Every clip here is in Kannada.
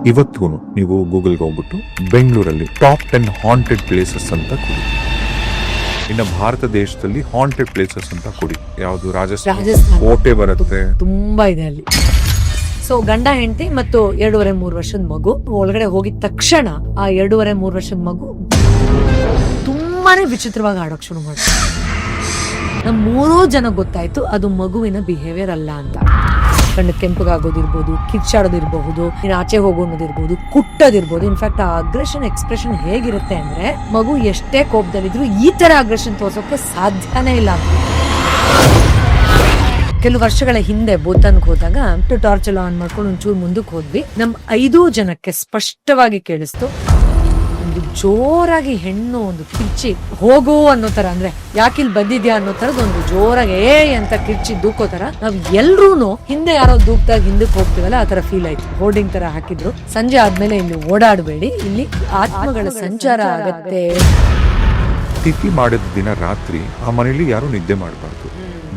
ಇವತ್ತಿಗೂ ನೀವು ಗೂಗಲ್ಗೆ ಹೋಗ್ಬಿಟ್ಟು ಬೆಂಗಳೂರಲ್ಲಿ ಟಾಪ್ 10 ಹಾಂಟೆಡ್ ಪ್ಲೇಸಸ್ ಅಂತ ಕೊಡಿ. ಇನ್ನು ಭಾರತ ದೇಶದಲ್ಲಿ ಹಾಂಟೆಡ್ ಪ್ಲೇಸಸ್ ಅಂತ ಕೊಡಿ. ಯಾವುದು? ರಾಜಸ್ಥಾನ ಕೋಟೆ ಬರುತ್ತೆ, ತುಂಬಾ ಇದೆ ಅಲ್ಲಿ. ಸೊ ಗಂಡ ಹೆಂಡತಿ ಮತ್ತು 2.5-3 ವರ್ಷದ ಮಗು ಒಳಗಡೆ ಹೋಗಿದ ತಕ್ಷಣ ಆ 2.5-3 ವರ್ಷದ ಮಗು ತುಂಬಾನೇ ವಿಚಿತ್ರವಾಗಿ ಆಡೋಕ್ ಶುರು ಮಾಡ್ತಾರೆ. ನಮ್ 3 ಜನ ಗೊತ್ತಾಯ್ತು ಅದು ಮಗುವಿನ ಬಿಹೇವಿಯರ್ ಅಲ್ಲ ಅಂತ. ಕಣ್ಣು ಕೆಂಪಗಾಗೋದಿರ್ಬೋದು, ಕಿಚ್ಚಾಡೋದಿರ್ಬಹುದು, ಆಚೆ ಹೋಗೋದಿರ್ಬೋದು, ಕುಟ್ಟೋದಿರ್ಬೋದು. ಇನ್ಫ್ಯಾಕ್ಟ್ ಆ ಅಗ್ರೆಷನ್ ಎಕ್ಸ್ಪ್ರೆಷನ್ ಹೇಗಿರುತ್ತೆ ಅಂದ್ರೆ ಮಗು ಎಷ್ಟೇ ಕೋಪದಲ್ಲಿದ್ರು ಈ ತರ ಅಗ್ರೆಷನ್ ತೋರ್ಸೋಕೆ ಸಾಧ್ಯನೇ ಇಲ್ಲ ಅಂತ. ಕೆಲವು ವರ್ಷಗಳ ಹಿಂದೆ ಭೂತಾನ್ಗೆ ಹೋದಾಗ ಟಾರ್ಚ್ ಎಲ್ಲ ಆನ್ ಮಾಡ್ಕೊಂಡು ಒಂಚೂರು ಮುಂದಕ್ಕೆ ಹೋದ್ವಿ. ನಮ್ 5 ಜನಕ್ಕೆ ಸ್ಪಷ್ಟವಾಗಿ ಕೇಳಿಸ್ತು, ಒಂದು ಜೋರಾಗಿ ಹೆಣ್ಣು ಒಂದು ಕಿರ್ಚಿ ಹೋಗು ಅನ್ನೋ ತರ, ಅಂದ್ರೆ ಯಾಕಿಲ್ ಬಂದಿದ್ಯಾ ಅನ್ನೋ ತರದ್ ಒಂದು ಜೋರಾಗಿ ಅಂತ ಕಿರ್ಚಿ ದೂಕೋತರ. ನಾವ್ ಎಲ್ರೂನು ಹಿಂದೆ ಯಾರೋ ದೂಕ್ದಾಗ ಹಿಂದಕ್ಕೆ ಹೋಗ್ತೀವಲ್ಲ ಆ ತರ ಫೀಲ್ ಆಯ್ತು. ಹೋರ್ಡಿಂಗ್ ತರ ಹಾಕಿದ್ರು, ಸಂಜೆ ಆದ್ಮೇಲೆ ಇಲ್ಲಿ ಓಡಾಡಬೇಡಿ, ಇಲ್ಲಿ ಆತ್ಮಗಳ ಸಂಚಾರ ಆಗತ್ತೆ. ತಿಥಿ ಮಾಡಿದ ದಿನ ರಾತ್ರಿ ಆ ಮನೆಯಲ್ಲಿ ಯಾರು ನಿದ್ದೆ ಮಾಡಬಾರ್ದು,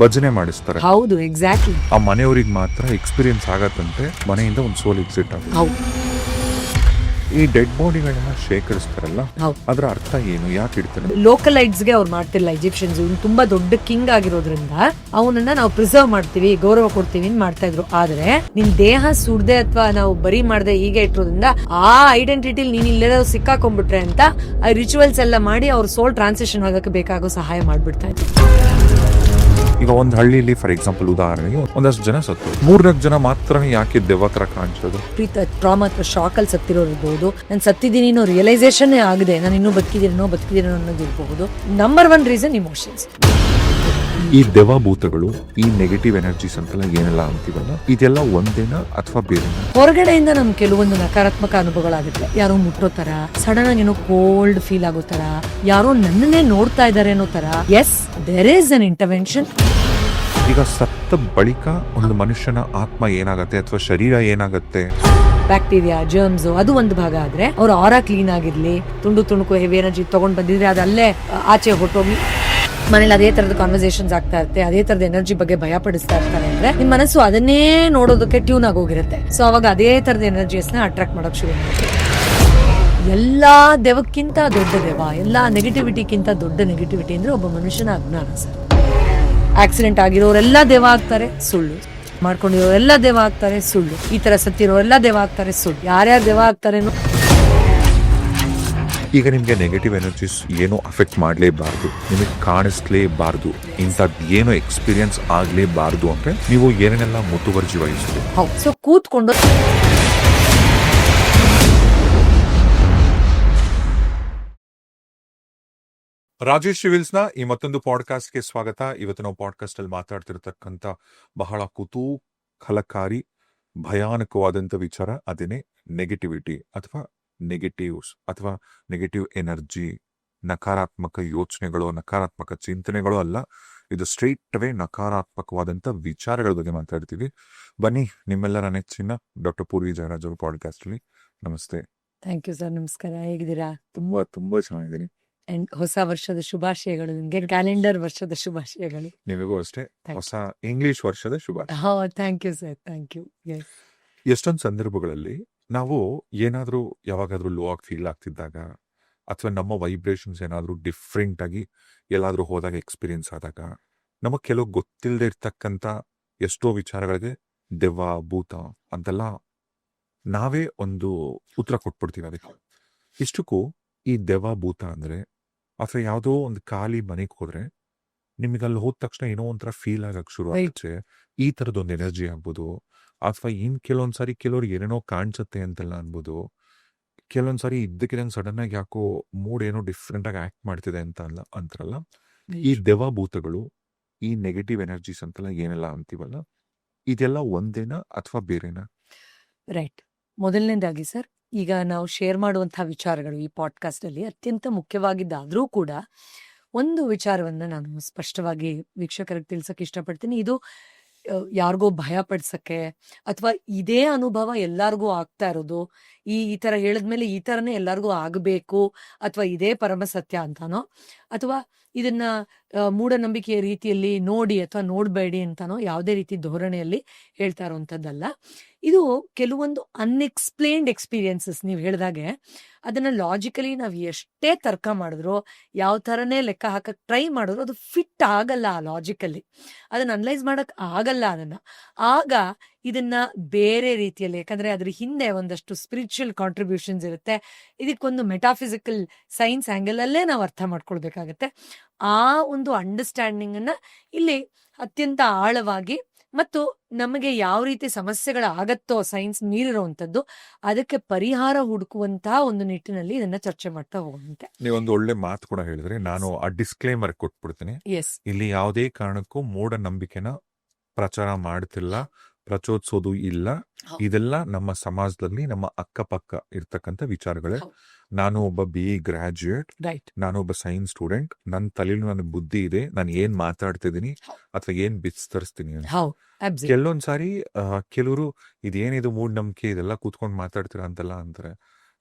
ಭಜನೆ ಮಾಡಿಸ್ತಾರೆ. ಹೌದು, ಎಕ್ಸಾಕ್ಟ್ಲಿ. ಆ ಮನೆಯವರಿಗೆ ಮಾತ್ರ ಎಕ್ಸ್ಪೀರಿಯನ್ಸ್ ಆಗತ್ತಂತೆ ಮನೆಯಿಂದ ಒಂದು ಸೋಲ್ ಎಕ್ಸಿಟ್ ಆಗುತ್ತೆ. ಹೌದು. ಈ ಡೆಡ್ ಬಾಡಿಗಳನ್ನ ಶೇಖರಿಸ್ತಾರಲ್ಲ, ಅದರ ಅರ್ಥ ಏನು? ಯಾಕೆ ಇಡ್ತಾರೆ? ಲೋಕಲೈಟ್ಸ್ ಗೆ ಅವ್ರು ಮಾಡ್ತಿಲ್ಲ. ಈಜಿಪ್ಷಿಯನ್ಸ್ ತುಂಬಾ ದೊಡ್ಡ ಕಿಂಗ್ ಆಗಿರೋದ್ರಿಂದ ಅವನನ್ನ ನಾವು ಪ್ರಿಸರ್ವ್ ಮಾಡ್ತೀವಿ, ಗೌರವ ಕೊಡ್ತೀವಿ ಅಂತ ಮಾಡ್ತಾ ಇದ್ರು. ಆದ್ರೆ ನಿನ್ ದೇಹ ಸುಡ್ದೆ ಅಥವಾ ನಾವು ಬರಿ ಮಾಡದೆ ಹೀಗೆ ಇಟ್ಟಿರೋದ್ರಿಂದ ಆ ಐಡೆಂಟಿಟಿ ನೀನ್ ಇಲ್ಲೆಲ್ಲ ಸಿಕ್ಕಾಕೊಂಡ್ಬಿಟ್ರೆ ಅಂತ ಆ ರಿಚುವಲ್ಸ್ ಎಲ್ಲ ಮಾಡಿ ಅವ್ರ ಸೋಲ್ ಟ್ರಾನ್ಸಿಷನ್ ಆಗಕ್ಕೆ ಬೇಕಾಗೋ ಸಹಾಯ ಮಾಡ್ಬಿಡ್ತಾ ಇದ್ರು. ಈಗ ಒಂದು ಹಳ್ಳಿಯಲ್ಲಿ ಫಾರ್ ಎಕ್ಸಾಂಪಲ್ ಉದಾಹರಣೆಗೆ ಒಂದಷ್ಟು ಜನ ಸತ್ತು, 3-4 ಜನ ಮಾತ್ರ ಯಾಕೆ ದೆವ್ವ ತರ ಕಾಣಿಸೋದು? ಟ್ರಾಮಾ ಅಥವಾ ಶಾಕ್ ಅಲ್ಲಿ ಸತ್ತಿರೋರ್ಬಹುದು, ನಾನು ಸತ್ತಿದ್ದೀನಿ ಅನ್ನೋ ರಿಯಲೈಸೇಷನ್ ಆಗದೆ ನಾನು ಇನ್ನೂ ಬದುಕಿದ್ದೀನೋ ಅನ್ನೋದಿರಬಹುದು. Number 1 reason emotions. ಈ ದೆವ್ವ ಭೂತಗಳು, ಈ ನೆಗೆಟಿವ್ ಎನರ್ಜೀಸ್ ಅಂತೆಲ್ಲ ಏನೆಲ್ಲ ಅಂತೀವಲ್ಲ, ಇದೆಲ್ಲ ಒಂದೇನಾ ಅಥವಾ ಬೇರೆ? ಹೊರಗಡೆಯಿಂದ ನಮ್ ಕೆಲವೊಂದು ನಕಾರಾತ್ಮಕ ಅನುಭವಗಳಾಗುತ್ತೆ. ಯಾರೋ ಮುಟ್ಟೋ ತರ, ಸಡನ್ ಆಗಿ ಏನೋ ಕೋಲ್ಡ್ ಫೀಲ್ ಆಗೋ ತರ, ಯಾರೋ ನನ್ನನ್ನೇ ನೋಡ್ತಾ ಇದಾರೆ ಅನ್ನೋ ತರ. Yes, there is an intervention. ಈಗ ಸತ್ತ ಬಳಿಕ ಒಂದು ಮನುಷ್ಯನ ಆತ್ಮ ಏನಾಗತ್ತೆ ಅಥವಾ ಶರೀರ ಏನಾಗತ್ತೆ? ಬ್ಯಾಕ್ಟೀರಿಯಾ, ಜರ್ಮ್ಸ್ ಅದು ಒಂದು ಭಾಗ ಆದ್ರೆ ಅವ್ರ ಆರಾ ಕ್ಲೀನ್ ಆಗಿರ್ಲಿ, ತುಂಡು ತುಣುಕು ಹೆವಿ ಎನರ್ಜಿ ತಗೊಂಡ್ ಬಂದಿದ್ರೆ ಅದಲ್ಲೇ ಆಚೆ ಹೊಟ್ಟೋಗಿ ಮನೇಲಿ ಅದೇ ತರದ ಕಾನ್ವರ್ಸೇಷನ್ಸ್ ಆಗ್ತಾ ಇರುತ್ತೆ, ಅದೇ ತರದ ಎನರ್ಜಿ ಬಗ್ಗೆ ಭಯ ಪಡಿಸ್ತಾ ಇರ್ತಾರೆ ಅಂದ್ರೆ ನಿಮ್ ಮನಸ್ಸು ಅದನ್ನೇ ನೋಡೋದಕ್ಕೆ ಟ್ಯೂನ್ ಆಗೋಗಿರುತ್ತೆ. ಸೊ ಅವಾಗ ಅದೇ ತರದ ಎನರ್ಜಿಸ್ನ ಅಟ್ರಾಕ್ಟ್ ಮಾಡಕ್ ಶುರು ಮಾಡುತ್ತೆ. ಎಲ್ಲಾ ದೆವಕ್ಕಿಂತ ದೊಡ್ಡ ದೆವ, ಎಲ್ಲಾ ನೆಗೆಟಿವಿಟಿಗಿಂತ ದೊಡ್ಡ ನೆಗೆಟಿವಿಟಿ ಅಂದ್ರೆ ಒಬ್ಬ ಮನುಷ್ಯನ ಅಜ್ಞಾನ ಸರ್. ಆಕ್ಸಿಡೆಂಟ್ ಆಗಿರೋರೆಲ್ಲ ದೆವ ಆಗ್ತಾರೆ, ಸುಳ್ಳು. ಮಾಡ್ಕೊಂಡಿರೋರೆಲ್ಲ ದೆವ ಆಗ್ತಾರೆ, ಸುಳ್ಳು. ಈ ತರ ಸತ್ತಿರೋರೆಲ್ಲ ದೆವ ಆಗ್ತಾರೆ, ಸುಳ್ಳು. ಯಾರ್ಯಾರು ದೆವ ಆಗ್ತಾರೆ? ಈಗ ನಿಮ್ಗೆ ನೆಗೆಟಿವ್ ಎನರ್ಜೀಸ್ ಏನೋ ಅಫೆಕ್ಟ್ ಮಾಡಲೇಬಾರ್ದು, ನಿಮಗೆ ಕಾಣಿಸ್ಲೇಬಾರ್ದು, ಇಂಥದ್ದು ಏನೋ ಎಕ್ಸ್ಪೀರಿಯನ್ಸ್ ಆಗ್ಲೇಬಾರ್ದು ಅಂದ್ರೆ ನೀವು ಏನೇನೆಲ್ಲ ಮುತುವರ್ಜಿ ವಹಿಸಬೇಕು. ಸೊ ಕೂತ್ಕೊಂಡು ರಾಜೇಶ್ ಸಿವಿಲ್ಸ್ ನ ಈ ಮತ್ತೊಂದು ಪಾಡ್ಕಾಸ್ಟ್ಗೆ ಸ್ವಾಗತ. ಇವತ್ತು ನಾವು ಪಾಡ್ಕಾಸ್ಟ್ ಅಲ್ಲಿ ಮಾತಾಡ್ತಿರ್ತಕ್ಕಂಥ ಬಹಳ ಕುತೂಹಲಕಾರಿ ಭಯಾನಕವಾದಂಥ ವಿಚಾರ, ಅದೇನೆ ನೆಗೆಟಿವಿಟಿ ಅಥವಾ ನೆಗೆಟಿವ್ಸ್ ಅಥವಾ ನೆಗೆಟಿವ್ ಎನರ್ಜಿ. ನಕಾರಾತ್ಮಕ ಯೋಚನೆಗಳು, ನಕಾರಾತ್ಮಕ ಚಿಂತನೆಗಳು ಅಲ್ಲ, ಇದು ಸ್ಟ್ರೈಟ್ ಅವೇ ನಕಾರಾತ್ಮಕವಾದಂಥ ವಿಚಾರಗಳ ಬಗ್ಗೆ ಮಾತಾಡ್ತೀವಿ. ಬನ್ನಿ, ನಿಮ್ಮೆಲ್ಲರ ನೆಚ್ಚಿನ ಡಾಕ್ಟರ್ ಪೂರ್ವಿ ಜಯರಾಜ್ ಅವ್ರ ಪಾಡ್ಕಾಸ್ಟ್ ಅಲ್ಲಿ. ನಮಸ್ತೆ. ಥ್ಯಾಂಕ್ ಯು ಸರ್, ನಮಸ್ಕಾರ. ಹೇಗಿದ್ದೀರಾ? ತುಂಬಾ ಚೆನ್ನಾಗಿದ್ದೀನಿ. ಅಂಡ್ ಹೊಸ ವರ್ಷದ ಶುಭಾಶಯಗಳು ನಿಮ್ಗೆ, ಕ್ಯಾಲೆಂಡರ್ ವರ್ಷದ ಶುಭಾಶಯಗಳು. ನಿಮಗೂ ಅಷ್ಟೇ, ಹೊಸ ಇಂಗ್ಲಿಷ್ ವರ್ಷದ ಶುಭಾಶಯ. Thank you sir, thank you. ಎಷ್ಟೊಂದು ಸಂದರ್ಭಗಳಲ್ಲಿ ನಾವು ಏನಾದ್ರೂ ಯಾವಾಗಾದ್ರೂ ಲೋ ಆಗಿ ಫೀಲ್ ಆಗ್ತಿದ್ದಾಗ ಅಥವಾ ನಮ್ಮ ವೈಬ್ರೇಷನ್ಸ್ ಏನಾದ್ರೂ ಡಿಫ್ರೆಂಟ್ ಆಗಿ ಎಲ್ಲಾದ್ರೂ ಹೋದಾಗ ಎಕ್ಸ್ಪೀರಿಯನ್ಸ್ ಆದಾಗ ನಮಗೆ ಕೆಲವು ಗೊತ್ತಿಲ್ಲದೆ ಇರ್ತಕ್ಕಂಥ ಎಷ್ಟೋ ವಿಚಾರಗಳಿಗೆ ದೆವ್ವ, ಭೂತ ಅಂತೆಲ್ಲ ನಾವೇ ಒಂದು ಉತ್ತರ ಕೊಟ್ಬಿಡ್ತೀವಿ. ಅದಕ್ಕೆ ಇಷ್ಟಕ್ಕೂ ಈ ದೆವ್ವ, ಭೂತ ಅಂದ್ರೆ ಅಥವಾ ಯಾವುದೋ ಒಂದು ಖಾಲಿ ಮನೆಗೆ ಹೋದ್ರೆ ನಿಮಗೆ ಅಲ್ಲಿ ಹೋದ ತಕ್ಷಣ ಏನೋ ಒಂಥರ ಫೀಲ್ ಆಗಕ್ಕೆ ಶುರು ಆಗುತ್ತೆ. ಈ ಥರದೊಂದು ಎನರ್ಜಿ ಆಗ್ಬೋದು, ಅಥವಾ ಕೆಲವೊಂದ್ಸಾರಿ ಕೆಲವ್ರಿಗೆ ಏನೇನೋ ಕಾಣಿಸುತ್ತೆ ಅಂತೆಲ್ಲ ಅನ್ಬೋದು. ಕೆಲವೊಂದ್ಸಾರಿ ಇದ್ದಕ್ಕಿದ್ದಂಗೆ ಸಡನ್ ಆಗಿ ಯಾಕೋ ಮೂಡ್ ಏನೋ ಡಿಫ್ರೆಂಟ್ ಆಗಿ ಆಕ್ಟ್ ಮಾಡ್ತಿದೆ ಅಂತಾರಲ್ಲ. ಈ ದೆವ್ವ, ಭೂತಗಳು, ಈ ನೆಗೆಟಿವ್ ಎನರ್ಜೀಸ್ ಅಂತೆಲ್ಲ ಏನೆಲ್ಲ ಅಂತೀವಲ್ಲ, ಇದೆಲ್ಲ ಒಂದೇನಾ ಅಥವಾ ಬೇರೆನಾ? ರೈಟ್. ಮೊದಲನೇದಾಗಿ ಸರ್, ಈಗ ನಾವು ಶೇರ್ ಮಾಡುವಂತಹ ವಿಚಾರಗಳು ಈ ಪಾಡ್ಕಾಸ್ಟ್ ಅಲ್ಲಿ ಅತ್ಯಂತ ಮುಖ್ಯವಾಗಿದ್ದಾದ್ರೂ ಕೂಡ ಒಂದು ವಿಚಾರವನ್ನ ನಾನು ಸ್ಪಷ್ಟವಾಗಿ ವೀಕ್ಷಕರಿಗೆ ತಿಳ್ಸಕ್ ಇಷ್ಟಪಡ್ತೀನಿ. ಇದು ಯಾರಿಗೋ ಭಯ ಪಡ್ಸಕ್ಕೆ ಅಥವಾ ಇದೇ ಅನುಭವ ಎಲ್ಲಾರ್ಗೂ ಆಗ್ತಾ ಇರೋದು, ಈ ತರ ಹೇಳಿದ್ಮೇಲೆ ಈ ತರನೇ ಎಲ್ಲಾರ್ಗೂ ಆಗ್ಬೇಕು ಅಥವಾ ಇದೇ ಪರಮ ಸತ್ಯ ಅಂತಾನೋ, ಅಥವಾ ಇದನ್ನ ಮೂಢನಂಬಿಕೆಯ ರೀತಿಯಲ್ಲಿ ನೋಡಿ ಅಥವಾ ನೋಡ್ಬೇಡಿ ಅಂತಾನೋ ಯಾವುದೇ ರೀತಿ ಧೋರಣೆಯಲ್ಲಿ ಹೇಳ್ತಾ ಇರೋಂಥದ್ದಲ್ಲ. ಇದು ಕೆಲವೊಂದು ಅನ್ಎಕ್ಸ್ಪ್ಲೇನ್ಡ್ ಎಕ್ಸ್ಪೀರಿಯನ್ಸಸ್ ನೀವು ಹೇಳಿದಾಗೆ ಅದನ್ನ ಲಾಜಿಕಲಿ ನಾವು ಎಷ್ಟೇ ತರ್ಕ ಮಾಡಿದ್ರು, ಯಾವ ಥರನೇ ಲೆಕ್ಕ ಹಾಕಕ್ ಟ್ರೈ ಮಾಡಿದ್ರು ಅದು ಫಿಟ್ ಆಗಲ್ಲ ಲಾಜಿಕಲಿ, ಅದನ್ನ ಅನಲೈಸ್ ಮಾಡಕ್ ಆಗಲ್ಲ ಅದನ್ನ. ಆಗ ಇದನ್ನ ಬೇರೆ ರೀತಿಯಲ್ಲಿ, ಯಾಕಂದ್ರೆ ಅದ್ರ ಹಿಂದೆ ಒಂದಷ್ಟು ಸ್ಪಿರಿಚುವಲ್ ಕಾಂಟ್ರಿಬ್ಯೂಷನ್ಸ್ ಇರುತ್ತೆ, ಇದಕ್ಕೊಂದು ಮೆಟಾಫಿಸಿಕಲ್ ಸೈನ್ಸ್ ಆಂಗಲ್ ಅಲ್ಲೇ ನಾವು ಅರ್ಥ ಮಾಡ್ಕೊಳ್ಬೇಕಾಗತ್ತೆ. ಆ ಒಂದು ಅಂಡರ್ಸ್ಟ್ಯಾಂಡಿಂಗ್ ಅನ್ನ ಇಲ್ಲಿ ಅತ್ಯಂತ ಆಳವಾಗಿ ಮತ್ತು ನಮಗೆ ಯಾವ ರೀತಿ ಸಮಸ್ಯೆಗಳಾಗತ್ತೋ ಸೈನ್ಸ್ ಮೀರಿರುವಂತದ್ದು ಅದಕ್ಕೆ ಪರಿಹಾರ ಹುಡುಕುವಂತಹ ಒಂದು ನಿಟ್ಟಿನಲ್ಲಿ ಇದನ್ನ ಚರ್ಚೆ ಮಾಡ್ತಾ ಹೋಗುವಂತೆ. ನೀವೊಂದು ಒಳ್ಳೆ ಮಾತು ಕೂಡ ಹೇಳಿದ್ರೆ, ನಾನು ಆ ಡಿಸ್ಕ್ಲೇಮರ್ ಕೊಟ್ಬಿಡ್ತೀನಿ. ಎಸ್, ಇಲ್ಲಿ ಯಾವುದೇ ಕಾರಣಕ್ಕೂ ಮೂಢನಂಬಿಕೆನ ಪ್ರಚಾರ ಮಾಡ್ತಿಲ್ಲ, ಪ್ರಚೋದಿಸೋದು ಇಲ್ಲ. ಹೌದು. ಇದೆಲ್ಲ ನಮ್ಮ ಸಮಾಜದಲ್ಲಿ ನಮ್ಮ ಅಕ್ಕಪಕ್ಕ ಇರ್ತಕ್ಕಂಥ ವಿಚಾರಗಳೇ. ಹೌದು. ನಾನು ಒಬ್ಬ BE ಗ್ರಾಜ್ಯುಯೇಟ್, ರೈಟ್, ನಾನು ಒಬ್ಬ ಸೈನ್ಸ್ ಸ್ಟೂಡೆಂಟ್, ನನ್ನ ತಲೆಯಲ್ಲಿ ನನಗೆ ಬುದ್ಧಿ ಇದೆ, ನಾನು ಏನ್ ಮಾತಾಡ್ತಿದ್ದೀನಿ ಹೌದು. ಅಥವಾ ಏನ್ ಬಿಸ್ತರಿಸ್ತೀನಿ ಅಂತ. ಹೌದು, ಅಬ್ಸಲ್ಯೂಟ್. ಕೆಲವೊಂದ್ಸಾರಿ ಕೆಲವರು ಇದೇನಿದು ಮೂಢನಂಬಿಕೆ ಇದೆಲ್ಲ ಕೂತ್ಕೊಂಡು ಮಾತಾಡ್ತೀರಾ ಅಂತೆಲ್ಲ ಅಂತಾರೆ.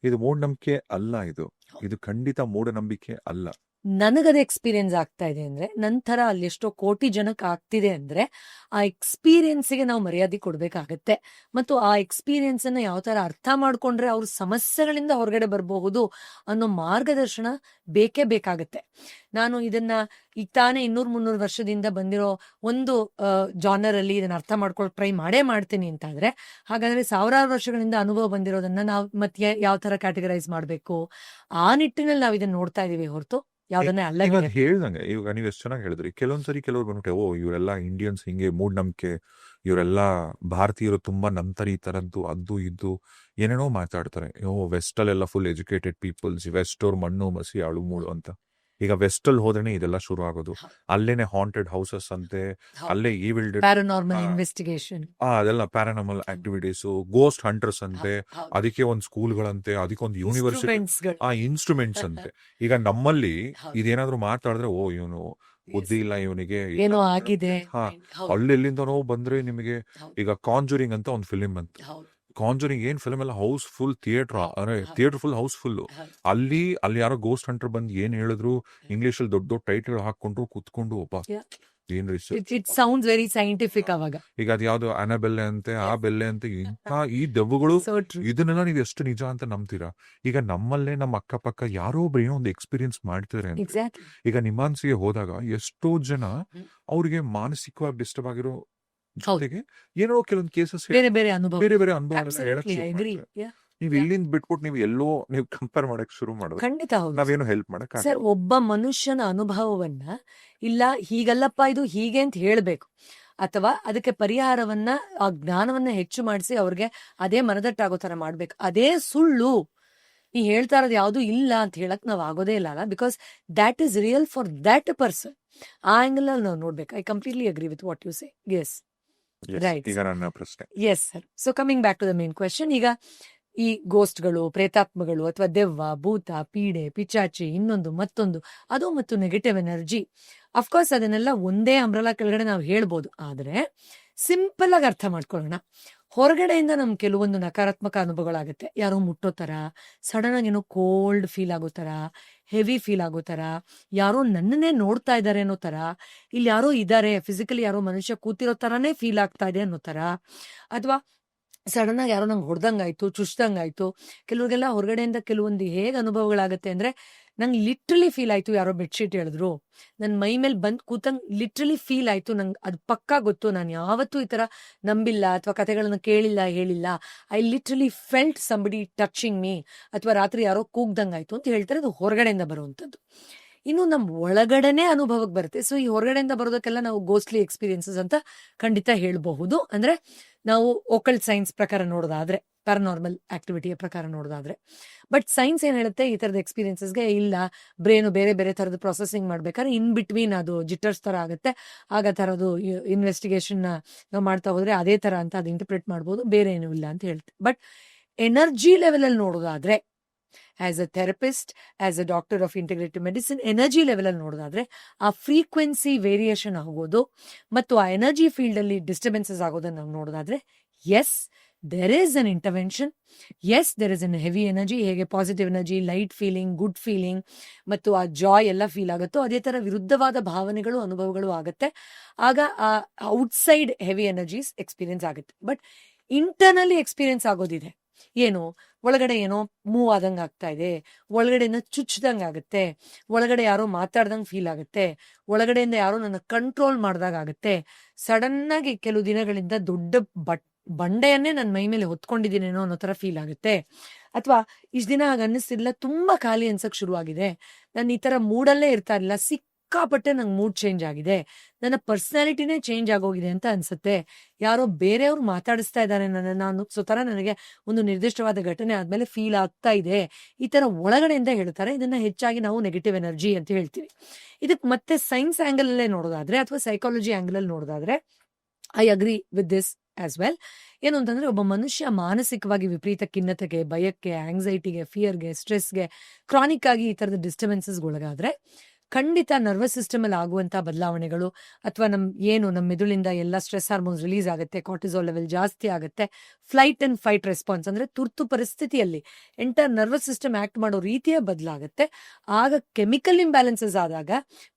ಇದು ಮೂಢನಂಬಿಕೆ ಅಲ್ಲ, ಇದು ಖಂಡಿತ ಮೂಢನಂಬಿಕೆ ಅಲ್ಲ. ನನಗದ ಎಕ್ಸ್ಪೀರಿಯನ್ಸ್ ಆಗ್ತಾ ಇದೆ ಅಂದ್ರೆ, ನಂತರ ಅಲ್ಲಿ ಎಷ್ಟೋ ಕೋಟಿ ಜನಕ್ಕೆ ಆಗ್ತಿದೆ ಅಂದ್ರೆ ಆ ಎಕ್ಸ್ಪೀರಿಯನ್ಸ್ಗೆ ನಾವು ಮರ್ಯಾದೆ ಕೊಡ್ಬೇಕಾಗತ್ತೆ. ಮತ್ತು ಆ ಎಕ್ಸ್ಪೀರಿಯನ್ಸ್ ಅನ್ನ ಯಾವ ತರ ಅರ್ಥ ಮಾಡ್ಕೊಂಡ್ರೆ ಅವ್ರ ಸಮಸ್ಯೆಗಳಿಂದ ಹೊರಗಡೆ ಬರಬಹುದು ಅನ್ನೋ ಮಾರ್ಗದರ್ಶನ ಬೇಕೇ ಬೇಕಾಗತ್ತೆ. ನಾನು ಇದನ್ನ ಈಗ ತಾನೇ 200-300 ವರ್ಷದಿಂದ ಬಂದಿರೋ ಒಂದು ಜಾನರ್ ಅಲ್ಲಿ ಇದನ್ನ ಅರ್ಥ ಮಾಡ್ಕೊಳ್ಳೋ ಟ್ರೈ ಮಾಡ್ತೀನಿ ಅಂತಾದ್ರೆ, ಹಾಗಾದ್ರೆ ಸಾವಿರಾರು ವರ್ಷಗಳಿಂದ ಅನುಭವ ಬಂದಿರೋದನ್ನ ನಾವು ಮತ್ತೆ ಯಾವ ತರ ಕ್ಯಾಟಗರೈಸ್ ಮಾಡ್ಬೇಕು, ಆ ನಿಟ್ಟಿನಲ್ಲಿ ನಾವು ಇದನ್ನ ನೋಡ್ತಾ ಇದೀವಿ ಹೊರತು ಯಾವ್ದನ್ನೇ ಅಲ್ಲ. ಇವಾಗ ಹೇಳ್ದಂಗೆ, ಇವಾಗ ನೀವು ಎಷ್ಟು ಚೆನ್ನಾಗಿ ಹೇಳಿದ್ರಿ. ಕೆಲವೊಂದ್ಸರಿ ಕೆಲವ್ರು ಬಂದ್ಬಿಟ್ಟೆ, ಇವರೆಲ್ಲ ಇಂಡಿಯನ್ಸ್ ಹಿಂಗೆ ಮೂಢನಂಬಿಕೆ, ಇವರೆಲ್ಲ ಭಾರತೀಯರು ತುಂಬಾ ನಂಬ್ತಾರೆ ಈ ತರದ್ದು, ಅದು ಇದು ಏನೇನೋ ಮಾತಾಡ್ತಾರೆ. ವೆಸ್ಟ್ ಅಲ್ಲೆಲ್ಲ ಫುಲ್ ಎಜುಕೇಟೆಡ್ ಪೀಪಲ್ಸ್, ವೆಸ್ಟ್ ಅವ್ರ ಮಣ್ಣು ಮಸಿ ಅಳು ಮೂಳು ಅಂತ. ಈಗ ವೆಸ್ಟ್ ಅಲ್ಲಿ ಹೋದ್ರೆ ಇದೆಲ್ಲ ಶುರು ಆಗೋದು. ಅಲ್ಲೇನೆ ಹಾಂಟೆಡ್ ಹೌಸಸ್ ಅಂತೆ, ಅಲ್ಲೇ ಈವಿಲ್ ಪ್ಯಾರಾನಾರ್ಮಲ್ ಇನ್ವೆಸ್ಟಿಗೇಷನ್, ಅದೆಲ್ಲ ಪ್ಯಾರಾನಾರ್ಮಲ್ ಆಕ್ಟಿವಿಟೀಸ್, ಗೋಸ್ಟ್ ಹಂಟರ್ಸ್ ಅಂತೆ, ಅದಕ್ಕೆ ಒಂದು ಸ್ಕೂಲ್ಗಳಂತೆ, ಅದಕ್ಕೆ ಒಂದು ಯೂನಿವರ್ಸಿಟಿ, ಇನ್ಸ್ಟ್ರೂಮೆಂಟ್ಸ್ ಅಂತೆ. ಈಗ ನಮ್ಮಲ್ಲಿ ಇದೇನಾದ್ರು ಮಾತಾಡಿದ್ರೆ, ಇವನು ಬುದ್ಧಿ ಇಲ್ಲ, ಇವನಿಗೆ ಏನೋ ಆಗಿದೆ. ಅಲ್ಲೆಲ್ಲಿಂದನೋ ಬಂದ್ರೆ ನಿಮಗೆ. ಈಗ ಕಾಂಜೂರಿಂಗ್ ಅಂತ ಒಂದು ಫಿಲಿಂ ಅಂತ, ಕಾಂಜೂರಿಂಗ್ ಏನ್ ಫಿಲ್ಮ್ ಎಲ್ಲ ಹೌಸ್ಫುಲ್ ಥಿಯೇಟರ್ ಫುಲ್ ಹೌಸ್ಫುಲ್. ಅಲ್ಲಿ ಯಾರೋ ಗೋಸ್ಟ್ ಹಂಟರ್ ಬಂದು ಏನ್ ಹೇಳಿದ್ರು, ಇಂಗ್ಲಿಷ್ ಅಲ್ಲಿ ದೊಡ್ಡ ದೊಡ್ಡ ಟೈಟಲ್ ಹಾಕೊಂಡು ಕುತ್ಕೊಂಡು, ಒಬ್ಬ ಏನ್ರಿ ಇಟ್ ಸೌಂಡ್ಸ್ ವೆರಿ ಸೈಂಟಿಫಿಕ್. ಅವಾಗ ಈಗ ಅದ್ ಯಾವ್ದು ಅನಬೆಲ್ಲೆ ಅಂತೆ, ಆ ಬೆಲ್ಲೆ ಅಂತೆ, ಇಂಥ ಈ ದೆವ್ವಗಳು, ಇದನ್ನೆಲ್ಲ ನೀವು ಎಷ್ಟು ನಿಜ ಅಂತ ನಂಬ್ತೀರಾ? ಈಗ ನಮ್ಮಲ್ಲೇ ನಮ್ಮ ಅಕ್ಕಪಕ್ಕ ಯಾರೋ ಒಬ್ರು ಏನೋ ಒಂದು ಎಕ್ಸ್ಪೀರಿಯನ್ಸ್ ಮಾಡ್ತಾರೆ ಅಂತ. ಈಗ ನಿಮಾನ್ಸಿಗೆ ಹೋದಾಗ ಎಷ್ಟೋ ಜನ ಅವ್ರಿಗೆ ಮಾನಸಿಕವಾಗಿ ಡಿಸ್ಟರ್ಬ್ ಆಗಿರೋ ಜೊತೆಗೆ ಏನೋ ಕೆಲವೊಂದು ಕೇಸಸ್ ಬೇರೆ ಬೇರೆ ಅನುಭವ ನೀವು ಇಲ್ಲಿಂದ ಬಿಟ್ಬಿಟ್ಟು ನೀವು ಎಲ್ಲೋ ನೀವು ಕಂಪೇರ್ ಮಾಡಕ್ ಶುರು ಮಾಡಿದ್ರೆ ಖಂಡಿತ ಹೌದು ನಾವೇನು ಹೆಲ್ಪ್ ಮಾಡಕ್ ಸರ್. ಒಬ್ಬ ಮನುಷ್ಯನ ಅನುಭವವನ್ನ ಇಲ್ಲ ಹೀಗಲ್ಲಪ್ಪ ಇದು ಹೀಗೆ ಅಂತ ಹೇಳ್ಬೇಕು, ಅಥವಾ ಅದಕ್ಕೆ ಪರಿಹಾರವನ್ನ ಆ ಜ್ಞಾನವನ್ನ ಹೆಚ್ಚು ಮಾಡಿಸಿ ಅವ್ರಿಗೆ ಅದೇ ಮನದಟ್ಟಾಗೋ ತರ ಮಾಡ್ಬೇಕು. ಅದೇ ಸುಳ್ಳು. ನೀ ಹೇಳ್ತಾ ಇರೋದು ಯಾವ್ದು ಇಲ್ಲ ಅಂತ ಹೇಳಕ್ ನಾವ್ ಆಗೋದೇ ಇಲ್ಲ ಅಲ್ಲ, because that is real for that person. ಆ ಆಂಗಲ್ ಅಲ್ಲಿ ನಾವು ನೋಡ್ಬೇಕು. I completely agree with what you say. Yes, right. ಈಗ ನನ್ನ ಪ್ರಶ್ನೆ, yes sir. So coming back to the main question, ಈಗ ಈ ಗೋಸ್ಟ್ಗಳು, ಪ್ರೇತಾತ್ಮಗಳು ಅಥವಾ ದೆವ್ವ, ಭೂತ, ಪೀಡೆ, ಪಿಚಾಚಿ, ಇನ್ನೊಂದು ಮತ್ತೊಂದು, ಅದು ಮತ್ತು ನೆಗೆಟಿವ್ ಎನರ್ಜಿ, ಅಫ್ಕೋರ್ಸ್ ಅದನ್ನೆಲ್ಲ ಒಂದೇ ಅಂಬ್ರಲಾ ಕೆಳಗಡೆ ನಾವು ಹೇಳ್ಬೋದು. ಆದ್ರೆ ಸಿಂಪಲ್ ಆಗಿ ಅರ್ಥ ಮಾಡ್ಕೊಳ್ಳೋಣ. ಹೊರಗಡೆಯಿಂದ ನಮ್ಗೆ ಕೆಲವೊಂದು ನಕಾರಾತ್ಮಕ ಅನುಭವಗಳಾಗುತ್ತೆ. ಯಾರೋ ಮುಟ್ಟೋ ತರ, ಸಡನ್ ಆಗಿ ಏನೋ ಕೋಲ್ಡ್ ಫೀಲ್ ಆಗೋ ತರ, ಹೆವಿ ಫೀಲ್ ಆಗೋ ತರ, ಯಾರೋ ನನ್ನನ್ನೇ ನೋಡ್ತಾ ಇದ್ದಾರೆ ಅನ್ನೋ ತರ, ಇಲ್ಲಿ ಯಾರೋ ಇದ್ದಾರೆ ಫಿಸಿಕಲಿ, ಯಾರೋ ಮನುಷ್ಯ ಕೂತಿರೋ ತರಾನೇ ಫೀಲ್ ಆಗ್ತಾ ಇದೆ ಅನ್ನೋ ತರ, ಅಥವಾ ಸಡನ್ ಆಗಿ ಯಾರೋ ನಂಗೆ ಹೊಡೆದಂಗಾಯ್ತು, ಚುಚ್ದಂಗಾಯ್ತು. ಕೆಲವ್ರಿಗೆಲ್ಲ ಹೊರಗಡೆಯಿಂದ ಕೆಲವೊಂದು ಹೇಗೆ ಅನುಭವಗಳಾಗತ್ತೆ ಅಂದ್ರೆ, ನಂಗೆ ಲಿಟ್ರಲಿ ಫೀಲ್ ಆಯ್ತು, ಯಾರೋ ಬೆಡ್ಶೀಟ್ ಹೇಳಿದ್ರು, ನನ್ನ ಮೈ ಮೇಲೆ ಬಂದ್ ಕೂತಂಗ್ ಲಿಟ್ರಲಿ ಫೀಲ್ ಆಯ್ತು, ನಂಗೆ ಅದು ಪಕ್ಕಾ ಗೊತ್ತು, ನಾನು ಯಾವತ್ತೂ ಈ ತರ ನಂಬಿಲ್ಲ ಅಥವಾ ಕಥೆಗಳನ್ನ ಕೇಳಿಲ್ಲ, ಹೇಳಿಲ್ಲ. I literally felt somebody touching me, ಅಥವಾ ರಾತ್ರಿ ಯಾರೋ ಕೂಗ್ದಂಗಾಯ್ತು ಅಂತ ಹೇಳ್ತಾರೆ. ಅದು ಹೊರಗಡೆಯಿಂದ ಬರುವಂಥದ್ದು. ಇನ್ನು ನಮ್ಮ ಒಳಗಡೆನೆ ಅನುಭವಕ್ಕೆ ಬರುತ್ತೆ. ಸೊ ಈ ಹೊರಗಡೆಯಿಂದ ಬರೋದಕ್ಕೆಲ್ಲ ನಾವು ಗೋಸ್ಟ್ಲಿ ಎಕ್ಸ್ಪೀರಿಯನ್ಸಸ್ ಅಂತ ಖಂಡಿತ ಹೇಳಬಹುದು. ಅಂದ್ರೆ ನಾವು ಓಕಲ್ಟ್ ಸೈನ್ಸ್ ಪ್ರಕಾರ ನೋಡೋದಾದ್ರೆ, ಪ್ಯಾರಾನಾರ್ಮಲ್ ಆಕ್ಟಿವಿಟಿಯ ಪ್ರಕಾರ ನೋಡೋದಾದ್ರೆ. ಬಟ್ ಸೈನ್ಸ್ ಏನ್ ಹೇಳುತ್ತೆ, ಈ ತರದ ಎಕ್ಸ್ಪೀರಿಯನ್ಸಸ್ಗೆ ಇಲ್ಲ, ಬ್ರೇನು ಬೇರೆ ಬೇರೆ ತರದ ಪ್ರೊಸೆಸಿಂಗ್ ಮಾಡ್ಬೇಕಾದ್ರೆ ಇನ್ ಬಿಟ್ವೀನ್ ಅದು ಜಿಟರ್ಸ್ ತರ ಆಗುತ್ತೆ. ಆಗ ತರದು ಇನ್ವೆಸ್ಟಿಗೇಷನ್ ನಾವು ಮಾಡ್ತಾ ಹೋದ್ರೆ ಅದೇ ತರ ಅಂತ ಅದು ಇಂಟರ್ಪ್ರಿಟ್ ಮಾಡ್ಬೋದು, ಬೇರೆ ಏನೂ ಇಲ್ಲ ಅಂತ ಹೇಳ್ತೆ. ಬಟ್ ಎನರ್ಜಿ ಲೆವೆಲ್ ಅಲ್ಲಿ ನೋಡೋದಾದ್ರೆ, as a therapist, as a doctor of integrative medicine, energy level ಅಲ್ಲಿ ನೋಡೋದಾದ್ರೆ ಆ ಫ್ರೀಕ್ವೆನ್ಸಿ ವೇರಿಯೇಷನ್ ಆಗೋದು ಮತ್ತು ಆ ಎನರ್ಜಿ ಫೀಲ್ಡ್ ಅಲ್ಲಿ ಡಿಸ್ಟರ್ಬೆನ್ಸಸ್ ಆಗೋದನ್ನ ನಾವು ನೋಡೋದಾದ್ರೆ, S there is an intervention. Yes, there is an heavy energy. ಹೇಗೆ positive energy, light feeling, good feeling ಮತ್ತು ಆ ಜಾಯ್ ಎಲ್ಲ ಫೀಲ್ ಆಗುತ್ತೋ ಅದೇ ತರ ವಿರುದ್ಧವಾದ ಭಾವನೆಗಳು, ಅನುಭವಗಳು ಆಗುತ್ತೆ. ಆಗ ಆ ಔಟ್ಸೈಡ್ ಹೆವಿ ಎನರ್ಜೀಸ್ ಎಕ್ಸ್ಪೀರಿಯನ್ಸ್ ಆಗುತ್ತೆ. ಬಟ್ ಇಂಟರ್ನಲಿ ಎಕ್ಸ್ಪೀರಿಯನ್ಸ್ ಆಗೋದಿದೆ. ಏನು ಒಳಗಡೆ ಏನೋ ಮೂವ್ ಆದಂಗೆ ಆಗ್ತಾ ಇದೆ, ಒಳಗಡೆನ ಚುಚ್ಚದಂಗೆ ಆಗುತ್ತೆ, ಒಳಗಡೆ ಯಾರೋ ಮಾತಾಡ್ದಂಗೆ ಫೀಲ್ ಆಗುತ್ತೆ, ಒಳಗಡೆಯಿಂದ ಯಾರೋ ನನ್ನ ಕಂಟ್ರೋಲ್ ಮಾಡ್ದಾಗ ಆಗುತ್ತೆ. ಸಡನ್ ಆಗಿ ಕೆಲವು ದಿನಗಳಿಂದ ದೊಡ್ಡ ಬಂಡೆಯನ್ನೇ ನನ್ನ ಮೈ ಮೇಲೆ ಹೊತ್ಕೊಂಡಿದ್ದೀನೇನೋ ಅನ್ನೋ ತರ ಫೀಲ್ ಆಗುತ್ತೆ. ಅಥವಾ ಇಷ್ಟ ದಿನ ಹಾಗೆ ಅನ್ನಿಸ್ತಿರ್ಲಿಲ್ಲ, ತುಂಬಾ ಖಾಲಿ ಅನ್ಸಕ್ ಶುರುವಾಗಿದೆ, ನಾನು ಈ ತರ ಮೂಡಲ್ಲೇ ಇರ್ತಾ ಇರಲಿಲ್ಲ, ಸಿಕ್ಕಾಪಟ್ಟೆ ನಂಗೆ ಮೂಡ್ ಚೇಂಜ್ ಆಗಿದೆ, ನನ್ನ ಪರ್ಸನಾಲಿಟಿನೇ ಚೇಂಜ್ ಆಗೋಗಿದೆ ಅಂತ ಅನ್ಸುತ್ತೆ, ಯಾರೋ ಬೇರೆಯವ್ರು ಮಾತಾಡಿಸ್ತಾ ಇದ್ದಾರೆ ನಾನು ತರ ನನಗೆ ಒಂದು ನಿರ್ದಿಷ್ಟವಾದ ಘಟನೆ ಆದ್ಮೇಲೆ ಫೀಲ್ ಆಗ್ತಾ ಇದೆ, ಈ ತರ ಒಳಗಡೆಯಿಂದ ಹೇಳ್ತಾರೆ. ಇದನ್ನ ಹೆಚ್ಚಾಗಿ ನಾವು ನೆಗೆಟಿವ್ ಎನರ್ಜಿ ಅಂತ ಹೇಳ್ತೀವಿ. ಇದಕ್ಕೆ ಮತ್ತೆ ಸೈನ್ಸ್ ಆಂಗಲ್ ಅಲ್ಲೇ ನೋಡೋದಾದ್ರೆ ಅಥವಾ ಸೈಕಾಲಜಿ ಆಂಗಲ್ ಅಲ್ಲಿ ನೋಡೋದಾದ್ರೆ I agree with this as well. ಏನು ಅಂತಂದ್ರೆ, ಒಬ್ಬ ಮನುಷ್ಯ ಮಾನಸಿಕವಾಗಿ ವಿಪರೀತ ಖಿನ್ನತೆಗೆ, ಭಯಕ್ಕೆ, ಆಂಗ್ಸೈಟಿಗೆ, ಫಿಯರ್ಗೆ, ಸ್ಟ್ರೆಸ್ಗೆ, ಕ್ರಾನಿಕ್ ಆಗಿ ಈ ತರದ ಡಿಸ್ಟರ್ಬೆನ್ಸಸ್ ಒಳಗಾದ್ರೆ ಖಂಡಿತ ನರ್ವಸ್ ಸಿಸ್ಟಮ್ ಅಲ್ಲಿ ಆಗುವಂತ ಬದಲಾವಣೆಗಳು ಅಥವಾ ನಮ್ಮ ಮೆದುಳಿಂದ ಎಲ್ಲ ಸ್ಟ್ರೆಸ್ ಹಾರ್ಮೋನ್ಸ್ ರಿಲೀಸ್ ಆಗುತ್ತೆ, ಕಾರ್ಟಿಸೋಲ್ ಲೆವೆಲ್ ಜಾಸ್ತಿ ಆಗುತ್ತೆ, ಫ್ಲೈಟ್ ಅಂಡ್ ಫೈಟ್ ರೆಸ್ಪಾನ್ಸ್ ಅಂದ್ರೆ ತುರ್ತು ಪರಿಸ್ಥಿತಿಯಲ್ಲಿ ಎಂಟರ್ ನರ್ವಸ್ ಸಿಸ್ಟಮ್ ಆಕ್ಟ್ ಮಾಡೋ ರೀತಿಯ ಬದಲಾಗುತ್ತೆ. ಆಗ ಕೆಮಿಕಲ್ ಇಂಬ್ಯಾಲೆನ್ಸಸ್ ಆದಾಗ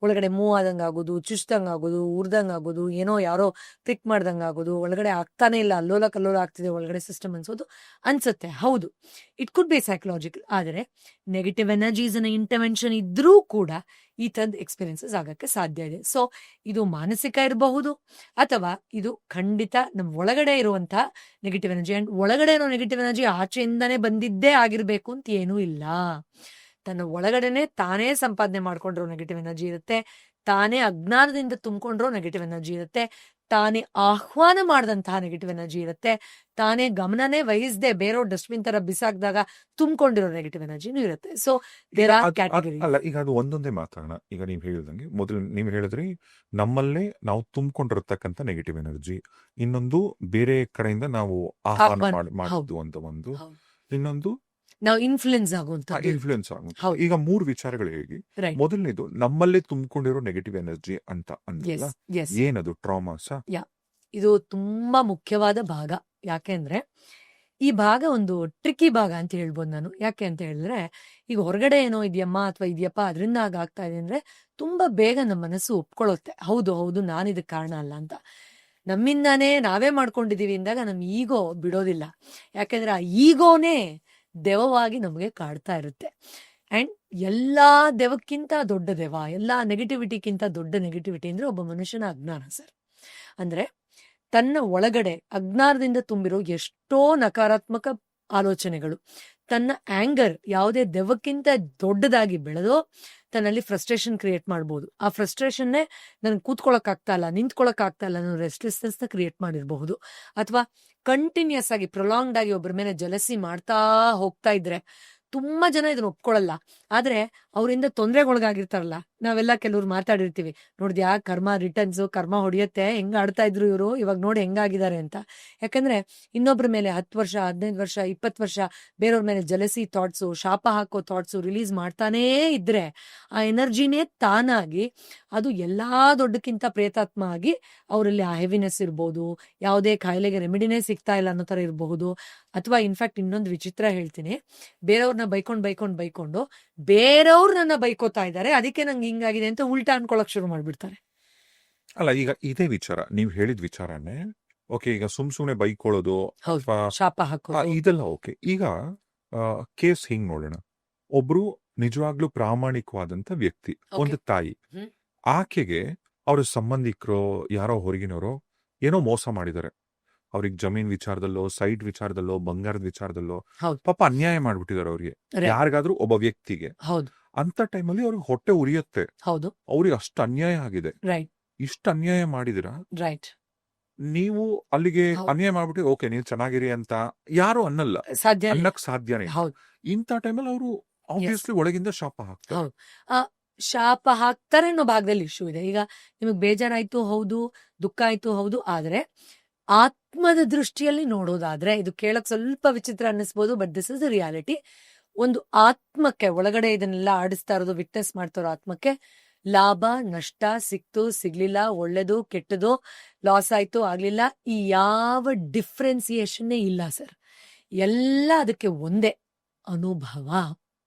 ಒಳಗಡೆ ಮೂವ್ ಆದಂಗೆ ಆಗೋದು, ಚುಚ್ದಂಗೆ ಆಗೋದು, ಉರ್ದಂಗೆ ಆಗೋದು, ಏನೋ ಯಾರೋ ಪ್ರಿಕ್ ಮಾಡ್ದಂಗೆ ಆಗೋದು, ಒಳಗಡೆ ಆಗ್ತಾನೆ ಇಲ್ಲ, ಅಲ್ಲೋಲ ಕಲ್ಲೋಲ ಆಗ್ತಿದೆ ಒಳಗಡೆ ಸಿಸ್ಟಮ್ ಅನ್ಸುತ್ತೆ. ಹೌದು, ಇಟ್ ಕುಡ್ ಬಿ ಸೈಕಲಾಜಿಕಲ್. ಆದರೆ ನೆಗೆಟಿವ್ ಎನರ್ಜೀಸ್ ಇಂಟರ್ವೆನ್ಷನ್ ಇದ್ರೂ ಕೂಡ ಈ ತರದ ಎಕ್ಸ್ಪೀರಿಯನ್ಸಸ್ ಆಗಕ್ಕೆ ಸಾಧ್ಯ ಇದೆ. ಸೊ ಇದು ಮಾನಸಿಕ ಇರಬಹುದು ಅಥವಾ ಇದು ಖಂಡಿತ ನಮ್ಮ ಒಳಗಡೆ ಇರುವಂತಹ ನೆಗೆಟಿವ್ ಎನರ್ಜಿ. ಅಂಡ್ ಒಳಗಡೆ ಇರೋ ನೆಗೆಟಿವ್ ಎನರ್ಜಿ ಆಚೆಯಿಂದಾನೇ ಬಂದಿದ್ದೇ ಆಗಿರ್ಬೇಕು ಅಂತ ಏನೂ ಇಲ್ಲ. ತನ್ನ ಒಳಗಡೆನೆ ತಾನೇ ಸಂಪಾದನೆ ಮಾಡ್ಕೊಂಡಿರೋ ನೆಗೆಟಿವ್ ಎನರ್ಜಿ ಇರುತ್ತೆ, ತಾನೇ ಅಜ್ಞಾನದಿಂದ ತುಂಬಿಕೊಂಡಿರೋ ನೆಗೆಟಿವ್ ಎನರ್ಜಿ ಇರುತ್ತೆ, ತಾನೇ ಆಹ್ವಾನ ಮಾಡಿದಂತಹ ನೆಗೆಟಿವ್ ಎನರ್ಜಿ ಇರುತ್ತೆ, ತಾನೇ ಗಮನನೇ ವಹಿಸದೆ ಬೇರೆಯವ್ರ ಡಸ್ಟ್ಬಿನ್ ತರ ಬಿಸಾಕ್ದಾಗ ತುಂಬಿಕೊಂಡಿರೋ ನೆಗೆಟಿವ್ ಎನರ್ಜಿನೂ ಇರುತ್ತೆ. So there are category. ಅಲ್ಲ, ಈಗ ಅದು ಒಂದೊಂದೇ ಮಾತಾಡೋಣ. ಈಗ ನೀವು ಹೇಳಿದಂಗೆ ಮೊದಲು ನೀವು ಹೇಳಿದ್ರಿ ನಮ್ಮಲ್ಲೇ ನಾವು ತುಂಬಿಕೊಂಡಿರ್ತಕ್ಕಂಥ ನೆಗೆಟಿವ್ ಎನರ್ಜಿ, ಇನ್ನೊಂದು ಬೇರೆ ಕಡೆಯಿಂದ ನಾವು ಆಹ್ವಾನ ಮಾಡಿದ್ದು ಅಂತ ಒಂದು, ಇನ್ನೊಂದು ನಾವು ಇನ್ಫ್ಲುಯೆನ್ಸ್ ಆಗುವಂತ ಇನ್ಫ್ಲೂಯೆನ್ಸ್ ಆಗುತ್ತೆ. ಈಗ 3 ವಿಚಾರಗಳು ಹೇಳಿ. ಮೊದಲನೇದು ನಮ್ಮಲ್ಲೇ ತುಂಬಿಕೊಂಡಿರೋ ನೆಗೆಟಿವ್ ಎನರ್ಜಿ ಅಂತ ಅಂದ್ರಲ್ಲ, ಏನದು ಟ್ರಾಮಾಸ? ಇದು ತುಂಬಾ ಮುಖ್ಯವಾದ ಭಾಗ. ಯಾಕೆಂದ್ರೆ ಈ ಭಾಗ ಒಂದು ಟ್ರಿಕಿ ಭಾಗ ಅಂತ ಹೇಳ್ಬೋದು ನಾನು. ಯಾಕೆ ಅಂತ ಹೇಳಿದ್ರೆ, ಈಗ ಹೊರಗಡೆ ಏನೋ ಇದೆಯಮ್ಮ ಅಥವಾ ಇದೆಯಪ್ಪ ಅದರಿಂದ ಆಗ್ತಾ ಇದೆ ಅಂದ್ರೆ ತುಂಬಾ ಬೇಗ ನಮ್ಮ ಮನಸ್ಸು ಒಪ್ಕೊಳ್ಳುತ್ತೆ, ಹೌದು ನಾನು ಇದಕ್ಕೆ ಕಾರಣ ಅಲ್ಲ ಅಂತ. ನಮ್ಮಿಂದಾನೇ ನಾವೇ ಮಾಡ್ಕೊಂಡಿದೀವಿ ಅಂದಾಗ ನಮ್ ಈಗೋ ಬಿಡೋದಿಲ್ಲ. ಯಾಕೆಂದ್ರೆ ಆ ಈಗೋನೇ ದೆವವಾಗಿ ನಮಗೆ ಕಾಡ್ತಾ ಇರುತ್ತೆ. ಅಂಡ್ ಎಲ್ಲಾ ದೆವಕ್ಕಿಂತ ದೊಡ್ಡ ದೆವ, ಎಲ್ಲಾ ನೆಗೆಟಿವಿಟಿಗಿಂತ ದೊಡ್ಡ ನೆಗೆಟಿವಿಟಿ ಅಂದ್ರೆ ಒಬ್ಬ ಮನುಷ್ಯನ ಅಜ್ಞಾನ ಸರ್. ಅಂದ್ರೆ ತನ್ನ ಒಳಗಡೆ ಅಜ್ಞಾನದಿಂದ ತುಂಬಿರೋ ಎಷ್ಟೋ ನಕಾರಾತ್ಮಕ ಆಲೋಚನೆಗಳು, ತನ್ನ ಆಂಗರ್ ಯಾವುದೇ ದೆವ್ವಕ್ಕಿಂತ ದೊಡ್ಡದಾಗಿ ಬೆಳೆದೋ ತನ್ನಲ್ಲಿ ಫ್ರಸ್ಟ್ರೇಷನ್ ಕ್ರಿಯೇಟ್ ಮಾಡ್ಬೋದು. ಆ ಫ್ರಸ್ಟ್ರೇಷನ್ನೇ ನನ್ಗೆ ಕೂತ್ಕೊಳಕ್ ಆಗ್ತಾ ಇಲ್ಲ, ನಿಂತ್ಕೊಳಕ್ ಆಗ್ತಾ ಇಲ್ಲ ಅನ್ನೋ ರೆಸ್ಟ್ಲೆಸ್ನೆಸ್ ನ ಕ್ರಿಯೇಟ್ ಮಾಡಿರಬಹುದು. ಅಥವಾ ಕಂಟಿನ್ಯೂಸ್ ಆಗಿ ಪ್ರೊಲಾಂಗ್ಡ್ ಆಗಿ ಒಬ್ಬರ ಮೇಲೆ ಜಲಸಿ ಮಾಡ್ತಾ ಹೋಗ್ತಾ ಇದ್ರೆ ತುಂಬಾ ಜನ ಇದನ್ನ ಒಪ್ಕೊಳ್ಳಲ್ಲ. ಆದ್ರೆ ಅವರಿಂದ ತೊಂದರೆಗೊಳಗಾಗಿರ್ತಾರಲ್ಲ, ನಾವೆಲ್ಲ ಕೆಲವ್ರು ಮಾತಾಡಿರ್ತೀವಿ, ನೋಡಿದ್ಯಾ ಕರ್ಮ ರಿಟರ್ನ್ಸ್, ಕರ್ಮ ಹೊಡಿಯತ್ತೆ, ಹೆಂಗ ಆಡ್ತಾ ಇದ್ರು ಇವರು, ಇವಾಗ ನೋಡಿ ಹೆಂಗಾಗಿದ್ದಾರೆ ಅಂತ. ಯಾಕಂದ್ರೆ ಇನ್ನೊಬ್ರ ಮೇಲೆ 10 ವರ್ಷ 15 ವರ್ಷ 20 ವರ್ಷ ಬೇರೆಯವ್ರ ಮೇಲೆ ಜಲಸಿ ಥಾಟ್ಸು, ಶಾಪ ಹಾಕೋ ಥಾಟ್ಸು ರಿಲೀಸ್ ಮಾಡ್ತಾನೇ ಇದ್ರೆ ಆ ಎನರ್ಜಿನೇ ತಾನಾಗಿ ಅದು ಎಲ್ಲಾ ದೊಡ್ಡಕ್ಕಿಂತ ಪ್ರೇತಾತ್ಮ ಆಗಿ ಅವರಲ್ಲಿ ಆ ಹೆವಿನೆಸ್ ಇರ್ಬೋದು, ಯಾವುದೇ ಕಾಯಿಲೆಗೆ ರೆಮಿಡಿನೇ ಸಿಗ್ತಾ ಇಲ್ಲ ಅನ್ನೋ ತರ ಇರಬಹುದು. ಅಥವಾ ಇನ್ಫ್ಯಾಕ್ಟ್ ಇನ್ನೊಂದು ವಿಚಿತ್ರ ಹೇಳ್ತೀನಿ, ಬೇರೆಯವ್ರನ್ನ ಬೈಕೊಂಡು ಬೇರೆಯವ್ರು ನನ್ನ ಬೈಕೋತಾ ಇದ್ದಾರೆ, ಅದಕ್ಕೆ ನಂಗೆ ಹಿಂಗಾಗಿದೆ ಅಂತ ಉಲ್ಟಾ ಅನ್ಕೊಳಕ್ ಶುರು ಮಾಡ್ಬಿಡ್ತಾರೆ. ಅಲ್ಲ, ಈಗ ಇದೇ ವಿಚಾರ ನೀವು ಹೇಳಿದ ವಿಚಾರನೇ ಓಕೆ. ಈಗ ಸುಮ್ನೆ ಬೈಕೊಳ್ಳೋದು ಅಥವಾ ಶಾಪ ಹಾಕೋದು ಇದೆಲ್ಲ ಓಕೆ. ಈಗ ಕೇಸ್ ಹಿಂಗ್ ನೋಡೋಣ. ಒಬ್ರು ನಿಜವಾಗ್ಲೂ ಪ್ರಾಮಾಣಿಕವಾದಂತ ವ್ಯಕ್ತಿ, ಒಂದು ತಾಯಿ, ಆಕೆಗೆ ಅವ್ರ ಸಂಬಂಧಿಕರು ಯಾರೋ ಹೊರಗಿನವರು ಏನೋ ಮೋಸ ಮಾಡಿದ್ದಾರೆ. ಅವ್ರಿಗೆ ಜಮೀನ್ ವಿಚಾರದಲ್ಲೋ, ಸೈಟ್ ವಿಚಾರದಲ್ಲೋ, ಬಂಗಾರದ ವಿಚಾರದಲ್ಲೋ ಪಾಪ ಅನ್ಯಾಯ ಮಾಡ್ಬಿಟ್ಟಿದ್ದಾರೆ ಅವ್ರಿಗೆ, ಯಾರಿಗಾದ್ರೂ ಒಬ್ಬ ವ್ಯಕ್ತಿಗೆ. ಅಂತ ಟೈಮಲ್ಲಿ ಅವ್ರಿಗೆ ಹೊಟ್ಟೆ ಉರಿಯುತ್ತೆ, ಅವ್ರಿಗೆ ಅಷ್ಟು ಅನ್ಯಾಯ ಆಗಿದೆ, ಇಷ್ಟು ಅನ್ಯಾಯ ಮಾಡಿದಿರ, ನೀವು ಅಲ್ಲಿಗೆ ಅನ್ಯಾಯ ಮಾಡ್ಬಿಟ್ಟು ಓಕೆ ನೀವು ಚೆನ್ನಾಗಿರಿ ಅಂತ ಯಾರು ಅನ್ನಲ್ಲ, ಅನ್ನಕ್ ಸಾಧ್ಯನೇ. ಇಂಥ ಟೈಮಲ್ಲಿ ಅವರು ಆಬ್ವಿಯಸ್ಲಿ ಒಳಗಿಂದ ಶಾಪ ಹಾಕ್ತಾರೆ. ಶಾಪ ಹಾಕ್ತಾರೆ ಅನ್ನೋ ಭಾಗದಲ್ಲಿ ಇಶ್ಯೂ ಇದೆ. ಈಗ ನಿಮಗ್ ಬೇಜಾರಾಯ್ತು ಹೌದು, ದುಃಖ ಆಯ್ತು ಹೌದು, ಆದ್ರೆ ಆತ್ಮದ ದೃಷ್ಟಿಯಲ್ಲಿ ನೋಡೋದಾದ್ರೆ ಇದು ಕೇಳಕ್ ಸ್ವಲ್ಪ ವಿಚಿತ್ರ ಅನ್ನಿಸ್ಬೋದು, but this is the reality. ಒಂದು ಆತ್ಮಕ್ಕೆ ಒಳಗಡೆ ಇದನ್ನೆಲ್ಲ ಆಡಿಸ್ತಾ ಇರೋದು, ವಿಟ್ನೆಸ್ ಮಾಡ್ತಾ ಇರೋ ಆತ್ಮಕ್ಕೆ ಲಾಭ ನಷ್ಟ ಸಿಕ್ತು ಸಿಗ್ಲಿಲ್ಲ, ಒಳ್ಳೇದು ಕೆಟ್ಟದು, ಲಾಸ್ ಆಯ್ತು ಆಗ್ಲಿಲ್ಲ, ಈ ಯಾವ ಡಿಫ್ರೆನ್ಸಿಯೇಷನ್ನೇ ಇಲ್ಲ ಸರ್. ಎಲ್ಲ ಅದಕ್ಕೆ ಒಂದೇ ಅನುಭವ.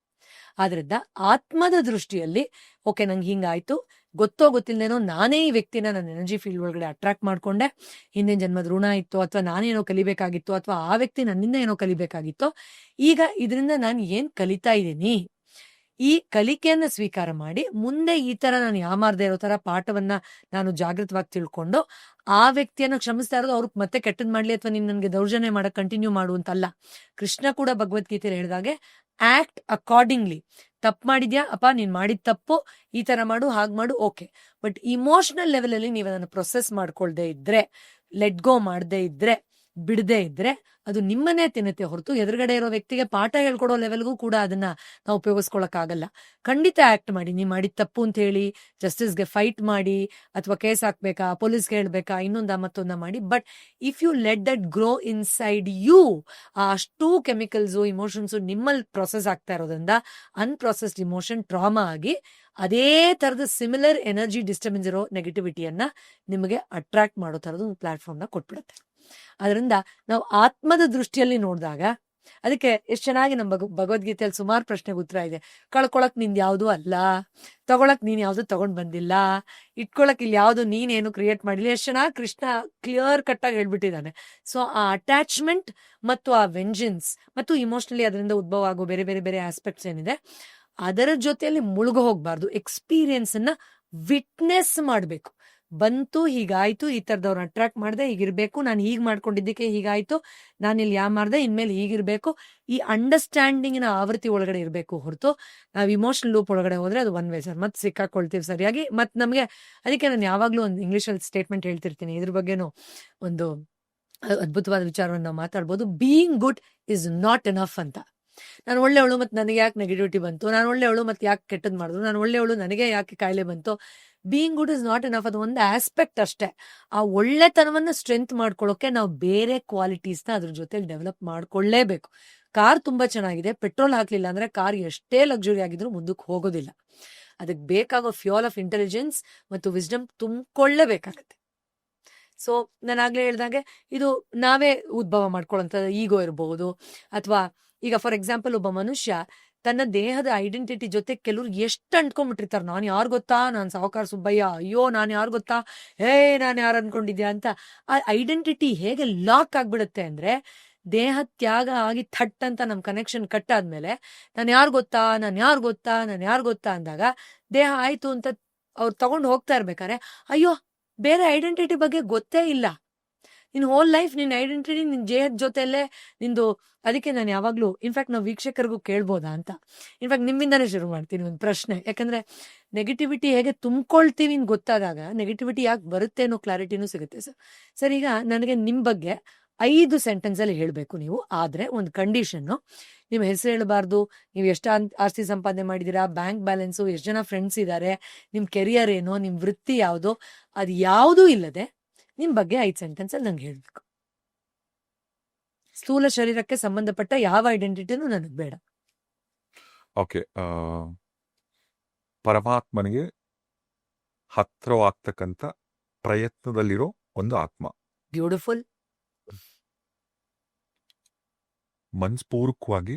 ಆದ್ರಿಂದ ಆತ್ಮದ ದೃಷ್ಟಿಯಲ್ಲಿ ಓಕೆ ನಂಗೆ ಹಿಂಗಾಯ್ತು, ಗೊತ್ತೋ ಗೊತ್ತಿಲ್ಲದೇನೋ ನಾನೇ ಈ ವ್ಯಕ್ತಿನ ನನ್ನ ಎನರ್ಜಿ ಫೀಲ್ಡ್ ಒಳಗಡೆ ಅಟ್ರಾಕ್ಟ್ ಮಾಡ್ಕೊಂಡೆ, ಹಿಂದಿನ ಜನ್ಮದ ಋಣ ಇತ್ತು, ಅಥವಾ ನಾನೇನೋ ಕಲಿಬೇಕಾಗಿತ್ತು, ಅಥವಾ ಆ ವ್ಯಕ್ತಿ ನನ್ನಿಂದ ಏನೋ ಕಲಿಬೇಕಾಗಿತ್ತು. ಈಗ ಇದರಿಂದ ನಾನು ಏನ್ ಕಲಿತಾ ಇದ್ದೀನಿ, ಈ ಕಲಿಕೆಯನ್ನ ಸ್ವೀಕಾರ ಮಾಡಿ ಮುಂದೆ ಈ ತರ ನಾನು ಯಾಮಾರ್ದೇ ಇರೋ ತರ ಪಾಠವನ್ನ ನಾನು ಜಾಗೃತವಾಗಿ ತಿಳ್ಕೊಂಡು ಆ ವ್ಯಕ್ತಿಯನ್ನ ಕ್ಷಮಿಸ್ತಾ ಇರೋದು ಅವ್ರಿಗೆ ಮತ್ತೆ ಕೆಟ್ಟದ್ ಮಾಡ್ಲಿ ಅಥವಾ ನೀನ್ ನನ್ಗೆ ದೌರ್ಜನ್ಯ ಮಾಡಕ್ ಕಂಟಿನ್ಯೂ ಮಾಡುವಂತಲ್ಲ. ಕೃಷ್ಣ ಕೂಡ ಭಗವದ್ಗೀತೆಯಲ್ಲಿ ಹೇಳಿದಾಗೆ ಆಕ್ಟ್ ಅಕಾರ್ಡಿಂಗ್ಲಿ. ತಪ್ಪು ಮಾಡಿದ್ಯಾ ಅಪ್ಪ, ನೀನ್ ಮಾಡಿದ ತಪ್ಪು, ಈ ತರ ಮಾಡು, ಹಾಗ್ ಮಾಡು, ಓಕೆ. ಬಟ್ ಇಮೋಷನಲ್ ಲೆವೆಲ್ ಅಲ್ಲಿ ನೀವು ಅದನ್ನ ಪ್ರೊಸೆಸ್ ಮಾಡ್ಕೊಳ್ದೆ ಇದ್ರೆ, ಲೆಟ್ ಗೋ ಮಾಡದೇ ಇದ್ರೆ, ಬಿಡದೇ ಇದ್ರೆ ಅದು ನಿಮ್ಮನ್ನೇ ತಿನ್ನತ್ತೆ ಹೊರತು ಎದುರುಗಡೆ ಇರೋ ವ್ಯಕ್ತಿಗೆ ಪಾಠ ಹೇಳ್ಕೊಡೋ ಲೆವೆಲ್ಗೂ ಕೂಡ ಅದನ್ನ ನಾವು ಉಪಯೋಗಿಸ್ಕೊಳಕ್ ಆಗಲ್ಲ. ಖಂಡಿತ ಆಕ್ಟ್ ಮಾಡಿ, ನೀವ್ ಮಾಡಿದ ತಪ್ಪು ಅಂತ ಹೇಳಿ ಜಸ್ಟಿಸ್ಗೆ ಫೈಟ್ ಮಾಡಿ, ಅಥವಾ ಕೇಸ್ ಹಾಕ್ಬೇಕಾ, ಪೊಲೀಸ್ಗೆ ಹೇಳ್ಬೇಕಾ, ಇನ್ನೊಂದ ಮತ್ತೊಂದ ಮಾಡಿ. But if you let that grow inside you, ಅಷ್ಟು ಕೆಮಿಕಲ್ಸು ಇಮೋಷನ್ಸು ನಿಮ್ಮಲ್ಲಿ ಪ್ರೊಸೆಸ್ ಆಗ್ತಾ ಇರೋದ್ರಿಂದ ಅನ್ಪ್ರೊಸೆಸ್ಡ್ ಇಮೋಷನ್ ಟ್ರಾಮಾ ಆಗಿ ಅದೇ ತರದ ಸಿಮಿಲರ್ ಎನರ್ಜಿ ಡಿಸ್ಟರ್ಬೆನ್ಸ್ ಇರೋ ನೆಗೆಟಿವಿಟಿಯನ್ನ ನಿಮಗೆ ಅಟ್ರಾಕ್ಟ್ ಮಾಡೋ ತರದ್ದು ಒಂದು ಪ್ಲಾಟ್ಫಾರ್ಮ್ ನ ಕೊಟ್ಬಿಡುತ್ತೆ. ಅದರಿಂದ ನಾವು ಆತ್ಮದ ದೃಷ್ಟಿಯಲ್ಲಿ ನೋಡಿದಾಗ, ಅದಕ್ಕೆ ಎಷ್ಟು ಚೆನ್ನಾಗಿ ನಮ್ಮ ಭಗವದ್ಗೀತೆಯಲ್ಲಿ ಸುಮಾರು ಪ್ರಶ್ನೆಗೆ ಉತ್ತರ ಇದೆ. ಕಳ್ಕೊಳಕ್ ನಿಂದ್ ಯಾವ್ದು ಅಲ್ಲ, ತಗೊಳಕ್ ನೀನ್ ಯಾವ್ದು ತಗೊಂಡ್ ಬಂದಿಲ್ಲ, ಇಟ್ಕೊಳಕ್ ಇಲ್ಲಿ ಯಾವ್ದು ನೀನೇನು ಕ್ರಿಯೇಟ್ ಮಾಡಿಲ್ಲ. ಎಷ್ಟು ಚೆನ್ನಾಗಿ ಕೃಷ್ಣ ಕ್ಲಿಯರ್ ಕಟ್ ಆಗಿ ಹೇಳ್ಬಿಟ್ಟಿದ್ದಾನೆ. ಸೊ ಆ ಅಟ್ಯಾಚ್ಮೆಂಟ್ ಮತ್ತು ಆ ವೆಂಜನ್ಸ್ ಮತ್ತು ಇಮೋಷನಲಿ ಅದರಿಂದ ಉದ್ಭವ ಆಗೋ ಬೇರೆ ಬೇರೆ ಬೇರೆ ಆಸ್ಪೆಕ್ಟ್ಸ್ ಏನಿದೆ, ಅದರ ಜೊತೆಯಲ್ಲಿ ಮುಳುಗು ಹೋಗ್ಬಾರ್ದು. ಎಕ್ಸ್ಪೀರಿಯನ್ಸ್ ಅನ್ನ ವಿಟ್ನೆಸ್ ಮಾಡ್ಬೇಕು. ಬಂತು, ಹೀಗಾಯ್ತು, ಈ ತರದವ್ರನ್ನ ಅಟ್ರಾಕ್ಟ್ ಮಾಡ್ದೆ, ಹೀಗಿರ್ಬೇಕು, ನಾನು ಹೀಗ್ ಮಾಡ್ಕೊಂಡಿದ್ದಕ್ಕೆ ಹೀಗಾಯ್ತು, ನಾನು ಇಲ್ಲಿ ಮಾಡ್ದೆ, ಇನ್ಮೇಲೆ ಹೀಗಿರ್ಬೇಕು, ಈ ಅಂಡರ್ಸ್ಟ್ಯಾಂಡಿಂಗಿನ ಆವೃತ್ತಿ ಒಳಗಡೆ ಇರಬೇಕು ಹೊರತು ನಾವು ಇಮೋಷನಲ್ ಲೂಪ್ ಒಳಗಡೆ ಹೋದ್ರೆ ಅದು ಒನ್ ವೇ ಸರ್. ಮತ್ತೆ ಸಿಕ್ಕಾಕೊಳ್ತೀವಿ ಸರಿಯಾಗಿ. ಮತ್ತೆ ನಮಗೆ ಅದಕ್ಕೆ ನಾನು ಯಾವಾಗ್ಲೂ ಒಂದು ಇಂಗ್ಲಿಷಲ್ಲಿ ಸ್ಟೇಟ್ಮೆಂಟ್ ಹೇಳ್ತಿರ್ತೀನಿ, ಇದ್ರ ಬಗ್ಗೆನೂ ಒಂದು ಅದ್ಭುತವಾದ ವಿಚಾರವನ್ನು ನಾವು ಮಾತಾಡ್ಬೋದು. Being good is not enough ಅಂತ. ನಾನು ಒಳ್ಳೆಯವಳು ಮತ್ತೆ ನನಗೆ ಯಾಕೆ ನೆಗೆಟಿವಿಟಿ ಬಂತು, ನಾನು ಒಳ್ಳೆಯವಳು ಮತ್ತೆ ಯಾಕೆ ಕೆಟ್ಟದ್ ಮಾಡಿದ್ರು, ನಾನು ಒಳ್ಳೆಯವಳು ನನಗೆ ಯಾಕೆ ಕಾಯಿಲೆ ಬಂತು. Being good is not enough. ಅದು ಒಂದು ಆಸ್ಪೆಕ್ಟ್ ಅಷ್ಟೇ. ಆ ಒಳ್ಳೆತನವನ್ನ ಸ್ಟ್ರೆಂತ್ ಮಾಡ್ಕೊಳ್ಳೋಕೆ ನಾವು ಬೇರೆ ಕ್ವಾಲಿಟೀಸ್ನ ಅದ್ರ ಜೊತೆ ಡೆವಲಪ್ ಮಾಡ್ಕೊಳ್ಳೇಬೇಕು. ಕಾರ್ ತುಂಬಾ ಚೆನ್ನಾಗಿದೆ, ಪೆಟ್ರೋಲ್ ಹಾಕ್ಲಿಲ್ಲ ಅಂದ್ರೆ ಕಾರ್ ಎಷ್ಟೇ ಲಕ್ಸುರಿ ಆಗಿದ್ರು ಮುಂದಕ್ಕೆ ಹೋಗೋದಿಲ್ಲ. ಅದಕ್ಕೆ ಬೇಕಾಗೋ ಫ್ಯೂಲ್ ಆಫ್ ಇಂಟೆಲಿಜೆನ್ಸ್ ಮತ್ತು ವಿಸ್ಡಮ್ ತುಂಬಿಕೊಳ್ಳೇಬೇಕಾಗತ್ತೆ. ಸೊ ನಾನು ಆಗ್ಲೇ ಹೇಳ್ದಾಗೆ ಇದು ನಾವೇ ಉದ್ಭವ ಮಾಡ್ಕೊಳ್ಳೋಂಥದ್ದು ಈಗೋ ಇರಬಹುದು. ಅಥವಾ ಈಗ ಫಾರ್ ಎಕ್ಸಾಂಪಲ್ ಒಬ್ಬ ಮನುಷ್ಯ ತನ್ನ ದೇಹದ ಐಡೆಂಟಿಟಿ ಜೊತೆ ಕೆಲವ್ರು ಎಷ್ಟು ಅಂಟ್ಕೊಂಡ್ಬಿಟ್ಟಿರ್ತಾರೆ. ನಾನು ಯಾರು ಗೊತ್ತಾ, ನಾನು ಸಾಹುಕಾರ ಸುಬ್ಬಯ್ಯ, ಅಯ್ಯೋ ನಾನು ಯಾರು ಗೊತ್ತಾ, ನಾನು ಯಾರು ಅನ್ಕೊಂಡಿದ್ಯಾ ಅಂತ. ಆ ಐಡೆಂಟಿಟಿ ಹೇಗೆ ಲಾಕ್ ಆಗ್ಬಿಡುತ್ತೆ ಅಂದ್ರೆ, ದೇಹ ತ್ಯಾಗ ಆಗಿ ಥಟ್ ಅಂತ ನಮ್ ಕನೆಕ್ಷನ್ ಕಟ್ ಆದ್ಮೇಲೆ ನಾನು ಯಾರು ಗೊತ್ತಾ, ನಾನು ಯಾರು ಗೊತ್ತಾ, ನಾನು ಯಾರು ಗೊತ್ತಾ ಅಂದಾಗ ದೇಹ ಆಯ್ತು ಅಂತ ಅವ್ರು ತಗೊಂಡು ಹೋಗ್ತಾ ಇರ್ಬೇಕಾರೆ, ಅಯ್ಯೋ ಬೇರೆ ಐಡೆಂಟಿಟಿ ಬಗ್ಗೆ ಗೊತ್ತೇ ಇಲ್ಲ. ನಿನ್ ಹೋಲ್ ಲೈಫ್ ನಿನ್ ಐಡೆಂಟಿಟಿ ನಿನ್ ದೇಹದ ಜೊತೆಯಲ್ಲೇ ನಿಂದು. ಅದಕ್ಕೆ ನಾನು ಯಾವಾಗ್ಲೂ ಇನ್ಫ್ಯಾಕ್ಟ್ ನಾವು ವೀಕ್ಷಕರಿಗೂ ಕೇಳ್ಬೋದಾ ಅಂತ, ಇನ್ಫ್ಯಾಕ್ಟ್ ನಿಮ್ಮಿಂದಾನೇ ಶುರು ಮಾಡ್ತೀನಿ ಒಂದು ಪ್ರಶ್ನೆ. ಯಾಕಂದ್ರೆ ನೆಗೆಟಿವಿಟಿ ಹೇಗೆ ತುಂಬಿಕೊಳ್ತೀವಿ ಅಂತ ಗೊತ್ತಾದಾಗ ನೆಗೆಟಿವಿಟಿ ಯಾಕೆ ಬರುತ್ತೆ ಅನ್ನೋ ಕ್ಲಾರಿಟಿನೂ ಸಿಗುತ್ತೆ ಸರ್. ಸರ್, ಈಗ ನನಗೆ ನಿಮ್ ಬಗ್ಗೆ 5 ಸೆಂಟೆನ್ಸ್ ಅಲ್ಲಿ ಹೇಳ್ಬೇಕು ನೀವು. ಆದ್ರೆ ಒಂದು ಕಂಡೀಷನ್ನು, ನಿಮ್ಮ ಹೆಸರು ಹೇಳಬಾರ್ದು, ನೀವು ಎಷ್ಟು ಆಸ್ತಿ ಸಂಪಾದನೆ ಮಾಡಿದೀರಾ, ಬ್ಯಾಂಕ್ ಬ್ಯಾಲೆನ್ಸು, ಎಷ್ಟು ಜನ ಫ್ರೆಂಡ್ಸ್ ಇದ್ದಾರೆ, ನಿಮ್ ಕೆರಿಯರ್ ಏನೋ, ನಿಮ್ ವೃತ್ತಿ ಯಾವುದು, ಅದು ಯಾವುದೂ ಇಲ್ಲದೆ ನಿಮ್ ಬಗ್ಗೆ 5 ಸೆಂಟೆನ್ಸ್ ಅಲ್ಲಿ ನಂಗೆ ಹೇಳ್ಬೇಕು. ಸ್ಥೂಲ ಶರೀರಕ್ಕೆ ಸಂಬಂಧಪಟ್ಟ ಯಾವ ಐಡೆಂಟಿಟಿನೂ ನನಗೆ ಬೇಡ. ಓಕೆ. ಪರಮಾತ್ಮನಿಗೆ ಹತ್ರವಾಗ್ತಕ್ಕಂಥ ಪ್ರಯತ್ನದಲ್ಲಿರೋ ಒಂದು ಆತ್ಮ. ಬ್ಯೂಟಿಫುಲ್. ಮನಸ್ಪೂರ್ವಕವಾಗಿ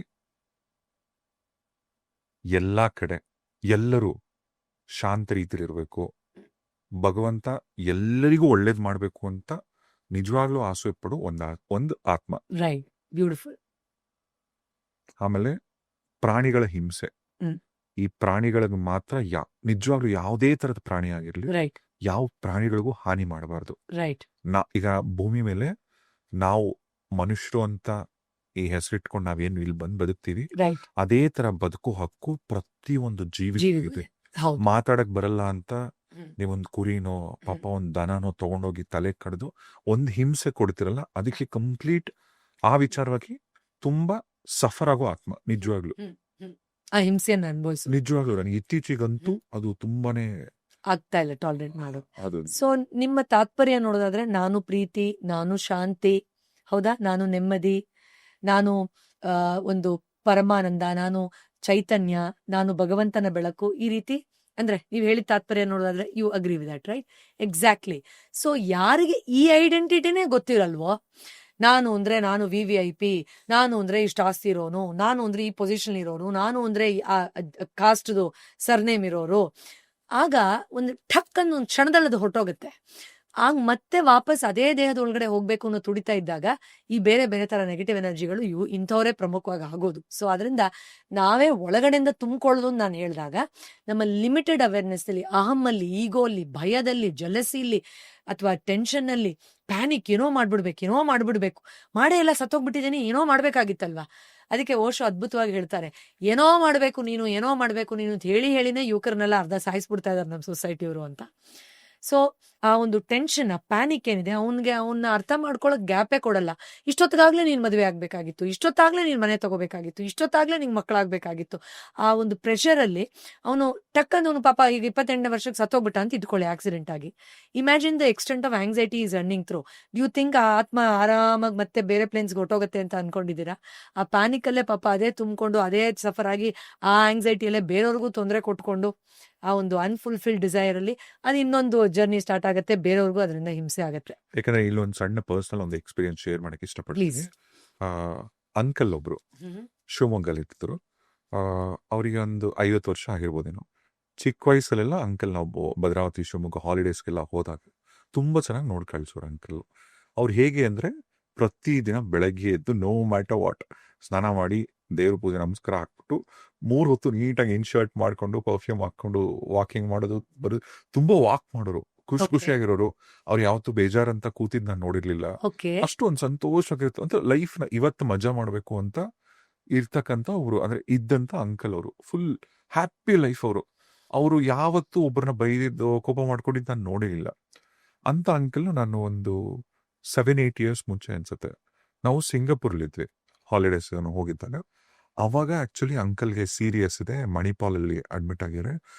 ಎಲ್ಲಾ ಕಡೆ ಎಲ್ಲರೂ ಶಾಂತ ರೀತಿಲಿರ್ಬೇಕು, ಭಗವಂತ ಎಲ್ಲರಿಗೂ ಒಳ್ಳೇದ್ ಮಾಡ್ಬೇಕು ಅಂತ ನಿಜವಾಗ್ಲೂ ಆಸೆ ಪಡೋ ಒಂದು ಆತ್ಮ. Right, beautiful. ಆಮೇಲೆ ಪ್ರಾಣಿಗಳ ಹಿಂಸೆ, ಈ ಪ್ರಾಣಿಗಳಿಗೆ ಮಾತ್ರ ನಿಜವಾಗ್ಲೂ ಯಾವುದೇ ತರದ ಪ್ರಾಣಿ ಆಗಿರ್ಲಿ, ರೈಟ್, ಯಾವ ಪ್ರಾಣಿಗಳಿಗೂ ಹಾನಿ ಮಾಡಬಾರ್ದು. ರೈಟ್. ಈಗ ಭೂಮಿ ಮೇಲೆ ನಾವು ಮನುಷ್ಯರು ಅಂತ ಈ ಹೆಸರಿಟ್ಕೊಂಡು ನಾವೇನು ಇಲ್ಲಿ ಬಂದು ಬದುಕ್ತೀವಿ, ರೈಟ್, ಅದೇ ತರ ಬದುಕು ಹಕ್ಕು ಪ್ರತಿಯೊಂದು ಜೀವಿ ಇದೆ. ಹೌದು. ಮಾತಾಡಕ್ ಬರಲ್ಲ ಅಂತ ನೀವೊಂದು ಕುರಿನೋ ಪಾಪ ಒಂದ್ ದನನೋ ತಗೊಂಡೋಗಿ ತಲೆ ಕಡ್ದು ಒಂದ್ ಹಿಂಸೆ ಕೊಡ್ತಿರಲ್ಲ, ಅದಕ್ಕೆ ಕಂಪ್ಲೀಟ್ ಆ ವಿಚಾರವಾಗಿ ತುಂಬಾ ಸಫರ್ ಆಗೋ ಆತ್ಮ ನಿಜವಾಗ್ಲು. ಆ ಹಿಂಸೆಯನ್ನು ಅನುಭವಿಸು. ನಿಜವಾಗ್ಲು ನನಗೆ ಇತ್ತೀಚೆಗಂತೂ ಅದು ತುಂಬಾನೇ ಆಗ್ತಾ ಇಲ್ಲ ಟಾಲರೇಟ್ ಮಾಡೋದು. ಅದು ಸೊ ನಿಮ್ಮ ತಾತ್ಪರ್ಯ ನೋಡೋದಾದ್ರೆ, ನಾನು ಪ್ರೀತಿ, ನಾನು ಶಾಂತಿ, ಹೌದಾ, ನಾನು ನೆಮ್ಮದಿ, ನಾನು ಒಂದು ಪರಮಾನಂದ, ನಾನು ಚೈತನ್ಯ, ನಾನು ಭಗವಂತನ ಬೆಳಕು, ಈ ರೀತಿ ಅಂದ್ರೆ ನೀವು ಹೇಳಿದ ತಾತ್ಪರ್ಯ ನೋಡೋದಾದ್ರೆ you agree with that, right? Exactly. So ಯಾರಿಗೆ ಈ ಐಡೆಂಟಿಟಿನೇ ಗೊತ್ತಿರಲ್ವೋ, ನಾನು ಅಂದ್ರೆ ನಾನು VVIP, ನಾನು ಅಂದ್ರೆ ಇಷ್ಟು ಆಸ್ತಿ ಇರೋನು, ನಾನು ಅಂದ್ರೆ ಈ ಪೊಸಿಷನ್ ಇರೋನು, ನಾನು ಅಂದ್ರೆ ಕಾಸ್ಟ್ದು ಸರ್ನೇಮ್ ಇರೋರು, ಆಗ ಒಂದು ಠಕ್ ಅನ್ನೋ ಒಂದು ಕ್ಷಣದಲ್ಲಿ ಅದು ಹೊರಟೋಗುತ್ತೆ. ಆಗ ಮತ್ತೆ ವಾಪಸ್ ಅದೇ ದೇಹದ ಒಳಗಡೆ ಹೋಗ್ಬೇಕು ಅನ್ನೋ ತುಡಿತಾ ಇದ್ದಾಗ ಈ ಬೇರೆ ಬೇರೆ ತರ ನೆಗೆಟಿವ್ ಎನರ್ಜಿಗಳು ಇಂಥವರೇ ಪ್ರಮುಖವಾಗಿ ಆಗೋದು. ಸೊ ಅದರಿಂದ ನಾವೇ ಒಳಗಡೆಯಿಂದ ತುಂಬಿಕೊಳ್ಳೋದು ಅಂತ ನಾನು ಹೇಳಿದಾಗ ನಮ್ಮ ಲಿಮಿಟೆಡ್ ಅವೇರ್ನೆಸ್ ಅಲ್ಲಿ, ಅಹಮ್ಮಲ್ಲಿ, ಈಗೋ ಅಲ್ಲಿ, ಭಯದಲ್ಲಿ, ಜಲಸಿಲಿ ಅಥವಾ ಟೆನ್ಷನ್ ಅಲ್ಲಿ ಪ್ಯಾನಿಕ್, ಏನೋ ಮಾಡ್ಬಿಡ್ಬೇಕು ಮಾಡೇ ಎಲ್ಲ ಸತ್ತೋಗ್ಬಿಟ್ಟಿದ್ದೀನಿ, ಏನೋ ಮಾಡ್ಬೇಕಾಗಿತ್ತಲ್ವಾ. ಅದಕ್ಕೆ ಓಶೋ ಅದ್ಭುತವಾಗಿ ಹೇಳ್ತಾರೆ, ಏನೋ ಮಾಡ್ಬೇಕು ನೀನು ಅಂತ ಹೇಳಿನೇ ಯುವಕರನ್ನೆಲ್ಲ ಅರ್ಧ ಸಾಯಿಸ್ಬಿಡ್ತಾ ಇದಾರೆ ನಮ್ಮ ಸೊಸೈಟಿಯವರು ಅಂತ. ಸೊ ಆ ಒಂದು ಟೆನ್ಷನ್, ಆ ಪ್ಯಾನಿಕ್ ಏನಿದೆ, ಅವನ್ನ ಅರ್ಥ ಮಾಡ್ಕೊಳಕ್ ಗ್ಯಾಪೇ ಕೊಡಲ್ಲ. ಇಷ್ಟೊತ್ತಾಗ್ಲೇ ನೀನ್ ಮದುವೆ ಆಗ್ಬೇಕಾಗಿತ್ತು, ಇಷ್ಟೊತ್ತಾಗ್ಲೇ ನೀನ್ ಮನೆ ತಗೋಬೇಕಾಗಿತ್ತು, ಇಷ್ಟೊತ್ತಾಗ್ಲೇ ನಿಂಗೆ ಮಕ್ಕಳಾಗ್ಬೇಕಾಗಿತ್ತು. ಆ ಒಂದು ಪ್ರೆಷರ್ ಅಲ್ಲಿ ಅವನು ಟಕ್ಕಂದ್ ಅವನು ಪಾಪ ಈಗ 28ನೇ ವರ್ಷಕ್ಕೆ ಸತ್ತೋಗ್ಬಿಟ್ಟ ಅಂತ ಇಟ್ಕೊಳ್ಳಿ ಆಕ್ಸಿಡೆಂಟ್ ಆಗಿ. Imagine the extent of anxiety is running through. You think ಆ ಆತ್ಮ ಆರಾಮಾಗಿ ಮತ್ತೆ ಬೇರೆ ಪ್ಲೇನ್ಸ್ಗೆ ಹೊಟ್ಟೋಗುತ್ತೆ ಅಂತ ಅನ್ಕೊಂಡಿದ್ದೀರಾ? ಆ ಪ್ಯಾನಿಕ್ ಅಲ್ಲೇ ಪಾಪ ಅದೇ ತುಂಬಿಕೊಂಡು ಅದೇ ಸಫರ್ ಆಗಿ ಆ ಆಂಗ್ಸೈಟಿಯಲ್ಲೇ ಬೇರೆಯವ್ರಿಗೂ ತೊಂದರೆ ಕೊಟ್ಕೊಂಡು ಆ ಒಂದು ಅನ್ಫುಲ್ಫಿಲ್ಡ್ ಡಿಸೈರ್ ಅಲ್ಲಿ ಅದು ಇನ್ನೊಂದು ಜರ್ನಿ ಸ್ಟಾರ್ಟ್ ಆಗುತ್ತೆ, ಬೇರೆಯವ್ರಿಗೂ ಅದರಿಂದ ಹಿಂಸೆ ಆಗುತ್ತೆ. ಯಾಕಂದ್ರೆ ಇಲ್ಲೊಂದು ಸಣ್ಣ ಪರ್ಸನಲ್ ಒಂದು ಎಕ್ಸ್ಪೀರಿಯನ್ಸ್ ಶೇರ್ ಮಾಡಕ್ಕೆ ಇಷ್ಟಪಡ್ತೀನಿ. Please. ಅಂಕಲ್ ಒಬ್ರು ಶಿವಮೊಗ್ಗಲ್ಲಿ ಇರ್ತಿದ್ರು. ಅವರಿಗೆ ಒಂದು 50 ವರ್ಷ ಆಗಿರ್ಬೋದೇನೋ. ಚಿಕ್ಕ ವಯಸ್ಸಲ್ಲೆಲ್ಲ ಅಂಕಲ್ ನಾವು ಭದ್ರಾವತಿ ಶಿವಮೊಗ್ಗ ಹಾಲಿಡೇಸ್ಗೆಲ್ಲ ಹೋದಾಗ ತುಂಬಾ ಚೆನ್ನಾಗಿ ನೋಡಿ ಕಳ್ಸೋರು ಅಂಕಲ್. ಅವ್ರು ಹೇಗೆ ಅಂದ್ರೆ ಪ್ರತಿದಿನ ಬೆಳಗ್ಗೆ ಎದ್ದು ನೋ ಮ್ಯಾಟರ್ ವಾಟ್ ಸ್ನಾನ ಮಾಡಿ ದೇವ್ರ ಪೂಜೆ ನಮಸ್ಕಾರ ಹಾಕ್ಬಿಟ್ಟು 3 ಹೊತ್ತು ನೀಟಾಗಿ ಇನ್ಶರ್ಟ್ ಮಾಡ್ಕೊಂಡು ಪರ್ಫ್ಯೂಮ್ ಹಾಕೊಂಡು ವಾಕಿಂಗ್ ಮಾಡೋದು ಬರೋದು, ತುಂಬಾ ವಾಕ್ ಮಾಡೋರು, ಖುಷಿಯಾಗಿರೋರು. ಅವ್ರು ಯಾವತ್ತೂ ಬೇಜಾರಂತ ಕೂತಿದ್ ನಾನು ನೋಡಿರ್ಲಿಲ್ಲ. ಓಕೆ, ಅಷ್ಟು ಒಂದು ಸಂತೋಷವಾಗಿರುತ್ತೆ ಅಂತ ಲೈಫ್ ನ ಇವತ್ತು ಮಜಾ ಮಾಡ್ಬೇಕು ಅಂತ ಇರ್ತಕ್ಕಂಥ ಅವರು ಅಂದ್ರೆ ಇದ್ದಂತ ಅಂಕಲ್. ಅವರು ಫುಲ್ ಹ್ಯಾಪಿ ಲೈಫ್. ಅವರು ಯಾವತ್ತೂ ಒಬ್ಬರನ್ನ ಬೈದಿದ್ದು ಕೋಪ ಮಾಡ್ಕೊಂಡಿದ್ದು ನಾನು ನೋಡಿರಲಿಲ್ಲ. ಅಂತ ಅಂಕಲ್ ನಾನು ಒಂದು 7-8 ಇಯರ್ಸ್ ಮುಂಚೆ ಅನ್ಸುತ್ತೆ ನಾವು ಸಿಂಗಾಪುರ್ಲಿದ್ವಿ ಹಾಲಿಡೇಸ್ ಹೋಗಿದ್ದಾಗ. ಅವಾಗ ಆಕ್ಚುಲಿ ಅಂಕಲ್ಗೆ ಸೀರಿಯಸ್ ಇದೆ, ಮಣಿಪಾಲ್ ಅಲ್ಲಿ ಅಡ್ಮಿಟ್ ಆಗಿದ್ದಾರೆ,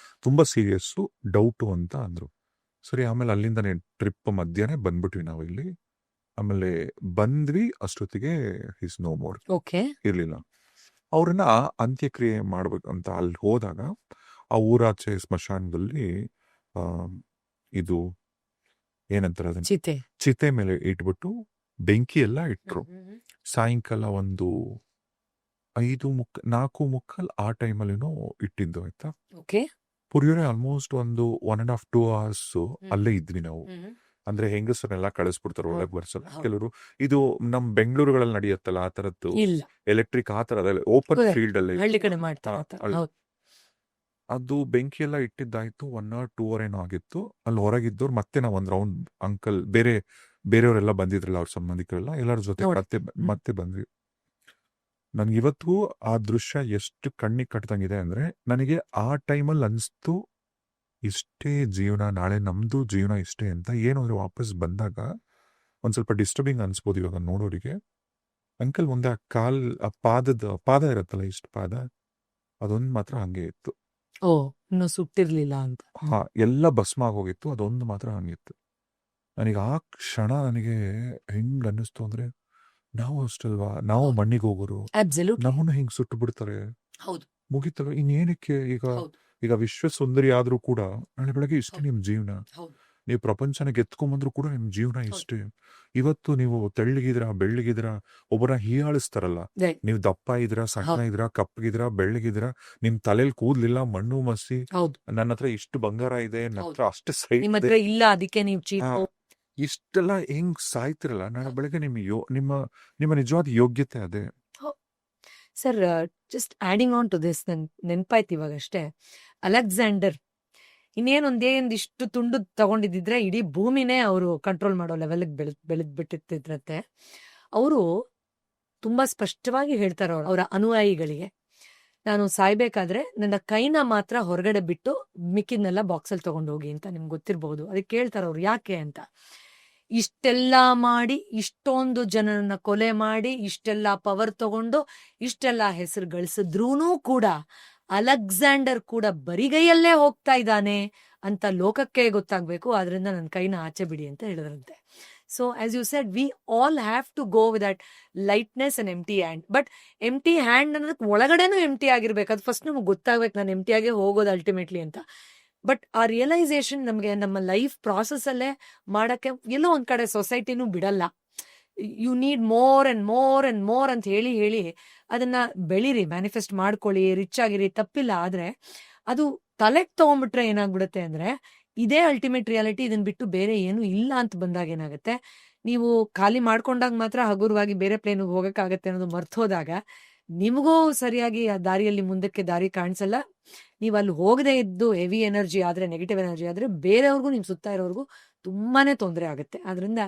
ತುಂಬಾ ಸೀರಿಯಸ್ಸು, ಡೌಟು ಅಂತ ಅಂದ್ರು. ಸರಿ, ಆಮೇಲೆ ಅಲ್ಲಿಂದನೇ ಟ್ರಿಪ್ ಮಧ್ಯಾಹ್ನ ಬಂದ್ಬಿಟ್ವಿ ನಾವು ಇಲ್ಲಿ. ಆಮೇಲೆ ಬಂದ್ವಿ, ಅಷ್ಟೊತ್ತಿಗೆ ಹಿಸ್ ನೋ ಮೋರ್, ಓಕೆ, ಇರ್ಲಿಲ್ಲ. ಅವ್ರನ್ನ ಅಂತ್ಯಕ್ರಿಯೆ ಮಾಡ್ಬೇಕಂತ ಅಲ್ಲಿ ಹೋದಾಗ ಆ ಊರಾಚೆ ಸ್ಮಶಾನದಲ್ಲಿ ಇದು ಏನಂತಾರೆ ಅದನ್ನ ಚಿತೆ ಮೇಲೆ ಇಟ್ಬಿಟ್ಟು ಬೆಂಕಿ ಎಲ್ಲ ಇಟ್ರು. ಸಾಯಂಕಾಲ ಒಂದು 4:45 ಆ ಟೈಮಲ್ಲಿನೂ ಇಟ್ಟಿದ್ದು ಆಯ್ತಾ. ಪುರಿಯೋರೆ ಆಲ್ಮೋಸ್ಟ್ ಒಂದು 1.5-2 hours ಅಲ್ಲೇ ಇದ್ವಿ ನಾವು. ಅಂದ್ರೆ ಹೆಂಗಸರನ್ನೆಲ್ಲ ಕಳಿಸ್ಬಿಡ್ತಾರೆ ಒಳಗ್ ಬರ್ಸಲ್ಲ ಕೆಲವರು. ಇದು ನಮ್ ಬೆಂಗಳೂರುಗಳಲ್ಲಿ ನಡೆಯುತ್ತಲ್ಲ ಆ ತರದ್ದು ಎಲೆಕ್ಟ್ರಿಕ್, ಆ ತರ ಓಪನ್ ಫೀಲ್ಡ್ ಅಲ್ಲಿ ಅದು ಬೆಂಕಿ ಎಲ್ಲ ಇಟ್ಟಿದ್ದಾಯ್ತು. 1 or 2 hour ಏನೋ ಆಗಿತ್ತು. ಅಲ್ಲಿ ಹೊರಗಿದ್ದವ್ರು ಮತ್ತೆ ನಾವು ಒಂದ್ ರೌಂಡ್ ಅಂಕಲ್ ಬೇರೆಯವರೆಲ್ಲ ಬಂದಿದ್ರಲ್ಲ, ಅವ್ರ ಸಂಬಂಧಿಕರೆಲ್ಲ, ಎಲ್ಲರ ಜೊತೆ ಮತ್ತೆ ಬಂದ್ವಿ. ನನ್ಗಿವತ್ತು ಆ ದೃಶ್ಯ ಎಷ್ಟು ಕಣ್ಣಿಗೆ ಕಟ್ಟದಂಗಿದೆ ಅಂದ್ರೆ, ನನಗೆ ಆ ಟೈಮಲ್ಲಿ ಅನ್ಸ್ತು ಇಷ್ಟೇ ಜೀವನ, ನಾಳೆ ನಮ್ದು ಜೀವನ ಇಷ್ಟೇ ಅಂತ. ಏನಾದ್ರು ವಾಪಸ್ ಬಂದಾಗ ಒಂದ್ ಸ್ವಲ್ಪ ಡಿಸ್ಟರ್ಬಿಂಗ್ ಅನ್ಸ್ಬೋದು ಇವಾಗ ನೋಡೋರಿಗೆ. ಅಂಕಲ್ ಮುಂದೆ ಆ ಪಾದ ಇರತ್ತಲ್ಲ, ಇಷ್ಟ ಪಾದ, ಅದೊಂದು ಮಾತ್ರ ಹಂಗೆ ಇತ್ತು. ಇನ್ನು ಸುಟ್ಟಿರ್ಲಿಲ್ಲ ಅಂತ. ಎಲ್ಲ ಭಸ್ಮ ಆಗೋಗಿತ್ತು, ಅದೊಂದು ಮಾತ್ರ ಹಂಗಿತ್ತು. ನನಗೆ ಆ ಕ್ಷಣ ನನಗೆ ಹೆಂಗ್ ಅನ್ನಿಸ್ತು ಅಂದ್ರೆ, ನಾವು ಅಷ್ಟಲ್ವಾ, ನಾವು ಮಣ್ಣಿಗೆ ಹೋಗೋರು, ನಮ್ಮನ್ನ ಹಿಂಗ್ ಸುಟ್ಟು ಬಿಡ್ತಾರೆ, ಮುಗಿತವ ಇನ್ನೇನಕ್ಕೆ. ಈಗ ವಿಶ್ವ ಸುಂದರಿ ಆದ್ರೂ ಕೂಡ ನಾಳೆ ಬೆಳಗ್ಗೆ ಇಷ್ಟೇ ನಿಮ್ ಜೀವನ. ನೀವು ಪ್ರಪಂಚನ ಗೆತ್ಕೊಂಬಂದ್ರು ಕೂಡ ನಿಮ್ ಜೀವನ ಇಷ್ಟೇ. ಇವತ್ತು ನೀವು ತೆಳ್ಳಗಿದ್ರ ಬೆಳ್ಳಗಿದ್ರ ಒಬ್ಬರ ಹೀಯಾಳಿಸ್ತಾರಲ್ಲ, ನೀವು ದಪ್ಪ ಇದ್ರ ಸಣ್ಣ ಇದ್ರ ಕಪ್ಪಗಿದ್ರ ಬೆಳ್ಳಗಿದ್ರ, ನಿಮ್ ತಲೆಯಲ್ಲಿ ಕೂದ್ಲಿಲ್ಲ, ಮಣ್ಣು ಮಸಿ, ನನ್ನ ಹತ್ರ ಇಷ್ಟು ಬಂಗಾರ ಇದೆ, ನನ್ನ ಹತ್ರ ಅಷ್ಟೇ ಸೈಟ್ ಇಲ್ಲ, ಅದಕ್ಕೆ ನೀವು ಇಷ್ಟೆಲ್ಲ ಹೆಂಗ್ ಸಾಯ್ತಿರಲ್ಲ, ನಾಳೆ ಬೆಳಗ್ಗೆ ನಿಮ್ಮ ನಿಜವಾದ ಯೋಗ್ಯತೆ ಅದೇ. Sir, just adding on to this, ನೆನ್ಪಾಯ್ತು ಇವಾಗಷ್ಟೇ, ಅಲೆಕ್ಸಾಂಡರ್ ಇನ್ನೇನೊಂದಿಷ್ಟು ತುಂಡು ತಗೊಂಡಿದ್ರೆ ಇಡೀ ಭೂಮಿನೇ ಅವರು ಕಂಟ್ರೋಲ್ ಮಾಡೋ ಲೆವೆಲ್ಗೆ ಬೆಳೆದ್ಬಿಟ್ಟಿರ್ತಿದ್ರತ್ತೆ. ಅವರು ತುಂಬಾ ಸ್ಪಷ್ಟವಾಗಿ ಹೇಳ್ತಾರೆ ಅವರ ಅನುಯಾಯಿಗಳಿಗೆ, ನಾನು ಸಾಯ್ಬೇಕಾದ್ರೆ ನನ್ನ ಕೈನ ಮಾತ್ರ ಹೊರಗಡೆ ಬಿಟ್ಟು ಮಿಕ್ಕಿದ್ನೆಲ್ಲ ಬಾಕ್ಸಲ್ಲಿ ತಗೊಂಡೋಗಿ ಅಂತ. ನಿಮ್ಗೆ ಗೊತ್ತಿರಬಹುದು. ಅದಕ್ಕೆ ಕೇಳ್ತಾರೆ ಅವ್ರು ಯಾಕೆ ಅಂತ. ಇಷ್ಟೆಲ್ಲ ಮಾಡಿ, ಇಷ್ಟೊಂದು ಜನರನ್ನ ಕೊಲೆ ಮಾಡಿ, ಇಷ್ಟೆಲ್ಲ ಪವರ್ ತಗೊಂಡು, ಇಷ್ಟೆಲ್ಲ ಹೆಸರು ಗಳಿಸಿದ್ರೂ ಕೂಡ ಅಲೆಕ್ಸಾಂಡರ್ ಕೂಡ ಬರಿಗೈಯಲ್ಲೇ ಹೋಗ್ತಾ ಇದ್ದಾನೆ ಅಂತ ಲೋಕಕ್ಕೆ ಗೊತ್ತಾಗ್ಬೇಕು, ಆದ್ರಿಂದ ನನ್ನ ಕೈನ ಆಚೆ ಬಿಡಿ ಅಂತ ಹೇಳಿದ್ರಂತೆ. So as you said, we all have to go with that lightness and empty hand. But empty hand ಅನ್ನೋದಕ್ಕೆ ಒಳಗಡೆನೂ ಎಂಟಿ ಆಗಿರ್ಬೇಕು. ಅದು ಫಸ್ಟ್ ನಮ್ಗೆ ಗೊತ್ತಾಗ್ಬೇಕು, ನಾನು ಎಂಟಿ ಆಗೇ ಹೋಗೋದು ಅಲ್ಟಿಮೇಟ್ಲಿ ಅಂತ. ಬಟ್ ಆ ರಿಯಲೈಸೇಷನ್ ನಮಗೆ ನಮ್ಮ ಲೈಫ್ ಪ್ರಾಸೆಸ್ ಅಲ್ಲೇ ಮಾಡಕ್ಕೆ ಎಲ್ಲೋ ಒಂದ್ ಕಡೆ ಸೊಸೈಟಿನೂ ಬಿಡಲ್ಲ. You need more and more and more ಅಂತ ಹೇಳಿ ಅದನ್ನ ಬೆಳೀರಿ, ಮ್ಯಾನಿಫೆಸ್ಟ್ ಮಾಡ್ಕೊಳ್ಳಿ, ರಿಚ್ ಆಗಿರಿ, ತಪ್ಪಿಲ್ಲ. ಆದ್ರೆ ಅದು ತಲೆಗೆ ತಗೊಂಡ್ಬಿಟ್ರೆ ಏನಾಗ್ಬಿಡುತ್ತೆ ಅಂದ್ರೆ ಇದೇ ಅಲ್ಟಿಮೇಟ್ ರಿಯಾಲಿಟಿ, ಇದನ್ನ ಬಿಟ್ಟು ಬೇರೆ ಏನು ಇಲ್ಲ ಅಂತ ಬಂದಾಗ ಏನಾಗುತ್ತೆ, ನೀವು ಖಾಲಿ ಮಾಡ್ಕೊಂಡಾಗ ಮಾತ್ರ ಹಗುರವಾಗಿ ಬೇರೆ ಪ್ಲೇನ್ಗೆ ಹೋಗಕ್ಕಾಗತ್ತೆ ಅನ್ನೋದು ಮರ್ತೋದಾಗ ನಿಮಗೂ ಸರಿಯಾಗಿ ಆ ದಾರಿಯಲ್ಲಿ ಮುಂದಕ್ಕೆ ದಾರಿ ಕಾಣಿಸಲ್ಲ. ನೀವು ಅಲ್ಲಿ ಹೋಗದೆ ಇದ್ದು ಹೆವಿ ಎನರ್ಜಿ ಆದ್ರೆ, ನೆಗೆಟಿವ್ ಎನರ್ಜಿ ಆದ್ರೆ ಬೇರೆಯವ್ರಿಗೂ ನಿಮ್ ಸುತ್ತ ಇರೋರ್ಗೂ ತುಂಬಾನೇ ತೊಂದರೆ ಆಗುತ್ತೆ. ಆದ್ರಿಂದ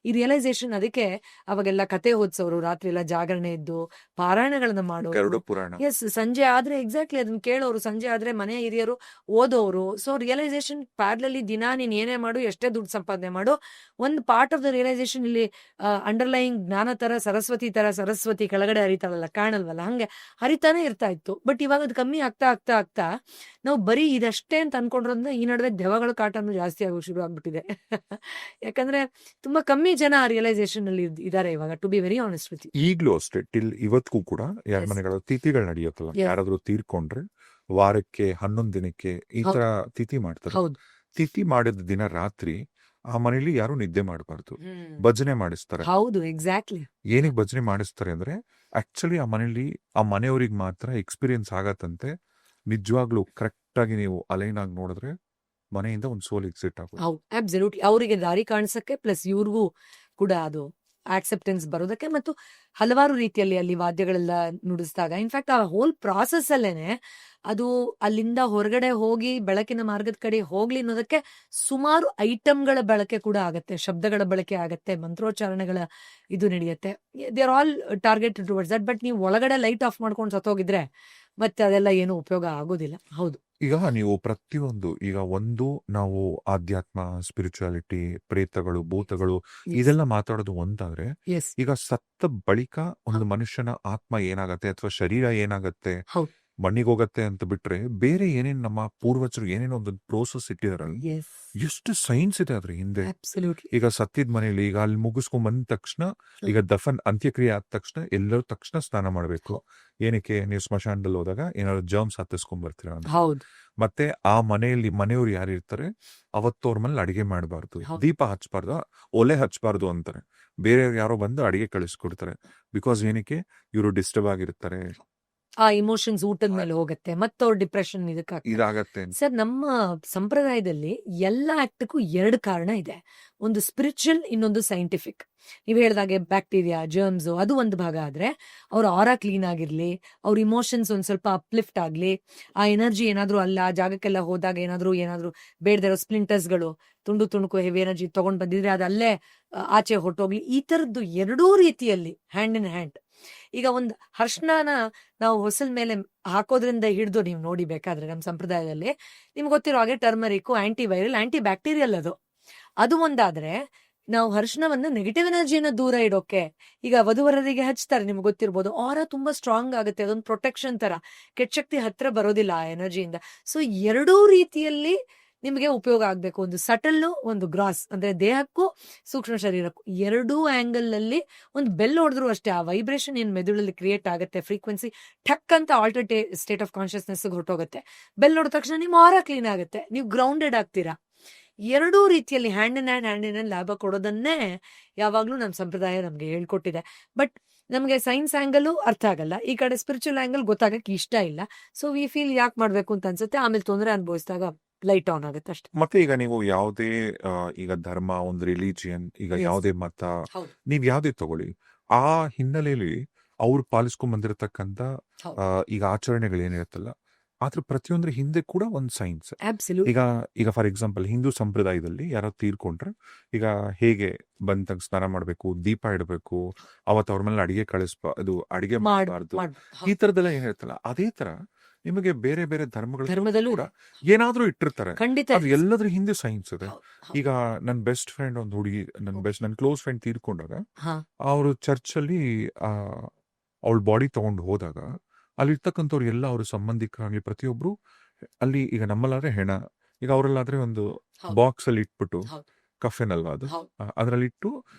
ಈ ರಿಯಲೈಸೇಷನ್, ಅದಕ್ಕೆ ಅವಾಗೆಲ್ಲ ಕತೆ ಓದ್ಸೋರು, ರಾತ್ರಿ ಎಲ್ಲ ಜಾಗರಣೆ ಇದ್ದು ಪಾರಾಯಣಗಳನ್ನ ಮಾಡೋರು. ಗರುಡ ಪುರಾಣ. ಎಸ್, ಸಂಜೆ ಆದ್ರೆ ಎಕ್ಸಾಕ್ಟ್ಲಿ ಅದನ್ನ ಕೇಳೋರು, ಸಂಜೆ ಆದ್ರೆ ಮನೆ ಹಿರಿಯರು ಓದೋರು. ಸೊ ರಿಯಲೈಸೇಷನ್ ಪ್ಯಾರ್ಲಲ್ಲಿ ದಿನ ನೀನ್ ಏನೇ ಮಾಡು, ಎಷ್ಟೇ ದುಡ್ಡು ಸಂಪಾದನೆ ಮಾಡು, ಒಂದು ಪಾರ್ಟ್ ಆಫ್ ದ ರಿಯಲೈಸೇಷನ್ ಇಲ್ಲಿ ಅಂಡರ್ಲೈಯಿಂಗ್ ಜ್ಞಾನ ತರ, ಸರಸ್ವತಿ ಕೆಳಗಡೆ ಹರಿತಾಳಲ್ಲ, ಕಾಣಲ್ವಲ್ಲ, ಹಂಗೆ ಹರಿತಾನೆ ಇರ್ತಾ ಇತ್ತು. ಬಟ್ ಇವಾಗ ಅದು ಕಮ್ಮಿ ಆಗ್ತಾ ಆಗ್ತಾ ಆಗ್ತಾ ನಾವು ಬರೀ ಇದಷ್ಟೇ ಅಂತ ಅನ್ಕೊಂಡ್ರಿಂದ ಈ ನಡುವೆ ದೆವ್ವಗಳ ಕಾಟನು ಜಾಸ್ತಿ ಆಗೋ ಶುರು ಆಗ್ಬಿಟ್ಟಿದೆ. ಯಾಕಂದ್ರೆ ತುಂಬಾ ಕಮ್ಮಿ ಜನ ರಿಯಲೈಸೇಷನ್ ಅಲ್ಲಿ ಇದಾರೆ ಇವಾಗ, to be very honest with you. ಈಗ್ಲೂ ಅಷ್ಟೇ, ಟಿಲ್ ಇವತ್ತಿಗೂ ಕೂಡ ಯಾರ Yes. ಮನೆಗಳ ತಿಥಿಗಳು ನಡೆಯುತ್ತಲ್ಲ, Yeah. ಯಾರಾದ್ರೂ ತೀರ್ಕೊಂಡ್ರೆ ವಾರಕ್ಕೆ 11 ದಿನಕ್ಕೆ ಈ ತರ ತಿಥಿ ಮಾಡ್ತಾರೆ. ಹೌದು. ತಿಥಿ ಮಾಡಿದ ದಿನ ರಾತ್ರಿ ಆ ಮನೇಲಿ ಯಾರು ನಿದ್ದೆ ಮಾಡಬಾರ್ದು, ಭಜನೆ ಮಾಡಿಸ್ತಾರೆ. ಹೌದು, ಎಕ್ಸಾಕ್ಟ್ಲಿ. ಏನಕ್ಕೆ ಭಜನೆ ಮಾಡಿಸ್ತಾರೆ ಅಂದ್ರೆ ಆಕ್ಚುಲಿ ಆ ಮನೇಲಿ ಆ ಮನೆಯವ್ರಿಗೆ ಮಾತ್ರ ಎಕ್ಸ್ಪೀರಿಯನ್ಸ್ ಆಗತ್ತಂತೆ. ನಿಜವಾಗ್ಲೂ ಕರೆಕ್ಟ್ ಆಗಿ ನೀವು ಅಲೈನ್ ಆಗಿ ನೋಡಿದ್ರೆ ಮನೆಯಿಂದ ಒಂದು ಸೋಲ್ ಎಕ್ಸಿಟ್ ಆಗುತ್ತೆ. ಹೌದು, ಅಬ್ಸಲ್ಯೂಟ್ಲಿ. ಅವರಿಗೆ ದಾರಿ ಕಾಣಿಸಕ್ಕೆ ಪ್ಲಸ್ ಇವ್ರಿಗೂ ಕೂಡ ಅದು ಆಕ್ಸೆಪ್ಟೆನ್ಸ್ ಬರೋದಕ್ಕೆ, ಮತ್ತು ಹಲವಾರು ರೀತಿಯಲ್ಲಿ ಅಲ್ಲಿ ವಾದ್ಯಗಳೆಲ್ಲ ನುಡಿಸಿದಾಗ, ಇನ್ಫ್ಯಾಕ್ಟ್ ಆ ಹೋಲ್ ಪ್ರಾಸೆಸ್ ಅಲ್ಲೇನೆ ಅದು ಅಲ್ಲಿಂದ ಹೊರಗಡೆ ಹೋಗಿ ಬೆಳಕಿನ ಮಾರ್ಗದ ಕಡೆ ಹೋಗ್ಲಿ ಅನ್ನೋದಕ್ಕೆ ಸುಮಾರು ಐಟಮ್ಗಳ ಬಳಕೆ ಕೂಡ ಆಗತ್ತೆ, ಶಬ್ದಗಳ ಬಳಕೆ ಆಗತ್ತೆ, ಮಂತ್ರೋಚ್ಚಾರಣೆಗಳ ಇದು ನಡೆಯುತ್ತೆ. They are all targeted towards that. But ನೀವು ಒಳಗಡೆ ಲೈಟ್ ಆಫ್ ಮಾಡ್ಕೊಂಡು ಸತ್ತೋಗಿದ್ರೆ ಮತ್ತೆ ಅದೆಲ್ಲ ಏನು ಉಪಯೋಗ ಆಗೋದಿಲ್ಲ. ಹೌದು. ಈಗ ನೀವು ಪ್ರತಿಯೊಂದು, ಈಗ ಒಂದು ನಾವು ಆಧ್ಯಾತ್ಮ, ಸ್ಪಿರಿಚುಯಾಲಿಟಿ, ಪ್ರೇತಗಳು, ಭೂತಗಳು ಇದೆಲ್ಲ ಮಾತಾಡೋದು ಒಂದಾದ್ರೆ, ಎಸ್. ಈಗ ಸತ್ತ ಬಳಿಕ ಒಂದು ಮನುಷ್ಯನ ಆತ್ಮ ಏನಾಗತ್ತೆ ಅಥವಾ ಶರೀರ ಏನಾಗತ್ತೆ, ಹೌದು. ಮಣ್ಣಿಗೆ ಹೋಗತ್ತೆ ಅಂತ ಬಿಟ್ರೆ ಬೇರೆ ಏನೇನ್ ನಮ್ಮ ಪೂರ್ವಜರು ಏನೇನೋ ಒಂದು ಪ್ರೋಸೆಸ್ ಇಟ್ಟಿದಾರಲ್ಲ, ಎಸ್, ಎಷ್ಟು ಸೈನ್ಸ್ ಇದೆ ಅದ್ರ ಹಿಂದೆ. ಅಬ್ಸಲ್ಯೂಟ್ಲಿ. ಈಗ ಸತ್ತಿದ ಮನೇಲಿ ಈಗ ಅಲ್ಲಿ ಮುಗಿಸ್ಕೊಂಡ್ ಬಂದ ತಕ್ಷಣ, ಈಗ ದಫನ್ ಅಂತ್ಯಕ್ರಿಯೆ ಆದ ತಕ್ಷಣ ಎಲ್ಲರೂ ತಕ್ಷಣ ಸ್ನಾನ ಮಾಡ್ಬೇಕು. ಏನಕ್ಕೆ? ನೀವು ಸ್ಮಶಾನದಲ್ಲಿ ಹೋದಾಗ ಏನಾದ್ರು ಜರ್ಮ್ಸ್ ಹತ್ತಿಸ್ಕೊಂಡ್ ಬರ್ತೀರಾ ಅಂತ. ಹೌದು. ಮತ್ತೆ ಆ ಮನೆಯಲ್ಲಿ ಮನೆಯವ್ರು ಯಾರು ಇರ್ತಾರೆ ಅವತ್ತವ್ರ ಮನೇಲಿ ಅಡಿಗೆ ಮಾಡಬಾರ್ದು, ಹೌದು. ದೀಪ ಹಚ್ಬಾರ್ದು, ಒಲೆ ಹಚ್ಬಾರ್ದು ಅಂತಾರೆ. ಬೇರೆಯವ್ರು ಯಾರೋ ಬಂದು ಅಡಿಗೆ ಕಳಿಸ್ಕೊಡ್ತಾರೆ. ಬಿಕಾಸ್ ಏನಕ್ಕೆ? ಇವರು ಡಿಸ್ಟರ್ಬ್ ಆಗಿರ್ತಾರೆ, ಆ ಇಮೋಷನ್ಸ್ ಊಟದ ಮೇಲೆ ಹೋಗುತ್ತೆ, ಮತ್ತವ್ರ ಡಿಪ್ರೆಷನ್ ಇದಕ್ಕೆ. ಇದಾಗತ್ತೆ ಅಂತ. ಸರ್, ನಮ್ಮ ಸಂಪ್ರದಾಯದಲ್ಲಿ ಎಲ್ಲ ಆಕ್ಟಕ್ಕೂ 2 ಕಾರಣ ಇದೆ. ಒಂದು ಸ್ಪಿರಿಚುವಲ್, ಇನ್ನೊಂದು ಸೈಂಟಿಫಿಕ್. ನೀವು ಹೇಳ್ದಾಗೆ ಬ್ಯಾಕ್ಟೀರಿಯಾ, ಜರ್ಮ್ಸ್ ಅದು ಒಂದು ಭಾಗ ಆದ್ರೆ, ಅವ್ರ ಆರಾ ಕ್ಲೀನ್ ಆಗಿರ್ಲಿ, ಅವ್ರ ಇಮೋಷನ್ಸ್ ಒಂದ್ ಸ್ವಲ್ಪ ಅಪ್ಲಿಫ್ಟ್ ಆಗ್ಲಿ, ಆ ಎನರ್ಜಿ ಏನಾದ್ರೂ ಅಲ್ಲ ಆ ಜಾಗಕ್ಕೆಲ್ಲ ಹೋದಾಗ ಏನಾದ್ರೂ ಬೇಡದಿರೋ ಸ್ಪ್ಲಿಂಟರ್ಸ್ಗಳು, ತುಂಡು ತುಣುಕು ಹೆವಿ ಎನರ್ಜಿ ತಗೊಂಡ್ ಬಂದಿದ್ರೆ ಅದಲ್ಲೇ ಆಚೆ ಹೊಟ್ಟೋಗ್ಲಿ, ಈ ತರದ್ದು 2 ರೀತಿಯಲ್ಲಿ ಹ್ಯಾಂಡ್ ಇನ್ ಹ್ಯಾಂಡ್. ಈಗ ಒಂದು ಅರ್ಶಿನ ನಾವು ಹೊಸಲ್ ಮೇಲೆ ಹಾಕೋದ್ರಿಂದ ಹಿಡಿದು ನೀವು ನೋಡಿ ಬೇಕಾದ್ರೆ ನಮ್ಮ ಸಂಪ್ರದಾಯದಲ್ಲಿ ನಿಮ್ಗೆ ಗೊತ್ತಿರೋ ಹಾಗೆ turmeric anti viral, anti bacterial ಅದು ಒಂದಾದ್ರೆ, ನಾವು ಅರ್ಶಿನವನ್ನ ನೆಗೆಟಿವ್ ಎನರ್ಜಿನ ದೂರ ಇಡೋಕೆ ಈಗ ವಧುವರರಿಗೆ ಹಚ್ತಾರೆ. ನಿಮ್ಗೆ ಗೊತ್ತಿರ್ಬೋದು, ಆರಾ ತುಂಬಾ ಸ್ಟ್ರಾಂಗ್ ಆಗುತ್ತೆ, ಅದೊಂದು ಪ್ರೊಟೆಕ್ಷನ್ ತರ, ಕೆಟ್ಟ ಶಕ್ತಿ ಹತ್ರ ಬರೋದಿಲ್ಲ ಆ ಎನರ್ಜಿಯಿಂದ. ಸೊ 2 ರೀತಿಯಲ್ಲಿ ನಿಮಗೆ ಉಪಯೋಗ ಆಗ್ಬೇಕು. ಒಂದು ಸಟಲ್ಲು, ಒಂದು ಗ್ರಾಸ್, ಅಂದ್ರೆ ದೇಹಕ್ಕೂ ಸೂಕ್ಷ್ಮ ಶರೀರಕ್ಕೂ 2 ಆಂಗಲ್ ಅಲ್ಲಿ. ಒಂದು ಬೆಲ್ ಹೊಡೆದ್ರು ಅಷ್ಟೇ, ಆ ವೈಬ್ರೇಷನ್ ಏನ್ ಮೆದುಳಲ್ಲಿ ಕ್ರಿಯೇಟ್ ಆಗುತ್ತೆ, ಫ್ರೀಕ್ವೆನ್ಸಿ ಠಕ್ ಅಂತ ಆಲ್ಟರ್ ಸ್ಟೇಟ್ ಆಫ್ ಕಾನ್ಶಿಯಸ್ನೆಸ್ ಹೊರಟೋಗುತ್ತೆ. ಬೆಲ್ ಹೊಡೆದ ತಕ್ಷಣ ನಿಮ್ಮ ಆರಾ ಕ್ಲೀನ್ ಆಗುತ್ತೆ, ನೀವು ಗ್ರೌಂಡೆಡ್ ಆಗ್ತೀರಾ. 2 ರೀತಿಯಲ್ಲಿ ಹ್ಯಾಂಡ್ ಇನ್ ಹ್ಯಾಂಡ್ ಲಾಭ ಕೊಡೋದನ್ನೇ ಯಾವಾಗ್ಲೂ ನಮ್ಮ ಸಂಪ್ರದಾಯ ನಮ್ಗೆ ಹೇಳ್ಕೊಟ್ಟಿದೆ. ಬಟ್ ನಮಗೆ ಸೈನ್ಸ್ ಆಂಗಲ್ ಅರ್ಥ ಆಗಲ್ಲ, ಈ ಕಡೆ ಸ್ಪಿರಿಚುವಲ್ ಆಂಗಲ್ ಗೊತ್ತಾಗಕ್ಕೆ ಇಷ್ಟ ಇಲ್ಲ. ಸೊ ವಿ ಫೀಲ್ ಯಾಕೆ ಮಾಡ್ಬೇಕು ಅಂತ ಅನ್ಸುತ್ತೆ. ಆಮೇಲೆ ತೊಂದರೆ ಅನುಭವಿಸಿದಾಗ ಲೈಟ್ ಆನ್ ಆಗುತ್ತೆ ಅಷ್ಟೇ. ಮತ್ತೆ ಈಗ ನೀವು ಯಾವುದೇ ಈಗ ಧರ್ಮ, ಒಂದು ರಿಲಿಜಿಯನ್, ಈಗ Yes. ಯಾವುದೇ ಮತ, ಹೌದು. ನೀವ್ ಯಾವ್ದೇ ತಗೊಳ್ಳಿ, ಆ ಹಿನ್ನೆಲೆಯಲ್ಲಿ ಅವ್ರು ಪಾಲಿಸ್ಕೊಂಡ್ ಬಂದಿರತಕ್ಕಂತ ಹೌದು. ಈಗ ಆಚರಣೆಗಳು ಏನಿರುತ್ತಲ್ಲ, ಆದ್ರ ಪ್ರತಿಯೊಂದ್ರ ಹಿಂದೆ ಕೂಡ ಒಂದು ಸೈನ್ಸ್. ಅಬ್ಸಲ್ಯೂಟ್. ಈಗ ಫಾರ್ ಎಕ್ಸಾಂಪಲ್ ಹಿಂದೂ ಸಂಪ್ರದಾಯದಲ್ಲಿ ಯಾರೋ ತೀರ್ಕೊಂಡ್ರೆ ಈಗ ಹೇಗೆ ಬಂದಾಗ ಸ್ನಾನ ಮಾಡ್ಬೇಕು, ದೀಪ ಇಡಬೇಕು, ಅವತ್ತು ಅವ್ರ ಮೇಲೆ ಅಡಿಗೆ ಅಡಿಗೆ ಮಾಡಬಾರ್ದು, ಈ ತರದೆಲ್ಲ ಏನಿರುತ್ತಲ್ಲ, ಅದೇ ತರ ನಿಮಗೆ ಬೇರೆ ಬೇರೆ ಧರ್ಮದಲ್ಲೂ ಕೂಡ ಏನಾದ್ರೂ ಇಟ್ಟಿರ್ತಾರೆ. ಖಂಡಿತ. ಅದು ಎಲ್ಲದ್ರ ಹಿಂದೆ ಸೈನ್ಸ್ ಇದೆ. ಹೌದು. ಈಗ ನನ್ನ ಬೆಸ್ಟ್ ಫ್ರೆಂಡ್ ಒಂದು ಹುಡುಗಿ, ನನ್ನ ಕ್ಲೋಸ್ ಫ್ರೆಂಡ್ ತೀರ್ಕೊಂಡಾಗ ಹಾ. ಅವರು ಚರ್ಚಲ್ಲಿ ಅವಳ ಬಾಡಿ ತಗೊಂಡು ಹೋದಾಗ ಅಲ್ಲಿರ್ತಕ್ಕಂಥವ್ರು ಎಲ್ಲ ಅವ್ರ ಸಂಬಂಧಿಕರಾಗ್ಲಿ ಪ್ರತಿಯೊಬ್ರು ಅಲ್ಲಿ, ಈಗ ನಮ್ಮಲ್ಲಾದ್ರೆ ಹೆಣ, ಈಗ ಅವರಲ್ಲಾದ್ರೆ ಒಂದು ಹೌದು. ಬಾಕ್ಸ್ ಅಲ್ಲಿ ಇಟ್ಬಿಟ್ಟು, ಹೌದು. ಕಫೆನ್ ಅಲ್ವಾ ಅದು, ಹೌದು. ಅದ್ರಲ್ಲಿ ಇಟ್ಟು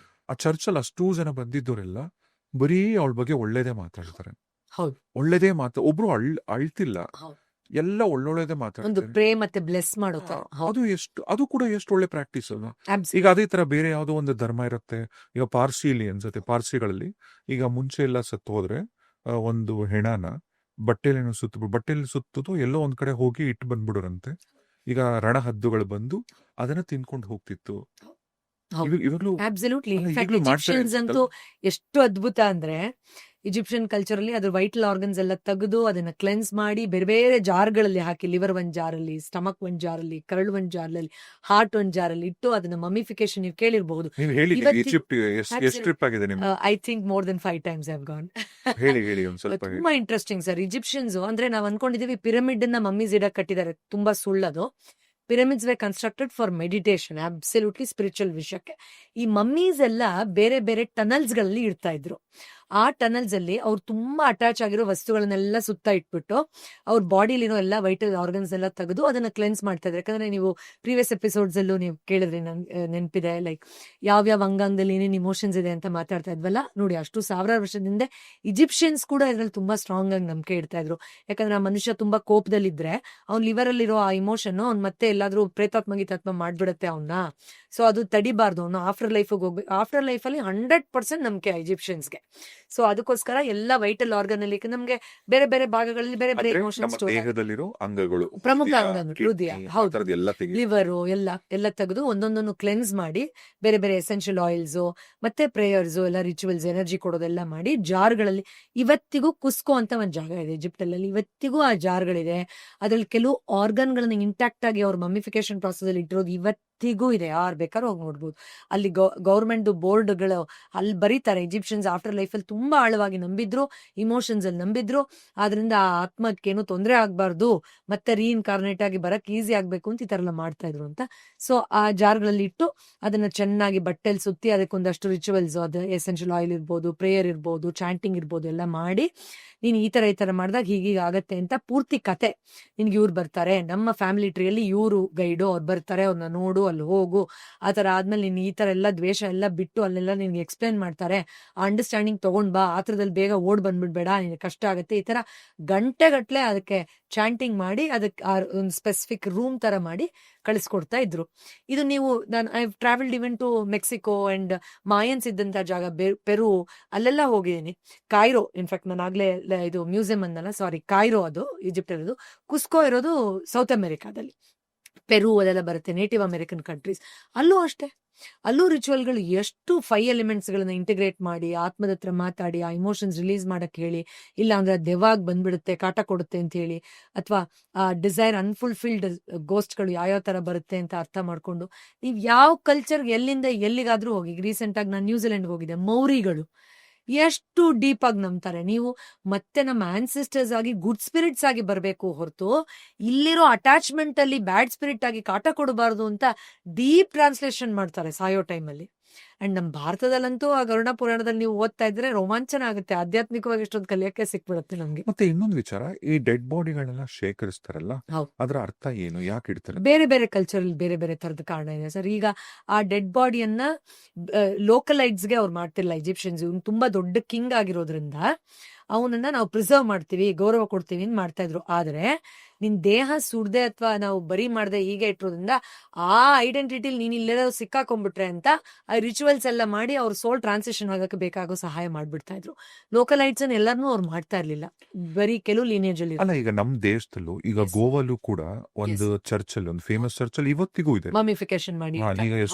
ಆ ಚರ್ಚಲ್ಲಿ ಅಷ್ಟೂ ಜನ ಬಂದಿದ್ದವರೆಲ್ಲ ಬರೀ ಅವಳ ಬಗ್ಗೆ ಒಳ್ಳೇದೇ ಮಾತಾಡ್ತಾರೆ. ಹೌದು. ಒಳ್ಳೇದೇ ಒಬ್ರು ಅಳ್ತಿಲ್ಲ, ಹೌದು. ಎಲ್ಲ ಒಳ್ಳೊಳ್ಳೇದೇ ಒಂದು ಮಾತಾಡ್ತಾರೆ. ಪ್ರೇ ಮತ್ತೆ ಬ್ಲೆಸ್ ಮಾಡುತ್ತೆ. ಅದು ಕೂಡ ಎಷ್ಟು ಒಳ್ಳೆ ಪ್ರಾಕ್ಟೀಸ್ ಅಲ್ವಾ. ಈಗ ಅದೇ ತರ ಬೇರೆ ಯಾವುದೋ ಒಂದು ಧರ್ಮ ಇರುತ್ತೆ. ಈಗ ಪಾರ್ಸಿಲಿ ಅನ್ಸುತ್ತೆ, ಪಾರ್ಸಿಗಳಲ್ಲಿ ಈಗ ಮುಂಚೆ ಎಲ್ಲ ಸತ್ತು ಹೋದ್ರೆ ಒಂದು ಹೆಣನ ಬಟ್ಟೆಯಲ್ಲಿ ಸುತ್ತುದು ಎಲ್ಲೋ ಒಂದ್ ಕಡೆ ಹೋಗಿ ಇಟ್ಟು ಬಂದ್ಬಿಡೋರಂತೆ. ಈಗ ರಣಹದ್ದುಗಳು ಬಂದು ಅದನ್ನ ತಿನ್ಕೊಂಡು ಹೋಗ್ತಿತ್ತು. ಹೌದು. ಇವಾಗ್ಲೂ ಅಬ್ಸಲ್ಯೂಟ್ಲಿ. ಅಲ್ಲ, ಇನ್ಫ್ಯಾಕ್ಟ್ ಈಗ್ಲೂ ಮಾಡ್ತಾರೆ ಈಜಿಪ್ಷಿಯನ್ಸ್ ಅಂತೂ ಅನ್ಸುತ್ತಲ್ಲ. ಎಷ್ಟು ಅದ್ಭುತ ಅಂದ್ರೆ, ಈಜಿಪ್ಷಿಯನ್ ಕಲ್ಚರಲ್ಲಿ ಅದ್ರ ವೈಟಲ್ ಆರ್ಗನ್ಸ್ ಎಲ್ಲ ತೆಗೆದು ಅದನ್ನ ಕ್ಲೆನ್ಸ್ ಮಾಡಿ ಬೇರೆ ಬೇರೆ ಜಾರ್ಗಳಲ್ಲಿ ಹಾಕಿ, ಲಿವರ್ ಒಂದ್ ಜಾರಲ್ಲಿ, ಸ್ಟಮಕ್ ಒಂದ್ ಜಾರಲ್ಲಿ, ಕರಳು ಒಂದ್ ಜಾರಲ್ಲಿ, ಹಾರ್ಟ್ ಒಂದ್ ಜಾರಲ್ಲಿ ಇಟ್ಟು ಅದನ್ನ ಮಮಿಫಿಕೇಶನ್ ನೀವು ಕೇಳಿರ್ಬಹುದು. ನೀವು ಹೇಳಿದ್ದೀರಿ ಇವತ್ತಿಗೂ ಈಜಿಪ್ಟ್ ಎಷ್ಟು ಟ್ರಿಪ್ ಆಗಿದೆ ನಿಮ್ಗೆ? I think more than 5 times I've gone. ಹೇಳಿ ಒಂದ್ ಸ್ವಲ್ಪ ಹೇಳಿ. ತುಂಬಾ ಇಂಟ್ರೆಸ್ಟಿಂಗ್ ಸರ್. ಈಜಿಪ್ಷಿಯನ್ಸ್ ಅಂದ್ರೆ ನಾವ್ ಅನ್ಕೊಂಡಿದೀವಿ ಪಿರಮಿಡ್ ಅನ್ನ ಮಮ್ಮೀಸ್ ಇಡಕ್ ಕಟ್ಟಿದ್ದಾರೆ, ತುಂಬಾ ಸುಳ್ಳದು. Pyramids were constructed for meditation, absolutely spiritual ವಿಷಯಕ್ಕೆ. ಈ ಮಮ್ಮೀಸ್ ಎಲ್ಲ ಬೇರೆ ಬೇರೆ ಟನಲ್ಸ್ ಗಳಲ್ಲಿ ಇಡ್ತಾ ಇದ್ರು. ಆ ಟನಲ್ಸ್ ಅಲ್ಲಿ ಅವ್ರು ತುಂಬಾ ಅಟ್ಯಾಚ್ ಆಗಿರೋ ವಸ್ತುಗಳನ್ನೆಲ್ಲ ಸುತ್ತ ಇಟ್ಬಿಟ್ಟು ಅವ್ರ ಬಾಡಿಲಿರೋ ಎಲ್ಲ ವೈಟಲ್ ಆರ್ಗನ್ಸ್ ಎಲ್ಲ ತೆಗೆದು ಅದನ್ನ ಕ್ಲೆನ್ಸ್ ಮಾಡ್ತಾ ಇದ್ರು. ಯಾಕಂದ್ರೆ ನೀವು ಪ್ರೀವಿಯಸ್ ಎಪಿಸೋಡ್ಸ್ ಅಲ್ಲೂ ನೀವು ಕೇಳಿದ್ರಿ, ನೆನಪಿದೆ, ಲೈಕ್ ಯಾವ್ಯಾವ ಅಂಗಾಂಗದಲ್ಲಿ ಏನೇನು ಇಮೋಷನ್ಸ್ ಇದೆ ಅಂತ ಮಾತಾಡ್ತಾ ಇದ್ವಲ್ಲ. ನೋಡಿ, ಅಷ್ಟು ಸಾವಿರಾರು ವರ್ಷದಿಂದ ಈಜಿಪ್ಷಿಯನ್ಸ್ ಕೂಡ ಇದ್ರಲ್ಲಿ ತುಂಬಾ ಸ್ಟ್ರಾಂಗ್ ಆಗಿ ನಂಬಿಕೆ ಇಡ್ತಾ ಇದ್ರು. ಯಾಕಂದ್ರೆ ಆ ಮನುಷ್ಯ ತುಂಬಾ ಕೋಪದಲ್ಲಿದ್ರೆ ಅವ್ನ ಲಿವರ್ ಅಲ್ಲಿರೋ ಆ ಇಮೋಷನ್ ಅವ್ನ್ ಮತ್ತೆ ಎಲ್ಲಾದ್ರೂ ಪ್ರೇತಾತ್ಮ ಗೀತಾತ್ಮ ಮಾಡ್ಬಿಡತ್ತೆ ಅವನ್ನ. ಸೊ ಅದು ತಡಿಬಾರ್ದು, ಅವನು ಆಫ್ಟರ್ ಲೈಫ್ ಹೋಗ್ಬೇಕು. ಆಫ್ಟರ್ ಲೈಫ್ ಅಲ್ಲಿ 100% ನಂಬಿಕೆ ಈಜಿಪ್ಷಿಯನ್ಸ್ಗೆ. ಸೊ ಅದಕ್ಕೋಸ್ಕರ ಎಲ್ಲ ವೈಟಲ್ ಆರ್ಗನ್ ಅಲ್ಲಿ ನಮ್ಗೆ ಬೇರೆ ಬೇರೆ ಭಾಗಗಳಲ್ಲಿ ಬೇರೆ ಬೇರೆ ಅಂದ್ರೆ ಇಮೋಷನ್ಸ್ ನಮ್ಮ ದೇಹದಲ್ಲಿರೋ ಅಂಗಗಳು, ಪ್ರಮುಖ ಹೃದಯ, ಅಂಗಗಳು, ಹೃದಯ, ಕಿಡ್ನಿ, ಆ ಹೌದು, ಥರದ್ದು ಎಲ್ಲ ತೆಗಿ. ಲಿವರು ಎಲ್ಲ ತೆಗೆದು ಒಂದೊಂದನ್ನು ಕ್ಲೆನ್ಸ್ ಮಾಡಿ ಬೇರೆ ಬೇರೆ ಎಸೆನ್ಷಿಯಲ್ ಆಯಿಲ್ಸ್ ಮತ್ತೆ ಪ್ರೇಯರ್ಸ್ ಎಲ್ಲ ರಿಚುವಲ್ಸ್ ಎನರ್ಜಿ ಕೊಡೋದೆಲ್ಲ ಮಾಡಿ ಜಾರ್ಗಳಲ್ಲಿ. ಇವತ್ತಿಗೂ ಕುಸ್ಕೋ ಅಂತ ಒಂದ್ ಜಾಗ ಇದೆ ಈಜಿಪ್ಟ್ ಅಲ್ಲಿ, ಇವತ್ತಿಗೂ ಆ ಜಾರ್ಗಳಿದೆ. ಅದ್ರಲ್ಲಿ ಕೆಲವು ಆರ್ಗನ್ಗಳನ್ನ ಇಂಟ್ಯಾಕ್ಟ್ ಆಗಿ ಅವ್ರ ಮಮ್ಮಿಫಿಕೇಶನ್ ಪ್ರಾಸೆಸ್ ಅಲ್ಲಿ ಇಟ್ಟಿರೋದು ಇವತ್ತಿಗೂ ಇದೆ. ಯಾರು ಬೇಕಾದ್ರೂ ಹೋಗಿ ನೋಡ್ಬೋದು. ಅಲ್ಲಿ ಗೌರ್ಮೆಂಟ್ ಬೋರ್ಡ್ಗಳು ಅಲ್ಲಿ ಬರೀತಾರೆ, ಈಜಿಪ್ಷಿಯನ್ಸ್ ಆಫ್ಟರ್ ಲೈಫ್ ಅಲ್ಲಿ ತುಂಬಾ ಆಳವಾಗಿ ನಂಬಿದ್ರು, ಇಮೋಷನ್ಸ್ ಅಲ್ಲಿ ನಂಬಿದ್ರು. ಆದ್ರಿಂದ ಆ ಆತ್ಮಕ್ಕೇನು ತೊಂದರೆ ಆಗ್ಬಾರ್ದು, ಮತ್ತೆ ರೀಇನ್ಕಾರ್ನೇಟ್ ಆಗಿ ಬರಕ್ ಈಸಿ ಆಗ್ಬೇಕು ಅಂತ ಈ ತರ ಎಲ್ಲ ಮಾಡ್ತಾ ಇದ್ರು ಅಂತ. ಸೊ ಆ ಜಾರ್ಗಳಲ್ಲಿ ಇಟ್ಟು ಅದನ್ನ ಚೆನ್ನಾಗಿ ಬಟ್ಟೆಲ್ ಸುತ್ತಿ ಅದಕ್ಕೊಂದಷ್ಟು ರಿಚುವಲ್ಸ್, ಅದು ಎಸೆನ್ಷಿಯಲ್ ಆಯಿಲ್ ಇರ್ಬೋದು, ಪ್ರೇಯರ್ ಇರ್ಬೋದು, ಚಾಂಟಿಂಗ್ ಇರ್ಬೋದು ಎಲ್ಲ ಮಾಡಿ, ನೀನ್ ಈ ತರ ಮಾಡಿದಾಗ ಹೀಗೀಗ ಆಗತ್ತೆ ಅಂತ ಪೂರ್ತಿ ಕತೆ ನಿನ್ಗೆ ಇವ್ರು ಬರ್ತಾರೆ, ನಮ್ಮ ಫ್ಯಾಮಿಲಿ ಟ್ರೀಯಲ್ಲಿ ಇವರು ಗೈಡು, ಅವ್ರು ಬರ್ತಾರೆ, ಅವ್ರನ್ನ ನೋಡು, ಅಲ್ಲಿ ಹೋಗು, ಆ ತರ ಆದ್ಮೇಲೆ ನೀನ್ ಈ ತರ ಎಲ್ಲ ದ್ವೇಷ ಎಲ್ಲ ಬಿಟ್ಟು ಅಲ್ಲೆಲ್ಲ ನಿನ್ಗೆ ಎಕ್ಸ್ಪ್ಲೇನ್ ಮಾಡ್ತಾರೆ, ಆ ಅಂಡರ್ಸ್ಟ್ಯಾಂಡಿಂಗ್ ತಗೊಂಡ್ ಬಾ, ಆ ಥರದಲ್ಲಿ ಬೇಗ ಓಡ್ ಬಂದ್ಬಿಡ್ಬೇಡ, ನಿನ್ಗೆ ಕಷ್ಟ ಆಗುತ್ತೆ. ಈ ತರ ಗಂಟೆಗಟ್ಲೆ ಅದಕ್ಕೆ ಚಾಂಟಿಂಗ್ ಮಾಡಿ ಅದಕ್ಕೆ ಒಂದು ಸ್ಪೆಸಿಫಿಕ್ ರೂಮ್ ತರ ಮಾಡಿ ಕಳಿಸ್ಕೊಡ್ತಾ ಇದ್ರು. ಇದು ನೀವು, I travelled even to Mexico and Mayans ಇದ್ದಂತ ಜಾಗ, ಪೆರು, ಅಲ್ಲೆಲ್ಲ ಹೋಗಿದ್ದೀನಿ. ಕಾಯ್ರೋ, ಇನ್ಫ್ಯಾಕ್ಟ್ ನಾನು ಆಗ್ಲೇ ಇದು ಮ್ಯೂಸಿಯಂ ಅನ್ನಲ್ಲ, ಸಾರಿ, ಕಾಯ್ರೋ ಅದು ಈಜಿಪ್ಟ್ ಇರೋದು. ಕುಸ್ಕೋ ಇರೋದು ಸೌತ್ ಅಮೆರಿಕಾದಲ್ಲಿ. ಪೆರು ಅದೆಲ್ಲ ಬರುತ್ತೆ, ನೇಟಿವ್ ಅಮೆರಿಕನ್ ಕಂಟ್ರೀಸ್. ಅಲ್ಲೂ ಅಷ್ಟೇ, ಅಲ್ಲೂ ರಿಚುವಲ್ಗಳು ಎಷ್ಟು 5 ಎಲಿಮೆಂಟ್ಸ್ ಗಳನ್ನ ಇಂಟಿಗ್ರೇಟ್ ಮಾಡಿ ಆತ್ಮದ ಹತ್ರ ಮಾತಾಡಿ ಆ ಇಮೋಷನ್ಸ್ ರಿಲೀಸ್ ಮಾಡಕ್ ಹೇಳಿ, ಇಲ್ಲ ಅಂದ್ರೆ ದೆವ್ವಾಗ ಬಂದ್ಬಿಡುತ್ತೆ, ಕಾಟ ಕೊಡುತ್ತೆ ಅಂತ ಹೇಳಿ, ಅಥವಾ ಆ ಡಿಸೈರ್ ಅನ್ಫುಲ್ಫಿಲ್ಡ್ ಗೋಸ್ಟ್ಗಳು ಯಾವ್ಯಾವ ತರ ಬರುತ್ತೆ ಅಂತ ಅರ್ಥ ಮಾಡ್ಕೊಂಡು, ನೀವ್ ಯಾವ ಕಲ್ಚರ್ ಎಲ್ಲಿಂದ ಎಲ್ಲಿಗಾದ್ರೂ ಹೋಗಿ. ರೀಸೆಂಟ್ ಆಗಿ ನಾನು ನ್ಯೂಜಿಲೆಂಡ್ಗೆ ಹೋಗಿದ್ದೆ. ಮೌರಿಗಳು ಎಷ್ಟು ಡೀಪ್ ಆಗಿ ನಂಬ್ತಾರೆ. ನೀವು ಮತ್ತೆ ನಮ್ಮ ಆನ್ಸಿಸ್ಟರ್ಸ್ ಆಗಿ ಗುಡ್ ಸ್ಪಿರಿಟ್ಸ್ ಆಗಿ ಬರಬೇಕು ಹೊರತು ಇಲ್ಲಿರೋ ಅಟ್ಯಾಚ್ಮೆಂಟ್ ಅಲ್ಲಿ ಬ್ಯಾಡ್ ಸ್ಪಿರಿಟ್ ಆಗಿ ಕಾಟ ಕೊಡಬಾರ್ದು ಅಂತ ಡೀಪ್ ಟ್ರಾನ್ಸ್ಲೇಷನ್ ಮಾಡ್ತಾರೆ ಸಾಯೋ ಟೈಮಲ್ಲಿ. ಅಂಡ್ ನಮ್ಮ ಭಾರತದಲ್ಲಂತೂ ಆ ಗರುಡ ಪುರಾಣದಲ್ಲಿ ನೀವು ಓದ್ತಾ ಇದ್ರೆ ರೋಮಾಂಚನ ಆಗುತ್ತೆ, ಆಧ್ಯಾತ್ಮಿಕವಾಗಿ ಎಷ್ಟೊಂದು ಕಲಿಯಕ್ಕೆ ಸಿಕ್ಬಿಡುತ್ತೆ ನಮ್ಗೆ. ಮತ್ತೆ ಇನ್ನೊಂದು ವಿಚಾರ, ಈ ಡೆಡ್ ಬಾಡಿಗಳನ್ನ ಶೇಖರಿಸ್ತಾರಲ್ಲ, ಹೌದು. ಅದರ ಅರ್ಥ ಏನು, ಯಾಕೆ ಇಡ್ತಾರೆ? ಬೇರೆ ಬೇರೆ ಕಲ್ಚರ್ ಬೇರೆ ಬೇರೆ ತರದ ಕಾರಣ ಇದೆ ಸರ್. ಈಗ ಆ ಡೆಡ್ ಬಾಡಿಯನ್ನ ಲೋಕಲೈಟ್ಸ್ಗೆ ಅವ್ರು ಮಾಡ್ತಿಲ್ಲ ಈಜಿಪ್ಷಿಯನ್ಸ್. ಇವ್ನು ತುಂಬಾ ದೊಡ್ಡ ಕಿಂಗ್ ಆಗಿರೋದ್ರಿಂದ ಅವನನ್ನ ನಾವು ಪ್ರಿಸರ್ವ್ ಮಾಡ್ತೀವಿ, ಗೌರವ ಕೊಡ್ತೀವಿ ಅಂತ ಮಾಡ್ತಾ ಇದ್ರು. ಆದ್ರೆ ನಿನ್ ದೇಹ ಸುಡ್ದೆ ಅಥವಾ ನಾವು ಬರಿ ಮಾಡ್ದೆ ಹೀಗೆ ಇಟ್ಟಿರೋದ್ರಿಂದ ಆ ಐಡೆಂಟಿಟಿಲಿ ನೀನ್ ಇಲ್ಲೆಲ್ಲ ಸಿಕ್ಕಾಕೊಂಡ್ಬಿಟ್ರೆ ಅಂತ ಆ ರಿಚುವಲ್ಸ್ ಎಲ್ಲ ಮಾಡಿ ಅವ್ರ ಸೋಲ್ ಟ್ರಾನ್ಸಿಷನ್ ಆಗಕ್ಕೆ ಬೇಕಾಗೋ ಸಹಾಯ ಮಾಡ್ಬಿಡ್ತಾ ಇದ್ರು. ಲೋಕಲೈಟ್ಸ್ ಅನ್ನ ಎಲ್ಲರನ್ನೂ ಅವ್ರು ಮಾಡ್ತಾ ಇರ್ಲಿಲ್ಲ, ಬರೀ ಕೆಲವು ಲೀನೇಜ್ ಅಲ್ಲಿ. ಅಲ್ಲ, ಈಗ ನಮ್ ದೇಶದಲ್ಲೂ, ಈಗ Yes. ಗೋವಾಲು ಕೂಡ ಒಂದು Yes. ಚರ್ಚಲ್ಲಿ, ಒಂದು ಫೇಮಸ್ ಚರ್ಚಲ್ಲಿ ಇವತ್ತಿಗೂ ಇದೆ. ಮಮಿಫಿಕೇಶನ್ ಮಾಡಿ ಹಾ, ಇಡ್ತಾರೆ. ಈಗ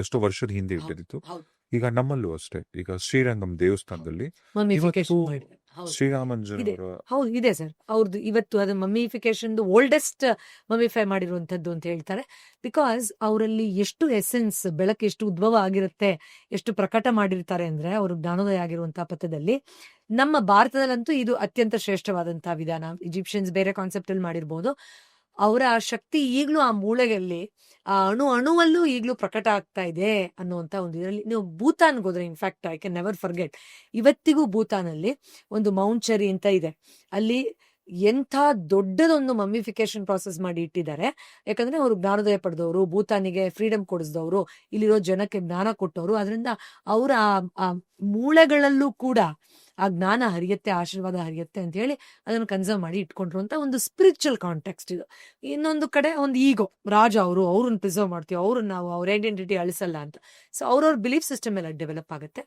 ಎಷ್ಟೋ ವರ್ಷದ ಹಿಂದೆ ಹೌದು, ಇಟ್ಟಿದ್ದು. ಹೌದು. ಈಗ ನಮ್ಮಲ್ಲೂ ಅಷ್ಟೇ, ಈಗ ಶ್ರೀರಂಗಂ ದೇವಸ್ಥಾನದಲ್ಲಿ ಮಮಿಫಿಕೇಶನ್ ಇವತ್ತು ಮಾಡಿ. ಹೌದು. ಇದೆ. ಶ್ರೀರಾಮಂಜನವರ ಹೌದು, ಇದೆ ಸರ್. ಅವ್ರದ್ದು ಇವತ್ತು ಅದು ಮಮಿಫಿಕೇಶನ್ ಓಲ್ಡೆಸ್ಟ್ ಮಮಿಫೈ ಮಾಡಿರುವಂತದ್ದು ಅಂತ ಹೇಳ್ತಾರೆ. ಬಿಕಾಸ್ ಅವರಲ್ಲಿ ಎಷ್ಟು ಎಸೆನ್ಸ್, ಬೆಳಕು ಎಷ್ಟು ಉದ್ಭವ ಆಗಿರುತ್ತೆ, ಎಷ್ಟು ಪ್ರಕಟ ಮಾಡಿರ್ತಾರೆ ಅಂದ್ರೆ ಅವರು ಜ್ಞಾನೋದಯ ಆಗಿರುವಂತಹ ಪಥದಲ್ಲಿ. ನಮ್ಮ ಭಾರತದಲ್ಲಂತೂ ಇದು ಅತ್ಯಂತ ಶ್ರೇಷ್ಠವಾದಂತಹ ವಿಧಾನ. ಈಜಿಪ್ಷಿಯನ್ಸ್ ಬೇರೆ ಕಾನ್ಸೆಪ್ಟ್ ಅಲ್ಲಿ ಮಾಡಿರ್ಬೋದು. ಅವರ ಆ ಶಕ್ತಿ ಈಗ್ಲೂ ಆ ಮೂಳೆಯಲ್ಲಿ, ಆ ಅಣುವಲ್ಲೂ ಈಗ್ಲೂ ಪ್ರಕಟ ಆಗ್ತಾ ಇದೆ ಅನ್ನುವಂತ ಒಂದು ಇದರಲ್ಲಿ. ನೀವು ಭೂತಾನ್ಗೆ ಹೋದ್ರೆ, in fact I can never forget, ಇವತ್ತಿಗೂ ಭೂತಾನಲ್ಲಿ ಒಂದು ಮೌಂಟ್ ಚೆರಿ ಅಂತ ಇದೆ. ಅಲ್ಲಿ ಎಂಥ ದೊಡ್ಡದೊಂದು ಮಮ್ಮಿಫಿಕೇಶನ್ ಪ್ರಾಸೆಸ್ ಮಾಡಿ ಇಟ್ಟಿದ್ದಾರೆ. ಯಾಕಂದ್ರೆ ಅವರು ಜ್ಞಾನೋದಯ ಪಡೆದವರು, ಭೂತಾನಿಗೆ ಫ್ರೀಡಮ್ ಕೊಡಿಸಿದವರು, ಇಲ್ಲಿರೋ ಜನಕ್ಕೆ ಜ್ಞಾನ ಕೊಟ್ಟವರು. ಅದರಿಂದ ಅವರ ಆ ಮೂಳೆಗಳಲ್ಲೂ ಕೂಡ ಆ ಜ್ಞಾನ ಹರಿಯುತ್ತೆ, ಆಶೀರ್ವಾದ ಹರಿಯುತ್ತೆ ಅಂತ ಹೇಳಿ ಅದನ್ನು ಕನ್ಸರ್ವ್ ಮಾಡಿ ಇಟ್ಕೊಂಡ್ರು ಅಂತ ಒಂದು ಸ್ಪಿರಿಚುವಲ್ ಕಾಂಟೆಕ್ಸ್ಟ್ ಇದು. ಇನ್ನೊಂದು ಕಡೆ ಒಂದು ಈಗೋ, ರಾಜ ಅವ್ರನ್ನ ಪ್ರಿಸರ್ವ್ ಮಾಡ್ತೀವಿ, ನಾವು ಅವ್ರ ಐಡೆಂಟಿಟಿ ಅಳಿಸಲ್ಲ ಅಂತ. ಸೊ ಅವ್ರವ್ರ ಬಿಲೀಫ್ ಸಿಸ್ಟಮ್ ಎಲ್ಲ ಡೆವಲಪ್ ಆಗುತ್ತೆ.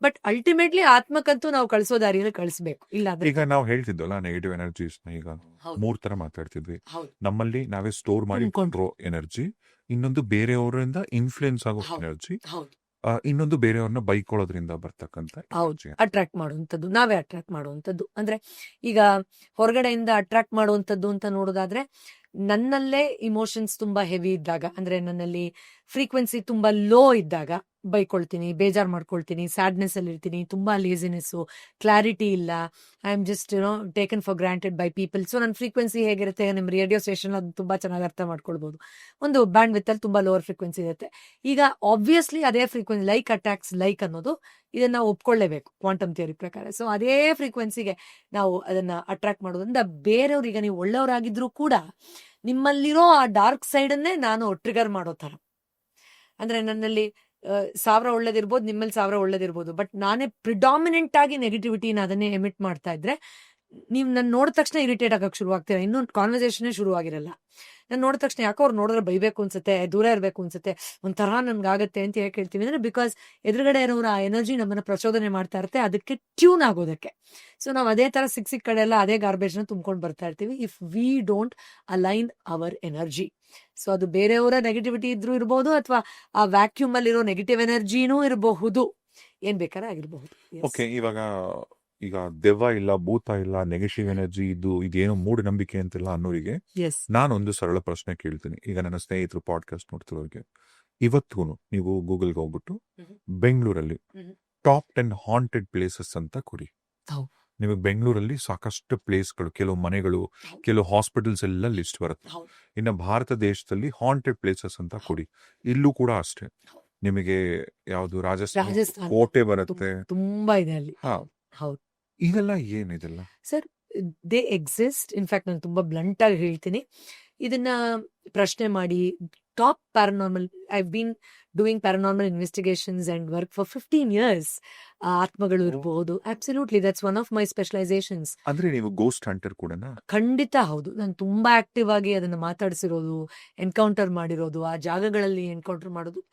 ಬಟ್ ಅಲ್ಟಿಮೇಟ್ಲಿ ಆತ್ಮಕ್ಕಂತೂ ನಾವು ಕಳಿಸೋ ದಾರಿಯಲ್ಲಿ ಕಳಿಸ್ಬೇಕು. ಇಲ್ಲ ಈಗ ನಾವು ಹೇಳ್ತಿದ್ವಲ್ಲ ನೆಗೆಟಿವ್ ಎನರ್ಜೀಸ್ ಈಗ ಹೌದು. 3 ತರ ಮಾತಾಡ್ತಿದ್ವಿ. ಹೌದು. ನಮ್ಮಲ್ಲಿ ನಾವೇ ಸ್ಟೋರ್ ಮಾಡಿ ತುಂಬ್ಕೊಂಡ್ರು. ಎನರ್ಜಿ, ಇನ್ನೊಂದು ಬೇರೆಯವರಿಂದ ಇನ್ಫ್ಲುಯೆನ್ಸ್ ಆಗೋ ಹೌದು. ಎನರ್ಜಿ, ಹೌದು, ಇನ್ನೊಂದು ಬೇರೆಯವ್ರನ್ನ ಬೈಕೊಳ್ಳೋದ್ರಿಂದ ಬರ್ತಕ್ಕಂಥ ಹೌದು. energy. ಅಟ್ರಾಕ್ಟ್ ಮಾಡುವಂಥದ್ದು, ನಾವೇ ಅಟ್ರಾಕ್ಟ್ ಮಾಡುವಂಥದ್ದು. ಅಂದ್ರೆ ಈಗ ಹೊರಗಡೆಯಿಂದ ಅಟ್ರಾಕ್ಟ್ ಮಾಡುವಂಥದ್ದು ಅಂತ ನೋಡೋದಾದ್ರೆ, ನನ್ನಲ್ಲೇ ಇಮೋಷನ್ಸ್ ತುಂಬಾ ಹೆವಿ ಇದ್ದಾಗ, ಅಂದ್ರೆ ನನ್ನಲ್ಲಿ ಫ್ರೀಕ್ವೆನ್ಸಿ ತುಂಬಾ ಲೋ ಇದ್ದಾಗ ಬೈಕೊಳ್ತೀನಿ, ಬೇಜಾರ್ ಮಾಡ್ಕೊಳ್ತೀನಿ, ಸ್ಯಾಡ್ನೆಸ್ ಅಲ್ಲಿ ಇರ್ತೀನಿ, ತುಂಬಾ ಲೇಸಿನೆಸ್ಸು, ಕ್ಲಾರಿಟಿ ಇಲ್ಲ, I am just taken for granted by people. So ನನ್ನ ಫ್ರೀಕ್ವೆನ್ಸಿ ಹೇಗಿರುತ್ತೆ, ನಿಮ್ಮ ರೇಡಿಯೋ ಸ್ಟೇಷನ್ ಅದು ತುಂಬಾ ಚೆನ್ನಾಗಿ ಅರ್ಥ ಮಾಡ್ಕೊಳ್ಬಹುದು. ಒಂದು ಬ್ಯಾಂಡ್ ವಿತ್ ಅಲ್ಲಿ ತುಂಬಾ ಲೋವರ್ ಫ್ರೀಕ್ವೆನ್ಸಿ ಇರುತ್ತೆ. ಈಗ ಆಬ್ವಿಯಸ್ಲಿ ಅದೇ ಫ್ರೀಕ್ವೆನ್ಸಿ, ಲೈಕ್ ಅಟ್ಯಾಕ್ಸ್ ಲೈಕ್ ಅನ್ನೋದು, ಇದನ್ನ ನಾವು ಒಪ್ಕೊಳ್ಳೇಬೇಕು ಕ್ವಾಂಟಮ್ ಥಿಯರಿ ಪ್ರಕಾರ. ಸೊ ಅದೇ ಫ್ರೀಕ್ವೆನ್ಸಿಗೆ ನಾವು ಅದನ್ನ ಅಟ್ರಾಕ್ಟ್ ಮಾಡೋದ್ರಿಂದ ಬೇರೆಯವ್ರು, ಈಗ ನೀವು ಒಳ್ಳೆಯವರಾಗಿದ್ರು ಕೂಡ ನಿಮ್ಮಲ್ಲಿರೋ ಆ ಡಾರ್ಕ್ ಸೈಡ್ ಅನ್ನೇ ನಾನು ಟ್ರಿಗರ್ ಮಾಡೋ ತರ. ಅಂದ್ರೆ ನನ್ನಲ್ಲಿ 1000 ಒಳ್ಳೇದಿರ್ಬೋದು, ನಿಮ್ಮಲ್ಲಿ 1000 ಒಳ್ಳೇದಿರ್ಬೋದು, ಬಟ್ ನಾನೇ ಪ್ರಿಡಾಮಿನೆಂಟ್ ಆಗಿ ನೆಗೆಟಿವಿಟಿನ ಅದನ್ನೇ ಎಮಿಟ್ ಮಾಡ್ತಾ ಇದ್ರೆ, ನೀವು ನನ್ನ ನೋಡಿದ ತಕ್ಷಣ ಇರಿಟೇಟ್ ಆಗಕ್ಕೆ ಶುರು ಆಗ್ತೀರಾ. ಇನ್ನೂ ಕಾನ್ವರ್ಸೇಷನ್ ಶುರು ಆಗಿರಲ್ಲ. ನಾನು ನೋಡಿದ ತಕ್ಷಣ ಯಾಕೋ ಅವ್ರು ನೋಡಿದ್ರೆ ಬೈಬೇಕು ಅನ್ಸುತ್ತೆ, ದೂರ ಇರಬೇಕು ಅನ್ಸುತ್ತೆ, ಒಂಥರ ನನ್ಗಾಗತ್ತೆ ಅಂತ ಯಾಕೆ ಹೇಳ್ತೀವಿ ಅಂದ್ರೆ, ಬಿಕಾಸ್ ಎದುರುಗಡೆ ಇರೋರ ಆ ಎನರ್ಜಿ ನಮ್ಮನ್ನ ಪ್ರಚೋದನೆ ಮಾಡ್ತಾ ಇರುತ್ತೆ, ಅದಕ್ಕೆ ಟ್ಯೂನ್ ಆಗೋದಕ್ಕೆ. ಸೊ ನಾವು ಅದೇ ತರ ಸಿಕ್ಕ ಕಡೆ ಎಲ್ಲ ಅದೇ ಗಾರ್ಬೇಜ್ ನ ತುಂಬ್ಕೊಂಡು ಬರ್ತಾ ಇರ್ತೀವಿ, if we don't align our energy. So ಅದು ಬೇರೆಯವರ ನೆಗೆಟಿವಿಟಿ ಇದ್ರೂ ಇರಬಹುದು, ಅಥವಾ ಆ ವ್ಯಾಕ್ಯೂಮ್ ಅಲ್ಲಿರೋ ನೆಗೆಟಿವ್ ಎನರ್ಜಿನೂ ಇರಬಹುದು, ಏನ್ ಬೇಕಾದ್ರೆ ಆಗಿರಬಹುದು. ಓಕೆ, ಈಗ ದೆವ್ವ ಇಲ್ಲ, ಭೂತ ಇಲ್ಲ, ನೆಗೆಟಿವ್ ಎನರ್ಜಿ ಇದೇನೋ ಮೂಢನಂಬಿಕೆ ಅಂತಿಲ್ಲ ಅನ್ನೋರಿಗೆ ಎಸ್, ನಾನೊಂದು ಸರಳ ಪ್ರಶ್ನೆ ಕೇಳ್ತೀನಿ. ಈಗ ನನ್ನ ಸ್ನೇಹಿತರು ಪಾಡ್ಕಾಸ್ಟ್ ನೋಡ್ತಿರೋರಿಗೆ, ಇವತ್ತು ನೀವು ಗೂಗಲ್ಗೆ ಹೋಗ್ಬಿಟ್ಟು ಬೆಂಗಳೂರಲ್ಲಿ ಟಾಪ್ 10 ಹಾಂಟೆಡ್ ಪ್ಲೇಸಸ್ ಅಂತ ಕೊಡಿ. ಹೌದು. ನಿಮಗೆ ಬೆಂಗಳೂರಲ್ಲಿ ಸಾಕಷ್ಟು ಪ್ಲೇಸ್ಗಳು, ಕೆಲವು ಮನೆಗಳು, ಕೆಲವು ಹಾಸ್ಪಿಟಲ್ಸ್ ಎಲ್ಲ ಲಿಸ್ಟ್ ಬರುತ್ತೆ. ಹೌದು. ಇನ್ನು ಭಾರತ ದೇಶದಲ್ಲಿ ಹಾಂಟೆಡ್ ಪ್ಲೇಸಸ್ ಅಂತ ಕೊಡಿ. ಇಲ್ಲೂ ಕೂಡ ಅಷ್ಟೇ, ನಿಮಗೆ ಯಾವುದು ರಾಜಸ್ಥಾನ ಕೋಟೆ ಬರುತ್ತೆ, ತುಂಬಾ ಇದೆ ಅಲ್ಲಿ. ಹಾ, ಹೌದು. ಇದೆಲ್ಲ ಏನಿದೆಲ್ಲ? Sir, they exist. ಇನ್ಫ್ಯಾಕ್ಟ್ ನಾನು ತುಂಬಾ ಬ್ಲಂಟ್ ಆಗಿ ಹೇಳ್ತೀನಿ, ಇದನ್ನ ಪ್ರಶ್ನೆ ಮಾಡಿ. Top paranormal, I been doing paranormal investigations and work for 15 years. ಆತ್ಮಗಳು ಇರಬಹುದು, absolutely, that's one of my specialisations. ಅಂದ್ರೆ ನೀವು ಗೋಸ್ಟ್ ಹಂಟರ್ ಕೂಡನಾ? ಖಂಡಿತ ಹೌದು. ನಾನು ತುಂಬಾ ಆಕ್ಟಿವ್ ಆಗಿ ಅದನ್ನ ಮಾತಾಡಿಸಿರೋದು, ಎನ್ಕೌಂಟರ್ ಮಾಡಿರೋದು, ಆ ಜಾಗಗಳಲ್ಲಿ ಎನ್ಕೌಂಟರ್ ಮಾಡೋದು,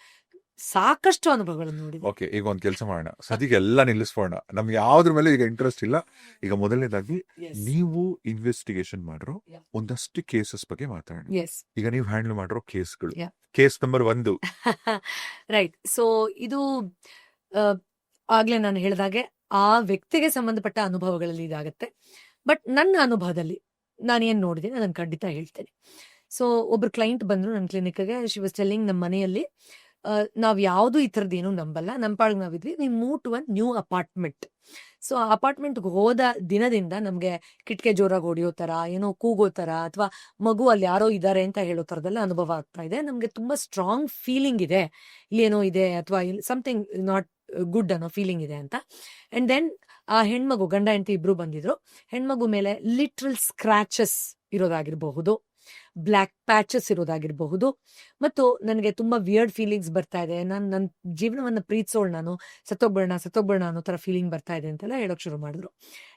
ಸಾಕಷ್ಟು ಅನುಭವಗಳನ್ನು ನೋಡಿದೆ. ಓಕೆ, ಈಗ ಒಂದ್ ಕೆಲಸ ಮಾಡೋಣ, ಸದ್ಯಕ್ಕೆ ಎಲ್ಲ ನಿಲ್ಲಿಸ್ಬೋಣ, ನಮ್ಗೆ ಯಾವ್ದ್ರ ಮೇಲೆ ಈಗ ಇಂಟ್ರೆಸ್ಟ್ ಇಲ್ಲ. ಈಗ ಮೊದಲನೇದಾಗಿ ನೀವು ಇನ್ವೆಸ್ಟಿಗೇಷನ್ ಮಾಡಿರೋ Yeah. ಒಂದಷ್ಟು ಕೇಸಸ್ ಬಗ್ಗೆ ಮಾತಾಡೋಣ. ಎಸ್, ಈಗ ನೀವು ಹ್ಯಾಂಡಲ್ ಮಾಡಿರೋ ಕೇಸ್ಗಳು, Yeah. Case number 1. Right. So ಇದು ಆಗ್ಲೇ ನಾನು ಹೇಳಿದಾಗೆ ಆ ವ್ಯಕ್ತಿಗೆ ಸಂಬಂಧಪಟ್ಟ ಅನುಭವಗಳಲ್ಲಿ ಇದಾಗತ್ತೆ. ಬಟ್ ನನ್ನ ಅನುಭವದಲ್ಲಿ ನಾನು ಏನ್ ನೋಡಿದ್ದೀನಿ ಅದನ್ನ ಖಂಡಿತ ಹೇಳ್ತೇನೆ. ಸೊ ಒಬ್ರು ಕ್ಲೈಂಟ್ ಬಂದ್ರು ನನ್ನ ಕ್ಲಿನಿಕ್ಗೆ. ಶಿ ವಾಸ್ ಟೆಲ್ಲಿಂಗ್, ನಮ್ಮ ಮನೆಯಲ್ಲಿ ನಾವ್ ಯಾವ್ದು ಈ ಥರದ್ದು ಏನು ನಂಬಲ್ಲ, ನಮ್ಮ ಪಾಡಿಗೆ ನಾವಿದ್ವಿ, we move to one new apartment. So ಆ ಅಪಾರ್ಟ್ಮೆಂಟ್ಗೆ ಹೋದ ದಿನದಿಂದ ನಮ್ಗೆ ಕಿಟಕೆ ಜೋರಾಗಿ ಹೊಡಿಯೋ ತರ, ಏನೋ ಕೂಗೋ ತರ, ಅಥವಾ ಮಗು ಅಲ್ಲಿ ಯಾರೋ ಇದ್ದಾರೆ ಅಂತ ಹೇಳೋ ತರದೆಲ್ಲ ಅನುಭವ ಆಗ್ತಾ ಇದೆ. ನಮ್ಗೆ ತುಂಬಾ ಸ್ಟ್ರಾಂಗ್ ಫೀಲಿಂಗ್ ಇದೆ, ಇಲ್ಲಿ ಏನೋ ಇದೆ, ಅಥವಾ ಸಮಥಿಂಗ್ ನಾಟ್ ಗುಡ್ ಅನ್ನೋ ಫೀಲಿಂಗ್ ಇದೆ ಅಂತ. ಅಂಡ್ ದೆನ್ ಆ ಹೆಣ್ಮಗು, ಗಂಡ ಹೆಂಡತಿ ಇಬ್ರು ಬಂದಿದ್ರು. ಹೆಣ್ಮಗು ಮೇಲೆ ಲಿಟ್ರಲ್ ಸ್ಕ್ರಾಚಸ್ ಇರೋದಾಗಿರಬಹುದು, ಬ್ಲ್ಯಾಕ್ ಪ್ಯಾಚಸ್ ಇರೋದಾಗಿರಬಹುದು, ಮತ್ತು ನನಗೆ ತುಂಬಾ ವಿಯರ್ಡ್ ಫೀಲಿಂಗ್ಸ್ ಬರ್ತಾ ಇದೆ, ನಾನು ನನ್ನ ಜೀವನವನ್ನ ಪ್ರೀತಿಸೋಳು, ನಾನು ಸತ್ತೋಗ್ಬೇಡ ಅನ್ನೋ ತರ ಫೀಲಿಂಗ್ ಬರ್ತಾ ಇದೆ ಅಂತೆಲ್ಲ ಹೇಳೋಕ್ ಶುರು ಮಾಡಿದ್ರು.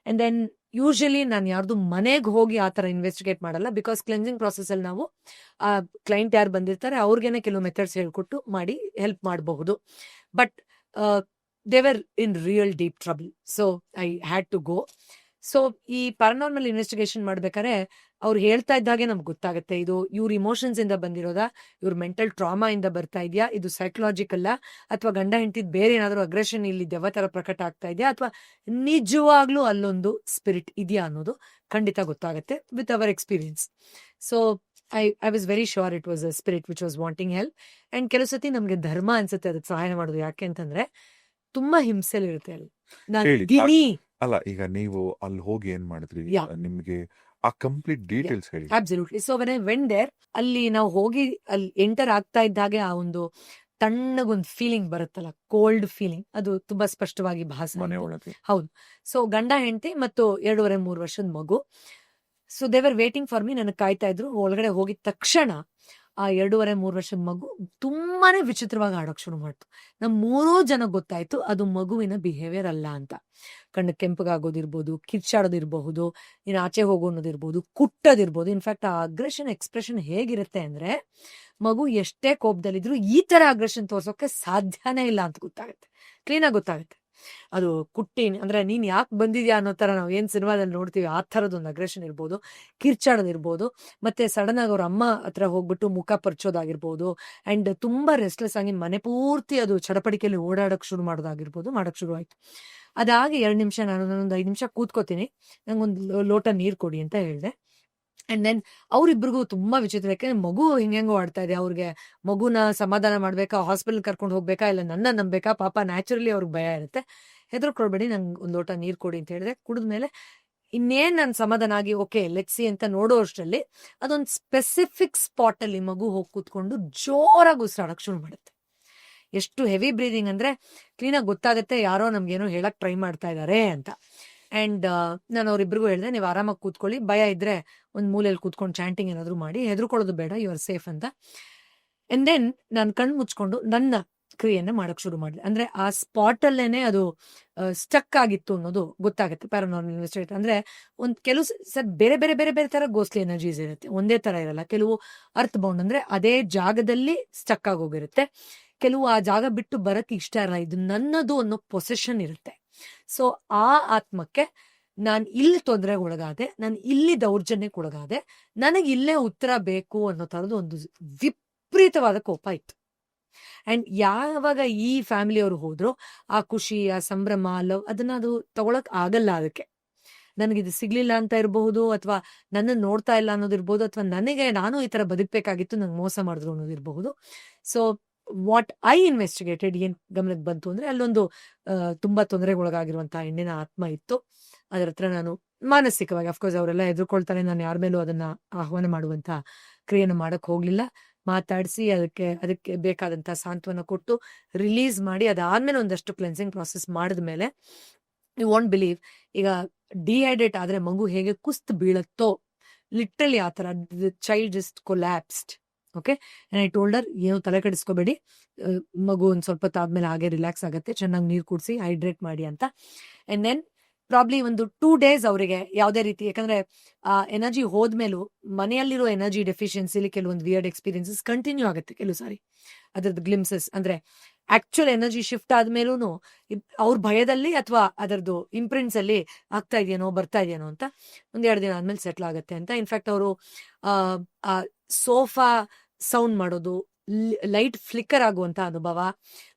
ಅಂಡ್ ದೆನ್ ಯೂಶಲಿ ನಾನು ಯಾರ್ದು ಮನೆಗೆ ಹೋಗಿ ಆ ತರ ಇನ್ವೆಸ್ಟಿಗೇಟ್ ಮಾಡಲ್ಲ, ಬಿಕಾಸ್ ಕ್ಲೆನ್ಸಿಂಗ್ ಪ್ರಾಸೆಸ್ ಅಲ್ಲಿ ನಾವು ಆ ಕ್ಲೈಂಟ್ ಯಾರು ಬಂದಿರ್ತಾರೆ ಅವ್ರಿಗೇನೆ ಕೆಲವು ಮೆಥಡ್ಸ್ ಹೇಳ್ಕೊಟ್ಟು ಮಾಡಿ ಹೆಲ್ಪ್ ಮಾಡಬಹುದು. But they were in real deep trouble, so I had to go. So ಈ ಪ್ಯಾರಾನಾರ್ಮಲ್ ಇನ್ವೆಸ್ಟಿಗೇಷನ್ ಮಾಡ್ಬೇಕಾದ್ರೆ ಅವ್ರು ಹೇಳ್ತಾ ಇದ್ದಾಗೆ ನಮ್ಗೆ ಗೊತ್ತಾಗುತ್ತೆ, ಇದು ಇವ್ರ ಇಮೋಷನ್ಸ್ ಇಂದ ಬಂದಿರೋದಾ, ಇವ್ರ ಮೆಂಟಲ್ ಟ್ರಾಮಾ ಇಂದ ಬರ್ತಾ ಇದೆಯಾ, ಇದು ಸೈಕಲಾಜಿಕಲ್, ಅಥವಾ ಗಂಡ ಹೆಂಡತಿದ್ ಬೇರೆ ಏನಾದ್ರು ಅಗ್ರೆಷನ್ ಇಲ್ಲಿ ದೆವ್ವ ತರ ಪ್ರಕಟ ಆಗ್ತಾ ಇದೆಯಾ, ಅಥವಾ ನಿಜವಾಗ್ಲೂ ಅಲ್ಲೊಂದು ಸ್ಪಿರಿಟ್ ಇದೆಯಾ ಅನ್ನೋದು ಖಂಡಿತ ಗೊತ್ತಾಗುತ್ತೆ with our experience. So I was very sure it was a spirit which was wanting help. And ಕೆಲವು ಸತಿ ನಮ್ಗೆ ಧರ್ಮ ಅನ್ಸುತ್ತೆ ಅದಕ್ಕೆ ಸಹಾಯ ಮಾಡೋದು. ಯಾಕೆ ಅಂತಂದ್ರೆ ತುಂಬಾ ಹಿಂಸೆಲಿರುತ್ತೆ ಅಲ್ಲಿ. ನಾನು ಹೇಳಿ. ದಿನಿ ಅಲ್ಲ, ಈಗ ನೀವು ಅಲ್ಲಿ ಹೋಗಿ ಏನ್ ಮಾಡಿದ್ರಿ? Yeah. ನಿಮ್ಗೆ ಆ ಕಂಪ್ಲೀಟ್ ಡೀಟೇಲ್ಸ್ ಹೇಳಿ. Absolutely. So when I went there, ಅಲ್ಲಿ ನಾವು ಹೋಗಿ ಅಲ್ಲಿ ಎಂಟರ್ ಆಗ್ತಾ ಇದ್ದಾಗೆ ಆ ಒಂದು ತಣ್ಣಗೊಂದು ಫೀಲಿಂಗ್ ಬರುತ್ತಲ್ಲ, ಕೋಲ್ಡ್ ಫೀಲಿಂಗ್, ಅದು ತುಂಬಾ ಸ್ಪಷ್ಟವಾಗಿ ಭಾಸ ಮನೆ ಆಯ್ತು. ಒಳಗೆ ಹೌದು. ಸೊ ಗಂಡ ಹೆಂಡತಿ ಮತ್ತು 2.5-3 ವರ್ಷದ ಮಗು. So they were waiting for me, ನನಗೆ ಕಾಯ್ತಾ ಇದ್ರು. ಒಳಗಡೆ ಹೋಗಿದ ತಕ್ಷಣ ಆ 2.5-3 ವರ್ಷದ ಮಗು ತುಂಬಾನೇ ವಿಚಿತ್ರವಾಗಿ ಆಡೋಕ್ ಶುರು ಮಾಡ್ತು. ನಮ್ 3 ಜನಕ್ಕೆ ಗೊತ್ತಾಯ್ತು ಅದು ಮಗುವಿನ ಬಿಹೇವಿಯರ್ ಅಲ್ಲ ಅಂತ. ಕಣ್ಣು ಕೆಂಪಗಾಗೋದಿರ್ಬೋದು, ಕಿರ್ಚಾಡೋದಿರಬಹುದು, ನೀನ್ ಆಚೆ ಹೋಗು ಅನ್ನೋದಿರ್ಬೋದು, ಕುಟ್ಟೋದಿರ್ಬೋದು. ಇನ್ಫ್ಯಾಕ್ಟ್ ಆ ಅಗ್ರೆಷನ್ ಎಕ್ಸ್ಪ್ರೆಷನ್ ಹೇಗಿರುತ್ತೆ ಅಂದ್ರೆ, ಮಗು ಎಷ್ಟೇ ಕೋಪದಲ್ಲಿದ್ರು ಈ ತರ ಅಗ್ರೆಷನ್ ತೋರ್ಸೋಕೆ ಸಾಧ್ಯನೇ ಇಲ್ಲ ಅಂತ ಗೊತ್ತಾಗುತ್ತೆ, ಕ್ಲೀನಾಗಿ ಗೊತ್ತಾಗುತ್ತೆ. ಅದು ಕುಟ್ಟಿ ಅಂದ್ರೆ ನೀನ್ ಯಾಕೆ ಬಂದಿದ್ಯಾ ಅನ್ನೋ ತರ ನಾವು ಏನ್ ಸಿನಿಮಾದಲ್ಲಿ ನೋಡ್ತೀವಿ ಆ ಥರದೊಂದು ಅಗ್ರೆಷನ್ ಇರ್ಬೋದು, ಕಿರ್ಚಾಡೋದಿರ್ಬೋದು, ಮತ್ತೆ ಸಡನ್ ಆಗಿ ಅವ್ರ ಅಮ್ಮ ಹತ್ರ ಹೋಗ್ಬಿಟ್ಟು ಮುಖ ಪರ್ಚೋದಾಗಿರ್ಬೋದು, ಅಂಡ್ ತುಂಬಾ ರೆಸ್ಟ್ಲೆಸ್ ಆಗಿ ಮನೆ ಪೂರ್ತಿ ಅದು ಚಡಪಡಿಕೆಯಲ್ಲಿ ಓಡಾಡಕ್ ಶುರು ಮಾಡಕ್ ಶುರು ಆಯ್ತು. ಅದಾಗಿ 2 ನಿಮಿಷ ನಾನೊಂದು 5 ನಿಮಿಷ ಕೂತ್ಕೋತೀನಿ, ನಂಗೊಂದು ಲೋಟ ನೀರ್ ಕೊಡಿ ಅಂತ ಹೇಳ್ದೆ. ಅಂಡ್ ದೆನ್ ಅವ್ರಿಬ್ರಿಗೂ ತುಂಬಾ ವಿಚಿತ್ರ, ಯಾಕಂದ್ರೆ ಮಗು ಹಿಂಗೆಂಗೋ ಆಡ್ತಾ ಇದೆ, ಅವ್ರಿಗೆ ಮಗುನ ಸಮಾಧಾನ ಮಾಡ್ಬೇಕಾ, ಹಾಸ್ಪಿಟಲ್ ಕರ್ಕೊಂಡು ಹೋಗ್ಬೇಕಾ, ಇಲ್ಲ ನನ್ನ ನಂಬೇಕಾ, ಪಾಪ ನ್ಯಾಚುರಲಿ ಅವ್ರಿಗೆ ಭಯ ಇರುತ್ತೆ. ಹೆದರ್ಕೊಳ್ಬೇಡಿ, ನಂಗೆ ಒಂದ್ ಲೋಟ ನೀರ್ ಕೊಡಿ ಅಂತ ಹೇಳಿದ್ರೆ ಕುಡಿದ್ಮೇಲೆ ಇನ್ನೇನ್ ನಾನು ಸಮಾಧಾನ ಆಗಿ ಓಕೆ ಲೆಟ್ಸಿ ಅಂತ ನೋಡೋ ಅಷ್ಟರಲ್ಲಿ ಅದೊಂದು ಸ್ಪೆಸಿಫಿಕ್ ಸ್ಪಾಟ್ ಅಲ್ಲಿ ಮಗು ಹೋಗಿ ಕೂತ್ಕೊಂಡು ಜೋರಾಗಿ ಉಸಿರಾಡಕ್ ಶುರು ಮಾಡುತ್ತೆ. ಎಷ್ಟು ಹೆವಿ ಬ್ರೀದಿಂಗ್ ಅಂದ್ರೆ ಕ್ಲೀನಾಗಿ ಗೊತ್ತಾಗುತ್ತೆ ಯಾರೋ ನಮ್ಗೇನೋ ಹೇಳಕ್ ಟ್ರೈ ಮಾಡ್ತಾ ಇದಾರೆ ಅಂತ. ಅಂಡ್ ನಾನು ಅವ್ರಿಬ್ರಿಗೂ ಹೇಳಿದೆ, ನೀವು ಆರಾಮಾಗಿ ಕೂತ್ಕೊಳ್ಳಿ, ಭಯ ಇದ್ರೆ ಒಂದ್ ಮೂಲೆಯಲ್ಲಿ ಕೂತ್ಕೊಂಡು ಚಾಂಟಿಂಗ್ ಏನಾದ್ರು ಮಾಡಿ, ಹೆದರ್ಕೊಳ್ಳೋದು ಬೇಡ, ಯು ಆರ್ ಸೇಫ್ ಅಂತ. ಅಂಡ್ ದೆನ್ ನಾನು ಕಣ್ಣು ಮುಚ್ಕೊಂಡು ನನ್ನ ಕ್ರಿಯೆಯನ್ನ ಮಾಡಕ್ ಶುರು ಮಾಡಿದೆ. ಅಂದ್ರೆ ಆ ಸ್ಪಾಟ್ ಅಲ್ಲೇನೆ ಅದು ಸ್ಟಕ್ ಆಗಿತ್ತು ಅನ್ನೋದು ಗೊತ್ತಾಗುತ್ತೆ ಪ್ಯಾರಾನಾರ್ಮಲ್ ಇನ್ವೆಸ್ಟಿಗೇಟರ್. ಅಂದ್ರೆ ಕೆಲವು ಬೇರೆ ಬೇರೆ ಬೇರೆ ಬೇರೆ ತರ ಗೋಸ್ಟ್ಲಿ ಎನರ್ಜೀಸ್ ಇರುತ್ತೆ, ಒಂದೇ ತರ ಇರಲ್ಲ. ಕೆಲವು ಅರ್ತ್ ಬೌಂಡ್ ಅಂದ್ರೆ ಅದೇ ಜಾಗದಲ್ಲಿ ಸ್ಟಕ್ ಆಗೋಗಿರುತ್ತೆ, ಕೆಲವು ಆ ಜಾಗ ಬಿಟ್ಟು ಬರಕ್ ಇಷ್ಟ ಇರಲ್ಲ, ಇದು ನನ್ನದು ಅನ್ನೋ ಪೊಸೆಷನ್ ಇರುತ್ತೆ. ಸೊ ಆ ಆತ್ಮಕ್ಕೆ ನಾನು ಇಲ್ಲಿ ತೊಂದರೆಗೆ ಒಳಗಾದೆ, ನಾನು ಇಲ್ಲಿ ದೌರ್ಜನ್ಯಕ್ಕೆ ಒಳಗಾದೆ, ನನಗೆ ಇಲ್ಲೇ ಉತ್ತರ ಬೇಕು ಅನ್ನೋ ತರದ್ದು ಒಂದು ವಿಪರೀತವಾದ ಕೋಪ ಇತ್ತು. ಅಂಡ್ ಯಾವಾಗ ಈ ಫ್ಯಾಮಿಲಿಯವರು ಹೋದ್ರು, ಆ ಖುಷಿ, ಆ ಸಂಭ್ರಮ, ಲವ್ ಅದನ್ನ ಅದು ತಗೊಳಕ್ ಆಗಲ್ಲ. ಅದಕ್ಕೆ ನನಗಿದು ಸಿಗ್ಲಿಲ್ಲ ಅಂತ ಇರಬಹುದು, ಅಥವಾ ನನ್ನ ನೋಡ್ತಾ ಇಲ್ಲ ಅನ್ನೋದಿರ್ಬೋದು, ಅಥವಾ ನಾನು ಈ ತರ ಬದುಕಬೇಕಾಗಿತ್ತು, ನಂಗೆ ಮೋಸ ಮಾಡಿದ್ರು ಅನ್ನೋದಿರಬಹುದು. ಸೊ ವಾಟ್ ಐ ಇನ್ವೆಸ್ಟಿಗೇಟೆಡ್ ಏನ್ ಗಮನಕ್ಕೆ ಬಂತು ಅಂದ್ರೆ, ಅಲ್ಲೊಂದು ತುಂಬಾ ತೊಂದರೆಗೊಳಗಾಗಿರುವಂತಹ ಹೆಣ್ಣಿನ ಆತ್ಮ ಇತ್ತು. ಅದರ ಹತ್ರ ನಾನು ಮಾನಸಿಕವಾಗಿ, ಅಫ್ಕೋರ್ಸ್ ಅವರೆಲ್ಲ ಎದುರ್ಕೊಳ್ತಾರೆ, ನಾನು ಯಾರ ಮೇಲೂ ಅದನ್ನ ಆಹ್ವಾನ ಮಾಡುವಂತ ಕ್ರಿಯೆಯನ್ನು ಮಾಡಕ್ ಹೋಗ್ಲಿಲ್ಲ. ಮಾತಾಡಿಸಿ ಅದಕ್ಕೆ ಬೇಕಾದಂತ ಸಾಂತ್ವನ ಕೊಟ್ಟು ರಿಲೀಸ್ ಮಾಡಿ, ಅದಾದ್ಮೇಲೆ ಒಂದಷ್ಟು ಕ್ಲೆನ್ಸಿಂಗ್ ಪ್ರಾಸೆಸ್ ಮಾಡಿದ್ಮೇಲೆ ಯು ವಾಂಟ್ ಬಿಲೀವ್, ಈಗ ಡಿಹೈಡ್ರೇಟ್ ಆದ್ರೆ ಮಗು ಹೇಗೆ ಕುಸ್ತ್ ಬೀಳತ್ತೋ ಲಿಟ್ರಲಿ ಆ ತರ child just collapsed. Okay, I told ಹರ್, ಏನು ತಲೆ ಕೆಡಿಸ್ಕೋಬೇಡಿ, ಮಗು ಒಂದ್ ಸ್ವಲ್ಪ ಆದ್ಮೇಲೆ ಹಾಗೆ ರಿಲ್ಯಾಕ್ಸ್ ಆಗುತ್ತೆ, ಚೆನ್ನಾಗಿ ನೀರು ಕುಡಿಸಿ ಹೈಡ್ರೇಟ್ ಮಾಡಿ ಅಂತ. ಅಂಡ್ ದೆನ್ ಪ್ರಾಬ್ಲಿ ಒಂದು 2 days ಅವರಿಗೆ ಯಾವುದೇ ರೀತಿ, ಯಾಕಂದ್ರೆ ಆ ಎನರ್ಜಿ ಹೋದ್ಮೇಲೂ ಮನೆಯಲ್ಲಿರೋ ಎನರ್ಜಿ ಡೆಫಿಷಿಯನ್ಸಿಲಿ ಕೆಲವೊಂದು ವಿಯರ್ಡ್ ಎಕ್ಸ್ಪೀರಿಯನ್ಸಸ್ ಕಂಟಿನ್ಯೂ ಆಗುತ್ತೆ ಕೆಲವು ಸಾರಿ. ಅದರದ್ದು ಗ್ಲಿಮ್ಸಸ್ ಅಂದ್ರೆ ಆಕ್ಚುಲ್ ಎನರ್ಜಿ ಶಿಫ್ಟ್ ಆದ್ಮೇಲೂ ಅವ್ರ ಭಯದಲ್ಲಿ ಅಥವಾ ಅದರದ್ದು ಇಂಪ್ರಿಂಟ್ಸ್ ಅಲ್ಲಿ ಆಗ್ತಾ ಇದೆಯೇನೋ ಬರ್ತಾ ಇದೆಯೇನೋ ಅಂತ 1-2 ದಿನ ಆದ್ಮೇಲೆ ಸೆಟ್ಲ್ ಆಗುತ್ತೆ ಅಂತ. ಇನ್ಫ್ಯಾಕ್ಟ್ ಅವರು ಆ ಸೋಫಾ ಸೌಂಡ್ ಮಾಡೋದು, ಲೈಟ್ ಫ್ಲಿಕ್ಕರ್ ಆಗುವಂತ ಅನುಭವ,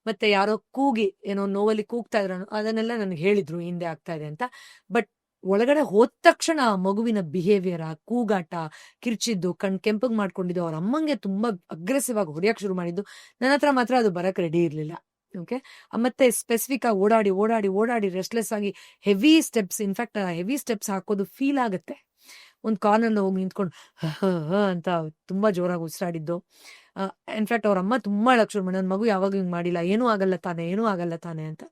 ಮತ್ತೆ ಯಾರೋ ಕೂಗಿ ಏನೋ ನೋವಲ್ಲಿ ಕೂಗ್ತಾ ಇದ್ರು ಅದನ್ನೆಲ್ಲ ನನಗೆ ಹೇಳಿದ್ರು ಹಿಂದೆ ಆಗ್ತಾ ಇದೆ ಅಂತ. ಬಟ್ ಒಳಗಡೆ ಹೋದ ತಕ್ಷಣ ಆ ಮಗುವಿನ ಬಿಹೇವಿಯರ್, ಆ ಕೂಗಾಟ, ಕಿರ್ಚಿದ್ದು, ಕೆಂಪಗ್ ಮಾಡ್ಕೊಂಡಿದ್ದು, ಅವ್ರ ಅಮ್ಮಂಗೆ ತುಂಬಾ ಅಗ್ರೆಸಿವ್ ಆಗಿ ಹೊಡೆಯಕ್ ಶುರು ಮಾಡಿದ್ದು, ನನ್ನ ಹತ್ರ ಮಾತ್ರ ಅದು ಬರಕ್ ರೆಡಿ ಇರ್ಲಿಲ್ಲ. ಓಕೆ, ಮತ್ತೆ ಸ್ಪೆಸಿಫಿಕ್ ಆಗಿ ಓಡಾಡಿ ಓಡಾಡಿ ಓಡಾಡಿ ರೆಸ್ಟ್ಲೆಸ್ ಆಗಿ heavy steps, in fact heavy steps ಹಾಕೋದು ಫೀಲ್ ಆಗುತ್ತೆ. ಒಂದು ಕಾರ್ನರ್ ಹೋಗಿ ನಿಂತ್ಕೊಂಡು ಅಂತ ತುಂಬಾ ಜೋರಾಗಿ ಉಸಿರಾಡಿದ್ದು. ಇನ್ಫ್ಯಾಕ್ಟ್ ಅವ್ರ ಅಮ್ಮ ತುಂಬಾ ಅಳಕ್ ಶುರು ಮಾಡಿ, ನನ್ನ ಮಗು ಯಾವಾಗ ಹಿಂಗ್ ಮಾಡಿಲ್ಲ, ಏನೂ ಆಗಲ್ಲ ತಾನೆ ಅಂತ.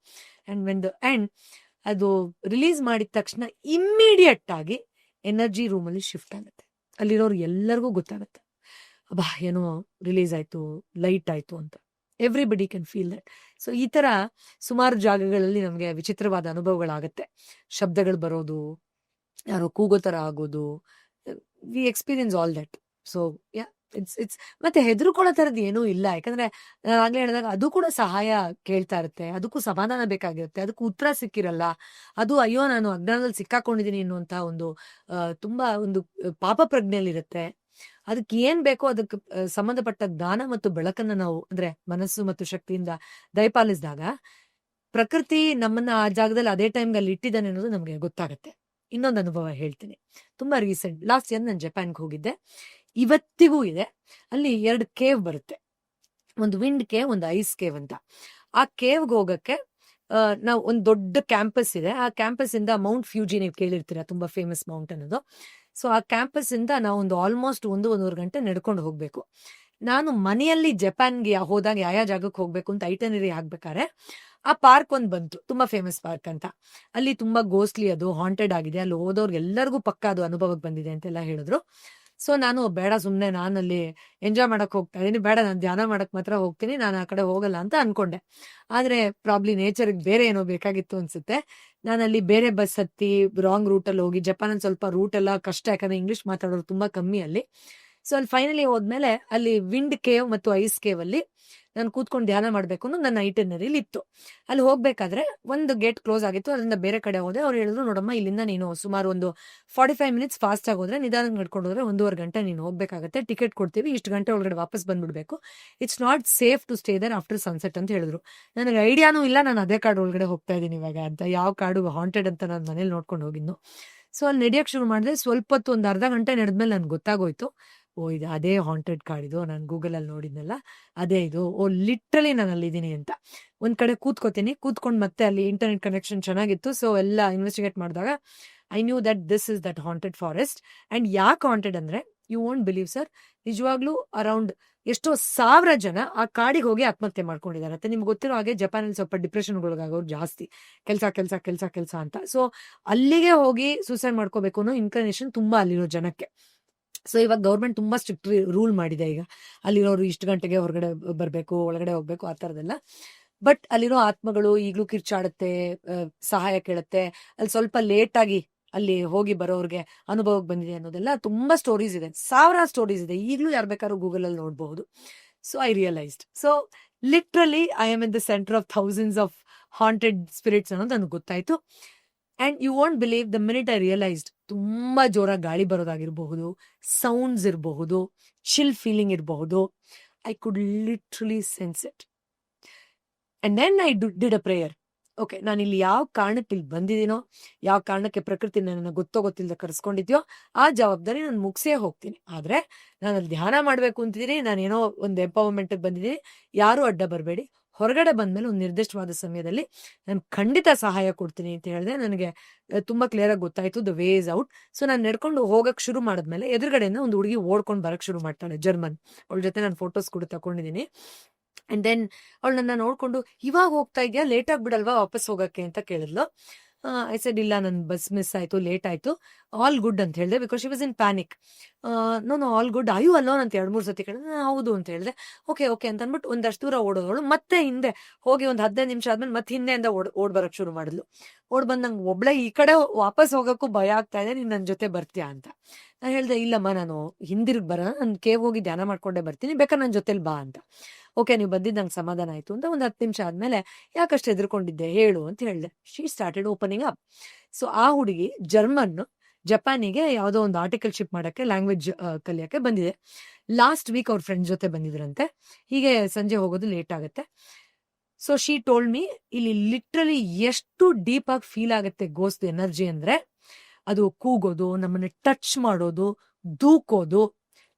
ಅಂಡ್ ಅದು ರಿಲೀಸ್ ಮಾಡಿದ ತಕ್ಷಣ ಇಮ್ಮಿಡಿಯೇಟ್ ಆಗಿ ಎನರ್ಜಿ ರೂಮ್ ಅಲ್ಲಿ ಶಿಫ್ಟ್ ಆಗುತ್ತೆ. ಅಲ್ಲಿರೋರು ಎಲ್ಲರಿಗೂ ಗೊತ್ತಾಗುತ್ತೆ, ಅಬ್ಬಾ ಏನೋ ರಿಲೀಸ್ ಆಯ್ತು, ಲೈಟ್ ಆಯ್ತು ಅಂತ. Everybody can feel that. So ಈ ತರ ಸುಮಾರು ಜಾಗಗಳಲ್ಲಿ ನಮ್ಗೆ ವಿಚಿತ್ರವಾದ ಅನುಭವಗಳಾಗತ್ತೆ. ಶಬ್ದಗಳು ಬರೋದು, ಯಾರೋ ಕೂಗೋ ತರ ಆಗೋದು, V experience all that. So yeah, it's ಮತ್ತೆ ಹೆದರ್ಕೊಳ್ಳೋ ತರದ್ ಏನೂ ಇಲ್ಲ. ಯಾಕಂದ್ರೆ ನಾನು ಆಗ್ಲೇ ಹೇಳಿದಾಗ ಅದು ಕೂಡ ಸಹಾಯ ಕೇಳ್ತಾ ಇರುತ್ತೆ, ಅದಕ್ಕೂ ಸಮಾಧಾನ ಬೇಕಾಗಿರುತ್ತೆ, ಅದಕ್ಕೂ ಉತ್ತರ ಸಿಕ್ಕಿರಲ್ಲ. ಅದು ಅಯ್ಯೋ ನಾನು ಅಜ್ಞಾನದಲ್ಲಿ ಸಿಕ್ಕಾಕೊಂಡಿದೀನಿ ಅನ್ನುವಂತ ಒಂದು ತುಂಬಾ ಒಂದು ಪಾಪ ಪ್ರಜ್ಞೆಯಲ್ಲಿರುತ್ತೆ. ಅದಕ್ಕೆ ಏನ್ ಬೇಕೋ ಅದಕ್ಕೆ ಸಂಬಂಧಪಟ್ಟ ಜ್ಞಾನ ಮತ್ತು ಬೆಳಕನ್ನ ನಾವು ಅಂದ್ರೆ ಮನಸ್ಸು ಮತ್ತು ಶಕ್ತಿಯಿಂದ ದಯಪಾಲಿಸಿದಾಗ ಪ್ರಕೃತಿ ನಮ್ಮನ್ನ ಆ ಜಾಗದಲ್ಲಿ ಅದೇ ಟೈಮ್ಗೆ ಅಲ್ಲಿ ಇಟ್ಟಿದ್ದಾನೆ ಅನ್ನೋದು ನಮ್ಗೆ ಗೊತ್ತಾಗತ್ತೆ. ಇನ್ನೊಂದು ಅನುಭವ ಹೇಳ್ತೀನಿ, ತುಂಬಾ ರೀಸೆಂಟ್. ಲಾಸ್ಟ್ ಇಯರ್ ನಾನು ಜಪಾನ್ಗೆ ಹೋಗಿದ್ದೆ, ಇವತ್ತಿಗೂ ಇದೆ. ಅಲ್ಲಿ 2 ಕೇವ್ ಬರುತ್ತೆ, ಒಂದು ವಿಂಡ್ ಕೇವ್, ಒಂದು ಐಸ್ ಕೇವ್ ಅಂತ. ಆ ಕೇವ್ಗೆ ಹೋಗಕ್ಕೆ ನಾವು ಒಂದು ದೊಡ್ಡ ಕ್ಯಾಂಪಸ್ ಇದೆ. ಆ ಕ್ಯಾಂಪಸ್ ಇಂದ ಮೌಂಟ್ ಫ್ಯೂಜಿ ನೀವು ಕೇಳಿರ್ತೀರಾ, ತುಂಬಾ ಫೇಮಸ್ ಮೌಂಟ್ ಅನ್ನೋದು. ಸೊ ಆ ಕ್ಯಾಂಪಸ್ ಇಂದ ನಾವು ಒಂದು ಆಲ್ಮೋಸ್ಟ್ 1-1.5 ಗಂಟೆ ನಡ್ಕೊಂಡು ಹೋಗ್ಬೇಕು. ನಾನು ಮನೆಯಲ್ಲಿ ಜಪಾನ್ಗೆ ಹೋದಾಗ ಯಾವ ಜಾಗಕ್ಕೆ ಹೋಗ್ಬೇಕು ಅಂತ ಐಟನರಿ ಹಾಕ್ಬೇಕಾದ್ರೆ ಆ ಪಾರ್ಕ್ ಒಂದ್ ಬಂತು, ತುಂಬಾ ಫೇಮಸ್ ಪಾರ್ಕ್ ಅಂತ. ಅಲ್ಲಿ ತುಂಬಾ ಗೋಸ್ಟ್ಲಿ, ಅದು ಹಾಂಟೆಡ್ ಆಗಿದೆ, ಅಲ್ಲಿ ಹೋದವ್ರಿಗೆ ಎಲ್ಲರಿಗೂ ಪಕ್ಕ ಅದು ಅನುಭವಕ್ಕೆ ಬಂದಿದೆ ಅಂತೆಲ್ಲ ಹೇಳಿದ್ರು. ಸೊ ನಾನು ಬೇಡ ಸುಮ್ಮನೆ ನಾನಲ್ಲಿ ಎಂಜಾಯ್ ಮಾಡಕ್ ಹೋಗ್ತಾ ಇದೀನಿ, ಬೇಡ ನಾನು ಧ್ಯಾನ ಮಾಡಕ್ ಮಾತ್ರ ಹೋಗ್ತೀನಿ, ನಾನು ಆ ಕಡೆ ಹೋಗಲ್ಲ ಅಂತ ಅನ್ಕೊಂಡೆ. ಆದ್ರೆ ಪ್ರಾಬ್ಲಿ ನೇಚರ್ಗೆ ಬೇರೆ ಏನೋ ಬೇಕಾಗಿತ್ತು ಅನ್ಸುತ್ತೆ. ನಾನಲ್ಲಿ ಬೇರೆ ಬಸ್ ಹತ್ತಿ ರಾಂಗ್ ರೂಟಲ್ಲಿ ಹೋಗಿ, ಜಪಾನಲ್ಲಿ ಸ್ವಲ್ಪ ರೂಟ್ ಎಲ್ಲ ಕಷ್ಟ, ಯಾಕಂದ್ರೆ ಇಂಗ್ಲಿಷ್ ಮಾತಾಡೋರು ತುಂಬಾ ಕಮ್ಮಿ ಅಲ್ಲಿ. ಸೊ ಅಲ್ಲಿ ಫೈನಲಿ ಹೋದ್ಮೇಲೆ ಅಲ್ಲಿ ವಿಂಡ್ ಕೇವ್ ಮತ್ತು ಐಸ್ ಕೇವ್ ಅಲ್ಲಿ ನಾನು ಕೂತ್ಕೊಂಡು ಧ್ಯಾನ ಮಾಡ್ಬೇಕು ಅನ್ನೋ ನನ್ನ ಐಟನರಿಲಿ ಇತ್ತು. ಅಲ್ಲಿ ಹೋಗ್ಬೇಕಾದ್ರೆ ಒಂದು ಗೇಟ್ ಕ್ಲೋಸ್ ಆಗಿತ್ತು, ಅದರಿಂದ ಬೇರೆ ಕಡೆ ಹೋದೆ. ಅವ್ರು ಹೇಳಿದ್ರು, ನೋಡಮ್ಮ ಇಲ್ಲಿಂದ ನೀನು ಸುಮಾರು ಒಂದು 45 ಮಿನಿಟ್ಸ್ ಫಾಸ್ಟ್ ಆಗಿ ಹೋದ್ರೆ, ನಿಧಾನಕ್ಕೆ ನಡ್ಕೊಂಡು ಹೋದ್ರೆ 1.5 ಗಂಟೆ ನೀನು ಹೋಗ್ಬೇಕಾಗತ್ತೆ, ಟಿಕೆಟ್ ಕೊಡ್ತೀವಿ, ಇಷ್ಟು ಗಂಟೆ ಒಳಗಡೆ ವಾಪಸ್ ಬಂದ್ಬಿಡ್ಬೇಕು, it's not safe to stay there after sunset ಅಂತ ಹೇಳಿದ್ರು. ನನಗೆ ಐಡಿಯಾನೂ ಇಲ್ಲ, ನಾನು ಅದೇ ಕಾಡು ಒಳಗಡೆ ಹೋಗ್ತಾ ಇದ್ದೀನಿ ಇವಾಗ ಅಂತ, ಯಾವ ಕಾಡು ಹಾಂಟೆಡ್ ಅಂತ ನಾನು ಮನೇಲಿ ನೋಡ್ಕೊಂಡು ಹೋಗಿದ್ನು. ಸೊ ಅಲ್ಲಿ ನಡೆಯಕ್ಕೆ ಶುರು ಮಾಡಿದೆ. ಸ್ವಲ್ಪ ಹೊತ್ತು ಒಂದು ಅರ್ಧ ಗಂಟೆ ನಡೆದ್ಮೇಲೆ ನನ್ಗೆ ಗೊತ್ತಾಗೋಯ್ತು, ಓ ಇದು ಅದೇ ಹಾಂಟೆಡ್ ಕಾಡಿದು, ನಾನು ಗೂಗಲಲ್ಲಿ ನೋಡಿದ್ನಲ್ಲ ಅದೇ ಇದು, ಓ ಲಿಟ್ರಲಿ ನಾನು ಅಲ್ಲಿದ್ದೀನಿ ಅಂತ. ಒಂದ್ ಕಡೆ ಕೂತ್ಕೋತೀನಿ, ಕೂತ್ಕೊಂಡು ಮತ್ತೆ ಅಲ್ಲಿ ಇಂಟರ್ನೆಟ್ ಕನೆಕ್ಷನ್ ಚೆನ್ನಾಗಿತ್ತು. ಸೊ ಎಲ್ಲ ಇನ್ವೆಸ್ಟಿಗೇಟ್ ಮಾಡಿದಾಗ I knew that this is that haunted forest. And ಯಾಕೆ ಹಾಂಟೆಡ್ ಅಂದ್ರೆ, ಯು ವೋಂಟ್ ಬಿಲೀವ್ ಸರ್, ನಿಜವಾಗ್ಲೂ ಅರೌಂಡ್ ಎಷ್ಟೋ 1000 ಜನ ಆ ಕಾಡಿಗೆ ಹೋಗಿ ಆತ್ಮಹತ್ಯೆ ಮಾಡ್ಕೊಂಡಿದ್ದಾರೆ. ಮತ್ತೆ ನಿಮ್ಗೆ ಗೊತ್ತಿರೋ ಹಾಗೆ ಜಪಾನಲ್ಲಿ ಸ್ವಲ್ಪ ಡಿಪ್ರೆಷನ್ಗೊಳಗಾಗೋರು ಜಾಸ್ತಿ, ಕೆಲಸ ಕೆಲಸ ಕೆಲಸ ಕೆಲಸ ಅಂತ. ಸೊ ಅಲ್ಲಿಗೆ ಹೋಗಿ ಸೂಸೈಡ್ ಮಾಡ್ಕೋಬೇಕು ಅನ್ನೋ ಇನ್ಕ್ಲಿನೇಷನ್ ತುಂಬಾ ಅಲ್ಲಿರೋ ಜನಕ್ಕೆ. ಸೊ ಇವಾಗ ಗೌರ್ಮೆಂಟ್ ತುಂಬಾ ಸ್ಟ್ರಿಕ್ಟ್ ರೂಲ್ ಮಾಡಿದೆ. ಈಗ ಅಲ್ಲಿರೋರು ಇಷ್ಟು ಗಂಟೆಗೆ ಹೊರಗಡೆ ಬರಬೇಕು, ಒಳಗಡೆ ಹೋಗ್ಬೇಕು, ಆ ಥರದ್ದೆಲ್ಲ. ಬಟ್ ಅಲ್ಲಿರೋ ಆತ್ಮಗಳು ಈಗಲೂ ಕಿರ್ಚಾಡುತ್ತೆ, ಸಹಾಯ ಕೇಳುತ್ತೆ. ಅಲ್ಲಿ ಸ್ವಲ್ಪ ಲೇಟ್ ಆಗಿ ಅಲ್ಲಿ ಹೋಗಿ ಬರೋರ್ಗೆ ಅನುಭವಕ್ಕೆ ಬಂದಿದೆ ಅನ್ನೋದೆಲ್ಲ ತುಂಬಾ ಸ್ಟೋರೀಸ್ ಇದೆ, 1000 ಸ್ಟೋರೀಸ್ ಇದೆ. ಈಗಲೂ ಯಾರು ಬೇಕಾದ್ರೂ ಗೂಗಲ್ ಅಲ್ಲಿ ನೋಡಬಹುದು. So I realised, so literally I am in the centre of thousands of haunted spirits ಅನ್ನೋದು ನನಗೆ ಗೊತ್ತಾಯ್ತು. And you want believe, the minute I realised, ತುಂಬಾ ಜೋರಾಗಿ ಗಾಳಿ ಬರೋದಾಗಿರಬಹುದು, ಸೌಂಡ್ಸ್ ಇರಬಹುದು, ಚಿಲ್ ಫೀಲಿಂಗ್ ಇರಬಹುದು, I could literally sense it. And then I did a prayer. Okay, ನಾನು ಇಲ್ಲಿ ಯಾವ ಕಾರಣಕ್ಕೆ ಇಲ್ಲಿ ಬಂದಿದ್ದೀನೋ, ಯಾವ ಕಾರಣಕ್ಕೆ ಪ್ರಕೃತಿ ನನ್ನ ಗೊತ್ತಿಲ್ಲದೆ ಕರೆಸ್ಕೊಂಡಿದ್ಯೋ, ಆ ಜವಾಬ್ದಾರಿ ನಾನು ಮುಗಿಸೇ ಹೋಗ್ತೀನಿ. ಆದ್ರೆ ನಾನು ಅಲ್ಲಿ ಧ್ಯಾನ ಮಾಡ್ಬೇಕು ಅಂತಿದ್ದೀನಿ, ನಾನೇನೋ ಒಂದು ಎಂಪವರ್ಮೆಂಟ್ಗೆ ಬಂದಿದ್ದೀನಿ, ಯಾರು ಅಡ್ಡ ಬರಬೇಡಿ. ಹೊರಗಡೆ ಬಂದ್ಮೇಲೆ ಒಂದು ನಿರ್ದಿಷ್ಟವಾದ ಸಮಯದಲ್ಲಿ ನಾನು ಖಂಡಿತ ಸಹಾಯ ಕೊಡ್ತೀನಿ ಅಂತ ಹೇಳಿದೆ. ನನಗೆ ತುಂಬಾ ಕ್ಲಿಯರ್ ಆಗಿ ಗೊತ್ತಾಯ್ತು the way is out. So ನಾನು ನಡ್ಕೊಂಡು ಹೋಗಕ್ ಶುರು ಮಾಡಿದ್ಮೇಲೆ ಎದುರುಗಡೆಯಿಂದ ಒಂದು ಹುಡುಗಿ ಓಡ್ಕೊಂಡು ಬರಕ್ ಶುರು ಮಾಡ್ತಾಳೆ, ಜರ್ಮನ್. ಅವಳ ಜೊತೆ ನಾನು ಫೋಟೋಸ್ ಕೂಡ ತಗೊಂಡಿದ್ದೀನಿ. ಅಂಡ್ ದೆನ್ ಅವಳು ನನ್ನ ನೋಡ್ಕೊಂಡು, ಇವಾಗ ಹೋಗ್ತಾ ಇದೆಯಾ, ಲೇಟ್ ಆಗ್ಬಿಡಲ್ವಾ ವಾಪಸ್ ಹೋಗಕ್ಕೆ ಅಂತ ಕೇಳಿದ್ಲು. ಐ ಸೆಡ್, ಇಲ್ಲ, ನನ್ನ ಬಸ್ ಮಿಸ್ ಆಯ್ತು, ಲೇಟ್ ಆಯ್ತು, ಆಲ್ ಗುಡ್ ಅಂತ ಹೇಳಿದೆ, because she was in panic. No all good, ಅಯ್ಯೋ ಅಲ್ಲೋನ್ ಅಂತ 2-3 ಸತಿ ಕೇಳಿದೆ. ಹೌದು ಅಂತ ಹೇಳಿದೆ. ಓಕೆ ಓಕೆ ಅಂತ ಅಂದ್ಬಿಟ್ಟು ಒಂದಷ್ಟು ದೂರ ಓಡೋದವಳು ಮತ್ತೆ ಹಿಂದೆ ಹೋಗಿ ಒಂದು 15 ನಿಮಿಷ ಆದ್ಮೇಲೆ ಮತ್ತೆ ಹಿಂದೆಯಿಂದ ಓಡ್ ಬರಕ್ ಶುರು ಮಾಡಿದ್ಲು. ಓಡ್ ನಂಗೆ ಒಬ್ಳೆ ಈ ಕಡೆ ವಾಪಸ್ ಹೋಗಕ್ಕೂ ಭಯ ಆಗ್ತಾ ಇದೆ, ನೀನ್ ನನ್ನ ಜೊತೆ ಬರ್ತೀಯಾ ಅಂತ. ನಾನು ಹೇಳ್ದೆ, ಇಲ್ಲಮ್ಮ, ನಾನು ಹಿಂದಿರುಗಿ ಬರೋಣ, ನಾನು ಕೇವ್ ಹೋಗಿ ಧ್ಯಾನ ಮಾಡ್ಕೊಂಡೇ ಬರ್ತೀನಿ, ಬೇಕಾದ್ರೆ ನನ್ನ ಜೊತೆಲಿ ಬಾ ಅಂತ. ಓಕೆ, ನೀವು ಬಂದಿದ್ದು ನಂಗೆ ಸಮಾಧಾನ ಆಯ್ತು ಅಂತ. ಒಂದು 10 ನಿಮಿಷ ಆದ್ಮೇಲೆ, ಯಾಕಷ್ಟು ಹೆದರ್ಕೊಂಡಿದ್ದೆ ಹೇಳು ಅಂತ ಹೇಳಿದೆ. She started opening up. So ಆ ಹುಡುಗಿ ಜಪಾನಿಗೆ ಯಾವುದೋ ಒಂದು ಆರ್ಟಿಕಲ್ ಶಿಪ್ ಮಾಡಕ್ಕೆ, ಲ್ಯಾಂಗ್ವೇಜ್ ಕಲಿಯಕ್ಕೆ ಬಂದಿದೆ. ಲಾಸ್ಟ್ ವೀಕ್ ಅವ್ರ ಫ್ರೆಂಡ್ ಜೊತೆ ಬಂದಿದ್ರಂತೆ. ಹೀಗೆ ಸಂಜೆ ಹೋಗೋದು ಲೇಟ್ ಆಗುತ್ತೆ. ಸೊ ಶಿ ಟೋಲ್ಡ್ ಮೀ, ಇಲ್ಲಿ ಲಿಟ್ರಲಿ ಎಷ್ಟು ಡೀಪ್ ಆಗಿ ಫೀಲ್ ಆಗುತ್ತೆ ಗೋಸ್ಟ್ ಎನರ್ಜಿ ಅಂದ್ರೆ, ಅದು ಕೂಗೋದು, ನಮ್ಮನ್ನ ಟಚ್ ಮಾಡೋದು, ದೂಕೋದು,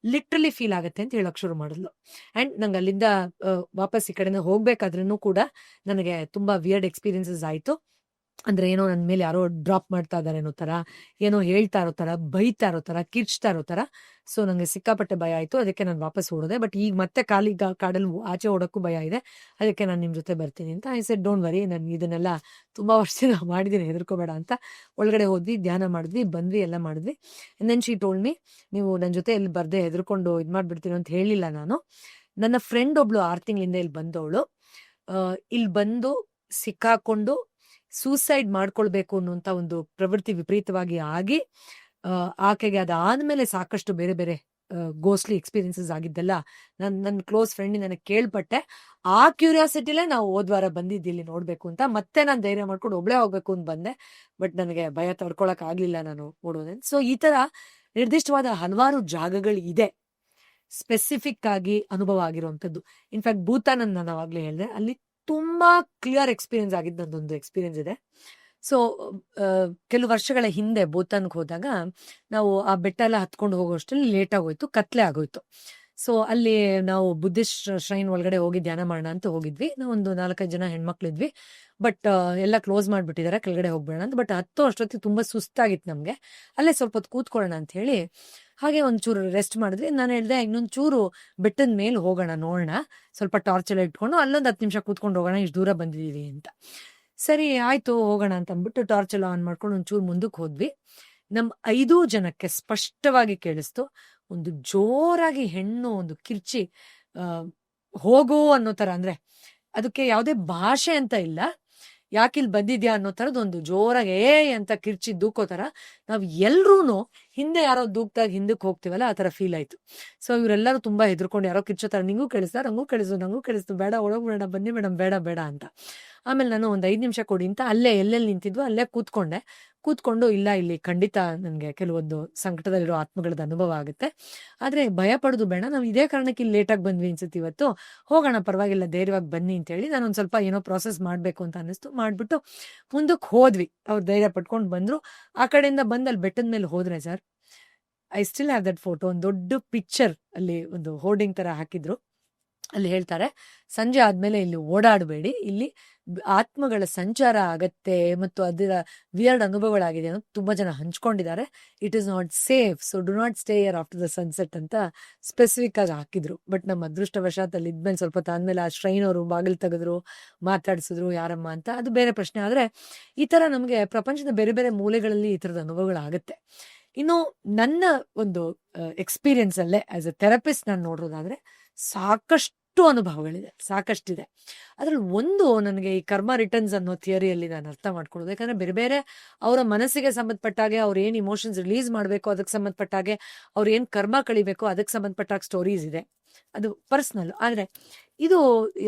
ಲಿಟ್ರಲಿ ಫೀಲ್ ಆಗುತ್ತೆ ಅಂತ ಹೇಳಕ್ ಶುರು ಮಾಡಿದ್ಲು. ಅಂಡ್ ನಂಗೆ ಅಲ್ಲಿಂದ ವಾಪಸ್ ಈ ಕಡೆಯಿಂದ ಹೋಗ್ಬೇಕಾದ್ರೂ ಕೂಡ ನನಗೆ ತುಂಬಾ ವಿಯರ್ಡ್ ಎಕ್ಸ್ಪೀರಿಯನ್ಸಸ್ ಆಯ್ತು. ಅಂದ್ರೆ ಏನೋ ನನ್ನ ಮೇಲೆ ಯಾರೋ ಡ್ರಾಪ್ ಮಾಡ್ತಾ ಇದಾರೆ ಅನ್ನೋ ತರ, ಏನೋ ಹೇಳ್ತಾ ಇರೋ ತರ, ಬೈತಾ ಇರೋ ತರ, ಕಿರ್ಚ್ತಾ ಇರೋ ತರ. ಸೊ ನಂಗೆ ಸಿಕ್ಕಾಪಟ್ಟೆ ಭಯ ಆಯ್ತು. ಅದಕ್ಕೆ ನಾನು ವಾಪಸ್ ಓಡಿದೆ. ಬಟ್ ಈಗ ಮತ್ತೆ ಕಾಡಲ್ಲಿ ಆಚೆ ಓಡಕ್ಕೂ ಭಯ ಇದೆ. ಅದಕ್ಕೆ ನಾನು ನಿಮ್ ಜೊತೆ ಬರ್ತೀನಿ ಅಂತ. ಐ ಸೆಡ್, ಡೋಂಟ್ ವರಿ, ನಾನು ಇದನ್ನೆಲ್ಲ ತುಂಬಾ ವರ್ಷದಿಂದ ಮಾಡಿದ್ದೀನಿ, ಹೆದರ್ಕೋಬೇಡ ಅಂತ. ಒಳಗಡೆ ಹೋದ್ವಿ, ಧ್ಯಾನ ಮಾಡಿದ್ವಿ, ಬಂದ್ವಿ, ಎಲ್ಲ ಮಾಡಿದ್ವಿ. And then she told me, ನೀವು ನನ್ನ ಜೊತೆ ಇಲ್ಲಿ ಬರ್ದೆ ಹೆದರ್ಕೊಂಡು ಇದ್ ಮಾಡ್ಬಿಡ್ತೀನಿ ಅಂತ ಹೇಳಿಲ್ಲ ನಾನು. ನನ್ನ ಫ್ರೆಂಡ್ ಒಬ್ಳು 6 ತಿಂಗಳಿಂದ ಇಲ್ಲಿ ಬಂದವಳು, ಇಲ್ಲಿ ಬಂದು ಸಿಕ್ಕಾಕೊಂಡು ಸೂಸೈಡ್ ಮಾಡ್ಕೊಳ್ಬೇಕು ಅನ್ನುವಂತ ಒಂದು ಪ್ರವೃತ್ತಿ ವಿಪರೀತವಾಗಿ ಆಗಿ, ಆಕೆಗೆ ಅದಾದ್ಮೇಲೆ ಸಾಕಷ್ಟು ಬೇರೆ ಬೇರೆ ಗೋಸ್ಟ್ಲಿ ಎಕ್ಸ್ಪೀರಿಯನ್ಸಸ್ ಆಗಿದ್ದೆಲ್ಲ ನನ್ನ ಕ್ಲೋಸ್ ಫ್ರೆಂಡ್ ನನಗೆ ಕೇಳ್ಪಟ್ಟೆ. ಆ ಕ್ಯೂರಿಯಾಸಿಟಿಲೇ ನಾವು ಹೋದ್ವಾರ ಬಂದಿದ್ದು ಇಲ್ಲಿ ನೋಡ್ಬೇಕು ಅಂತ. ಮತ್ತೆ ನಾನು ಧೈರ್ಯ ಮಾಡ್ಕೊಂಡು ಒಬ್ಳೆ ಹೋಗ್ಬೇಕು ಅಂತ ಬಂದೆ. ಬಟ್ ನನಗೆ ಭಯ ತಡ್ಕೊಳಕ್ ಆಗ್ಲಿಲ್ಲ ನಾನು ಓಡೋದೇನು. ಸೊ ಈ ತರ ನಿರ್ದಿಷ್ಟವಾದ ಹಲವಾರು ಜಾಗಗಳು ಇದೆ, ಸ್ಪೆಸಿಫಿಕ್ ಆಗಿ ಅನುಭವ ಆಗಿರುವಂತದ್ದು. ಇನ್ಫ್ಯಾಕ್ಟ್ ಭೂತಾನ್ ನಾನು ಅವಾಗ್ಲೇ ಹೇಳಿದೆ, ಅಲ್ಲಿ ತುಂಬಾ ಕ್ಲಿಯರ್ ಎಕ್ಸ್ಪೀರಿಯನ್ಸ್ ಆಗಿದ್ದು ನಂದೊಂದು ಎಕ್ಸ್ಪೀರಿಯನ್ಸ್ ಇದೆ. ಸೊ ಕೆಲವು ವರ್ಷಗಳ ಹಿಂದೆ ಭೂತಾನ್ಗೆ ಹೋದಾಗ ನಾವು ಆ ಬೆಟ್ಟ ಎಲ್ಲ ಹತ್ಕೊಂಡು ಹೋಗೋಷ್ಟರಲ್ಲಿ ಲೇಟ್ ಆಗೋಯ್ತು, ಕತ್ಲೆ ಆಗೋಯ್ತು. ಸೊ ಅಲ್ಲಿ ನಾವು ಬುದ್ಧಿಸ್ಟ್ ಶ್ರೈನ್ ಒಳಗಡೆ ಹೋಗಿ ಧ್ಯಾನ ಮಾಡೋಣ ಅಂತ ಹೋಗಿದ್ವಿ. ನಾವು ಒಂದು 4-5 ಜನ ಹೆಣ್ಮಕ್ಳಿದ್ವಿ. ಬಟ್ ಎಲ್ಲ ಕ್ಲೋಸ್ ಮಾಡ್ಬಿಟ್ಟಿದ್ದಾರೆ, ಕೆಳಗಡೆ ಹೋಗ್ಬೇಡ ಅಂತ. ಬಟ್ ಅಷ್ಟೊತ್ತಿಗೆ ತುಂಬಾ ಸುಸ್ತಾಗಿತ್ತು ನಮ್ಗೆ. ಅಲ್ಲೇ ಸ್ವಲ್ಪ ಹೊತ್ತು ಕೂತ್ಕೊಳ್ಳೋಣ ಅಂತ ಹೇಳಿ ಹಾಗೆ ಒಂಚೂರು ರೆಸ್ಟ್ ಮಾಡಿದ್ವಿ. ನಾನು ಹೇಳ್ದೆ, ಇನ್ನೊಂದ್ ಚೂರು ಬೆಟ್ಟದ ಮೇಲೆ ಹೋಗೋಣ, ನೋಡೋಣ, ಸ್ವಲ್ಪ ಟಾರ್ಚ್ ಎಲ್ಲ ಇಟ್ಕೊಂಡು ಅಲ್ಲೊಂದು 10 ನಿಮಿಷ ಕೂತ್ಕೊಂಡು ಹೋಗೋಣ, ಇಷ್ಟು ದೂರ ಬಂದಿದೀವಿ ಅಂತ. ಸರಿ ಆಯ್ತು ಹೋಗೋಣ ಅಂತ ಅಂದ್ಬಿಟ್ಟು ಟಾರ್ಚ್ ಎಲ್ಲ ಆನ್ ಮಾಡ್ಕೊಂಡು ಒಂಚೂರು ಮುಂದಕ್ಕೆ ಹೋದ್ವಿ. ನಮ್ಮ 5 ಜನಕ್ಕೆ ಸ್ಪಷ್ಟವಾಗಿ ಕೇಳಿಸ್ತು. ಒಂದು ಜೋರಾಗಿ ಹೆಣ್ಣು ಒಂದು ಕಿರ್ಚಿ ಆ, ಹೋಗು ಅನ್ನೋ ತರ, ಅಂದ್ರೆ ಅದಕ್ಕೆ ಯಾವುದೇ ಭಾಷೆ ಅಂತ ಇಲ್ಲ, ಯಾಕಿಲ್ ಬಂದಿದ್ಯಾ ಅನ್ನೋ ತರದ್ ಒಂದು ಜೋರಾಗಿ ಅಂತ ಕಿರ್ಚಿ ದೂಕೋ ತರ, ನಾವ್ ಎಲ್ರೂನು ಹಿಂದೆ ಯಾರೋ ದೂಕ್ದಾಗ ಹಿಂದಕ್ಕೆ ಹೋಗ್ತೀವಲ್ಲ ಆ ತರ ಫೀಲ್ ಆಯ್ತು. ಸೊ ಇವರೆಲ್ಲರೂ ತುಂಬಾ ಹೆದರ್ಕೊಂಡು ಯಾರೋ ಕಿರ್ಚೋ ತರ, ನಿಂಗೂ ಕೇಳಿಸ್ತಾ, ನಂಗೂ ಕೇಳಿಸ್ತು, ಬೇಡ ಒಳಗ್ಬೇಡ, ಬನ್ನಿ ಮೇಡಮ್, ಬೇಡ ಬೇಡ ಅಂತ. ಆಮೇಲೆ ನಾನು ಒಂದ್ 5 ನಿಮಿಷ ಕೊಡಿ ಅಂತ ಅಲ್ಲೇ ಎಲ್ಲೆಲ್ಲಿ ನಿಂತಿದ್ವು ಅಲ್ಲೇ ಕೂತ್ಕೊಂಡು, ಇಲ್ಲ ಇಲ್ಲಿ ಖಂಡಿತ ನನ್ಗೆ ಕೆಲವೊಂದು ಸಂಕಟದಲ್ಲಿರೋ ಆತ್ಮಗಳದ ಅನುಭವ ಆಗುತ್ತೆ, ಆದ್ರೆ ಭಯ ಪಡೋದು ಬೇಡ, ನಾವು ಇದೇ ಕಾರಣಕ್ಕೆ ಇಲ್ಲಿ ಲೇಟಾಗಿ ಬಂದ್ವಿ ಅನ್ಸುತ್ತೆ ಇವತ್ತು, ಹೋಗೋಣ ಪರವಾಗಿಲ್ಲ, ಧೈರ್ಯವಾಗಿ ಬನ್ನಿ ಅಂತ ಹೇಳಿ ನಾನು ಒಂದ್ ಸ್ವಲ್ಪ ಏನೋ ಪ್ರಾಸೆಸ್ ಮಾಡ್ಬೇಕು ಅಂತ ಅನ್ನಿಸ್ತು. ಮಾಡ್ಬಿಟ್ಟು ಮುಂದಕ್ಕೆ ಹೋದ್ವಿ. ಅವ್ರು ಧೈರ್ಯ ಪಟ್ಕೊಂಡು ಬಂದ್ರು. ಆ ಕಡೆಯಿಂದ ಬಂದು ಅಲ್ಲಿ ಬೆಟ್ಟದ ಮೇಲೆ ಹೋದ್ರೆ sir, I still have that photo. ಒಂದು ದೊಡ್ಡ ಪಿಕ್ಚರ್ ಅಲ್ಲಿ ಒಂದು ಹೋರ್ಡಿಂಗ್ ತರ ಹಾಕಿದ್ರು. ಅಲ್ಲಿ ಹೇಳ್ತಾರೆ, ಸಂಜೆ ಆದ್ಮೇಲೆ ಇಲ್ಲಿ ಓಡಾಡಬೇಡಿ, ಇಲ್ಲಿ ಆತ್ಮಗಳ ಸಂಚಾರ ಆಗತ್ತೆ ಮತ್ತು ಅದರ ವಿಯರ್ಡ್ ಅನುಭವಗಳಾಗಿದೆ ಅನ್ನೋದು ತುಂಬಾ ಜನ ಹಂಚ್ಕೊಂಡಿದ್ದಾರೆ. It is not safe, so do not stay here after the sunset ಅಂತ ಸ್ಪೆಸಿಫಿಕ್ ಆಗಿ ಹಾಕಿದ್ರು. ಬಟ್ ನಮ್ಮ ಅದೃಷ್ಟವಶಾತ್ ಅಲ್ಲಿ ಇದ್ಮೇಲೆ ಸ್ವಲ್ಪ ತಾದ್ಮೇಲೆ ಆ ಶ್ರೈನ್ ಅವರು ಬಾಗಿಲು ತೆಗೆದ್ರು, ಮಾತಾಡ್ಸಿದ್ರು ಯಾರಮ್ಮ ಅಂತ, ಅದು ಬೇರೆ ಪ್ರಶ್ನೆ. ಆದ್ರೆ ಈ ತರ ನಮ್ಗೆ ಪ್ರಪಂಚದ ಬೇರೆ ಬೇರೆ ಮೂಲೆಗಳಲ್ಲಿ ಈ ತರದ ಅನುಭವಗಳಾಗತ್ತೆ. ಇನ್ನು ನನ್ನ ಒಂದು ಎಕ್ಸ್ಪೀರಿಯನ್ಸ್ ಅಲ್ಲೇ ಆಸ್ ಎ ಥೆರಪಿಸ್ಟ್ ನಾನು ನೋಡೋದಾದ್ರೆ ಸಾಕಷ್ಟು ಸಾಕಷ್ಟಿದೆ. ಅದ್ರಲ್ಲಿ ಒಂದು, ನನಗೆ ಈ ಕರ್ಮ ರಿಟರ್ನ್ಸ್ ಅನ್ನೋ ಥಿಯರಿಯಲ್ಲಿ ನಾನು ಅರ್ಥ ಮಾಡ್ಕೊಳ್ಳೋದು, ಯಾಕಂದ್ರೆ ಬೇರೆ ಬೇರೆ ಅವರ ಮನಸ್ಸಿಗೆ ಸಂಬಂಧಪಟ್ಟಾಗೆ ಅವ್ರು ಏನ್ ಇಮೋಷನ್ಸ್ ರಿಲೀಸ್ ಮಾಡಬೇಕು ಅದಕ್ಕೆ ಸಂಬಂಧಪಟ್ಟಾಗೆ, ಅವ್ರು ಏನ್ ಕರ್ಮ ಕಳಿಬೇಕು ಅದಕ್ಕೆ ಸಂಬಂಧಪಟ್ಟಾಗ ಸ್ಟೋರೀಸ್ ಇದೆ, ಅದು ಪರ್ಸ್ನಲ್. ಆದ್ರೆ ಇದು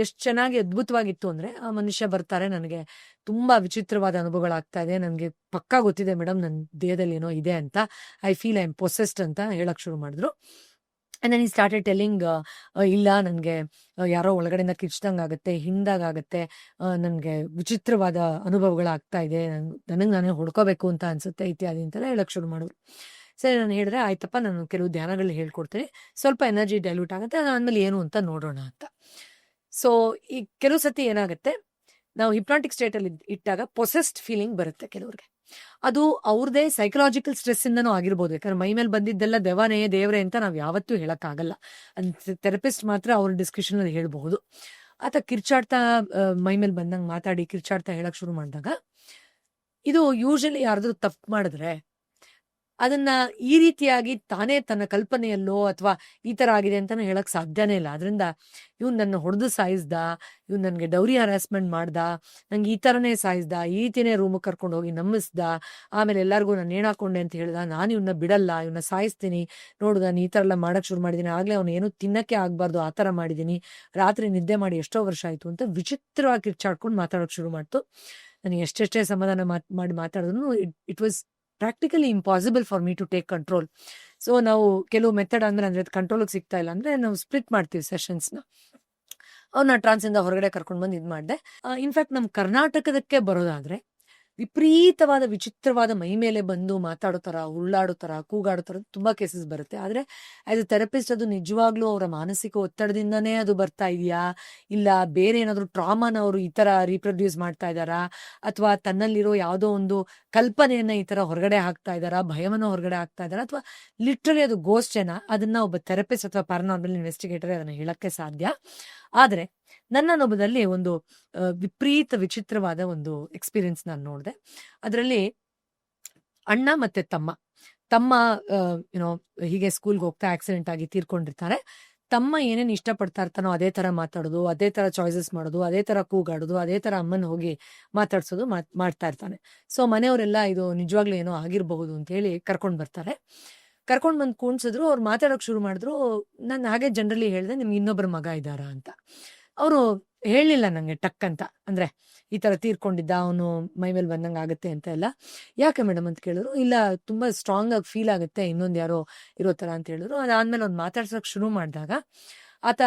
ಎಷ್ಟು ಚೆನ್ನಾಗಿ ಅದ್ಭುತವಾಗಿತ್ತು ಅಂದ್ರೆ, ಆ ಮನುಷ್ಯ ಬರ್ತಾರೆ, ನನಗೆ ತುಂಬಾ ವಿಚಿತ್ರವಾದ ಅನುಭವಗಳಾಗ್ತಾ ಇದೆ, ನನಗೆ ಪಕ್ಕಾ ಗೊತ್ತಿದೆ ಮೇಡಮ್ ನನ್ನ ದೇಹದಲ್ಲಿ ಏನೋ ಇದೆ ಅಂತ, I feel I am possessed ಅಂತ ಹೇಳಕ್ ಶುರು ಮಾಡಿದ್ರು. ಅಂಡ್ ದೆನ್ ಈ ಸ್ಟಾರ್ಟೆಡ್ ಟೆಲ್ಲಿಂಗ್, ಇಲ್ಲ ನನಗೆ ಯಾರೋ ಒಳಗಡೆಯಿಂದ ಕಿಚ್ದಂಗಾಗತ್ತೆ, ಹಿಂದಾಗತ್ತೆ, ನನಗೆ ವಿಚಿತ್ರವಾದ ಅನುಭವಗಳಾಗ್ತಾ ಇದೆ, ನನಗೆ ನಾನೇ ಹೊಡ್ಕೋಬೇಕು ಅಂತ ಅನ್ಸುತ್ತೆ, ಇತ್ಯಾದಿ ಅಂತೆಲ್ಲ ಹೇಳಕ್ ಶುರು ಮಾಡಿದ್ರು. ಸರಿ, ನಾನು ಹೇಳಿದ್ರೆ ಆಯ್ತಪ್ಪ, ನಾನು ಕೆಲವು ಧ್ಯಾನಗಳು ಹೇಳ್ಕೊಡ್ತೀನಿ, ಸ್ವಲ್ಪ ಎನರ್ಜಿ ಡೈಲ್ಯೂಟ್ ಆಗುತ್ತೆ, ಅದಾದ್ಮೇಲೆ ಏನು ಅಂತ ನೋಡೋಣ ಅಂತ. ಸೊ ಈ ಕೆಲವು ಸತಿ ಏನಾಗುತ್ತೆ, ನಾವು ಹಿಪ್ನಾಟಿಕ್ ಸ್ಟೇಟ್ ಅಲ್ಲಿ ಇಟ್ಟಾಗ ಪೊಸೆಸ್ಡ್ ಫೀಲಿಂಗ್ ಬರುತ್ತೆ ಕೆಲವ್ರಿಗೆ. ಅದು ಅವ್ರದೇ ಸೈಕಲಾಜಿಕಲ್ ಸ್ಟ್ರೆಸ್ ಇಂದನೂ ಆಗಿರ್ಬೋದು, ಯಾಕಂದ್ರೆ ಮೈ ಮೇಲೆ ಬಂದಿದ್ದೆಲ್ಲ ದೆವನೇ ದೇವ್ರೆ ಅಂತ ನಾವ್ ಯಾವತ್ತೂ ಹೇಳಕ್ಕಾಗಲ್ಲ. ಥೆರಪಿಸ್ಟ್ ಮಾತ್ರ ಅವ್ರ ಡಿಸ್ಕಷನ್ ಅಲ್ಲಿ ಹೇಳ್ಬಹುದು. ಆತ ಕಿರ್ಚಾಡ್ತಾ ಮೈ ಮೇಲೆ ಬಂದಂಗ್ ಮಾತಾಡಿ ಕಿರ್ಚಾಡ್ತಾ ಹೇಳಕ್ ಶುರು ಮಾಡಿದಾಗ, ಇದು ಯೂಶಲಿ ಯಾರಾದ್ರೂ ತಪ್ಪು ಮಾಡಿದ್ರೆ ಅದನ್ನ ಈ ರೀತಿಯಾಗಿ ತಾನೇ ತನ್ನ ಕಲ್ಪನೆಯಲ್ಲೋ ಅಥವಾ ಈ ತರ ಆಗಿದೆ ಅಂತಾನು ಹೇಳಕ್ ಸಾಧ್ಯನೇ ಇಲ್ಲ. ಅದರಿಂದ ಇವ್ನು ನನ್ನ ಹೊಡೆದು ಸಾಯಿಸ್ದ, ಇವ್ನು ನನ್ಗೆ ಡೌರಿ ಹರಾಸ್ಮೆಂಟ್ ಮಾಡ್ದ, ನಂಗೆ ಈ ತರನೇ ಸಾಯಿಸ್ದ, ಈ ರೀತಿನೇ ರೂಮ್ ಕರ್ಕೊಂಡು ಹೋಗಿ ನಮ್ಮಿಸ್ದ, ಆಮೇಲೆ ಎಲ್ಲಾರ್ಗು ನಾನು ನೇಣಾಕೊಂಡೆ ಅಂತ ಹೇಳ್ದ, ನಾನು ಇವನ್ನ ಬಿಡಲ್ಲ, ಇವನ್ನ ಸಾಯಿಸ್ತೀನಿ, ನೋಡು ನಾನು ಈ ತರ ಎಲ್ಲ ಮಾಡಕ್ ಶುರು ಮಾಡಿದೀನಿ, ಆಗ್ಲೇ ಅವ್ನು ಏನು ತಿನ್ನಕ್ಕೆ ಆಗ್ಬಾರ್ದು ಆ ತರ ಮಾಡಿದೀನಿ, ರಾತ್ರಿ ನಿದ್ದೆ ಮಾಡಿ ಎಷ್ಟೋ ವರ್ಷ ಆಯ್ತು ಅಂತ ವಿಚಿತ್ರವಾಗಿ ಕಿರ್ಚಾಡ್ಕೊಂಡು ಮಾತಾಡೋಕ್ ಶುರು ಮಾಡ್ತು. ನನಗೆ ಎಷ್ಟೆಷ್ಟೇ ಸಮಾಧಾನ ಮಾಡಿ ಮಾತಾಡಿದ್ರು it was practically impossible for me to take control. So ನಾವು ಕೆಲವು ಮೆಥಡ್ ಅಂದ್ರೆ ಕಂಟ್ರೋಲ್ಗೆ ಸಿಗ್ತಾ ಇಲ್ಲ ಅಂದ್ರೆ ನಾವು ಸ್ಪ್ಲಿಟ್ ಮಾಡ್ತೀವಿ ಸೆಷನ್ಸ್ನ. ಅವ್ರನ್ನ ಟ್ರಾನ್ಸ್ ಇಂದ ಹೊರಗಡೆ ಕರ್ಕೊಂಡು ಬಂದು ಇದು ಮಾಡಿದೆ. ಇನ್ಫ್ಯಾಕ್ಟ್ ನಮ್ಮ ಕರ್ನಾಟಕದಕ್ಕೆ ಬರೋದಾದ್ರೆ ವಿಪರೀತವಾದ ವಿಚಿತ್ರವಾದ ಮೈ ಮೇಲೆ ಬಂದು ಮಾತಾಡೋ ತರ, ಉಳ್ಳಾಡೋ ತರ, ಕೂಗಾಡೋ ತರ ತುಂಬಾ ಕೇಸಸ್ ಬರುತ್ತೆ. ಆದ್ರೆ ಆಸ್ ಎ ಥೆರಪಿಸ್ಟ್ ಅದು ನಿಜವಾಗ್ಲೂ ಅವರ ಮಾನಸಿಕ ಒತ್ತಡದಿಂದನೇ ಅದು ಬರ್ತಾ ಇದೆಯಾ, ಇಲ್ಲ ಬೇರೆ ಏನಾದ್ರು ಟ್ರಾಮಾನ ಅವರು ಈ ತರ ರೀಪ್ರೊಡ್ಯೂಸ್ ಮಾಡ್ತಾ ಇದಾರಾ, ಅಥವಾ ತನ್ನಲ್ಲಿರೋ ಯಾವುದೋ ಒಂದು ಕಲ್ಪನೆಯನ್ನ ಈ ತರ ಹೊರಗಡೆ ಹಾಕ್ತಾ ಇದಾರಾ, ಭಯವನ್ನ ಹೊರಗಡೆ ಹಾಕ್ತಾ ಇದಾರಾ, ಅಥವಾ ಲಿಟ್ರಲಿ ಅದು ಗೋಸ್ಟೇನಾ, ಅದನ್ನ ಒಬ್ಬ ಥೆರಪಿಸ್ಟ್ ಅಥವಾ ಪ್ಯಾರಾನಾರ್ಮಲ್ ಇನ್ವೆಸ್ಟಿಗೇಟರ್ ಅದನ್ನ ಹೇಳಕ್ಕೆ ಸಾಧ್ಯ. ಆದ್ರೆ ನನ್ನ ಅನುಭವದಲ್ಲಿ ಒಂದು ವಿಪರೀತ ವಿಚಿತ್ರವಾದ ಒಂದು ಎಕ್ಸ್ಪೀರಿಯನ್ಸ್ ನಾನು ನೋಡಿದೆ. ಅದರಲ್ಲಿ ಅಣ್ಣ ಮತ್ತೆ ತಮ್ಮ ಏನೋ ಹೀಗೆ ಸ್ಕೂಲ್ಗೆ ಹೋಗ್ತಾ ಆಕ್ಸಿಡೆಂಟ್ ಆಗಿ ತೀರ್ಕೊಂಡಿರ್ತಾರೆ. ತಮ್ಮ ಏನೇನು ಇಷ್ಟಪಡ್ತಾ ಇರ್ತಾನೋ ಅದೇ ತರ ಮಾತಾಡೋದು, ಅದೇ ತರ ಚಾಯ್ಸಸ್ ಮಾಡೋದು, ಅದೇ ತರ ಕೂಗಾಡೋದು, ಅದೇ ತರ ಅಮ್ಮನ ಹೋಗಿ ಮಾತಾಡ್ಸೋದು ಮಾಡ್ತಾ ಇರ್ತಾನೆ. ಸೊ ಮನೆಯವರೆಲ್ಲ ಇದು ನಿಜವಾಗ್ಲೂ ಏನೋ ಆಗಿರಬಹುದು ಅಂತ ಹೇಳಿ ಕರ್ಕೊಂಡ್ ಬರ್ತಾರೆ. ಕರ್ಕೊಂಡ್ ಬಂದು ಕೂಣ್ಸಿದ್ರು, ಅವ್ರು ಮಾತಾಡೋಕ್ ಶುರು ಮಾಡಿದ್ರು. ನಾನು ಹಾಗೆ ಜನರಲಿ ಹೇಳಿದೆ, ನಿಮ್ಗೆ ಇನ್ನೊಬ್ಬರ ಮಗ ಇದ್ದಾರಾ ಅಂತ. ಅವರು ಹೇಳಲಿಲ್ಲ ನಂಗೆ ಟಕ್ ಅಂತ, ಅಂದ್ರೆ ಈ ತರ ತೀರ್ಕೊಂಡಿದ್ದ, ಅವನು ಮೈ ಮೇಲೆ ಬಂದಂಗ ಆಗುತ್ತೆ ಅಂತ ಎಲ್ಲ. ಯಾಕೆ ಮೇಡಮ್ ಅಂತ ಕೇಳಿದ್ರು. ಇಲ್ಲ ತುಂಬಾ ಸ್ಟ್ರಾಂಗ್ ಆಗಿ ಫೀಲ್ ಆಗುತ್ತೆ, ಇನ್ನೊಂದ್ ಯಾರೋ ಇರೋ ತರ ಅಂತ ಹೇಳಿದ್ರು. ಅದಾದ್ಮೇಲೆ ಅವ್ನು ಮಾತಾಡ್ಸಕ್ ಶುರು ಮಾಡಿದಾಗ ಆತ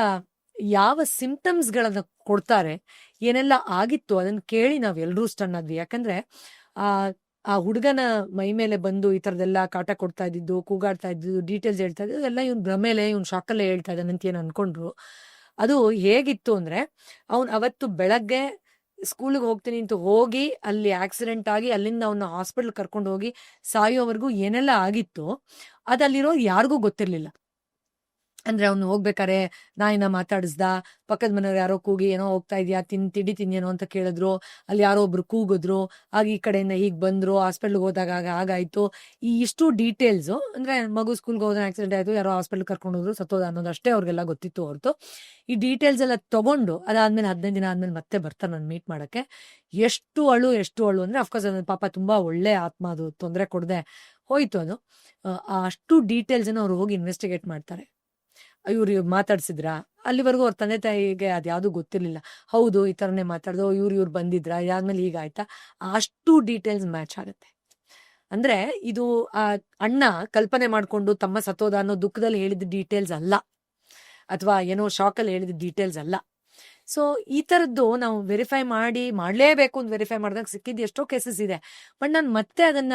ಯಾವ ಸಿಂಪ್ಟಮ್ಸ್ ಗಳನ್ನ ಕೊಡ್ತಾರೆ, ಏನೆಲ್ಲ ಆಗಿತ್ತು ಅದನ್ನ ಕೇಳಿ ನಾವ್ ಎಲ್ರೂ ಸ್ಟನ್ ಆದ್ವಿ. ಯಾಕಂದ್ರೆ ಆ ಹುಡುಗನ ಮೈ ಮೇಲೆ ಬಂದು ಈ ತರದೆಲ್ಲ ಕಾಟ ಕೊಡ್ತಾ ಇದ್ದಿದ್ದು, ಕೂಗಾಡ್ತಾ ಇದ್ದಿದ್ದು, ಡೀಟೇಲ್ಸ್ ಹೇಳ್ತಾ ಇದ್ದು ಎಲ್ಲ ಇವ್ನ ಭ್ರಮೇಲೆ, ಇವ್ನ ಶಾಕಲ್ಲೇ ಹೇಳ್ತಾ ಇದ್ದಾನಂತ ಏನ್ ಅನ್ಕೊಂಡ್ರು. ಅದು ಹೇಗಿತ್ತು ಅಂದ್ರೆ, ಅವ್ನು ಅವತ್ತು ಬೆಳಗ್ಗೆ ಸ್ಕೂಲಿಗೆ ಹೋಗ್ತೀನಿ ಅಂತ ಹೋಗಿ ಅಲ್ಲಿ ಆಕ್ಸಿಡೆಂಟ್ ಆಗಿ ಅಲ್ಲಿಂದ ಅವನ್ನ ಹಾಸ್ಪಿಟಲ್ ಕರ್ಕೊಂಡು ಹೋಗಿ ಸಾಯೋವರೆಗೂ ಏನೆಲ್ಲ ಆಗಿತ್ತು ಅದಲ್ಲಿರೋ ಯಾರಿಗೂ ಗೊತ್ತಿರ್ಲಿಲ್ಲ. ಅಂದ್ರೆ ಅವ್ನು ಹೋಗ್ಬೇಕಾರೆ ನಾಯಿನ ಮಾತಾಡಿಸ್ದ, ಪಕ್ಕದ ಮನೆಯವ್ರು ಯಾರೋ ಕೂಗಿ ಏನೋ ಹೋಗ್ತಾ ಇದೆಯಾ ತಿಂಡಿ ತಿನ್ನೇನೋ ಅಂತ ಕೇಳಿದ್ರು, ಅಲ್ಲಿ ಯಾರೋ ಒಬ್ರು ಕೂಗಿದ್ರು, ಆಗ ಈ ಕಡೆಯಿಂದ ಹೀಗೆ ಬಂದ್ರು, ಹಾಸ್ಪಿಟ್ಲ್ಗೆ ಹೋದಾಗ ಆಗಾಯ್ತು. ಈ ಇಷ್ಟು ಡೀಟೇಲ್ಸು ಅಂದ್ರೆ ಮಗು ಸ್ಕೂಲ್ಗೆ ಹೋದ್ರೆ ಆಕ್ಸಿಡೆಂಟ್ ಆಯ್ತು, ಯಾರೋ ಹಾಸ್ಪಿಟ್ಲ್ ಕರ್ಕೊಂಡು ಹೋದ್ರು, ಸತ್ತೋದ ಅನ್ನೋದು ಅಷ್ಟೇ ಅವ್ರಿಗೆಲ್ಲ ಗೊತ್ತಿತ್ತು ಹೊರತು ಈ ಡೀಟೇಲ್ಸ್ ಎಲ್ಲ ತಗೊಂಡು ಅದಾದ್ಮೇಲೆ 15 ದಿನ ಆದ್ಮೇಲೆ ಮತ್ತೆ ಬರ್ತಾರೆ ನಾನು ಮೀಟ್ ಮಾಡಕ್ಕೆ. ಎಷ್ಟು ಅಳು ಅಂದ್ರೆ ಅಫ್ಕೋರ್ಸ್ ಅದು ಪಾಪ ತುಂಬಾ ಒಳ್ಳೆ ಆತ್ಮ, ಅದು ತೊಂದರೆ ಕೊಡದೆ ಹೋಯ್ತು ಅದು. ಅಷ್ಟು ಡೀಟೇಲ್ಸ್ ಅನ್ನು ಅವ್ರು ಹೋಗಿ ಇನ್ವೆಸ್ಟಿಗೇಟ್ ಮಾಡ್ತಾರೆ. ಇವ್ರು ಮಾತಾಡ್ಸಿದ್ರ, ಅಲ್ಲಿವರೆಗೂ ಅವ್ರ ತಂದೆ ತಾಯಿಗೆ ಅದ್ಯಾವುದು ಗೊತ್ತಿರ್ಲಿಲ್ಲ. ಹೌದು ಈ ತರನೇ ಮಾತಾಡ್ದು, ಇವ್ರು ಬಂದಿದ್ರ, ಇದಾದ್ಮೇಲೆ ಹೀಗಾಯ್ತಾ, ಅಷ್ಟು ಡೀಟೇಲ್ಸ್ ಮ್ಯಾಚ್ ಆಗುತ್ತೆ. ಅಂದ್ರೆ ಇದು ಆ ಅಣ್ಣ ಕಲ್ಪನೆ ಮಾಡ್ಕೊಂಡು ತಮ್ಮ ಸತ್ತೋದ ಅನ್ನೋ ದುಃಖದಲ್ಲಿ ಹೇಳಿದ ಡೀಟೇಲ್ಸ್ ಅಲ್ಲ, ಅಥವಾ ಏನೋ ಶಾಕಲ್ಲಿ ಹೇಳಿದ ಡೀಟೇಲ್ಸ್ ಅಲ್ಲ. ಸೊ ಈ ತರದ್ದು ನಾವು ವೆರಿಫೈ ಮಾಡ್ಲೇಬೇಕು ಅಂತ ವೆರಿಫೈ ಮಾಡಿದಾಗ ಸಿಕ್ಕಿದ್ದು ಎಷ್ಟೋ ಕೇಸಸ್ ಇದೆ. ಬಟ್ ನಾನು ಮತ್ತೆ ಅದನ್ನ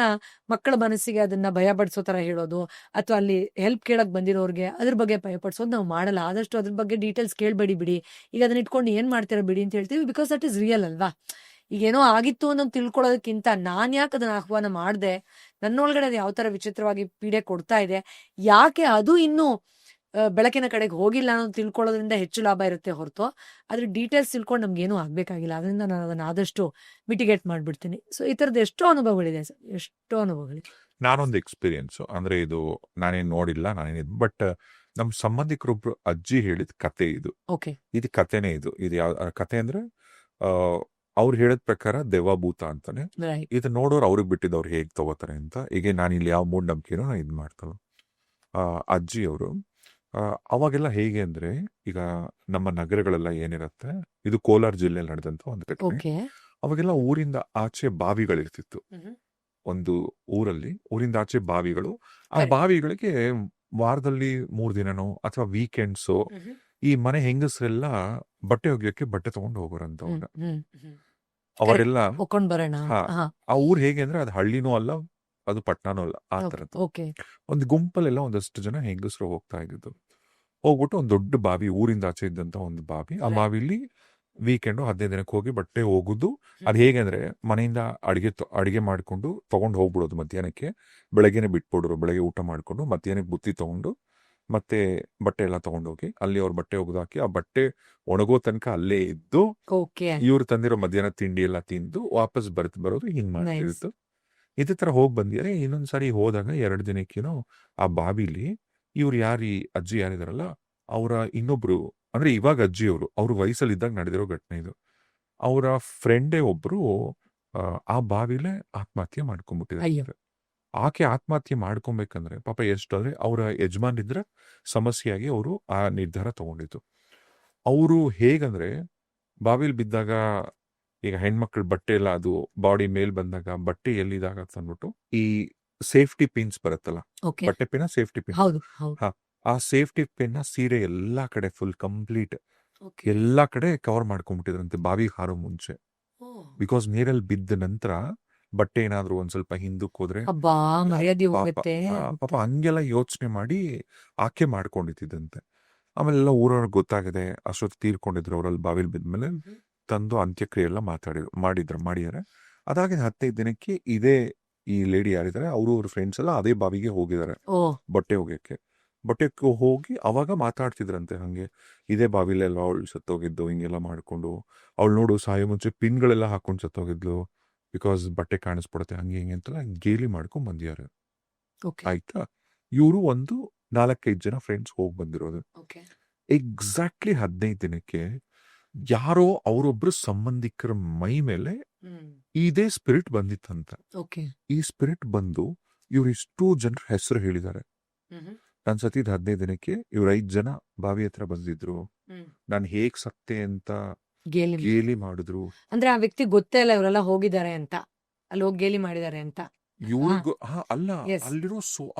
ಮಕ್ಕಳ ಮನಸ್ಸಿಗೆ ಅದನ್ನ ಭಯ ಪಡಿಸೋ ತರ ಹೇಳೋದು, ಅಥವಾ ಅಲ್ಲಿ ಹೆಲ್ಪ್ ಕೇಳಕ್ ಬಂದಿರೋರ್ಗೆ ಅದ್ರ ಬಗ್ಗೆ ಭಯ ಪಡಿಸೋದು ನಾವು ಮಾಡಲ್ಲ. ಆದಷ್ಟು ಅದ್ರ ಬಗ್ಗೆ ಡೀಟೇಲ್ಸ್ ಕೇಳ್ಬೇಡಿ ಬಿಡಿ, ಈಗ ಅದನ್ನ ಇಟ್ಕೊಂಡು ಏನ್ ಮಾಡ್ತೀರಾ ಬಿಡಿ ಅಂತ ಹೇಳ್ತೀವಿ. ಬಿಕಾಸ್ ದಟ್ ಇಸ್ ರಿಯಲ್ ಅಲ್ವಾ. ಈಗ ಏನೋ ಆಗಿತ್ತು ಅನ್ನೋದು ತಿಳ್ಕೊಳ್ಳೋದಕ್ಕಿಂತ ನಾನ್ ಯಾಕೆ ಅದನ್ನ ಆಹ್ವಾನ ಮಾಡ್ದೆ, ನನ್ನೊಳಗಡೆ ಅದು ಯಾವ ತರ ವಿಚಿತ್ರವಾಗಿ ಪೀಡೆ ಕೊಡ್ತಾ ಇದೆ, ಯಾಕೆ ಅದು ಇನ್ನೂ ಬೆಳಕಿನ ಕಡೆಗೆ ಹೋಗಿಲ್ಲ ಅನ್ನೋದು ತಿಳ್ಕೊಳ್ಳೋದ್ರಿಂದ ಹೆಚ್ಚು ಲಾಭ ಇರುತ್ತೆ ಹೊರತು ಅದ್ರ ಡೀಟೇಲ್ಸ್ ತಿಳ್ಕೊಂಡು ನಮ್ಗೇನು ಆಗ್ಬೇಕಾಗಿಲ್ಲ. ಅದರಿಂದ ನಾನು ಅದನ್ನ ಆದಷ್ಟು ಮಿಟಿಗೇಟ್ ಮಾಡ್ಬಿಡ್ತೀನಿ. ಸೊ ಈ ತರದ್ದು ಎಷ್ಟೋ ಅನುಭವಗಳಿದೆ ಸರ್, ಎಷ್ಟೋ ಅನುಭವಗಳಿದೆ. ನಾನೊಂದು ಎಕ್ಸ್ಪೀರಿಯನ್ಸ್ ಅಂದ್ರೆ ಇದು ನಾನೇನ್ ನೋಡಿಲ್ಲ, ಬಟ್ ನಮ್ ಸಂಬಂಧಿಕರೊಬ್ರು ಅಜ್ಜಿ ಹೇಳಿದ ಕತೆ ಇದು. ಓಕೆ, ಇದು ಕತೆನೇ ಇದು ಯಾವ ಕತೆ ಅಂದ್ರೆ ಅವ್ರು ಹೇಳಿದ ಪ್ರಕಾರ ದೆವ್ವಭೂತ ಅಂತಾನೆ. ರೈಟ್. ಇದು ನೋಡೋರು ಅವ್ರಿಗೆ ಬಿಟ್ಟಿದ್ದು ಹೇಗ್ ತಗೋತಾರೆ ಅಂತ. ಈಗ ನಾನು ಇಲ್ಲಿ ಯಾವ ಮೂಢನಂಬಿಕೆನೋ ನಾನು ಇದು ಮಾಡ್ತಾವೆ. ಅಜ್ಜಿ ಅವರು ಅವಾಗೆಲ್ಲ ಹೇಗೆ ಅಂದ್ರೆ, ಈಗ ನಮ್ಮ ನಗರಗಳೆಲ್ಲ ಏನಿರತ್ತೆ, ಇದು ಕೋಲಾರ ಜಿಲ್ಲೆಯಲ್ಲಿ ನಡೆದಂತ ಒಂದು ಘಟನೆ. ಓಕೆ, ಅವಾಗೆಲ್ಲ ಊರಿಂದ ಆಚೆ ಬಾವಿಗಳಿರ್ತಿತ್ತು. ಒಂದು ಊರಿಂದ ಆಚೆ ಬಾವಿಗಳು. ಆ Correct. ಬಾವಿಗಳಿಗೆ ವಾರದಲ್ಲಿ 3 ದಿನನೋ ಅಥವಾ ವೀಕೆಂಡ್ಸು ಈ ಮನೆ ಹೆಂಗಸರೆಲ್ಲ ಬಟ್ಟೆ ಒಗೆಯೋಕೆ ಬಟ್ಟೆ ತಗೊಂಡು ಹೋಗೋರಂತ ಅವ್ರ. ಅವರೆಲ್ಲ ಒಕ್ಕೊಂಡ್ ಬರೋಣ. ಹಾ, ಆ ಊರ್ ಹೇಗೆ ಅಂದ್ರೆ ಅದು ಹಳ್ಳಿನೂ ಅಲ್ಲ, ಅದು ಪಟ್ಟಣನೂ ಅಲ್ಲ, ಆ ತರದ್ದು. ಓಕೆ, ಒಂದು ಗುಂಪಲ್ಲೆಲ್ಲ ಒಂದಷ್ಟು ಜನ ಹೆಂಗಸರು ಹೋಗ್ತಾ ಇದ್ದಿದ್ದು. ಹೋಗ್ಬಿಟ್ಟು ಒಂದು ದೊಡ್ಡ ಬಾವಿ, ಊರಿಂದ ಆಚೆ ಇದ್ದಂತ ಒಂದು ಬಾವಿ. ಆ Right. ಬಾವಿಲಿ ವೀಕೆಂಡು 15 ದಿನಕ್ಕೆ ಹೋಗಿ ಬಟ್ಟೆ ಹೋಗುದು. ಅದು ಹೇಗೆ ಅಂದ್ರೆ, ಮನೆಯಿಂದ ಅಡಿಗೆ ಮಾಡ್ಕೊಂಡು ತಗೊಂಡು ಹೋಗ್ಬಿಡೋದು ಮಧ್ಯಾಹ್ನಕ್ಕೆ, ಬೆಳಗ್ಗೆನೆ ಬಿಟ್ಬಿಡೋರು. ಬೆಳಗ್ಗೆ ಊಟ ಮಾಡ್ಕೊಂಡು ಮಧ್ಯಾಹ್ನಕ್ಕೆ ಬುತ್ತಿ ತಗೊಂಡು ಮತ್ತೆ ಬಟ್ಟೆ ಎಲ್ಲ ತಗೊಂಡೋಗಿ ಅಲ್ಲಿ ಅವ್ರ ಬಟ್ಟೆ ಒಗ್ದಾಕಿ, ಆ ಬಟ್ಟೆ ಒಣಗೋ ತನಕ ಅಲ್ಲೇ ಇದ್ದು ಓಕೆ, ಇವ್ರು ತಂದಿರೋ ಮಧ್ಯಾಹ್ನ ತಿಂಡಿ ಎಲ್ಲ ತಿಂದು ವಾಪಸ್ ಬರೋದು ಹಿಂಗ್ ಮಾಡ್ತಿತ್ತು. ಇದೇ ತರ ಹೋಗಿ ಬಂದಿದ್ರೆ ಇನ್ನೊಂದ್ಸರಿ ಹೋದಾಗ 2 ದಿನಕ್ಕೇನೋ ಆ ಬಾವಿಲಿ ಇವ್ರು ಈ ಅಜ್ಜಿ ಯಾರಿದಾರಲ್ಲ, ಅವರ ಇನ್ನೊಬ್ರು, ಅಂದ್ರೆ ಇವಾಗ ಅಜ್ಜಿಯವರು, ಅವ್ರ ವಯಸ್ಸಲ್ಲಿ ಇದ್ದಾಗ ನಡೆದಿರೋ ಘಟನೆ ಇದು. ಅವರ ಫ್ರೆಂಡೇ ಒಬ್ರು ಆ ಬಾವಿಲೆ ಆತ್ಮಹತ್ಯೆ ಮಾಡ್ಕೊಂಡ್ಬಿಟ್ಟಿದ್ದಾರೆ. ಆಕೆ ಆತ್ಮಹತ್ಯೆ ಮಾಡ್ಕೊಬೇಕಂದ್ರೆ ಪಾಪ ಎಷ್ಟಾದ್ರೆ ಅವರ ಯಜಮಾನಿದ್ರ ಸಮಸ್ಯೆಯಾಗಿ ಅವರು ಆ ನಿರ್ಧಾರ ತಗೊಂಡಿದ್ದು. ಅವರು ಹೇಗಂದ್ರೆ, ಬಾವಿಲಿ ಬಿದ್ದಾಗ ಈಗ ಹೆಣ್ಮಕ್ಳ ಬಟ್ಟೆ ಎಲ್ಲ ಅದು ಬಾಡಿ ಮೇಲ್ ಬಂದಾಗ ಬಟ್ಟೆ ಎಲ್ಲಿದಾಗ ಅಂದ್ಬಿಟ್ಟು ಈ ಸೇಫ್ಟಿ ಪಿನ್ಸ್ ಬರುತ್ತಲ್ಲ, ಓಕೆ, ಬಟ್ಟೆ ಪಿನ್, ಸೇಫ್ಟಿ ಪಿನ್, ಹೌದು ಹೌದು, ಆ ಸೇಫ್ಟಿ ಪಿನ್ ಸೀರೆ ಎಲ್ಲಾ ಕಡೆ ಫುಲ್ ಕಂಪ್ಲೀಟ್ ಓಕೆ, ಎಲ್ಲಾ ಕಡೆ ಕವರ್ ಮಾಡ್ಕೊಂಡ್ಬಿಟ್ಟಿದ್ರಂತೆ ಬಾವಿಗೆ ಹಾರೋ ಮುಂಚೆ. ಬಿಕಾಸ್ ನೀರಲ್ಲಿ ಬಿದ್ದ ನಂತರ ಬಟ್ಟೆ ಏನಾದ್ರು ಒಂದ್ ಸ್ವಲ್ಪ ಹಿಂದಕ್ಕೆ ಹೋದ್ರೆ ಹಬ್ಬಾ ಮರ್ಯಾದೆ ಹೋಗುತ್ತೆ. ಪಾಪ ಹಂಗೆಲ್ಲ ಯೋಚನೆ ಮಾಡಿ ಆಕೆ ಮಾಡ್ಕೊಂಡಿದ್ದಂತೆ. ಆಮೇಲೆಲ್ಲ ಊರವ್ರಿಗೆ ಗೊತ್ತಾಗಿದೆ, ಅಷ್ಟೊತ್ತು ತೀರ್ಕೊಂಡಿದ್ರು ಅವರಲ್ಲಿ ಬಾವಿಲ್ ಬಿದ್ಮೇಲೆ ತಂದು ಅಂತ್ಯಕ್ರಿಯೆ ಎಲ್ಲ ಮಾಡಿದ್ದಾರೆ. ಅದಾಗಿನ 15 ದಿನಕ್ಕೆ ಇದೇ ಈ ಲೇಡಿ ಯಾರಿದ್ದಾರೆ ಅವರು ಅವ್ರ ಫ್ರೆಂಡ್ಸ್ ಎಲ್ಲ ಅದೇ ಬಾವಿಗೆ ಹೋಗಿದ್ದಾರೆ ಬಟ್ಟೆ ಹೋಗಿ ಅವಾಗ ಮಾತಾಡ್ತಿದ್ರಂತೆ. ಹಂಗೆ ಇದೇ ಬಾವಿಲೆಲ್ಲ ಅವಳು ಸತ್ತೋಗಿದ್ದು, ಹಿಂಗೆಲ್ಲ ಮಾಡ್ಕೊಂಡು ಅವಳು ನೋಡು ಸಾಯೋ ಮುಂಚೆ ಪಿನ್ಗಳೆಲ್ಲ ಹಾಕೊಂಡು ಸತ್ತೋಗಿದ್ಲು, ಬಿಕಾಸ್ ಬಟ್ಟೆ ಕಾಣಿಸ್ಬಿಡುತ್ತೆ, ಹಂಗೆ ಹಿಂಗೆ ಅಂತೆಲ್ಲ ಗೇಲಿ ಮಾಡ್ಕೊಂಡ್ ಬಂದಿದ್ದಾರೆ. ಆಯ್ತಾ, ಇವರು ಒಂದು 4-5 ಜನ ಫ್ರೆಂಡ್ಸ್ ಹೋಗಿ ಬಂದಿರೋದು. ಎಕ್ಸಾಕ್ಟ್ಲಿ 15 ದಿನಕ್ಕೆ ಯಾರೋ ಅವರೊಬ್ರು ಸಂಬಂಧಿಕರ ಮೈ ಮೇಲೆ ಇದೇ ಸ್ಪಿರಿಟ್ ಬಂದಿತ್ತಂತ. ಈ ಸ್ಪಿರಿಟ್ ಬಂದು ಇವ್ರು ಇಷ್ಟು ಜನರ ಹೆಸರು ಹೇಳಿದ್ದಾರೆ. ನನ್ ಸತಿದ್ 15 ದಿನಕ್ಕೆ ಇವ್ರ 5 ಜನ ಬಾವಿ ಹತ್ರ ಬಂದಿದ್ರು, ನಾನ್ ಹೇಗ್ ಸತ್ತೆ ಅಂತ ಗೇಲಿ ಮಾಡಿದ್ರು. ಅಂದ್ರೆ ಆ ವ್ಯಕ್ತಿ ಗೊತ್ತೇ ಇಲ್ಲ ಇವರೆಲ್ಲ ಹೋಗಿದ್ದಾರೆ ಅಂತ, ಅಲ್ಲಿ ಹೋಗಿ ಗೇಲಿ ಮಾಡಿದ್ದಾರೆ ಅಂತ. ಇವ್ರಿಗೂ ಅಲ್ಲ, Yes. ಅಲ್ಲಿರೋ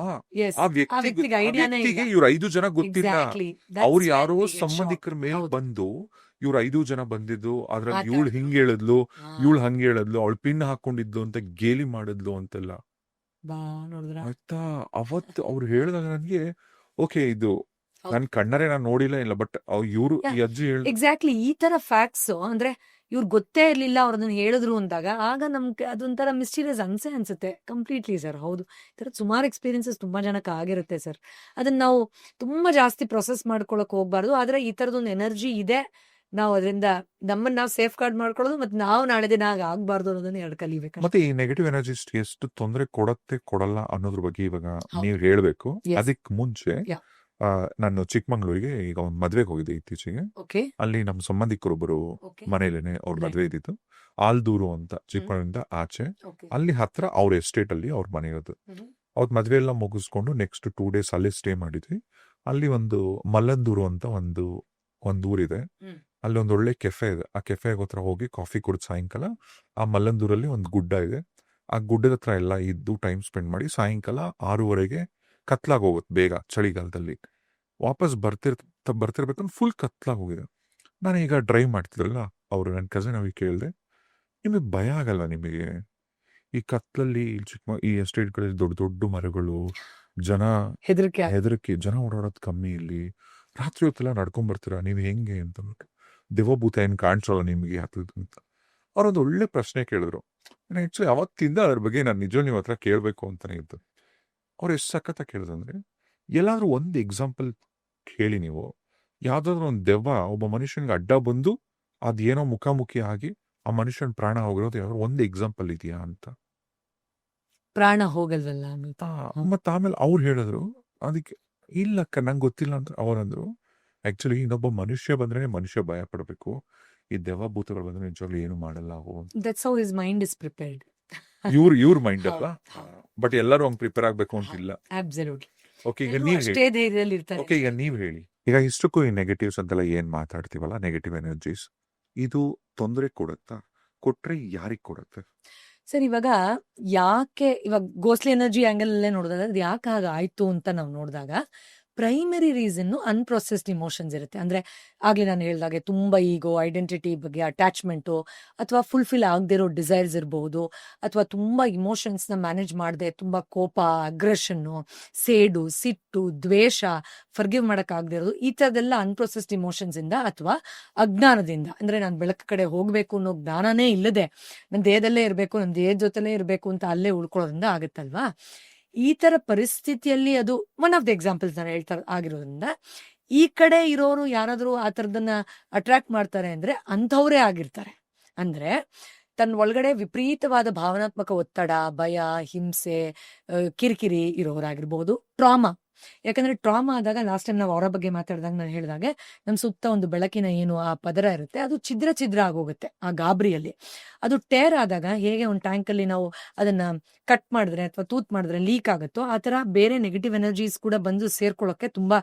Yes. ಆ ವ್ಯಕ್ತಿಗೆ ಐಡಿಯಾನೇ ಇಲ್ಲ. ವ್ಯಕ್ತಿಗೆ ಇವ್ರ 5 ಜನ ಗೊತ್ತಿಲ್ಲ. Exactly. That's ಅವ್ರು when ಯಾರೋ we get ಸಂಬಂಧಿಕರ shocked. ಮೇಲೆ ಹೌದು. ಬಂದು ಇವ್ರ 5 ಜನ ಬಂದಿದ್ದು, ಅದ್ರಲ್ಲಿ ಮಾತಾಡ್ದು. ಇವಳು ಹಿಂಗ್ ಹೇಳಿದ್ಲು, ಹಾ. ಇವಳು ಹಂಗೆ ಹೇಳಿದ್ಲು, ಅವಳು ಪಿನ್ ಹಾಕೊಂಡಿದ್ಲು ಅಂತ ಗೇಲಿ ಮಾಡಿದ್ಲು ಅಂತೆಲ್ಲ. ಬಾ ನೋಡಿದ್ರ ಆಯ್ತಾ, ಅವತ್ತು ಅವ್ರು ಹೇಳಿದಾಗ ನನ್ಗೆ ಓಕೆ, ಇದು ಹೌದು. ನನ್ ಕಣ್ಣರೇ ನಾನು ನೋಡಿಲ್ಲ ಇಲ್ಲ, ಬಟ್ ಇವ್ರು Yeah. ಈ ಅಜ್ಜಿ ಹೇಳ್ ಎಕ್ಸಾಕ್ಟ್ಲಿ ಈ ತರ ಫ್ಯಾಕ್ಟ್ಸ್ ಅಂದ್ರೆ ಇವ್ರು ಗೊತ್ತೇ ಇರ್ಲಿಲ್ಲ ಅವ್ರು ಅದನ್ನ ಹೇಳಿದ್ರು ಅಂದಾಗ ಆಗ ನಮ್ಗೆ ಅದೊಂಥರ ಮಿಸ್ಟೀರಿಯಸ್ ಅನ್ಸುತ್ತೆ ಕಂಪ್ಲೀಟ್ಲಿ ಸರ್. ಹೌದು, ಈ ಥರದ್ದು ಸುಮಾರು ಎಕ್ಸ್ಪೀರಿಯನ್ಸಸ್ ತುಂಬಾ ಜನಕ್ಕೆ ಆಗಿರುತ್ತೆ ಸರ್. ಅದನ್ನ ನಾವು ತುಂಬಾ ಜಾಸ್ತಿ ಪ್ರೊಸೆಸ್ ಮಾಡ್ಕೊಳಕ್ ಹೋಗ್ಬಾರ್ದು. ಆದ್ರೆ ಈ ಥರದೊಂದು ಎನರ್ಜಿ ಇದೆ, ನಾವು ಅದರಿಂದ ನಮ್ಮನ್ನ ನಾವು ಸೇಫ್ ಗಾರ್ಡ್ ಮಾಡ್ಕೊಳ್ಳೋದು ಮತ್ತೆ ನಾವು ನಾಳೆ ದಿನ ಆಗ್ಬಾರ್ದು ಅನ್ನೋದನ್ನ ಎರಡು ಕಲಿಬೇಕು. ಮತ್ತೆ ಈ ನೆಗೆಟಿವ್ ಎನರ್ಜಿಸ್ ಎಷ್ಟು ತೊಂದರೆ ಕೊಡತ್ತೆ ಕೊಡಲ್ಲ ಅನ್ನೋದ್ರ ಬಗ್ಗೆ ಇವಾಗ ಹೌದು. ನೀವು ಹೇಳ್ಬೇಕು. Yes. ಅದಕ್ಕೆ ಮುಂಚೆ Yeah. ನಾನು ಚಿಕ್ಕಮಂಗ್ಳೂರಿಗೆ ಈಗ ಒಂದು ಮದ್ವೆಗೆ ಹೋಗಿದ್ದೆ ಇತ್ತೀಚೆಗೆ. ಓಕೆ ಅಲ್ಲಿ ನಮ್ಮ ಸಂಬಂಧಿಕರೊಬ್ಬರು ಓಕೆ ಮನೇಲೇನೆ ಅವ್ರ Right. ಮದ್ವೆ ಇದ್ದಿತ್ತು. ಆಲ್ದೂರು ಅಂತ ಚಿಕ್ಕಮಂಗ್ಳೂರಿಂದ ಆಚೆ, ಓಕೆ ಅಲ್ಲಿ ಹತ್ರ ಅವ್ರ ಎಸ್ಟೇಟ್ ಅಲ್ಲಿ ಅವ್ರ ಮನೆ ಇರೋದು. ಅವ್ರ ಮದ್ವೆ ಎಲ್ಲ ಮುಗಿಸ್ಕೊಂಡು ನೆಕ್ಸ್ಟ್ 2 days ಅಲ್ಲಿ ಸ್ಟೇ ಮಾಡಿದ್ವಿ. ಅಲ್ಲಿ ಒಂದು ಮಲ್ಲಂದೂರು ಅಂತ ಒಂದು ಊರಿದೆ. ಹ್ಮ್. ಅಲ್ಲಿ ಒಂದು ಒಳ್ಳೆ ಕೆಫೆ ಇದೆ. ಆ ಕೆಫೆ ಹತ್ರ ಹೋಗಿ ಕಾಫಿ ಕುಡಿದು ಸಾಯಂಕಾಲ ಆ ಮಲ್ಲಂದೂರಲ್ಲಿ ಒಂದು ಗುಡ್ಡ ಇದೆ. ಆ ಗುಡ್ಡದ ಹತ್ರ ಎಲ್ಲ ಇದ್ದು ಟೈಮ್ ಸ್ಪೆಂಡ್ ಮಾಡಿ ಸಾಯಂಕಾಲ 6:30ಗೆ ಕತ್ಲಾಗಿ ಹೋಗುತ್ತೆ ಬೇಗ ಚಳಿಗಾಲದಲ್ಲಿ. ವಾಪಸ್ ಬರ್ತಿರ್ಬೇಕಂದ್ರೆ ಫುಲ್ ಕತ್ಲಾಗಿ ಹೋಗಿದೆ. ನಾನು ಈಗ ಡ್ರೈವ್ ಮಾಡ್ತಿದ್ರಲ್ಲ ಅವರು ನನ್ನ ಕಸಿನ್ ಅವ್ರಿಗೆ ಕೇಳಿದೆ, ನಿಮಗೆ ಭಯ ಆಗಲ್ಲ ನಿಮಗೆ ಈ ಕತ್ಲಲ್ಲಿ ಈ ಎಸ್ಟೇಟ್ಗಳಲ್ಲಿ ದೊಡ್ಡ ದೊಡ್ಡ ಮರಗಳು, ಜನ ಹೆದರಿಕೆ, ಜನ ಓಡಾಡೋದು ಕಮ್ಮಿ, ಇಲ್ಲಿ ರಾತ್ರಿ ಹೊತ್ತೆಲ್ಲ ನಡ್ಕೊಂಡ್ ಬರ್ತೀರಾ ನೀವು ಹೆಂಗೆ ಅಂತ ಅಂದ್ಬಿಟ್ಟು. ದೇವಭೂತ ಏನು ಕಾಣಿಸಲ್ಲ ನಿಮಗೆ ಹತ್ತದ ಅಂತ ಅವ್ರೊಂದು ಒಳ್ಳೆ ಪ್ರಶ್ನೆ ಕೇಳಿದ್ರು. ನಾನು ಆ್ಯಕ್ಚುಲಿ ಅವತ್ತಿಂದ ಅದ್ರ ಬಗ್ಗೆ ನಾನು ನಿಜ ನಿಮ್ಮ ಹತ್ರ ಕೇಳಬೇಕು ಅಂತಾನೆ ಇತ್ತು. ಅವ್ರು ಎಷ್ಟು ಸಖತ್ತ ಕೇಳಿದಂದ್ರೆ, ಎಲ್ಲಾದ್ರೂ ಒಂದು ಎಕ್ಸಾಂಪಲ್ ಹೇಳಿ ನೀವು, ಯಾವ್ದಾದ್ರು ಒಂದು ದೆವ್ವ ಒಬ್ಬ ಮನುಷ್ಯನಿಗೆ ಅಡ್ಡ ಬಂದು ಅದೇನೋ ಮುಖಾಮುಖಿ ಆಗಿ ಆ ಮನುಷ್ಯನ ಪ್ರಾಣ ಹೋಗಿರೋದು ಯಾವ್ದಾದ್ರು ಒಂದು ಎಕ್ಸಾಂಪಲ್ ಇದೆಯಾ ಅಂತ. ಪ್ರಾಣ ಹೋಗಲ್ವಲ್ಲ ಅನ್ನೋದು. ಮತ್ತೆ ಆಮೇಲೆ ಅವ್ರು ಹೇಳಿದ್ರು ಅದಕ್ಕೆ ಇಲ್ಲಕ್ಕ ನಂಗೆ ಗೊತ್ತಿಲ್ಲ ಅಂತ. ಅವರಂದ್ರು ಆಕ್ಚುಲಿ ಇನ್ನೊಬ್ಬ ಮನುಷ್ಯ ಬಂದ್ರೆ ಮನುಷ್ಯ ಭಯ ಪಡಬೇಕು, ಈ ದೆವ್ವ ಭೂತಗಳು ಬಂದ್ರೆ ನಿಜವಾಗ್ಲೂ ಏನು ಮಾಡಲ್ಲ ಅವು. That's how his mind is prepared. ಇವ್ರ ಮೈಂಡ್ ಅಲ್ಲ, ಬಟ್ ಎಲ್ಲರೂ ಹಂಗ್ ಪ್ರಿಪೇರ್ ಆಗ್ಬೇಕು ಅಂತಿಲ್ಲ. Absolutely. ಓಕೆ ಈಗ ಎಲ್ಲರೂ ನೀವ್ ಅಷ್ಟೇ ಧೈರ್ಯದಲ್ಲಿ ಇರ್ತಾರೆ. ಓಕೆ ಈಗ ನೀವ್ ಹೇಳಿ, ಈಗ ಇಷ್ಟಕ್ಕೂ ಈ ನೆಗೆಟಿವ್ಸ್ ಅಂತೆಲ್ಲ ಏನ್ ಮಾತಾಡ್ತೀವಲ್ಲ, ನೆಗೆಟಿವ್ ಎನರ್ಜೀಸ್, ಇದು ತೊಂದರೆ ಕೊಡುತ್ತಾ? ಕೊಟ್ರೆ ಯಾರಿಗ್ ಕೊಡುತ್ತೆ? ಸರ್, ಇವಾಗ ಗೋಸ್ಟ್ಲಿ ಎನರ್ಜಿ ಆಂಗಲ್ ಅಲ್ಲೇ ನೋಡಿದಾಗ ಅದು ಯಾಕೆ ಹಾಗಾಯ್ತು ಅಂತ ನಾವು ನೋಡಿದಾಗ ಪ್ರೈಮರಿ ರೀಸನ್ ಅನ್ಪ್ರೊಸೆಸ್ಡ್ ಇಮೋಷನ್ಸ್ ಇರುತ್ತೆ. ಅಂದ್ರೆ ಆಗ್ಲೇ ನಾನು ಹೇಳಿದಾಗೆ ತುಂಬಾ ಈಗೋ, ಐಡೆಂಟಿಟಿ ಬಗ್ಗೆ ಅಟ್ಯಾಚ್ಮೆಂಟು, ಅಥವಾ ಫುಲ್ಫಿಲ್ ಆಗದೆ ಇರೋ ಡಿಸೈರ್ಸ್ ಇರಬಹುದು, ಅಥವಾ ತುಂಬಾ ಇಮೋಷನ್ಸ್ ನ ಮ್ಯಾನೇಜ್ ಮಾಡದೆ ತುಂಬಾ ಕೋಪ, ಅಗ್ರೆಷನ್ನು, ಸೇಡು, ಸಿಟ್ಟು, ದ್ವೇಷ, ಫರ್ಗಿವ್ ಮಾಡಕ್ ಆಗದೆ ಇರೋದು, ಈ ತರದೆಲ್ಲ ಅನ್ಪ್ರೊಸೆಸ್ಡ್ ಇಮೋಷನ್ಸ್ ಇಂದ ಅಥವಾ ಅಜ್ಞಾನದಿಂದ, ಅಂದ್ರೆ ನಾನು ಬೆಳಕು ಕಡೆ ಹೋಗ್ಬೇಕು ಅನ್ನೋ ಜ್ಞಾನನೇ ಇಲ್ಲದೆ ನನ್ನ ದೇಹದಲ್ಲೇ ಇರಬೇಕು, ನನ್ನ ದೇಹದ ಜೊತೆಲೇ ಇರಬೇಕು ಅಂತ ಅಲ್ಲೇ ಉಳ್ಕೊಳ್ಳೋದ್ರಿಂದ ಆಗುತ್ತಲ್ವಾ. ಈ ತರ ಪರಿಸ್ಥಿತಿಯಲ್ಲಿ ಅದು ಒನ್ ಆಫ್ ದ ಎಕ್ಸಾಂಪಲ್ಸ್ ನಾನು ಹೇಳ್ತಾ ಆಗಿರೋದ್ರಿಂದ, ಈ ಕಡೆ ಇರೋರು ಯಾರಾದ್ರೂ ಆ ಥರದನ್ನ ಅಟ್ರಾಕ್ಟ್ ಮಾಡ್ತಾರೆ ಅಂದ್ರೆ ಅಂಥವ್ರೇ ಆಗಿರ್ತಾರೆ. ಅಂದ್ರೆ ತನ್ನ ಒಳಗಡೆ ವಿಪರೀತವಾದ ಭಾವನಾತ್ಮಕ ಒತ್ತಡ, ಭಯ, ಹಿಂಸೆ, ಕಿರಿಕಿರಿ ಇರೋರಾಗಿರ್ಬೋದು. ಟ್ರಾಮಾ, ಯಾಕಂದ್ರೆ ಟ್ರಾಮಾ ಆದಾಗ ಲಾಸ್ಟ್ ಟೈಮ್ ನಾವು ಅವರ ಬಗ್ಗೆ ಮಾತಾಡಿದಾಗ ನಾನು ಹೇಳಿದಾಗೆ ನಮ್ಮ ಸುತ್ತ ಒಂದು ಬೆಳಕಿನ ಏನು ಆ ಪದರ ಇರುತ್ತೆ, ಅದು ಛಿದ್ರ ಆಗೋಗುತ್ತೆ ಆ ಗಾಬರಿಯಲ್ಲಿ. ಅದು ಟೇರ್ ಆದಾಗ ಹೇಗೆ ಒಂದು ಟ್ಯಾಂಕಲ್ಲಿ ನಾವು ಅದನ್ನ ಕಟ್ ಮಾಡಿದ್ರೆ ಅಥವಾ ತೂತ್ ಮಾಡಿದ್ರೆ ಲೀಕ್ ಆಗುತ್ತೋ, ಆ ಥರ ಬೇರೆ ನೆಗೆಟಿವ್ ಎನರ್ಜೀಸ್ ಕೂಡ ಬಂದು ಸೇರ್ಕೊಳ್ಳೋಕೆ ತುಂಬಾ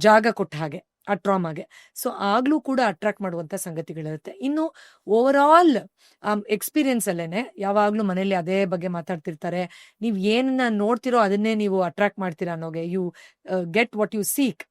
ಜಾಗ ಕೊಟ್ಟ ಹಾಗೆ ಆ ಟ್ರಾಮಾಗೆ. ಸೊ ಆಗ್ಲೂ ಕೂಡ ಅಟ್ರಾಕ್ಟ್ ಮಾಡುವಂತ ಸಂಗತಿಗಳಿರುತ್ತೆ. ಇನ್ನು ಓವರ್ ಆಲ್ ಎಕ್ಸ್ಪೀರಿಯನ್ಸ್ ಅಲ್ಲೇನೆ ಯಾವಾಗ್ಲೂ ಮನೇಲಿ ಅದೇ ಬಗ್ಗೆ ಮಾತಾಡ್ತಿರ್ತಾರೆ. ನೀವ್ ಏನನ್ನ ನೋಡ್ತಿರೋ ಅದನ್ನೇ ನೀವು ಅಟ್ರಾಕ್ಟ್ ಮಾಡ್ತೀರಾ ಅನ್ನೋಗೆ, you get what you seek.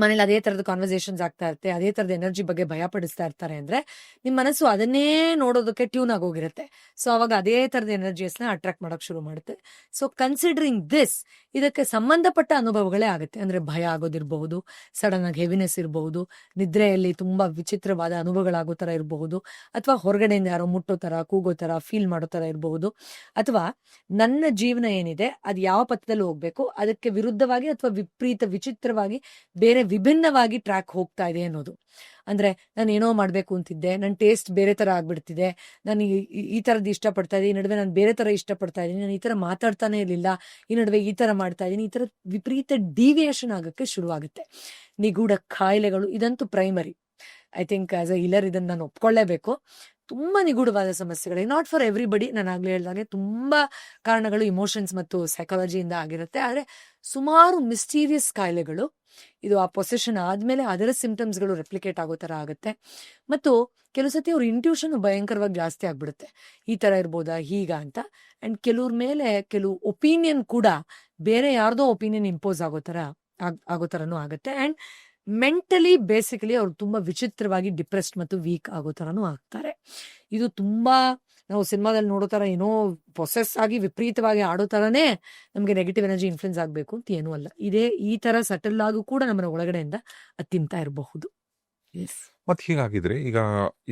ಮನೇಲಿ ಅದೇ ತರದ ಕಾನ್ವರ್ಸೇಷನ್ಸ್ ಆಗ್ತಾ ಇರುತ್ತೆ, ಅದೇ ತರದ ಎನರ್ಜಿ ಬಗ್ಗೆ ಭಯ ಪಡಿಸ್ತಾ ಇರ್ತಾರೆ ಅಂದ್ರೆ ನಿಮ್ ಮನಸ್ಸು ಅದನ್ನೇ ನೋಡೋದಕ್ಕೆ ಟ್ಯೂನ್ ಆಗೋಗಿರುತ್ತೆ. ಸೊ ಅವಾಗ ಅದೇ ತರದ ಎನರ್ಜಿಸ್ನ ಅಟ್ರಾಕ್ಟ್ ಮಾಡಕ್ ಶುರು ಮಾಡುತ್ತೆ. ಸೊ ಕನ್ಸಿಡರಿಂಗ್ ದಿಸ್, ಇದಕ್ಕೆ ಸಂಬಂಧಪಟ್ಟ ಅನುಭವಗಳೇ ಆಗುತ್ತೆ. ಅಂದ್ರೆ ಭಯ ಆಗೋದಿರಬಹುದು, ಸಡನ್ ಆಗಿ ಹೆವಿನೆಸ್ ಇರಬಹುದು, ನಿದ್ರೆಯಲ್ಲಿ ತುಂಬಾ ವಿಚಿತ್ರವಾದ ಅನುಭವಗಳಾಗೋ ತರ ಇರಬಹುದು, ಅಥವಾ ಹೊರಗಡೆಯಿಂದ ಯಾರೋ ಮುಟ್ಟೋ ತರ, ಕೂಗೋ ತರ, ಫೀಲ್ ಮಾಡೋ ತರ ಇರಬಹುದು, ಅಥವಾ ನನ್ನ ಜೀವನ ಏನಿದೆ ಅದು ಯಾವ ಪಥದಲ್ಲಿ ಹೋಗ್ಬೇಕು ಅದಕ್ಕೆ ವಿರುದ್ಧವಾಗಿ ಅಥವಾ ವಿಚಿತ್ರವಾಗಿ ಬೇರೆ ವಿಭಿನ್ನವಾಗಿ ಟ್ರ್ಯಾಕ್ ಹೋಗ್ತಾ ಇದೆ ಅನ್ನೋದು. ಅಂದ್ರೆ ನಾನು ಏನೋ ಮಾಡ್ಬೇಕು ಅಂತಿದ್ದೆ, ನನ್ನ ಟೇಸ್ಟ್ ಬೇರೆ ತರ ಆಗ್ಬಿಡ್ತಿದೆ, ನಾನು ಈ ತರದ್ದು ಇಷ್ಟಪಡ್ತಾ ಇದ್ದೀನಿ, ಈ ನಡುವೆ ನಾನು ಬೇರೆ ತರ ಇಷ್ಟಪಡ್ತಾ ಇದ್ದೀನಿ, ನಾನು ಈ ತರ ಮಾತಾಡ್ತಾನೆ ಇರಲಿಲ್ಲ, ಈ ನಡುವೆ ಈ ತರ ಮಾಡ್ತಾ ಇದ್ದೀನಿ, ಈ ತರ ವಿಪರೀತ ಡಿವಿಯೇಷನ್ ಆಗಕ್ಕೆ ಶುರುವಾಗುತ್ತೆ. ನಿಗೂಢ ಕಾಯಿಲೆಗಳು ಇದಂತೂ primary. I think as a healer ಇದನ್ನ ನಾನು ಒಪ್ಕೊಳ್ಳೇಬೇಕು. ತುಂಬಾ ನಿಗೂಢವಾದ ಸಮಸ್ಯೆಗಳು, ನಾಟ್ ಫಾರ್ ಎವ್ರಿಬಡಿ. ನಾನು ಆಗ್ಲೇ ಹೇಳಿದಾಗೆ ತುಂಬಾ ಕಾರಣಗಳು ಇಮೋಷನ್ಸ್ ಮತ್ತು ಸೈಕಾಲಜಿಯಿಂದ ಆಗಿರುತ್ತೆ. ಆದ್ರೆ ಸುಮಾರು ಮಿಸ್ಟೀರಿಯಸ್ ಕಾಯಿಲೆಗಳು ಇದು ಆ ಪೊಸೆಷನ್ ಆದ್ಮೇಲೆ ಅದರ ಸಿಂಪ್ಟಮ್ಸ್ಗಳು ರೆಪ್ಲಿಕೇಟ್ ಆಗೋ ತರ ಆಗುತ್ತೆ. ಮತ್ತು ಕೆಲವು ಸತಿ ಅವ್ರ ಇಂಟ್ಯೂಷನ್ ಭಯಂಕರವಾಗಿ ಜಾಸ್ತಿ ಆಗ್ಬಿಡುತ್ತೆ, ಈ ತರ ಇರ್ಬೋದಾ ಹೀಗ ಅಂತ. ಅಂಡ್ ಕೆಲವ್ರ ಮೇಲೆ ಕೆಲವು ಒಪಿನಿಯನ್ ಕೂಡ ಬೇರೆ ಯಾರ್ದೋ ಒಪಿನಿಯನ್ ಇಂಪೋಸ್ ಆಗೋ ತರನೂ ಆಗುತ್ತೆ. ಅಂಡ್ ಮೆಂಟಲಿ ಬೇಸಿಕಲಿ ಅವ್ರು ತುಂಬಾ ವಿಚಿತ್ರವಾಗಿ ಡಿಪ್ರೆಸ್ಡ್ ಮತ್ತು ವೀಕ್ ಆಗೋ ತರನೂ ಆಗ್ತಾರೆ. ಇದು ತುಂಬಾ ನಾವು ಸಿನಿಮಾದಲ್ಲಿ ನೋಡೋ ತರ ಏನೋ ಪ್ರೊಸೆಸ್ ಆಗಿ ವಿಪರೀತವಾಗಿ ಆಡೋ ತರನೇ ನಮ್ಗೆ ನೆಗೆಟಿವ್ ಎನರ್ಜಿ ಇನ್ಫ್ಲುಯೆನ್ಸ್ ಆಗ್ಬೇಕು ಅಂತ ಏನೂ ಅಲ್ಲ. ಈ ತರ ಸಟಲ್ ಆಗು ಕೂಡ ನಮ್ಮ ಒಳಗಡೆಯಿಂದ ಅದು ತಿಂತಾ ಇರಬಹುದು. ಮತ್ ಹೀಗಾಗಿದ್ರೆ ಈಗ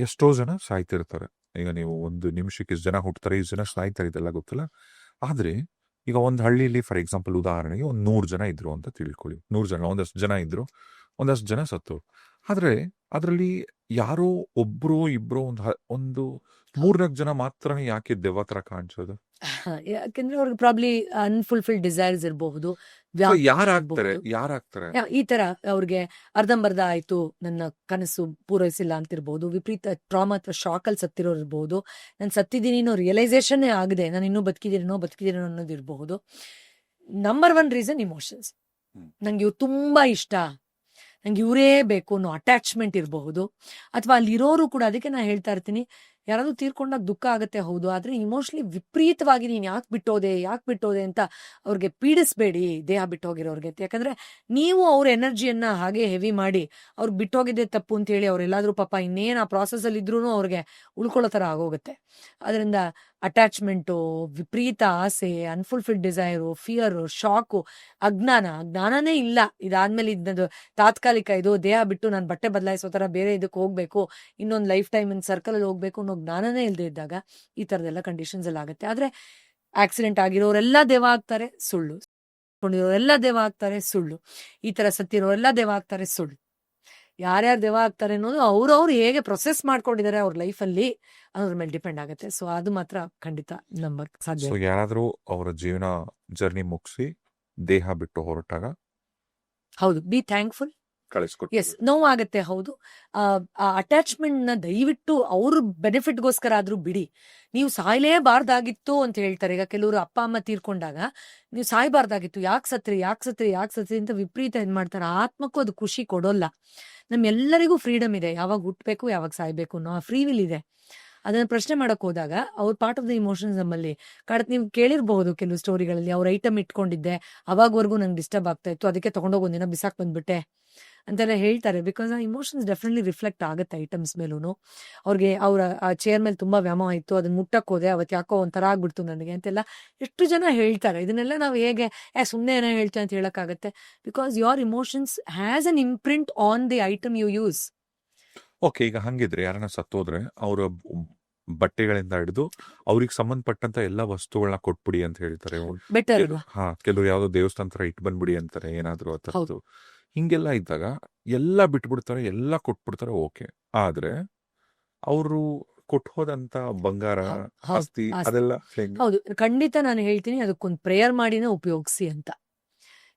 ಎಷ್ಟೋ ಜನ ಸಾಯ್ತಿರ್ತಾರೆ. ಈಗ ನೀವು ಒಂದು ನಿಮಿಷಕ್ಕೆ ಇಷ್ಟು ಜನ ಹುಟ್ತಾರೆ, ಇಷ್ಟು ಜನ ಸಾಯ್ತಾರೆ, ಇದೆಲ್ಲ ಗೊತ್ತಿಲ್ಲ. ಆದ್ರೆ ಈಗ ಒಂದು ಹಳ್ಳಿಲಿ ಫಾರ್ ಎಕ್ಸಾಂಪಲ್ ಉದಾಹರಣೆಗೆ ಒಂದು 100 ಜನ ಇದ್ರು ಅಂತ ತಿಳ್ಕೊಳ್ಳಿ. 100 ಜನ, ಒಂದಷ್ಟು ಜನ ಇದ್ರು, ಒಂದಷ್ಟು ಜನ ಸತ್ತು. ಆದ್ರೆ ಅದರಲ್ಲಿ ಯಾರೋ ಒಬ್ರು ಇಬ್ರು ಒಂದು 3-4 ಜನ ಮಾತ್ರ ಯಾಕೆ ದೆವ್ವ ತರ ಕಾಣಿಸೋದು? ಯಾಕೆಂದ್ರೆ ಅವ್ರಿಗೆ ಪ್ರಾಬ್ಲಿ ಅನ್ಫುಲ್ಫಿಲ್ಡ್ ಡಿಸೈರ್ಸ್ ಇರಬಹುದು, ಯಾರಾಗ್ತಾರೆ? ಈ ತರ ಅವ್ರಿಗೆ ಅರ್ಧಂಬರ್ಧ ಆಯ್ತು, ನನ್ನ ಕನಸು ಪೂರೈಸಿಲ್ಲ ಅಂತಿರ್ಬಹುದು, ವಿಪರೀತ ಟ್ರಾಮಾ ಅಥವಾ ಶಾಕ್ ಅಲ್ಲಿ ಸತ್ತಿರೋರು ಇರ್ಬಹುದು, ನಾನು ಸತ್ತಿದ್ದೀನಿ ಅನ್ನೋ ರಿಯಲೈಸೇಷನ್ ಆಗದೆ ನಾನು ಇನ್ನೂ ಬದುಕಿದ್ದೀನೋ ಅನ್ನೋದು ಇರಬಹುದು. Number 1 reason emotions. ನಂಗೆ ಇವ್ರು ತುಂಬಾ ಇಷ್ಟ, ನಂಗೆ ಇವರೇ ಬೇಕು ಅನ್ನೋ ಅಟ್ಯಾಚ್ಮೆಂಟ್ ಇರಬಹುದು. ಅಥವಾ ಅಲ್ಲಿರೋರು ಕೂಡ, ಅದಕ್ಕೆ ನಾನು ಹೇಳ್ತಾ ಇರ್ತೀನಿ, ಯಾರಾದ್ರೂ ತೀರ್ಕೊಂಡಾಗ ದುಃಖ ಆಗುತ್ತೆ, ಹೌದು, ಆದ್ರೆ ಇಮೋಷನಲಿ ವಿಪರೀತವಾಗಿ ನೀನ್ ಯಾಕೆ ಬಿಟ್ಟೋದೆ ಅಂತ ಅವ್ರಿಗೆ ಪೀಡಿಸ್ಬೇಡಿ, ದೇಹ ಬಿಟ್ಟೋಗಿರೋರ್ಗೆ. ಯಾಕಂದ್ರೆ ನೀವು ಅವ್ರ ಎನರ್ಜಿಯನ್ನ ಹಾಗೆ ಹೆವಿ ಮಾಡಿ ಅವ್ರಿಗೆ ಬಿಟ್ಟೋಗಿದ್ದೆ ತಪ್ಪು ಅಂತ ಹೇಳಿ ಅವ್ರೆಲ್ಲಾದ್ರೂ ಪಾಪ ಇನ್ನೇನು ಆ ಪ್ರಾಸೆಸ್ ಅಲ್ಲಿ ಇದ್ರೂ ಅವ್ರಿಗೆ ಉಳ್ಕೊಳ್ಳೋ ತರ ಆಗೋಗುತ್ತೆ. ಅದರಿಂದ ಅಟ್ಯಾಚ್ಮೆಂಟು, ವಿಪರೀತ ಆಸೆ, ಅನ್ಫುಲ್ಫಿಲ್ಡ್ ಡಿಸೈರು, ಫಿಯರು, ಶಾಕು, ಜ್ಞಾನನೇ ಇಲ್ಲ. ಇದಾದ್ಮೇಲೆ ಇದ್ದದ್ದು ತಾತ್ಕಾಲಿಕ, ಇದು ದೇಹ ಬಿಟ್ಟು ನಾನು ಬಟ್ಟೆ ಬದಲಾಯಿಸೋ ತರ ಬೇರೆ ಇದಕ್ಕೆ ಹೋಗ್ಬೇಕು, ಇನ್ನೊಂದು ಲೈಫ್ ಟೈಮ್ ಸರ್ಕಲ್ ಅಲ್ಲಿ ಹೋಗ್ಬೇಕು ಅನ್ನೋ ಜ್ಞಾನನೇ ಇಲ್ಲದೆ ಇದ್ದಾಗ ಈ ತರದೆಲ್ಲ ಕಂಡೀಷನ್ಸ್ ಅಲ್ಲಿ ಆಗುತ್ತೆ. ಆದ್ರೆ ಆಕ್ಸಿಡೆಂಟ್ ಆಗಿರೋರೆಲ್ಲ ದೇವ ಆಗ್ತಾರೆ, ಸುಳ್ಳು. ಕೊಂಡಿರೋರೆಲ್ಲ ದೇವ ಆಗ್ತಾರೆ, ಸುಳ್ಳು. ಈ ತರ ಸತ್ತಿರೋರೆಲ್ಲ ದೇವ ಆಗ್ತಾರೆ, ಸುಳ್ಳು. ಯಾರ್ಯಾರು ದೇವ ಆಗ್ತಾರೆ ಅನ್ನೋದು ಅವ್ರವ್ರು ಹೇಗೆ ಪ್ರೊಸೆಸ್ ಮಾಡ್ಕೊಂಡಿದ್ದಾರೆ ಅವ್ರ ಲೈಫಲ್ಲಿ ಅನ್ನೋದ್ರ ಮೇಲೆ ಡಿಪೆಂಡ್ ಆಗುತ್ತೆ. ಸೊ ಅದು ಮಾತ್ರ ಖಂಡಿತ ನಂಬಕ್ ಸಾಧ್ಯ. ಸೊ ಯಾರಾದ್ರೂ ಅವರ ಜೀವನ ಜರ್ನಿ ಮುಗಿಸಿ ದೇಹ ಬಿಟ್ಟು ಹೊರಟಾಗ ಹೌದು, ಬಿ ಥ್ಯಾಂಕ್ಫುಲ್. ಕಳಿಸ್ಕೊಟ್ಟು ಎಸ್, ನೋವಾಗತ್ತೆ, ಹೌದು. ಆ ಅಟ್ಯಾಚ್ಮೆಂಟ್ ನ ದಯವಿಟ್ಟು ಅವ್ರ ಬೆನಿಫಿಟ್ಗೋಸ್ಕರ ಆದ್ರೂ ಬಿಡಿ. ನೀವು ಸಾಯ್ಲೇಬಾರ್ದಾಗಿತ್ತು ಅಂತ ಹೇಳ್ತಾರೆ. ಈಗ ಕೆಲವರು ಅಪ್ಪ ಅಮ್ಮ ತೀರ್ಕೊಂಡಾಗ ನೀವು ಸಾಯ್ಬಾರ್ದಾಗಿತ್ತು, ಯಾಕೆ ಸತ್ರಿ ಅಂತ ವಿಪರೀತ ಏನ್ ಮಾಡ್ತಾರೆ. ಆತ್ಮಕ್ಕೂ ಅದು ಖುಷಿ ಕೊಡೋಲ್ಲ. ನಮ್ಮೆಲ್ಲರಿಗೂ ಫ್ರೀಡಮ್ ಇದೆ, ಯಾವಾಗ ಹುಟ್ಬೇಕು ಯಾವಾಗ ಸಾಯ್ಬೇಕು ಅನ್ನೋ ಆ ಫ್ರೀ ವಿಲ್ ಇದೆ. ಅದನ್ನ ಪ್ರಶ್ನೆ ಮಾಡಕ್ ಹೋದಾಗ ಅವ್ರ ಪಾರ್ಟ್ ಆಫ್ ದ ಇಮೋಷನ್ಸ್ ನಮ್ಮಲ್ಲಿ ನೀವು ಕೇಳಿರ್ಬಹುದು ಕೆಲವು ಸ್ಟೋರಿಗಳಲ್ಲಿ, ಅವ್ರ ಐಟಮ್ ಇಟ್ಕೊಂಡಿದ್ದೆ, ಅವಾಗವರೆಗೂ ನಂಗೆ ಡಿಸ್ಟರ್ಬ್ ಆಗ್ತಾ ಇತ್ತು, ಅದಕ್ಕೆ ತಗೊಂಡೋಗಿ ಒಂದಿನ ಬಿಸಾಕ್ ಬಂದ್ಬಿಟ್ಟೆ ಅಂತೆಲ್ಲ ಹೇಳ್ತಾರೆ. ಬಿಕಾಸ್ ಆ ಇಮೋಷನ್ಸ್ ಡೆಫಿನೆಟ್ಲಿ ರಿಫ್ಲೆಕ್ಟ್ ಆಗುತ್ತೆ ಐಟಮ್ಸ್ ಮೇಲೂ. ಅವ್ರಿಗೆ ಅವ್ರ ಆ ಚೇರ್ ಮೇಲೆ ತುಂಬಾ ವ್ಯಾಮೋಹ ಇತ್ತು, ಅದನ್ನ ಮುಟ್ಟಕ್ ಹೋದೆ, ಅವತ್ತು ಯಾಕೋ ಒಂಥರ ಆಗ್ಬಿಡ್ತು ನನಗೆ ಅಂತೆಲ್ಲ ಎಷ್ಟು ಜನ ಹೇಳ್ತಾರೆ. ಇದನ್ನೆಲ್ಲ ನಾವು ಹೇಗೆ ಸುಮ್ಮನೆ ಏನೋ ಹೇಳ್ತೇವೆ ಅಂತ ಹೇಳಕ್ಕಾಗತ್ತೆ? Because your emotions has an imprint on the item you use. Okay, ಈಗ ಹಂಗಿದ್ರೆ ಯಾರನ್ನ ಸತ್ತೋದ್ರೆ ಅವರ ಬಟ್ಟೆಗಳಿಂದ ಹಿಡಿದು ಅವ್ರಿಗೆ ಸಂಬಂಧಪಟ್ಟಂತ ಎಲ್ಲಾ ವಸ್ತುಗಳನ್ನ ಕೊಟ್ಬಿಡಿ ಅಂತ ಹೇಳ್ತಾರೆ. ಬೆಟರ್. ಕೆಲವರು ಯಾವ್ದೋ ದೇವಸ್ಥಾನ ತರ ಇಟ್ ಬಂದ್ಬಿಡಿ ಅಂತಾರೆ, ಏನಾದ್ರು ಆ ಥರದ್ದು. ಹಿಂಗೆಲ್ಲ ಇದ್ದಾಗ ಎಲ್ಲ ಬಿಟ್ಬಿಡ್ತಾರೆ, ಎಲ್ಲ ಕೊಟ್ಬಿಡ್ತಾರೆ, ಓಕೆ. ಆದ್ರೆ ಅವರು ಕೊಟ್ಟೋದಂತ ಬಂಗಾರ, ಆಸ್ತಿ, ಅದೆಲ್ಲ ಹೌದು, ಖಂಡಿತ ನಾನು ಹೇಳ್ತೀನಿ, ಅದಕ್ಕೊಂದು ಪ್ರೇಯರ್ ಮಾಡಿನ ಉಪಯೋಗಿಸಿ ಅಂತ.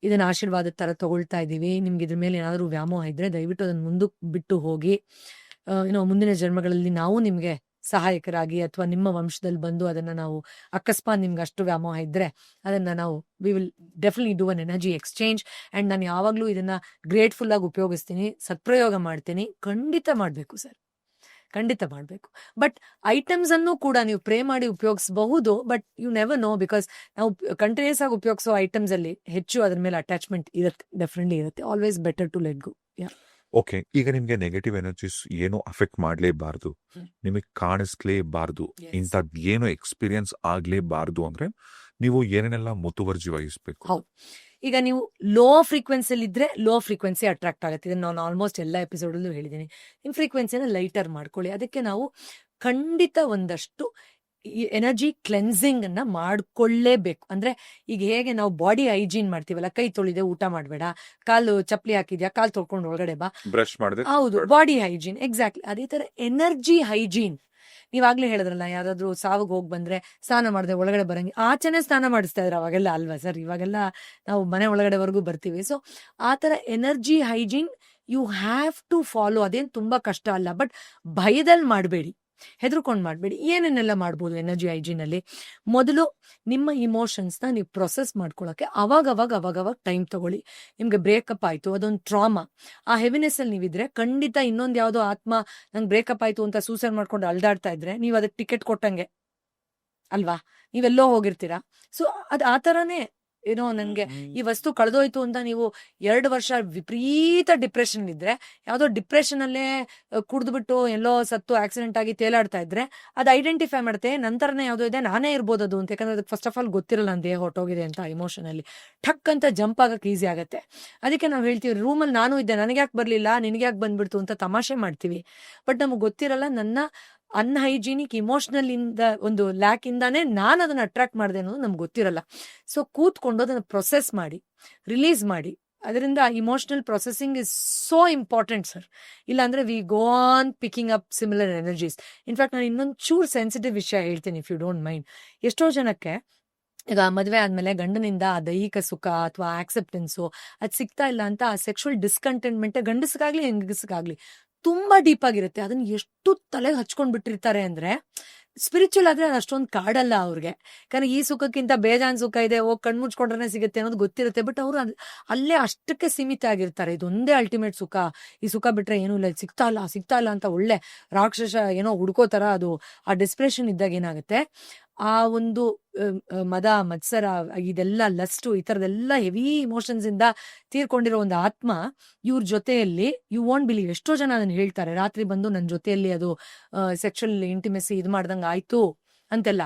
ಇದನ್ನ ಆಶೀರ್ವಾದ ತರ ತಗೊಳ್ತಾ ಇದೀವಿ, ನಿಮ್ಗೆ ಇದ್ರ ಮೇಲೆ ಏನಾದ್ರು ವ್ಯಾಮೋಹ ಇದ್ರೆ ದಯವಿಟ್ಟು ಅದನ್ನ ಮುಂದಕ್ಕೆ ಬಿಟ್ಟು ಹೋಗಿ. ಮುಂದಿನ ಜನ್ಮಗಳಲ್ಲಿ ನಾವು ನಿಮ್ಗೆ ಸಹಾಯಕರಾಗಿ ಅಥವಾ ನಿಮ್ಮ ವಂಶದಲ್ಲಿ ಬಂದು ಅದನ್ನ ನಾವು ಅಕಸ್ಮಾತ್ ನಿಮ್ಗೆ ಅಷ್ಟು ವ್ಯಾಮೋಹ ಇದ್ರೆ ಅದನ್ನ ನಾವು we will definitely do an energy exchange. And ನಾನು ಯಾವಾಗ್ಲೂ ಇದನ್ನ ಗ್ರೇಟ್ಫುಲ್ ಆಗಿ ಉಪಯೋಗಿಸ್ತೀನಿ, ಸತ್ಪ್ರಯೋಗ ಮಾಡ್ತೀನಿ. ಖಂಡಿತ ಮಾಡ್ಬೇಕು ಸರ್, ಖಂಡಿತ ಮಾಡ್ಬೇಕು. ಬಟ್ ಐಟಮ್ಸ್ ಅನ್ನು ಕೂಡ ನೀವು ಪ್ರೇ ಮಾಡಿ ಉಪಯೋಗಿಸಬಹುದು, but you never know. Because ನಾವು ಕಂಟಿನ್ಯೂಸ್ ಆಗಿ ಉಪಯೋಗಿಸೋ ಐಟಮ್ಸ್ ಅಲ್ಲಿ ಹೆಚ್ಚು ಅದ್ರ ಮೇಲೆ ಅಟ್ಯಾಚ್ಮೆಂಟ್ ಇರುತ್ತೆ, ಡೆಫಿನೆಟ್ಲಿ ಇರುತ್ತೆ. Always better to let go. Okay, ಈಗ ನಿಮ್ಗೆ ನೆಗೆಟಿವ್ ಎನರ್ಜೀಸ್ ಏನು ಅಫೆಕ್ಟ್ ಮಾಡ್ಲೇಬಾರ್ದು, ನಿಮಗೆ ಕಾಣಿಸ್ಲೇಬಾರ್ದು, ಇಂಥದ್ದು ಏನು ಎಕ್ಸ್ಪೀರಿಯನ್ಸ್ ಆಗ್ಲೇಬಾರ್ದು ಅಂದ್ರೆ ನೀವು ಏನೇನೆಲ್ಲ ಮುತುವರ್ಜಿ ವಹಿಸ್ಬೇಕು? ಹೌದು, ಈಗ ನೀವು ಲೋ ಫ್ರೀಕ್ವೆನ್ಸಿಯಲ್ಲಿ ಇದ್ರೆ ಲೋ ಫ್ರೀಕ್ವೆನ್ಸಿ ಅಟ್ರಾಕ್ಟ್ ಆಗುತ್ತೆ. ಇದನ್ನ ನಾನು ಆಲ್ಮೋಸ್ಟ್ ಎಲ್ಲ ಎಪಿಸೋಡ್ ಅಲ್ಲೂ ಹೇಳಿದ್ದೀನಿ. ನಿಮ್ಮ ಫ್ರೀಕ್ವೆನ್ಸಿನ ಲೈಟರ್ ಮಾಡ್ಕೊಳ್ಳಿ. ಅದಕ್ಕೆ ನಾವು ಖಂಡಿತ ಒಂದಷ್ಟು ಈ ಎನರ್ಜಿ ಕ್ಲೆನ್ಸಿಂಗ್ ಅನ್ನ ಮಾಡ್ಕೊಳ್ಳೇಬೇಕು. ಅಂದ್ರೆ ಈಗ ಹೇಗೆ ನಾವು ಬಾಡಿ ಹೈಜೀನ್ ಮಾಡ್ತೀವಲ್ಲ, ಕೈ ತೊಳಿದೆ ಊಟ ಮಾಡಬೇಡ, ಕಾಲು ಚಪ್ಪಲಿ ಹಾಕಿದ್ಯಾ ಕಾಲು ತೊಳ್ಕೊಂಡು ಒಳಗಡೆ ಬಾ, ಬ್ರಷ್ ಮಾಡಿದೆ, ಹೌದು, ಬಾಡಿ ಹೈಜೀನ್. ಎಕ್ಸಾಕ್ಟ್ಲಿ ಅದೇ ತರ ಎನರ್ಜಿ ಹೈಜೀನ್. ನೀವಾಗ್ಲೇ ಹೇಳಿದ್ರಲ್ಲ, ಯಾವ್ದಾದ್ರು ಸಾವಿಗೆ ಹೋಗಿ ಬಂದ್ರೆ ಸ್ನಾನ ಮಾಡದೆ ಒಳಗಡೆ ಬರಂಗಿ, ಆಚೆನೆ ಸ್ನಾನ ಮಾಡಿಸ್ತಾ ಇದ್ರು ಅವಾಗೆಲ್ಲ, ಅಲ್ವಾ ಸರ್? ಇವಾಗೆಲ್ಲ ನಾವು ಮನೆ ಒಳಗಡೆವರೆಗೂ ಬರ್ತೀವಿ. ಸೊ ಆ ತರ energy hygiene you have to follow. ಅದೇನು ತುಂಬಾ ಕಷ್ಟ ಅಲ್ಲ, ಬಟ್ ಭಯದಲ್ಲಿ ಮಾಡಬೇಡಿ, ಹೆದರ್ಕೊಂಡು ಮಾಡಬೇಡಿ. ಏನೇನೆಲ್ಲ ಮಾಡ್ಬೋದು ಎನರ್ಜಿ ಹೈಜೀನ್ ಅಲ್ಲಿ? ಮೊದಲು ನಿಮ್ಮ ಇಮೋಷನ್ಸ್ನ ನೀವು ಪ್ರೊಸೆಸ್ ಮಾಡ್ಕೊಳ್ಳೋಕೆ ಅವಾಗ ಟೈಮ್ ತಗೊಳ್ಳಿ. ನಿಮ್ಗೆ ಬ್ರೇಕಪ್ ಆಯ್ತು, ಅದೊಂದು ಟ್ರಾಮಾ, ಆ ಹೆವಿನೆಸ್ ಅಲ್ಲಿ ನೀವಿದ್ರೆ ಖಂಡಿತ ಇನ್ನೊಂದು ಯಾವುದೋ ಆತ್ಮ ನಂಗೆ ಬ್ರೇಕಪ್ ಆಯ್ತು ಅಂತ ಸೂಸೈಡ್ ಮಾಡ್ಕೊಂಡು ಅಲ್ದಾಡ್ತಾ ಇದ್ರೆ ನೀವು ಅದಕ್ಕೆ ಟಿಕೆಟ್ ಕೊಟ್ಟಂಗೆ ಅಲ್ವಾ? ನೀವೆಲ್ಲೋ ಹೋಗಿರ್ತೀರಾ. ಸೊ ಅದು ಆ ಥರನೇ ಏನೋ ನನ್ಗೆ ಈ ವಸ್ತು ಕಳೆದೋಯ್ತು ಅಂತ ನೀವು 2 ವರ್ಷ ವಿಪರೀತ ಡಿಪ್ರೆಷನ್ ಇದ್ರೆ, ಯಾವ್ದೋ ಡಿಪ್ರೆಷನ್ ಅಲ್ಲೇ ಕುಡ್ದ್ಬಿಟ್ಟು ಎಲ್ಲೋ ಸತ್ತು ಆಕ್ಸಿಡೆಂಟ್ ಆಗಿ ತೇಲಾಡ್ತಾ ಇದ್ರೆ ಅದು ಐಡೆಂಟಿಫೈ ಮಾಡುತ್ತೆ ನಂತರನೇ ಯಾವ್ದೋ ಇದೆ, ನಾನೇ ಇರ್ಬೋದು ಅದು ಅಂತ. ಯಾಕಂದ್ರೆ ಅದಕ್ಕೆ ಫಸ್ಟ್ ಆಫ್ ಆಲ್ ಗೊತ್ತಿರಲ್ಲ ನನ್ನ ದೇಹ ಹೊಟ್ಟೋಗಿದೆ ಅಂತ. ಇಮೋಷನಲ್ಲಿ ಠಕ್ ಅಂತ ಜಂಪ್ ಆಗಕ್ಕೆ ಈಸಿ ಆಗತ್ತೆ. ಅದಕ್ಕೆ ನಾವು ಹೇಳ್ತೀವಿ ರೂಮಲ್ಲಿ ನಾನು ಇದ್ದೆ, ನನಗೆ ಯಾಕೆ ಬರ್ಲಿಲ್ಲ, ನಿನಗೆ ಯಾಕೆ ಬಂದ್ಬಿಡ್ತು ಅಂತ ತಮಾಷೆ ಮಾಡ್ತೀವಿ. ಬಟ್ ನಮಗೆ ಗೊತ್ತಿರಲ್ಲ ನನ್ನ ಅನ್ಹೈಜಿನಿಕ್ ಇಮೋಷನಲ್ ಇಂದ ಒಂದು ಲ್ಯಾಕ್ ಇಂದಾನೇ ನಾನು ಅದನ್ನ ಅಟ್ರಾಕ್ಟ್ ಮಾಡಿದೆ ಅನ್ನೋದು ನಮ್ಗೆ ಗೊತ್ತಿರಲ್ಲ. ಸೊ ಕೂತ್ಕೊಂಡು ಅದನ್ನ ಪ್ರೊಸೆಸ್ ಮಾಡಿ, ರಿಲೀಸ್ ಮಾಡಿ. ಅದರಿಂದ emotional processing is so important sir. ಇಲ್ಲಾಂದ್ರೆ we go on picking up similar energies. In fact ನಾನು ಇನ್ನೊಂದು ಚೂರು ಸೆನ್ಸಿಟಿವ್ ವಿಷಯ ಹೇಳ್ತೀನಿ, ಇಫ್ ಯು ಡೋಂಟ್ ಮೈಂಡ್. ಎಷ್ಟೋ ಜನಕ್ಕೆ ಈಗ ಮದುವೆ ಆದ್ಮೇಲೆ ಗಂಡನಿಂದ ಆ ದೈಹಿಕ ಸುಖ ಅಥವಾ ಆಕ್ಸೆಪ್ಟೆನ್ಸು ಅದು ಸಿಗ್ತಾ ಇಲ್ಲ ಅಂತ ಆ ಸೆಕ್ಷುವಲ್ ಡಿಸ್ಕಂಟೆಂಟ್ಮೆಂಟ್ ಗಂಡಸ್ಗಾಗ್ಲಿ ಹೆಂಗಸ್ಗಾಗ್ಲಿ ತುಂಬಾ ಡೀಪ್ ಆಗಿರುತ್ತೆ. ಅದನ್ನ ಎಷ್ಟು ತಲೆಗೆ ಹಚ್ಕೊಂಡ್ ಬಿಟ್ಟಿರ್ತಾರೆ ಅಂದ್ರೆ, ಸ್ಪಿರಿಚುವಲ್ ಆದ್ರೆ ಅದು ಅಷ್ಟೊಂದು ಕಾಡಲ್ಲ ಅವ್ರಿಗೆ. ಯಾಕಂದ್ರೆ ಈ ಸುಖಕ್ಕಿಂತ ಬೇಜಾನ್ ಸುಖ ಇದೆ, ಹೋಗಿ ಕಣ್ಮುಚ್ಕೊಂಡ್ರೆ ಸಿಗುತ್ತೆ ಅನ್ನೋದು ಗೊತ್ತಿರುತ್ತೆ. ಬಟ್ ಅವರು ಅಲ್ಲೇ ಅಷ್ಟಕ್ಕೆ ಸೀಮಿತ ಆಗಿರ್ತಾರೆ. ಇದೊಂದೇ ಅಲ್ಟಿಮೇಟ್ ಸುಖ, ಈ ಸುಖ ಬಿಟ್ರೆ ಏನೂ ಇಲ್ಲ, ಸಿಗ್ತಾ ಇಲ್ಲ ಅಂತ ಒಳ್ಳೆ ರಾಕ್ಷಸ ಏನೋ ಹುಡ್ಕೋತಾರ. ಅದು ಆ ಡಿಸ್ಪ್ರೆಷನ್ ಇದ್ದಾಗ ಏನಾಗುತ್ತೆ, ಆ ಒಂದು ಮದ ಮತ್ಸರ ಇದೆಲ್ಲ ಲಸ್ಟು ಈ ತರದೆಲ್ಲ ಹೆವಿ ಇಮೋಷನ್ಸ್ ಇಂದ ತೀರ್ಕೊಂಡಿರೋ ಒಂದು ಆತ್ಮ ಇವ್ರ ಜೊತೆಯಲ್ಲಿ, ಯು ವಾಂಟ್ ಬಿಲೀವ್, ಎಷ್ಟೋ ಜನ ಅದನ್ನ ಹೇಳ್ತಾರೆ, ರಾತ್ರಿ ಬಂದು ನನ್ನ ಜೊತೆಯಲ್ಲಿ ಅದು ಸೆಕ್ಷುವಲ್ ಇಂಟಿಮೆಸಿ ಇದು ಮಾಡ್ದಂಗ ಆಯ್ತು ಅಂತೆಲ್ಲ.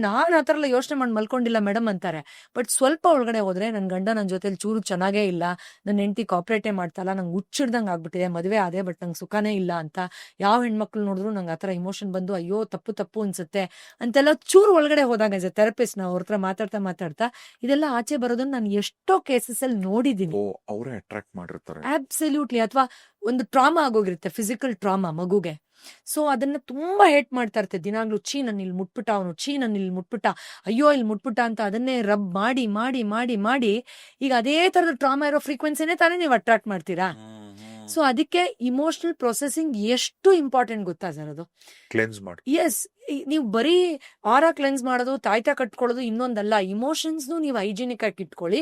ನಾನ್ ಆತರ ಎಲ್ಲ ಯೋಚನೆ ಮಾಡಿ ಮಲ್ಕೊಂಡಿಲ್ಲ ಮೇಡಮ್ ಅಂತಾರೆ. ಬಟ್ ಸ್ವಲ್ಪ ಒಳಗಡೆ ಹೋದ್ರೆ ನನ್ನ ಗಂಡ ನನ್ನ ಜೊತೆಲಿ ಚೂರು ಚೆನ್ನಾಗೇ ಇಲ್ಲ, ನನ್ನ ಹೆಂಡತಿ ಕಾಪರೇಟೇ ಮಾಡ್ತಲ್ಲ, ನಂಗೆ ಹುಚ್ಚಿಡ್ದಂಗೆ ಆಗ್ಬಿಟ್ಟಿದೆ, ಮದುವೆ ಆದೆ ಬಟ್ ನಂಗೆ ಸುಖನೇ ಇಲ್ಲ ಅಂತ. ಯಾವ ಹೆಣ್ಮಕ್ಳು ನೋಡಿದ್ರು ನಂಗೆ ಆತರ ಇಮೋಷನ್ ಬಂದು ಅಯ್ಯೋ ತಪ್ಪು ಅನ್ಸುತ್ತೆ ಅಂತೆಲ್ಲ ಚೂರು ಒಳಗಡೆ ಹೋದಾಗ ಆಸ್ ಎ ಥೆರಪಿಸ್ಟ್ ನಾವು ಅವ್ರ ಹತ್ರ ಮಾತಾಡ್ತಾ ಇದೆಲ್ಲ ಆಚೆ ಬರೋದನ್ನ ನಾನು ಎಷ್ಟೋ ಕೇಸಸ್ ಅಲ್ಲಿ ನೋಡಿದೀನಿ. ಅವರೇ ಅಟ್ರಾಕ್ಟ್ ಮಾಡಿರ್ತಾರೆ. ಅಬ್ಸಲ್ಯೂಟ್ಲಿ. ಅಥವಾ ಒಂದು ಟ್ರಾಮಾ ಆಗೋಗಿರುತ್ತೆ, ಫಿಸಿಕಲ್ ಟ್ರಾಮಾ ಮಗುಗೆ. ಸೊ ಅದನ್ನ ತುಂಬಾ ಹೇಟ್ ಮಾಡ್ತಾ ಇರ್ತೆ ದಿನಾಗ್ಲೂ. ಚೀ ನನ್ನ ಇಲ್ಲಿ ಮುಟ್ಬಿಟ್ಟ ಅವನು, ನನ್ನ ಇಲ್ಲಿ ಮುಟ್ಬಿಟ್ಟ, ಅಯ್ಯೋ ಇಲ್ಲಿ ಮುಟ್ಬಿಟ್ಟ ಅಂತ ಅದನ್ನೇ ರಬ್ ಮಾಡಿ ಮಾಡಿ ಮಾಡಿ ಮಾಡಿ ಈಗ ಅದೇ ತರದ ಟ್ರಾಮಾ ಇರೋ ಫ್ರೀಕ್ವೆನ್ಸಿನೇ ತಾನೇ ನೀವು ಅಟ್ರಾಕ್ಟ್ ಮಾಡ್ತೀರಾ. ಸೊ ಅದಕ್ಕೆ ಇಮೋಷನಲ್ ಪ್ರೊಸೆಸಿಂಗ್ ಎಷ್ಟು ಇಂಪಾರ್ಟೆಂಟ್ ಗೊತ್ತಾ ಸರ್ ಅದು. ಕ್ಲೆನ್ಸ್ ಮಾಡಿ. ಎಸ್, ನೀವು ಬರೀ ಆರಾ ಕ್ಲೆನ್ಸ್ ಮಾಡೋದು, ತಾಯ್ತಾ ಕಟ್ಕೊಳ್ಳೋದು ಇನ್ನೊಂದಲ್ಲ. ಇಮೋಷನ್ಸ್ ನೀವು ಹೈಜಿನಿಕ್ ಆಗಿ ಇಟ್ಕೊಳ್ಳಿ.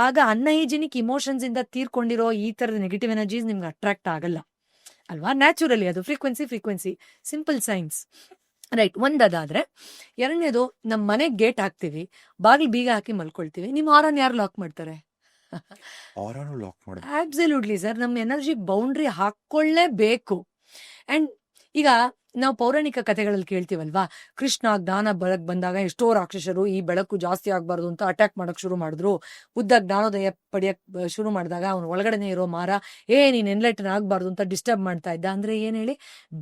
ಆಗ ಅನ್ಹೈಜಿನಿಕ್ ಇಮೋಷನ್ಸ್ ಇಂದ ತೀರ್ಕೊಂಡಿರೋ ಈ ತರದ ನೆಗೆಟಿವ್ ಎನರ್ಜೀಸ್ ನಿಮ್ಗೆ ಅಟ್ರಾಕ್ಟ್ ಆಗಲ್ಲ ಅಲ್ವಾ. ನ್ಯಾಚುರಲಿ ಅದು ಫ್ರೀಕ್ವೆನ್ಸಿ ಸಿಂಪಲ್ ಸೈನ್ಸ್ ರೈಟ್. ಒಂದಾದ್ರೆ, ಎರಡನೇದು ನಮ್ಮ ಮನೆಗೆ ಗೇಟ್ ಹಾಕ್ತಿವಿ, ಬಾಗಿಲು ಬೀಗ ಹಾಕಿ ಮಲ್ಕೊಳ್ತೀವಿ, ನಿಮ್ಮ ಆರನ್ ಯಾರು ಲಾಕ್ ಮಾಡ್ತಾರೆ? Absolutely sir. ನಮ್ಮ ಎನರ್ಜಿ ಬೌಂಡ್ರಿ ಹಾಕೊಳ್ಳೇಬೇಕು. ಅಂಡ್ ಈಗ ನಾವು ಪೌರಾಣಿಕ ಕಥೆಗಳಲ್ಲಿ ಕೇಳ್ತೀವಲ್ವಾ, ಕೃಷ್ಣ ಜ್ಞಾನ ಬೆಳಕ್ ಬಂದಾಗ ಎಷ್ಟೋ ರಾಕ್ಷಸರು ಈ ಬೆಳಕು ಜಾಸ್ತಿ ಆಗ್ಬಾರ್ದು ಅಂತ ಅಟ್ಯಾಕ್ ಮಾಡಕ್ ಶುರು ಮಾಡಿದ್ರು. ಬುದ್ಧ ಜ್ಞಾನೋದಯ ಪಡೆಯಕ್ ಶುರು ಮಾಡಿದಾಗ ಅವನ ಒಳಗಡೆನೆ ಇರೋ ಮಾರ ನೀನ್ ಎನ್ಲೈಟನ್ ಆಗ್ಬಾರ್ದು ಅಂತ ಡಿಸ್ಟರ್ಬ್ ಮಾಡ್ತಾ ಇದ್ದ. ಅಂದ್ರೆ ಏನ್ ಹೇಳಿ,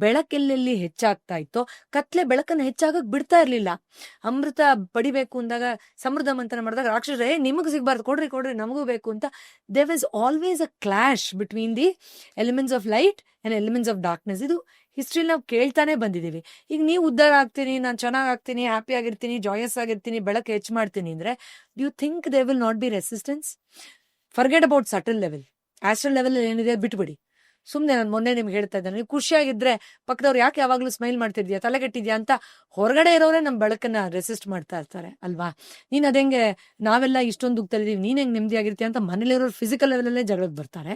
ಬೆಳಕೆಲ್ಲೆಲ್ಲಿ ಹೆಚ್ಚಾಗ್ತಾ ಇತ್ತೋ ಕತ್ಲೆ ಬೆಳಕನ್ನ ಹೆಚ್ಚಾಗಕ್ ಬಿಡ್ತಾ ಇರ್ಲಿಲ್ಲ. ಅಮೃತ ಪಡಿಬೇಕು ಅಂದಾಗ, ಸಮೃದ್ಧ ಮಂಥನ ಮಾಡಿದಾಗ ರಾಕ್ಷಸರೇ ನಿಮಗ್ ಸಿಗ್ಬಾರ್ದು, ಕೊಡ್ರಿ ನಮಗೂ ಬೇಕು ಅಂತ. There was always a clash between the elements of light and elements of darkness. ಇದು ಹಿಸ್ಟ್ರಿಲಿ ನಾವು ಕೇಳ್ತಾನೆ ಬಂದಿದೀವಿ. ಈಗ ನೀವು ಉದ್ಧಾರ ಆಗ್ತೀನಿ, ನಾನು ಚೆನ್ನಾಗಾಗ್ತೀನಿ, ಹ್ಯಾಪಿ ಆಗಿರ್ತೀನಿ, ಜಾಯಸ್ ಆಗಿರ್ತೀನಿ, ಬೆಳಕು ಹೆಚ್ಚು ಮಾಡ್ತೀನಿ ಅಂದ್ರೆ, do you think they will not be resistance? Forget about subtle level. Astral level ಏನಿದೆ ಬಿಟ್ಬಿಡಿ. ಸುಮ್ನೆ ನಾನು ಮೊನ್ನೆ ನಿಮ್ಗೆ ಹೇಳ್ತಾ ಇದ್ದೇನೆ, ನೀವು ಖುಷಿಯಾಗಿದ್ರೆ ಪಕ್ಕದವ್ರು ಯಾಕೆ ಯಾವಾಗ್ಲೂ ಸ್ಮೈಲ್ ಮಾಡ್ತಿದ್ಯಾ, ತಲೆಗೆಟ್ಟಿದ್ಯಾ ಅಂತ ಹೊರಗಡೆ ಇರೋರೆ ನಮ್ಮ ಬೆಳಕನ್ನ ರೆಸಿಸ್ಟ್ ಮಾಡ್ತಾ ಇರ್ತಾರೆ ಅಲ್ವಾ. ನೀನ್ ಅದಂಗೆ ನಾವೆಲ್ಲ ಇಷ್ಟೊಂದು ದುಗ್ತಾ ಇದೀವಿ, ನೀನ್ ಹೆಂಗ್ ನೆಮ್ಮದಿಯಾಗಿರ್ತೀಯ ಅಂತ ಮನೇಲಿರೋರು ಫಿಸಿಕಲ್ ಲೆವೆಲಲ್ಲೇ ಜಗಳಕ್ಕೆ ಬರ್ತಾರೆ.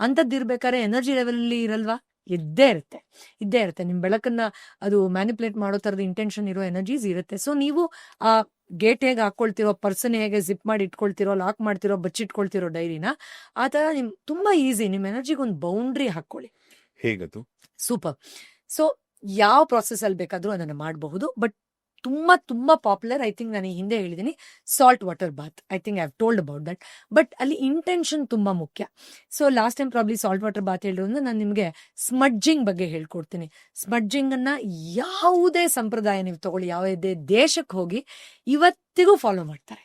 ಅಂತದ್ದಿರ್ಬೇಕಾದ್ರೆ ಎನರ್ಜಿ ಲೆವೆಲ್ ಅಲ್ಲಿ ಇರಲ್ವಾ? ಇದ್ದೇ ಇರುತ್ತೆ. ನಿಮ್ ಬೆಳಕನ್ನ ಅದು ಮ್ಯಾನಿಪುಲೇಟ್ ಮಾಡೋ ತರದ ಇಂಟೆನ್ಷನ್ ಇರೋ ಎನರ್ಜೀಸ್ ಇರುತ್ತೆ. ಸೊ ನೀವು ಆ ಗೇಟ್ ಹೇಗೆ ಹಾಕೊಳ್ತಿರೋ, ಪರ್ಸನ್ ಹೇಗೆ ಜಿಪ್ ಮಾಡಿ ಇಟ್ಕೊಳ್ತಿರೋ, ಲಾಕ್ ಮಾಡ್ತಿರೋ, ಬಚ್ಚಿಟ್ಕೊಳ್ತಿರೋ ಡೈರಿನ, ಆ ತರ ನಿಮ್ ತುಂಬಾ ಈಸಿ. ನಿಮ್ ಎನರ್ಜಿಗೆ ಒಂದು ಬೌಂಡ್ರಿ ಹಾಕೊಳ್ಳಿ. ಹೇಗದು? ಸೂಪರ್. ಸೊ ಯಾವ ಪ್ರಾಸೆಸ್ ಅಲ್ಲಿ ಬೇಕಾದ್ರೂ ಅದನ್ನ ಮಾಡಬಹುದು. ಬಟ್ ತುಂಬಾ ಪಾಪ್ಯುಲರ್, ಐ ಥಿಂಕ್ ನಾನು ಹಿಂದೆ ಹೇಳಿದೀನಿ, salt water bath. I think I have told about that. But ಅಲ್ಲಿ ಇಂಟೆನ್ಷನ್ ತುಂಬಾ ಮುಖ್ಯ. So last time probably salt water bath ಹೇಳಿರೋದ್ರಿಂದ ನಾನು ನಿಮ್ಗೆ ಸ್ಮಡ್ಜಿಂಗ್ ಬಗ್ಗೆ ಹೇಳ್ಕೊಡ್ತೀನಿ. ಸ್ಮಡ್ಜಿಂಗ್ ಅನ್ನ ಯಾವುದೇ ಸಂಪ್ರದಾಯ ನೀವು ತಗೊಳ್ಳಿ, ಯಾವುದೇ ದೇಶಕ್ಕೆ ಹೋಗಿ ಇವತ್ತಿಗೂ ಫಾಲೋ ಮಾಡ್ತಾರೆ.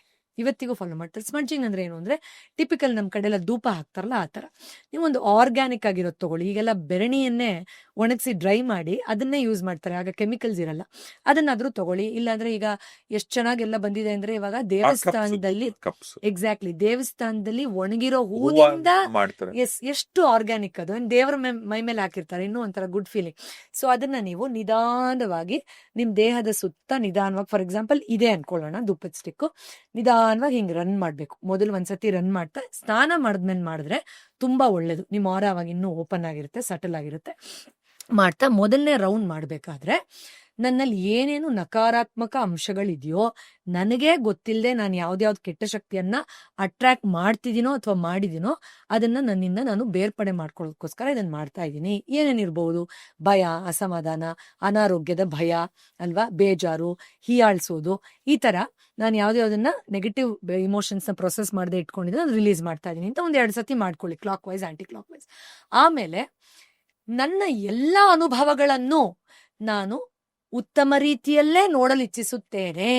ಸ್ಮಡ್ಜಿಂಗ್ ಅಂದ್ರೆ ಏನು ಅಂದ್ರೆ, ಟಿಪಿಕಲ್ ನಮ್ ಕಡೆ ಎಲ್ಲ ಧೂಪ ಹಾಕ್ತಾರಲ್ಲ ಆ ತರ. ನೀವೊಂದು ಆರ್ಗ್ಯಾನಿಕ್ ಆಗಿರೋದು ತಗೊಳ್ಳಿ. ಈಗೆಲ್ಲ ಬೆರಣಿಯನ್ನೇ ಒಣಗಿಸಿ ಡ್ರೈ ಮಾಡಿ ಅದನ್ನೇ ಯೂಸ್ ಮಾಡ್ತಾರೆ, ಆಗ ಕೆಮಿಕಲ್ಸ್ ಇರಲ್ಲ. ಅದನ್ನಾದ್ರೂ ತಗೊಳ್ಳಿ. ಇಲ್ಲಾಂದ್ರೆ ಈಗ ಎಷ್ಟು ಚೆನ್ನಾಗೆಲ್ಲ ಬಂದಿದೆ ಅಂದ್ರೆ, ಇವಾಗ ದೇವಸ್ಥಾನದಲ್ಲಿ ಎಕ್ಸಾಕ್ಟ್ಲಿ ದೇವಸ್ಥಾನದಲ್ಲಿ ಒಣಗಿರೋ ಹೂವಿಂದ ಎಷ್ಟು ಆರ್ಗ್ಯಾನಿಕ್ ಅದು, ದೇವರ ಮೈ ಮೇಲೆ ಹಾಕಿರ್ತಾರೆ, ಇನ್ನೂ ಒಂಥರ ಗುಡ್ ಫೀಲಿಂಗ್. ಸೊ ಅದನ್ನ ನೀವು ನಿಧಾನವಾಗಿ ನಿಮ್ ದೇಹದ ಸುತ್ತ ನಿಧಾನವಾಗಿ, ಫಾರ್ ಎಕ್ಸಾಂಪಲ್ ಇದೆ ಅನ್ಕೊಳ್ಳೋಣ, ಧೂಪದ ಸ್ಟಿಕ್, ನಿಧಾನವಾಗಿ ಹಿಂಗ್ ರನ್ ಮಾಡ್ಬೇಕು. ಮೊದಲು ಒಂದ್ಸತಿ ರನ್ ಮಾಡ್ತಾ ಸ್ನಾನ ಮಾಡಿದ್ಮೇಲೆ ಮಾಡಿದ್ರೆ ತುಂಬಾ ಒಳ್ಳೇದು. ನಿಮ್ಮ ಆರ ಅವಾಗ ಇನ್ನೂ ಓಪನ್ ಆಗಿರುತ್ತೆ, ಸಟಲ್ ಆಗಿರುತ್ತೆ. ಮಾಡ್ತಾ ಮೊದಲನೇ ರೌಂಡ್ ಮಾಡ್ಬೇಕಾದ್ರೆ ನನ್ನಲ್ಲಿ ಏನೇನು ನಕಾರಾತ್ಮಕ ಅಂಶಗಳಿದೆಯೋ ನನಗೆ ಗೊತ್ತಿಲ್ಲದೆ ನಾನು ಯಾವ್ದ್ಯಾವ್ದು ಕೆಟ್ಟ ಶಕ್ತಿಯನ್ನ ಅಟ್ರಾಕ್ಟ್ ಮಾಡ್ತಿದ್ದೀನೋ ಅಥವಾ ಮಾಡಿದೀನೋ ಅದನ್ನ ನನ್ನಿಂದ ನಾನು ಬೇರ್ಪಡೆ ಮಾಡ್ಕೊಳ್ಳೋದಕ್ಕೋಸ್ಕರ ಇದನ್ನ ಮಾಡ್ತಾ ಇದ್ದೀನಿ. ಏನೇನಿರ್ಬಹುದು? ಭಯ, ಅಸಮಾಧಾನ, ಅನಾರೋಗ್ಯದ ಭಯ ಅಲ್ವಾ, ಬೇಜಾರು, ಹೀಯಾಳ್ಸೋದು, ಈ ತರ ನಾನು ಯಾವ್ದಾವ್ದನ್ನ ನೆಗೆಟಿವ್ ಇಮೋಷನ್ಸ್ ನ ಪ್ರೊಸೆಸ್ ಮಾಡದೆ ಇಟ್ಕೊಂಡಿದ್ರೆ ಅದು ರಿಲೀಸ್ ಮಾಡ್ತಾ ಇದೀನಿ ಅಂತ 1-2 ಸತಿ ಮಾಡ್ಕೊಳ್ಳಿ, clockwise anticlockwise. ಆಮೇಲೆ ನನ್ನ ಎಲ್ಲ ಅನುಭವಗಳನ್ನು ನಾನು ಉತ್ತಮ ರೀತಿಯಲ್ಲೇ ನೋಡಲು ಇಚ್ಛಿಸುತ್ತೇನೆ.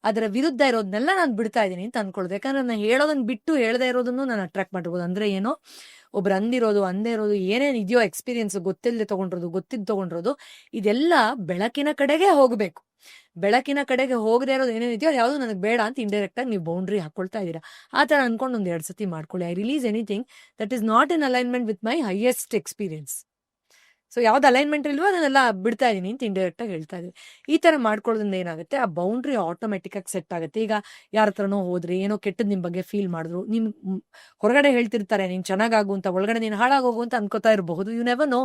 ಅದರ ವಿರುದ್ಧ ಇರೋದನ್ನೆಲ್ಲ ನಾನು ಬಿಡ್ತಾ ಇದ್ದೀನಿ ಅಂತ ಅನ್ಕೊಳ್ಳೋದು. ಯಾಕಂದ್ರೆ ನಾನು ಹೇಳೋದನ್ನ ಬಿಟ್ಟು ಹೇಳದೇ ಇರೋದನ್ನು ನಾನು ಅಟ್ರಾಕ್ಟ್ ಮಾಡಿರ್ಬೋದು. ಅಂದ್ರೆ ಏನೋ ಒಬ್ರು ಅಂದಿರೋದು, ಅಂದೇ ಇರೋದು, ಏನೇನ್ ಇದೆಯೋ ಎಕ್ಸ್ಪೀರಿಯನ್ಸ್, ಗೊತ್ತಿಲ್ಲದೆ ತಗೊಂಡಿರೋದು, ಗೊತ್ತಿದ್ದು ತಗೊಂಡಿರೋದು, ಇದೆಲ್ಲ ಬೆಳಕಿನ ಕಡೆಗೆ ಹೋಗ್ಬೇಕು. ಬೆಳಕಿನ ಕಡೆಗೆ ಹೋಗದೆ ಇರೋದು ಏನೇನಿದೆಯೋ ಯಾವುದು ನನಗೆ ಬೇಡ ಅಂತ ಇಂಡೈರೆಕ್ಟ್ ಆಗಿ ನೀವು ಬೌಂಡ್ರಿ ಹಾಕೊಳ್ತಾ ಇದ್ದೀರಾ. ಆ ತರ ಅನ್ಕೊಂಡು 1-2 ಸತಿ ಮಾಡ್ಕೊಳ್ಳಿ. I release anything that is not in alignment with my highest experience. So ಯಾವ್ದು ಅಲೈನ್ಮೆಂಟ್ ಇಲ್ವೋ ಅದನ್ನೆಲ್ಲ ಬಿಡ್ತಾ ಇದೀನಿ ಅಂತ ಇಂಡೈರೆಕ್ಟ್ ಆಗಿ ಹೇಳ್ತಾ ಇದೀನಿ. ಈ ತರ ಮಾಡ್ಕೊಳ್ಳೋದ್ರಿಂದ ಏನಾಗುತ್ತೆ, ಆ ಬೌಂಡ್ರಿ ಆಟೋಮೆಟಿಕ್ ಆಗಿ ಸೆಟ್ ಆಗುತ್ತೆ. ಈಗ ಯಾರ ಹತ್ರನೋ ಹೋದ್ರಿ, ಏನೋ ಕೆಟ್ಟದ್ ನಿಮ್ ಬಗ್ಗೆ ಫೀಲ್ ಮಾಡಿದ್ರು, ನಿಮ್ ಹೊರಗಡೆ ಹೇಳ್ತಿರ್ತಾರೆ ನೀನ್ ಚೆನ್ನಾಗಾಗು ಅಂತ, ಒಳಗಡೆ ನೀನ್ ಹಾಳಾಗೋಗು ಅಂತ ಅನ್ಕೋತಾ ಇರಬಹುದು. ಯು ನೆವರ್ ನೋ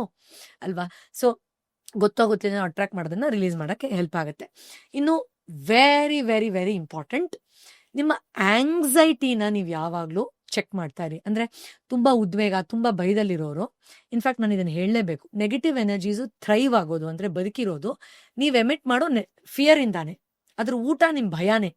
ಅಲ್ವಾ. ಸೊ ಗೊತ್ತಾಗುತ್ತೆ ಅಟ್ರಾಕ್ಟ್ ಮಾಡೋದನ್ನ ರಿಲೀಸ್ ಮಾಡಕ್ಕೆ ಹೆಲ್ಪ್ ಆಗುತ್ತೆ. ಇನ್ನು ವೆರಿ ವೆರಿ ವೆರಿ ಇಂಪಾರ್ಟೆಂಟ್, ನಿಮ್ಮ ಆಂಗ್ಸೈಟಿನ ನೀವು ಯಾವಾಗ್ಲೂ ಚೆಕ್ ಮಾಡ್ತಾ ಇರಿ. ಅಂದ್ರೆ ತುಂಬಾ ಉದ್ವೇಗ, ತುಂಬಾ ಭಯದಲ್ಲಿರೋರು, ಇನ್ಫ್ಯಾಕ್ಟ್ ನಾನು ಇದನ್ನ ಹೇಳಲೇಬೇಕು, ನೆಗೆಟಿವ್ ಎನರ್ಜೀಸು ಥ್ರೈವ್ ಆಗೋದು ಅಂದ್ರೆ ಬದುಕಿರೋದು ನೀವ್ ಎಮಿಟ್ ಮಾಡೋ ಫಿಯರ್ ಇಂದಾನೆ. ಅದ್ರ ಊಟ ನಿಮ್ ಭಯಾನೇ.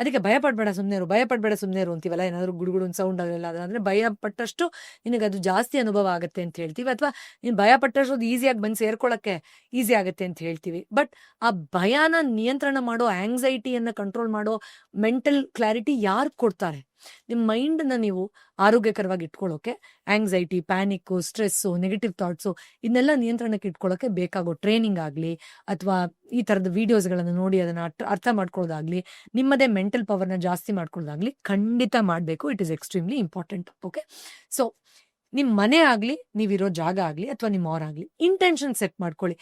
ಅದಕ್ಕೆ ಭಯ ಪಡ್ಬೇಡ ಸುಮ್ನೇರು, ಭಯ ಪಡ್ಬೇಡ ಸುಮ್ನೇರು ಅಂತೀವಲ್ಲ, ಏನಾದ್ರು ಗುಡುಗುಡು ಸೌಂಡ್ ಆಗಲ್ಲ ಅಂದ್ರೆ ಭಯ ಪಟ್ಟಷ್ಟು ನಿನಗೆ ಅದು ಜಾಸ್ತಿ ಅನುಭವ ಆಗುತ್ತೆ ಅಂತ ಹೇಳ್ತೀವಿ. ಅಥವಾ ನೀನ್ ಭಯ ಪಟ್ಟಷ್ಟು ಅದು ಈಸಿಯಾಗಿ ಬಂದು ಸೇರ್ಕೊಳ್ಳಕ್ಕೆ ಈಸಿ ಆಗುತ್ತೆ ಅಂತ ಹೇಳ್ತೀವಿ. ಬಟ್ ಆ ಭಯನ ನಿಯಂತ್ರಣ ಮಾಡೋ, ಆಂಗ್ಸೈಟಿಯನ್ನ ಕಂಟ್ರೋಲ್ ಮಾಡೋ ಮೆಂಟಲ್ ಕ್ಲಾರಿಟಿ ಯಾರು ಕೊಡ್ತಾರೆ? ನಿಮ್ಮ ಮೈಂಡನ್ನ ನೀವು ಆರೋಗ್ಯಕರವಾಗಿ ಇಟ್ಕೊಳ್ಳೋಕೆ ಆಂಗ್ಸೈಟಿ, ಪ್ಯಾನಿಕ್ಕು, ಸ್ಟ್ರೆಸ್ಸು, ನೆಗೆಟಿವ್ ಥಾಟ್ಸು ಇದನ್ನೆಲ್ಲ ನಿಯಂತ್ರಣಕ್ಕೆ ಇಟ್ಕೊಳ್ಳೋಕೆ ಬೇಕಾಗೋ ಟ್ರೈನಿಂಗ್ ಆಗಲಿ ಅಥವಾ ಈ ಥರದ ವಿಡಿಯೋಸ್ಗಳನ್ನು ನೋಡಿ ಅದನ್ನ ಅರ್ಥ ಮಾಡ್ಕೊಳ್ಳೋದಾಗ್ಲಿ, ನಿಮ್ಮದೇ ಮೆಂಟಲ್ ಪವರ್ನ ಜಾಸ್ತಿ ಮಾಡ್ಕೊಳ್ಳೋದಾಗ್ಲಿ ಖಂಡಿತ ಮಾಡಬೇಕು. It is extremely important. Okay, so ನಿಮ್ಮ ಮನೆ ಆಗಲಿ, ನೀವಿರೋ ಜಾಗ ಆಗಲಿ ಅಥವಾ ನಿಮ್ಮ ಅವರಾಗಲಿ ಇಂಟೆನ್ಷನ್ ಸೆಟ್ ಮಾಡ್ಕೊಳ್ಳಿ.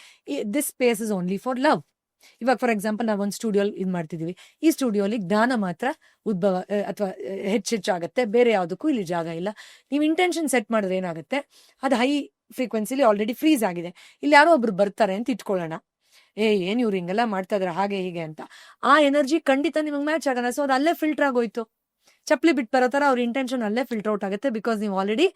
This space is only for love. ಇವಾಗ ಫಾರ್ ಎಕ್ಸಾಂಪಲ್ ನಾವು ಒಂದು ಸ್ಟುಡಿಯೋ ಇದು ಮಾಡ್ತಿದೀವಿ, ಈ ಸ್ಟುಡಿಯೋಲಿ ಜ್ಞಾನ ಮಾತ್ರ ಉದ್ಭವ ಅಥವಾ ಹೆಚ್ಚಾಗತ್ತೆ, ಬೇರೆ ಯಾವುದಕ್ಕೂ ಇಲ್ಲಿ ಜಾಗ ಇಲ್ಲ. ನೀವು ಇಂಟೆನ್ಷನ್ ಸೆಟ್ ಮಾಡಿದ್ರೆ ಏನಾಗುತ್ತೆ, ಅದು ಹೈ ಫ್ರೀಕ್ವೆನ್ಸಿಲಿ ಆಲ್ರೆಡಿ ಫ್ರೀಸ್ ಆಗಿದೆ. ಇಲ್ಲಿ ಯಾರೋ ಒಬ್ರು ಬರ್ತಾರೆ ಅಂತ ಇಟ್ಕೊಳ್ಳೋಣ, ಏನ್ ಇವ್ರು ಹಿಂಗೆಲ್ಲ ಮಾಡ್ತಾ ಇದಾರೆ ಹಾಗೆ ಹೀಗೆ ಅಂತ, ಆ ಎನರ್ಜಿ ಖಂಡಿತ ನಿಮಗೆ ಮ್ಯಾಚ್ ಆಗಲ್ಲ. ಸೊ ಅದು ಅಲ್ಲೇ ಫಿಲ್ಟರ್ ಆಗೋಯ್ತು. ಚಪ್ಪಲಿ ಬಿಟ್ಟು ಬರೋ ತರ ಅವ್ರ ಇಂಟೆನ್ಷನ್ ಅಲ್ಲೇ ಫಿಲ್ಟರ್ ಔಟ್ ಆಗುತ್ತೆ. ಬಿಕಾಸ್ ನೀವು ಆಲ್ರೆಡಿ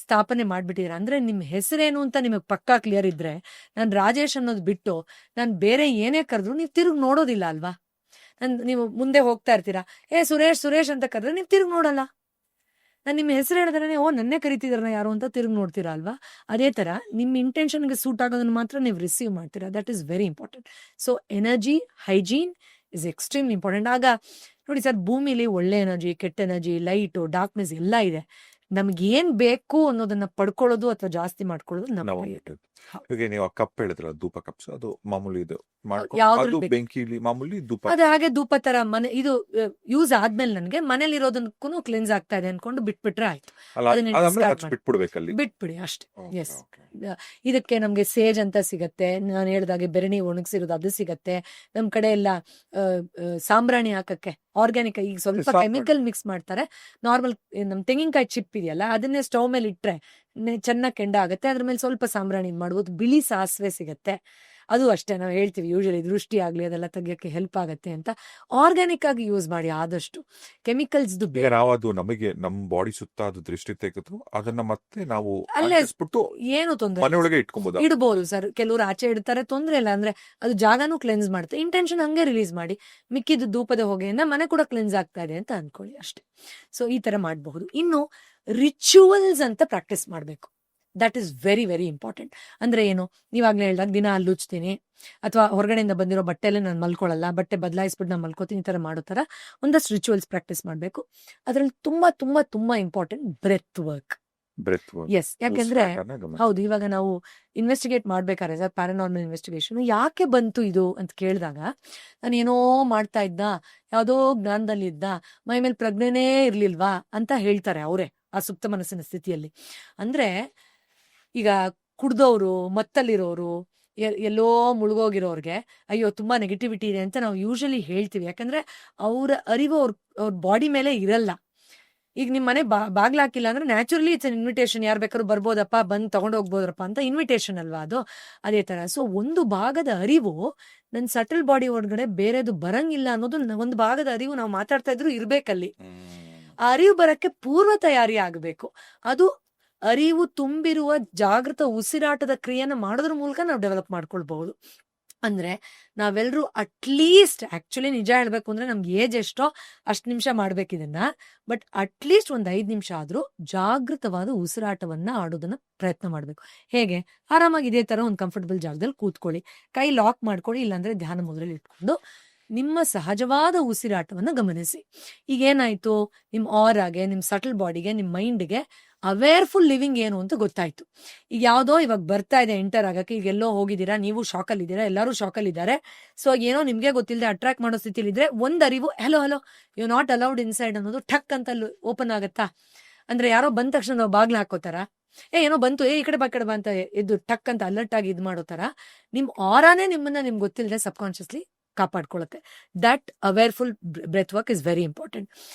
ಸ್ಥಾಪನೆ ಮಾಡ್ಬಿಟ್ಟಿದ್ದೀರಾ. ಅಂದ್ರೆ ನಿಮ್ ಹೆಸರೇನು ಅಂತ ನಿಮಗೆ ಪಕ್ಕಾ ಕ್ಲಿಯರ್ ಇದ್ರೆ, ನಾನು ರಾಜೇಶ್ ಅನ್ನೋದು ಬಿಟ್ಟು ನಾನು ಬೇರೆ ಏನೇ ಕರೆದ್ರು ನೀವು ತಿರುಗಿ ನೋಡೋದಿಲ್ಲ ಅಲ್ವಾ. ನೀವು ಮುಂದೆ ಹೋಗ್ತಾ ಇರ್ತೀರಾ, ಸುರೇಶ್ ಸುರೇಶ್ ಅಂತ ಕರೆದ್ರೆ ನೀವು ತಿರುಗಿ ನೋಡಲ್ಲ. ನಾನು ನಿಮ್ಮ ಹೆಸರು ಹೇಳಿದ್ರೆ ಓ ನನ್ನೇ ಕರಿತಿದಾರ ಯಾರು ಅಂತ ತಿರುಗಿ ನೋಡ್ತೀರಾ ಅಲ್ವಾ. ಅದೇ ತರ ನಿಮ್ಮ ಇಂಟೆನ್ಷನ್ಗೆ ಸೂಟ್ ಆಗೋದನ್ನ ಮಾತ್ರ ನೀವು ರಿಸೀವ್ ಮಾಡ್ತೀರಾ. That is very important. So energy hygiene is extremely important. ಆಗ ನೋಡಿ ಸರ್, ಭೂಮಿಲಿ ಒಳ್ಳೆ ಎನರ್ಜಿ, ಕೆಟ್ಟ ಎನರ್ಜಿ, ಲೈಟು, ಡಾರ್ಕ್ನೆಸ್ ಎಲ್ಲ ಇದೆ. ನಮ್ಗೆ ಏನ್ ಬೇಕು ಅನ್ನೋದನ್ನ ಪಡ್ಕೊಳ್ಳೋದು ಅಥವಾ ಜಾಸ್ತಿ ಮಾಡ್ಕೊಳ್ಳೋದು ನಮ್ಮ ಕೈ. ಈಗ ನೀವು ಕಪ್ ಹೇಳಿದ್ರಲ್ಲ, ಧೂಪ ಕಪ್ಸ್, ಅದು ಮಾಮೂಲಿ ಇದು ಯಾವ್ದ್ರಲ್ಲಿ ಅದು ಬೇಕು? ಬೆಂಕಿಲಿ ಮಾಮೂಲಿ ಧೂಪ. ಅದೇ ಹಾಗೆ ಧೂಪ ತರ ಮನೆ ಇದು ಯೂಸ್ ಆದ್ಮೇಲೆ ನನಗೆ ಮನೇಲಿ ಇರೋದಕ್ಕೂ ಕ್ಲೆನ್ಸ್ ಆಗ್ತಾ ಇದೆ ಅನ್ಕೊಂಡು ಬಿಟ್ಬಿಟ್ರೆ ಆಯ್ತು. ಅಲ್ಲ, ಅದನ್ನ ಅದಾದ್ಮೇಲೆ discard ಹಚ್ಚಿ ಮಾಡಿ. ಬಿಟ್ಬಿಡ್ಬೇಕಲ್ಲಿ. ಬಿಟ್ಬಿಡಿ ಅಷ್ಟೇ. Okay, yes, okay. ಇದಕ್ಕೆ ನಮ್ಗೆ ಸೇಜ್ ಅಂತ ಸಿಗತ್ತೆ, ನಾನು ಹೇಳ್ದಾಗೆ ಬೆರಣಿ ಒಣಗಿಸಿರೋದು ಅದು ಸಿಗತ್ತೆ. ನಮ್ ಕಡೆ ಎಲ್ಲ ಸಾಂಬ್ರಾಣಿ ಹಾಕಕ್ಕೆ ಆರ್ಗ್ಯಾನಿಕ್, ಈಗ ಸ್ವಲ್ಪ ಸಾಂಬ್ರಾಣಿ. ಕೆಮಿಕಲ್ ಮಿಕ್ಸ್ ಮಾಡ್ತಾರೆ. ನಾರ್ಮಲ್ ನಮ್ ತೆಂಗಿನಕಾಯಿ ಚಿಪ್ ಇದೆಯಲ್ಲ, ಅದನ್ನೇ ಸ್ಟವ್ ಮೇಲೆ ಇಟ್ರೆ ಚೆನ್ನಾಗಿ ಕೆಂಡ ಆಗುತ್ತೆ. ಅದ್ರ ಮೇಲೆ ಸ್ವಲ್ಪ ಸಾಂಬ್ರಾಣಿ ಮಾಡ್ಬೋದು. ಬಿಳಿ ಸಾಸಿವೆ ಸಿಗತ್ತೆ, ಅದು ಅಷ್ಟೇ. ನಾವು ಹೇಳ್ತೀವಿ ಯೂಶಲಿ ದೃಷ್ಟಿ ಆಗ್ಲಿ ಅದೆಲ್ಲ ತೆಗಿಯಕ್ಕೆ ಹೆಲ್ಪ್ ಆಗತ್ತೆ ಅಂತ. ಆರ್ಗ್ಯಾನಿಕ್ ಆಗಿ ಯೂಸ್ ಮಾಡಿ ಆದಷ್ಟು. ಕೆಮಿಕಲ್ಸ್ ಈಗ ನಾವು ಅದು ನಮಗೆ ನಮ್ಮ ಬಾಡಿ ಸುತ್ತ ಅದು ದೃಷ್ಟಿ ತೆಗೆದು ಅದನ್ನ ಮತ್ತೆ ನಾವು ಅಲ್ಲೇ ಅಂಟಿಸ್ಬಿಟ್ಟು ಏನು ತೊಂದರೆ ಮನೆಯೊಳಗೆ ಇಟ್ಕೊಬೋದಾ? ಇಡ್ಬೋದು ಸರ್. ಕೆಲವರು ಆಚೆ ಇಡ್ತಾರೆ, ತೊಂದ್ರೆ ಇಲ್ಲ. ಅಂದ್ರೆ ಅದು ಜಾಗನೂ ಕ್ಲೆನ್ಸ್ ಮಾಡುತ್ತೆ. ಇಂಟೆನ್ಷನ್ ಹಂಗೆ ರಿಲೀಸ್ ಮಾಡಿ, ಮಿಕ್ಕಿದ್ದು ಧೂಪದ ಹೊಗೆಯಿಂದ ಮನೆ ಕೂಡ ಕ್ಲೆನ್ಸ್ ಆಗ್ತಾ ಇದೆ ಅಂತ ಅನ್ಕೊಳ್ಳಿ ಅಷ್ಟೇ. ಸೊ ಈ ತರ ಮಾಡಬಹುದು. ಇನ್ನು ರಿಚುವಲ್ಸ್ ಅಂತ ಪ್ರಾಕ್ಟೀಸ್ ಮಾಡಬೇಕು. That is very very important. ಅಂದ್ರೆ ಏನು, ನೀವಾಗ್ಲೇ ಹೇಳ್ದಾಗ ದಿನ ಹಲ್ಲುಚ್ತೀನಿ ಅಥವಾ ಹೊರಗಡೆಯಿಂದ ಬಂದಿರೋ ಬಟ್ಟೆಲ್ಲೇ ನಾನು ಮಲ್ಕೊಳ್ಳಲ್ಲ, ಬಟ್ಟೆ ಬದಲಾಯಿಸ್ಬಿಟ್ಟು ನಾನು ಮಲ್ಕೋತೀನಿ, ಈ ತರ ಮಾಡೋ ತರ ಒಂದಷ್ಟು ರಿಚುವಲ್ಸ್ ಪ್ರಾಕ್ಟೀಸ್ ಮಾಡಬೇಕು. ಅದ್ರಲ್ಲಿ ತುಂಬಾ ತುಂಬಾ ತುಂಬಾ important breath work. Breath yes, ಯಾಕೆಂದ್ರೆ ಹೌದು, ಇವಾಗ ನಾವು ಇನ್ವೆಸ್ಟಿಗೇಟ್ ಮಾಡ್ಬೇಕಾದ್ರೆ ಸರ್, ಪ್ಯಾರಾನಾರ್ಮಲ್ ಇನ್ವೆಸ್ಟಿಗೇಷನ್ ಯಾಕೆ ಬಂತು ಇದು ಅಂತ ಕೇಳಿದಾಗ, ನಾನು ಏನೋ ಮಾಡ್ತಾ ಇದ್ದ, ಯಾವುದೋ ಜ್ಞಾನದಲ್ಲಿ ಇದ್ದ, ಮೈ ಮೇಲೆ ಪ್ರಜ್ಞೆನೇ ಇರ್ಲಿಲ್ವಾ ಅಂತ ಹೇಳ್ತಾರೆ ಅವರೇ ಆ ಸುಪ್ತ ಮನಸ್ಸಿನ ಸ್ಥಿತಿಯಲ್ಲಿ. ಅಂದ್ರೆ ಈಗ ಕುಡ್ದೋರು, ಮತ್ತಲ್ಲಿರೋರು, ಎಲ್ಲೋ ಮುಳುಗೋಗಿರೋರ್ಗೆ ಅಯ್ಯೋ ತುಂಬಾ ನೆಗೆಟಿವಿಟಿ ಇದೆ ಅಂತ ನಾವು ಯೂಶಲಿ ಹೇಳ್ತೀವಿ. ಯಾಕಂದ್ರೆ ಅವರ ಅರಿವು ಅವ್ರ ಬಾಡಿ ಮೇಲೆ ಇರಲ್ಲ. ಈಗ ನಿಮ್ ಮನೆ ಬಾಗ್ಲ ಹಾಕಿಲ್ಲ ಅಂದ್ರೆ ನ್ಯಾಚುರಲಿ ಇಟ್ಸ್ ಅನ್ ಇನ್ವಿಟೇಷನ್, ಯಾರು ಬೇಕಾದ್ರೂ ಬರ್ಬೋದಪ್ಪ, ಬಂದ್ ತಗೊಂಡು ಹೋಗ್ಬೋದ್ರಪ್ಪ ಅಂತ ಇನ್ವಿಟೇಷನ್ ಅಲ್ವಾ ಅದು. ಅದೇ ತರ ಸೊ ಒಂದು ಭಾಗದ ಅರಿವು ನನ್ ಸಟಲ್ ಬಾಡಿ ಒಳಗಡೆ ಬೇರೆದು ಬರಂಗಿಲ್ಲ ಅನ್ನೋದು ಒಂದು ಭಾಗದ ಅರಿವು ನಾವು ಮಾತಾಡ್ತಾ ಇದ್ರು ಇರ್ಬೇಕಲ್ಲಿ. ಆ ಅರಿವು ಬರಕ್ಕೆ ಪೂರ್ವ ತಯಾರಿ ಆಗ್ಬೇಕು. ಅದು ಅರಿವು ತುಂಬಿರುವ ಜಾಗೃತ ಉಸಿರಾಟದ ಕ್ರಿಯೆನ ಮಾಡೋದ್ರ ಮೂಲಕ ನಾವು ಡೆವಲಪ್ ಮಾಡ್ಕೊಳ್ಬಹುದು. ಅಂದ್ರೆ ನಾವೆಲ್ಲರೂ ಅಟ್ಲೀಸ್ಟ್ ಆಕ್ಚುಲಿ ನಿಜ ಹೇಳ್ಬೇಕು ಅಂದ್ರೆ ನಮ್ಗೆ ಏಜ್ ಎಷ್ಟೋ ಅಷ್ಟು ನಿಮಿಷ ಮಾಡ್ಬೇಕಿದನ್ನ, ಬಟ್ ಅಟ್ಲೀಸ್ಟ್ ಒಂದ್ 5 ನಿಮಿಷ ಆದ್ರೂ ಜಾಗೃತವಾದ ಉಸಿರಾಟವನ್ನ ಆಡೋದನ್ನ ಪ್ರಯತ್ನ ಮಾಡ್ಬೇಕು. ಹೇಗೆ? ಆರಾಮಾಗಿ ಇದೇ ತರ ಒಂದು ಕಂಫರ್ಟಬಲ್ ಜಾಗದಲ್ಲಿ ಕೂತ್ಕೊಳ್ಳಿ, ಕೈ ಲಾಕ್ ಮಾಡ್ಕೊಳ್ಳಿ, ಇಲ್ಲಾಂದ್ರೆ ಧ್ಯಾನ ಮುದ್ರೆಯಲ್ಲಿ ಇಟ್ಕೊಂಡು ನಿಮ್ಮ ಸಹಜವಾದ ಉಸಿರಾಟವನ್ನ ಗಮನಿಸಿ. ಈಗ ಏನಾಯ್ತು, ನಿಮ್ ಆರಾಗೆ, ನಿಮ್ ಸಟಲ್ ಬಾಡಿಗೆ, ನಿಮ್ ಮೈಂಡ್ಗೆ ಅವೇರ್ಫುಲ್ ಲಿವಿಂಗ್ ಏನು ಅಂತ ಗೊತ್ತಾಯ್ತು. ಈಗ ಯಾವ್ದೋ ಇವಾಗ ಬರ್ತಾ ಇದೆ ಎಂಟರ್ ಆಗಕ್ಕೆ, ಈಗ ಎಲ್ಲೋ ಹೋಗಿದ್ದೀರಾ, ನೀವು ಶಾಕಲ್ಲಿ ಇದ್ದೀರಾ, ಎಲ್ಲರೂ ಶಾಕಲ್ಲಿ ಇದ್ದಾರೆ. ಸೊ ಏನೋ ನಿಮ್ಗೆ ಗೊತ್ತಿಲ್ಲದೆ ಅಟ್ರಾಕ್ಟ್ ಮಾಡೋ ಸ್ಥಿತಿಲಿ ಇದ್ರೆ ಒಂದ್ ಅರಿವು hello hello you not allowed inside ಅನ್ನೋದು ಟಕ್ ಅಂತ ಓಪನ್ ಆಗತ್ತಾ? ಅಂದ್ರೆ ಯಾರೋ ಬಂದ ತಕ್ಷಣ ನಾವು ಬಾಗ್ಲ ಹಾಕೋತಾರ, ಏನೋ ಬಂತು, ಈ ಕಡೆ ಬಾ ಅಂತ ಎದ್ದು ಟಕ್ ಅಂತ ಅಲರ್ಟ್ ಆಗಿ ಇದ್ ಮಾಡೋ ತರ ನಿಮ್ ಆರಾನೇ ನಿಮ್ಮನ್ನ ನಿಮ್ಗೆ ಗೊತ್ತಿಲ್ಲದೆ ಸಬ್ ಕಾನ್ಶಿಯಸ್ಲಿ ಕಾಪಾಡ್ಕೊಳತ್ತೆ. That awareful breath work is very important.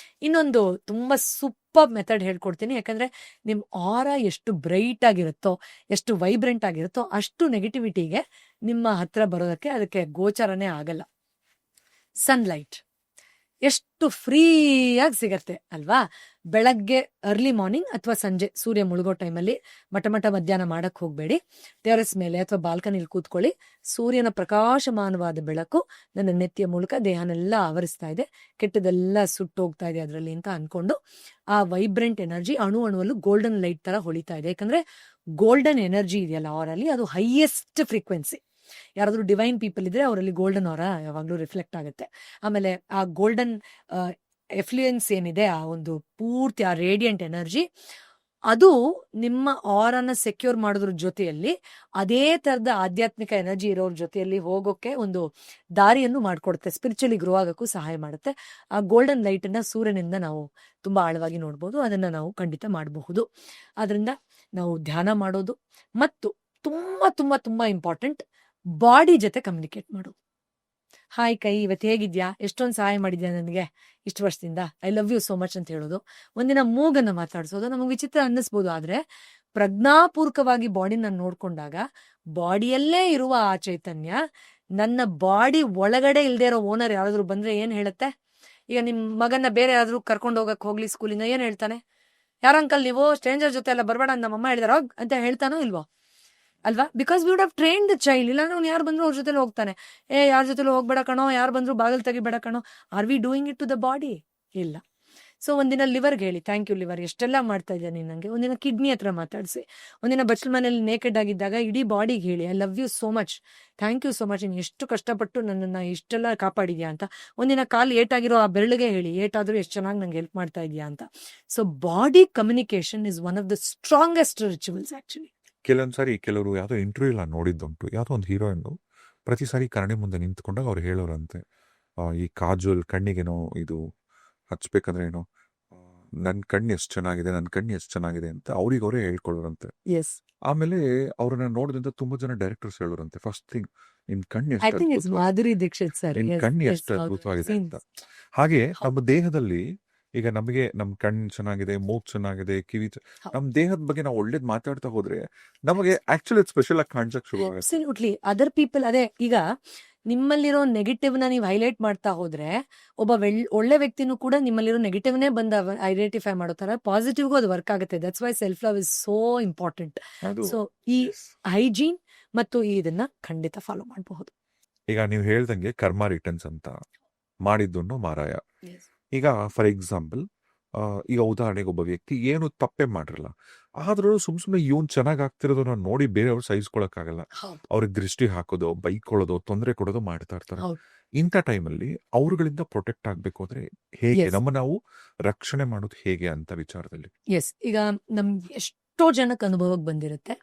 ಇನ್ನೊಂದು ತುಂಬಾ ಸೂಪರ್ ಮೆಥಡ್ ಹೇಳ್ಕೊಡ್ತೀನಿ, ಯಾಕಂದ್ರೆ ನಿಮ್ ಆರಾ ಎಷ್ಟು ಬ್ರೈಟ್ ಆಗಿರುತ್ತೋ, ಎಷ್ಟು ವೈಬ್ರೆಂಟ್ ಆಗಿರುತ್ತೋ, ಅಷ್ಟು ನೆಗೆಟಿವಿಟಿಗೆ ನಿಮ್ಮ ಹತ್ರ ಬರೋದಕ್ಕೆ ಅದಕ್ಕೆ ಗೋಚರನೇ ಆಗಲ್ಲ. ಸನ್ಲೈಟ್ ಎಷ್ಟು ಫ್ರೀಯಾಗಿ ಸಿಗತ್ತೆ ಅಲ್ವಾ? ಬೆಳಗ್ಗೆ ಅರ್ಲಿ ಮಾರ್ನಿಂಗ್ ಅಥವಾ ಸಂಜೆ ಸೂರ್ಯ ಮುಳುಗೋ ಟೈಮಲ್ಲಿ ಮಠ ಮಧ್ಯಾಹ್ನ ಮಾಡಕ್ ಹೋಗ್ಬೇಡಿ. ಟೆರೆಸ್ ಮೇಲೆ ಅಥವಾ ಬಾಲ್ಕನಿಲಿ ಕೂತ್ಕೊಳ್ಳಿ. ಸೂರ್ಯನ ಪ್ರಕಾಶಮಾನವಾದ ಬೆಳಕು ನನ್ನ ನೆತ್ತಿಯ ಮೂಲಕ ದೇಹನೆಲ್ಲ ಆವರಿಸ್ತಾ ಇದೆ, ಕೆಟ್ಟದೆಲ್ಲ ಸುಟ್ಟೋಗ್ತಾ ಇದೆ ಅದರಲ್ಲಿ ಅಂತ ಅನ್ಕೊಂಡು ಆ ವೈಬ್ರೆಂಟ್ ಎನರ್ಜಿ ಅಣುವಲ್ಲೂ ಗೋಲ್ಡನ್ ಲೈಟ್ ತರ ಹೊಳಿತಾ ಇದೆ. ಯಾಕಂದ್ರೆ ಗೋಲ್ಡನ್ ಎನರ್ಜಿ ಇದೆಯಲ್ಲ ಅವರಲ್ಲಿ, ಅದು ಹೈಯೆಸ್ಟ್ ಫ್ರೀಕ್ವೆನ್ಸಿ. ಯಾರಾದ್ರೂ ಡಿವೈನ್ ಪೀಪಲ್ ಇದ್ರೆ ಅವರಲ್ಲಿ ಗೋಲ್ಡನ್ ಅವರ ಯಾವಾಗ್ಲೂ ರಿಫ್ಲೆಕ್ಟ್ ಆಗುತ್ತೆ. ಆಮೇಲೆ ಆ ಗೋಲ್ಡನ್ ಎಫ್ಲುಯೆನ್ಸ್ ಏನಿದೆ, ಆ ಒಂದು ಪೂರ್ತಿ ಆ ರೇಡಿಯಂಟ್ ಎನರ್ಜಿ, ಅದು ನಿಮ್ಮ ಆರನ್ನ ಸೆಕ್ಯೂರ್ ಮಾಡೋದ್ರ ಜೊತೆಯಲ್ಲಿ ಅದೇ ತರದ ಆಧ್ಯಾತ್ಮಿಕ ಎನರ್ಜಿ ಇರೋರ ಜೊತೆಯಲ್ಲಿ ಹೋಗೋಕೆ ಒಂದು ದಾರಿಯನ್ನು ಮಾಡ್ಕೊಡುತ್ತೆ, ಸ್ಪಿರಿಚುಲಿ ಗ್ರೋ ಆಗೋಕ್ಕೂ ಸಹಾಯ ಮಾಡುತ್ತೆ. ಆ ಗೋಲ್ಡನ್ ಲೈಟ್ ಅನ್ನ ಸೂರ್ಯನಿಂದ ನಾವು ತುಂಬಾ ಆಳವಾಗಿ ನೋಡ್ಬೋದು, ಅದನ್ನ ನಾವು ಖಂಡಿತ ಮಾಡಬಹುದು. ಆದ್ರಿಂದ ನಾವು ಧ್ಯಾನ ಮಾಡೋದು ಮತ್ತು ತುಂಬಾ ತುಂಬಾ ತುಂಬಾ ಇಂಪಾರ್ಟೆಂಟ್, ಬಾಡಿ ಜೊತೆ ಕಮ್ಯುನಿಕೇಟ್ ಮಾಡು. ಹಾಯ್ ಕೈ, ಇವತ್ತು ಹೇಗಿದ್ಯಾ, ಎಷ್ಟೊಂದು ಸಹಾಯ ಮಾಡಿದ್ಯಾ ನನಗೆ ಇಷ್ಟು ವರ್ಷದಿಂದ, I love you so much ಅಂತ ಹೇಳೋದು. ಒಂದಿನ ಮೂಗನ್ನ ಮಾತಾಡ್ಸೋದು ನಮಗೆ ವಿಚಿತ್ರ ಅನ್ನಿಸ್ಬೋದು, ಆದ್ರೆ ಪ್ರಜ್ಞಾಪೂರ್ವಕವಾಗಿ ಬಾಡಿನ ನೋಡ್ಕೊಂಡಾಗ ಬಾಡಿಯಲ್ಲೇ ಇರುವ ಆ ಚೈತನ್ಯ ನನ್ನ ಬಾಡಿ ಒಳಗಡೆ ಇಲ್ದೇ ಇರೋ ಓನರ್ ಯಾರಾದ್ರೂ ಬಂದ್ರೆ ಏನ್ ಹೇಳುತ್ತೆ? ಈಗ ನಿಮ್ ಮಗನ್ನ ಬೇರೆ ಯಾರಾದ್ರೂ ಕರ್ಕೊಂಡು ಹೋಗಕ್ ಹೋಗ್ಲಿ ಸ್ಕೂಲಿಂದ, ಏನ್ ಹೇಳ್ತಾನೆ? ಯಾರಂಕಲ್ ನೀವು ಸ್ಟ್ರೇಂಜರ್ ಜೊತೆ ಎಲ್ಲ ಬರ್ಬೇಡ ನಮ್ಮಮ್ಮ ಹೇಳಿದಾರ ಅಂತ ಹೇಳ್ತಾನೋ ಇಲ್ವೋ ಅಲ್ವಾ? Because we would have train the child. ಇಲ್ಲ ಅವ್ನು ಯಾರು ಬಂದ್ರು ಅವ್ರ ಜೊತೆಲಿ ಹೋಗ್ತಾನೆ, ಯಾರ ಜೊತೆಲಿ ಹೋಗ್ಬೇಡ ಕಣೋ, ಯಾರು ಬಂದ್ರು ಬಾಗಿಲು ತೆಗಿಬೇಡ ಕಣೋ. Are we doing it to the body? ಇಲ್ಲ. ಸೊ ಒಂದಿನ ಲಿವರ್ಗೆ ಹೇಳಿ, ಥ್ಯಾಂಕ್ ಯು ಲಿವರ್, ಎಷ್ಟೆಲ್ಲ ಮಾಡ್ತಾ ಇದ್ಯಾ ನೀನ್ ನಂಗೆ. ಒಂದಿನ ಕಿಡ್ನಿ ಹತ್ರ ಮಾತಾಡಿಸಿ, ಒಂದಿನ ಬಚ್ಚಲ ಮನೇಲಿ ನೇಕೆಡ್ ಆಗಿದ್ದಾಗ ಇಡೀ ಬಾಡಿಗೆ ಹೇಳಿ, I love you so much, thank you so much, ನೀನು ಎಷ್ಟು ಕಷ್ಟಪಟ್ಟು ನನ್ನನ್ನ ಇಷ್ಟೆಲ್ಲ ಕಾಪಾಡಿದ್ಯಾ ಅಂತ. ಒಂದಿನ ಕಾಲು ಏಟಾಗಿರೋ ಆ ಬೆರಳಿಗೆ ಹೇಳಿ, ಏಟಾದ್ರೂ ಎಷ್ಟು ಚೆನ್ನಾಗಿ ನಂಗೆ ಹೆಲ್ಪ್ ಮಾಡ್ತಾ ಇದೆಯಾ ಅಂತ. So body communication is one of the strongest rituals actually. ಕೆಲವೊಂದ್ಸಾರಿ ಕೆಲವರು ಯಾವುದೋ ಇಂಟರ್ವ್ಯೂ ಎಲ್ಲ ನೋಡಿದ್ದುಂಟು, ಯಾವುದೋ ಒಂದು ಹೀರೋಯಿನ್ ಪ್ರತಿ ಸಾರಿ ಕನ್ನಡಿ ಮುಂದೆ ನಿಂತ್ಕೊಂಡಾಗ ಅವ್ರು ಹೇಳೋರಂತೆ, ಈ ಕಾಜೋಲ್ ಕಣ್ಣಿಗೇನೋ ಇದು ಹಚ್ಬೇಕಂದ್ರೆ ಏನೋ, ನನ್ನ ಕಣ್ಣು ಎಷ್ಟು ಚೆನ್ನಾಗಿದೆ, ನನ್ನ ಕಣ್ಣು ಎಷ್ಟು ಚೆನ್ನಾಗಿದೆ ಅಂತ ಅವ್ರಿಗೆ ಅವರೇ ಹೇಳ್ಕೊಳ್ಳೋರಂತೆ. ಎಸ್, ಆಮೇಲೆ ಅವ್ರನ್ನ ನೋಡಿದಂತ ತುಂಬಾ ಜನ ಡೈರೆಕ್ಟರ್ಸ್ ಹೇಳೋರಂತೆ, ಫಸ್ಟ್ ಥಿಂಗ್ ನಿನ್ ಕಣ್ಣು ಐ ಎಷ್ಟು think it's Madhuri Dixit sir. ನಿನ್ ಕಣ್ಣು ಎಷ್ಟು ಅದ್ಭುತವಾಗಿದೆ ಅಂತ. ಹಾಗೆ ನಮ್ಮ ದೇಹದಲ್ಲಿ ಈಗ ನಮಗೆ ನಮ್ ಕಣ್ಣು ಚೆನ್ನಾಗಿದೆ, ಮೂಗ್ ಚೆನ್ನಾಗಿದೆ, ಕಿವಿ ನಮ್ ದೇಹದ ಬಗ್ಗೆ ನಾವು ಒಳ್ಳೇದ್ ಮಾತಾಡ್ತಾ ಹೋದ್ರೆ ನಮಗೆ ಆಕ್ಚುಲಿ ಸ್ಪೆಷಲ್ ಆಗಿ ಕಾಣಿಸಕ್ ಶುರು ಆಗುತ್ತೆ. ಅಬ್ಸಲ್ಯೂಟ್ಲಿ. ಅದರ್ ಪೀಪಲ್ ಅದೇ, ಈಗ ನಿಮ್ಮಲ್ಲಿರೋ ನೆಗೆಟಿವ್ ನ ನೀವು ಹೈಲೈಟ್ ಮಾಡ್ತಾ ಹೋದ್ರೆ ಒಬ್ಬ ಒಳ್ಳೆ ವ್ಯಕ್ತಿನೂ ಕೂಡ ನಿಮ್ಮಲ್ಲಿರೋ ನೆಗೆಟಿವ್ನೇ ಬಂದ ಐಡೆಂಟಿಫೈ ಮಾಡೋ ತರ ಪಾಸಿಟಿವ್ಗೂ ಅದು ವರ್ಕ್ ಆಗುತ್ತೆ. That's why self love is so important. So ಈ ಹೈಜೀನ್ ಮತ್ತು ಇದನ್ನ ಖಂಡಿತ ಫಾಲೋ ಮಾಡಬಹುದು. ಈಗ ನೀವು ಹೇಳ್ದಂಗೆ ಕರ್ಮ ರಿಟರ್ನ್ಸ್ ಅಂತ ಮಾಡಿದ್ದು ಮಾರಾಯ. ಈಗ ಫಾರ್ ಎಕ್ಸಾಂಪಲ್, ಈಗ ಉದಾಹರಣೆಗೆ ಒಬ್ಬ ವ್ಯಕ್ತಿ ಏನು ತಪ್ಪೇ ಮಾಡಿರಲ್ಲ, ಆದ್ರೂ ಸುಮ್ನೆ ಇವನ್ ಚೆನ್ನಾಗ್ ಆಗ್ತಿರೋದನ್ನ ನೋಡಿ ಬೇರೆಯವ್ರು ಸಹಿಸ್ಕೊಳಕ್ಕಾಗಲ್ಲ, ಅವ್ರಿಗೆ ದೃಷ್ಟಿ ಹಾಕೋದು, ಬೈಕೊಳ್ಳೋದು, ತೊಂದರೆ ಕೊಡೋದು ಮಾಡ್ತಾ ಇರ್ತಾರೆ. ಇಂಥ ಟೈಮಲ್ಲಿ ಅವ್ರಗಳಿಂದ ಪ್ರೊಟೆಕ್ಟ್ ಆಗ್ಬೇಕು ಅಂದ್ರೆ ಹೇಗೆ, ನಮ್ಮ ನಾವು ರಕ್ಷಣೆ ಮಾಡೋದು ಹೇಗೆ ಅಂತ ವಿಚಾರದಲ್ಲಿ. ಎಸ್, ಈಗ ನಮ್ಗೆ ಎಷ್ಟೋ ಜನಕ್ಕೆ ಅನುಭವಕ್ಕೆ ಬಂದಿರುತ್ತೆ.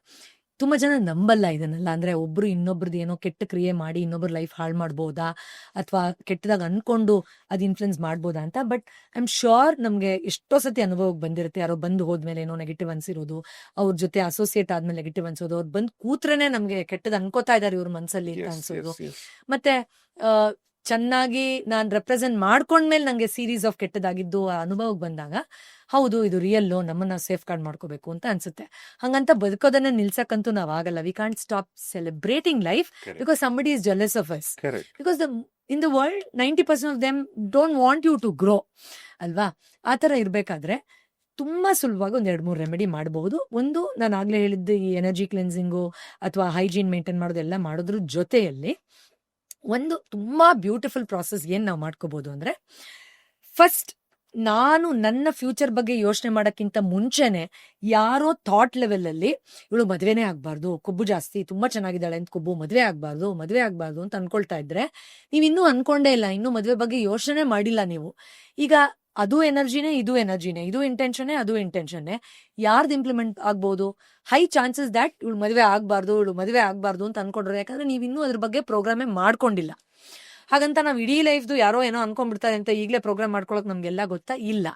ತುಂಬಾ ಜನ ನಂಬಲ್ಲ ಇದನ್ನೆಲ್ಲ. ಅಂದ್ರೆ ಒಬ್ರು ಇನ್ನೊಬ್ರದ್ದು ಏನೋ ಕೆಟ್ಟ ಕ್ರಿಯೆ ಮಾಡಿ ಇನ್ನೊಬ್ರು ಲೈಫ್ ಹಾಳು ಮಾಡ್ಬೋದಾ ಅಥವಾ ಕೆಟ್ಟದಾಗ ಅನ್ಕೊಂಡು ಅದ್ ಇನ್ಫ್ಲುಯೆನ್ಸ್ ಮಾಡ್ಬೋದಾ ಅಂತ. ಬಟ್ ಐ ಆಮ್ ಶ್ಯೂರ್ ನಮ್ಗೆ ಎಷ್ಟೋ ಸತಿ ಅನುಭವಕ್ಕೆ ಬಂದಿರುತ್ತೆ. ಯಾರೋ ಬಂದು ಹೋದ್ಮೇಲೆ ಏನೋ ನೆಗೆಟಿವ್ ಅನ್ಸಿರೋದು, ಅವ್ರ ಜೊತೆ ಅಸೋಸಿಯೇಟ್ ಆದ್ಮೇಲೆ ನೆಗೆಟಿವ್ ಅನ್ಸೋದು, ಅವ್ರು ಬಂದ್ ಕೂತ್ರೇನೆ ನಮ್ಗೆ ಕೆಟ್ಟದ್ ಅನ್ಕೋತಾ ಇದಾರೆ ಇವ್ರ ಮನ್ಸಲ್ಲಿ ಅಂತ ಅನ್ಸೋದು. ಮತ್ತೆ ಚೆನ್ನಾಗಿ ನಾನು ರೆಪ್ರೆಸೆಂಟ್ ಮಾಡ್ಕೊಂಡ್ಮೇಲೆ ನಂಗೆ ಸೀರೀಸ್ ಆಫ್ ಕೆಟ್ಟದಾಗಿದ್ದು ಆ ಅನುಭವಕ್ಕೆ ಬಂದಾಗ ಹೌದು ಇದು ರಿಯಲ್ಲು, ನಮ್ಮನ್ನ ಸೇಫ್ ಗಾರ್ಡ್ ಮಾಡ್ಕೋಬೇಕು ಅಂತ ಅನ್ಸುತ್ತೆ. ಹಂಗಂತ ಬದುಕೋದನ್ನ ನಿಲ್ಸಕ್ಕಂತೂ ನಾವ್ ಆಗಲ್ಲ. We can't stop celebrating life because somebody is jealous of us. Because in the world 90% of them don't want you to grow ಅಲ್ವಾ? ಆ ಥರ ಇರಬೇಕಾದ್ರೆ ತುಂಬ ಸುಲಭವಾಗಿ ಒಂದು 2-3 ರೆಮಿಡಿ ಮಾಡಬಹುದು. ಒಂದು, ನಾನು ಆಗಲೇ ಹೇಳಿದ್ದು ಈ ಎನರ್ಜಿ ಕ್ಲೆನ್ಸಿಂಗು ಅಥವಾ ಹೈಜೀನ್ ಮೇಂಟೈನ್ ಮಾಡೋದೆಲ್ಲ ಮಾಡೋದ್ರ ಜೊತೆಯಲ್ಲಿ ಒಂದು ತುಂಬ ಬ್ಯೂಟಿಫುಲ್ ಪ್ರಾಸೆಸ್ ಏನು ನಾವು ಮಾಡ್ಕೋಬಹುದು ಅಂದರೆ, ಫಸ್ಟ್ ನಾನು ನನ್ನ ಫ್ಯೂಚರ್ ಬಗ್ಗೆ ಯೋಚನೆ ಮಾಡೋಕ್ಕಿಂತ ಮುಂಚೆನೆ ಯಾರೋ ಥಾಟ್ ಲೆವೆಲಲ್ಲಿ ಇವಳು ಮದುವೆನೇ ಆಗಬಾರ್ದು, ಕೊಬ್ಬು ಜಾಸ್ತಿ, ತುಂಬ ಚೆನ್ನಾಗಿದ್ದಾಳೆ ಅಂತ ಕೊಬ್ಬು, ಮದುವೆ ಆಗಬಾರ್ದು ಅಂತ ಅನ್ಕೊಳ್ತಾ ಇದ್ರೆ ನೀವು ಇನ್ನೂ ಅನ್ಕೊಂಡೇ ಇಲ್ಲ, ಇನ್ನೂ ಮದುವೆ ಬಗ್ಗೆ ಯೋಚನೆ ಮಾಡಿಲ್ಲ ನೀವು. ಈಗ ಅದು ಎನರ್ಜಿನೇ, ಇದು ಇಂಟೆನ್ಷನ್ನೇ, ಅದು ಇಂಟೆನ್ಷನ್ನೇ. ಯಾರ್ದು ಇಂಪ್ಲಿಮೆಂಟ್ ಆಗ್ಬೋದು? ಹೈ ಚಾನ್ಸಸ್ ದ್ಯಾಟ್ ಇವಳು ಮದುವೆ ಆಗಬಾರ್ದು ಅಂತ ಅನ್ಕೊಂಡ್ರೆ, ಯಾಕಂದ್ರೆ ನೀವು ಇನ್ನೂ ಅದ್ರ ಬಗ್ಗೆ ಪ್ರೋಗ್ರಾಮೇ ಮಾಡ್ಕೊಂಡಿಲ್ಲ. ಹಾಗಂತ ನಾವು ಇಡೀ ಲೈಫ್ದು ಯಾರೋ ಏನೋ ಅನ್ಕೊಂಡ್ಬಿಡ್ತಾರೆ ಅಂತ ಈಗಲೇ ಪ್ರೋಗ್ರಾಮ್ ಮಾಡ್ಕೊಳಕ್ ನಮ್ಗೆಲ್ಲ ಗೊತ್ತಾ? ಇಲ್ಲ.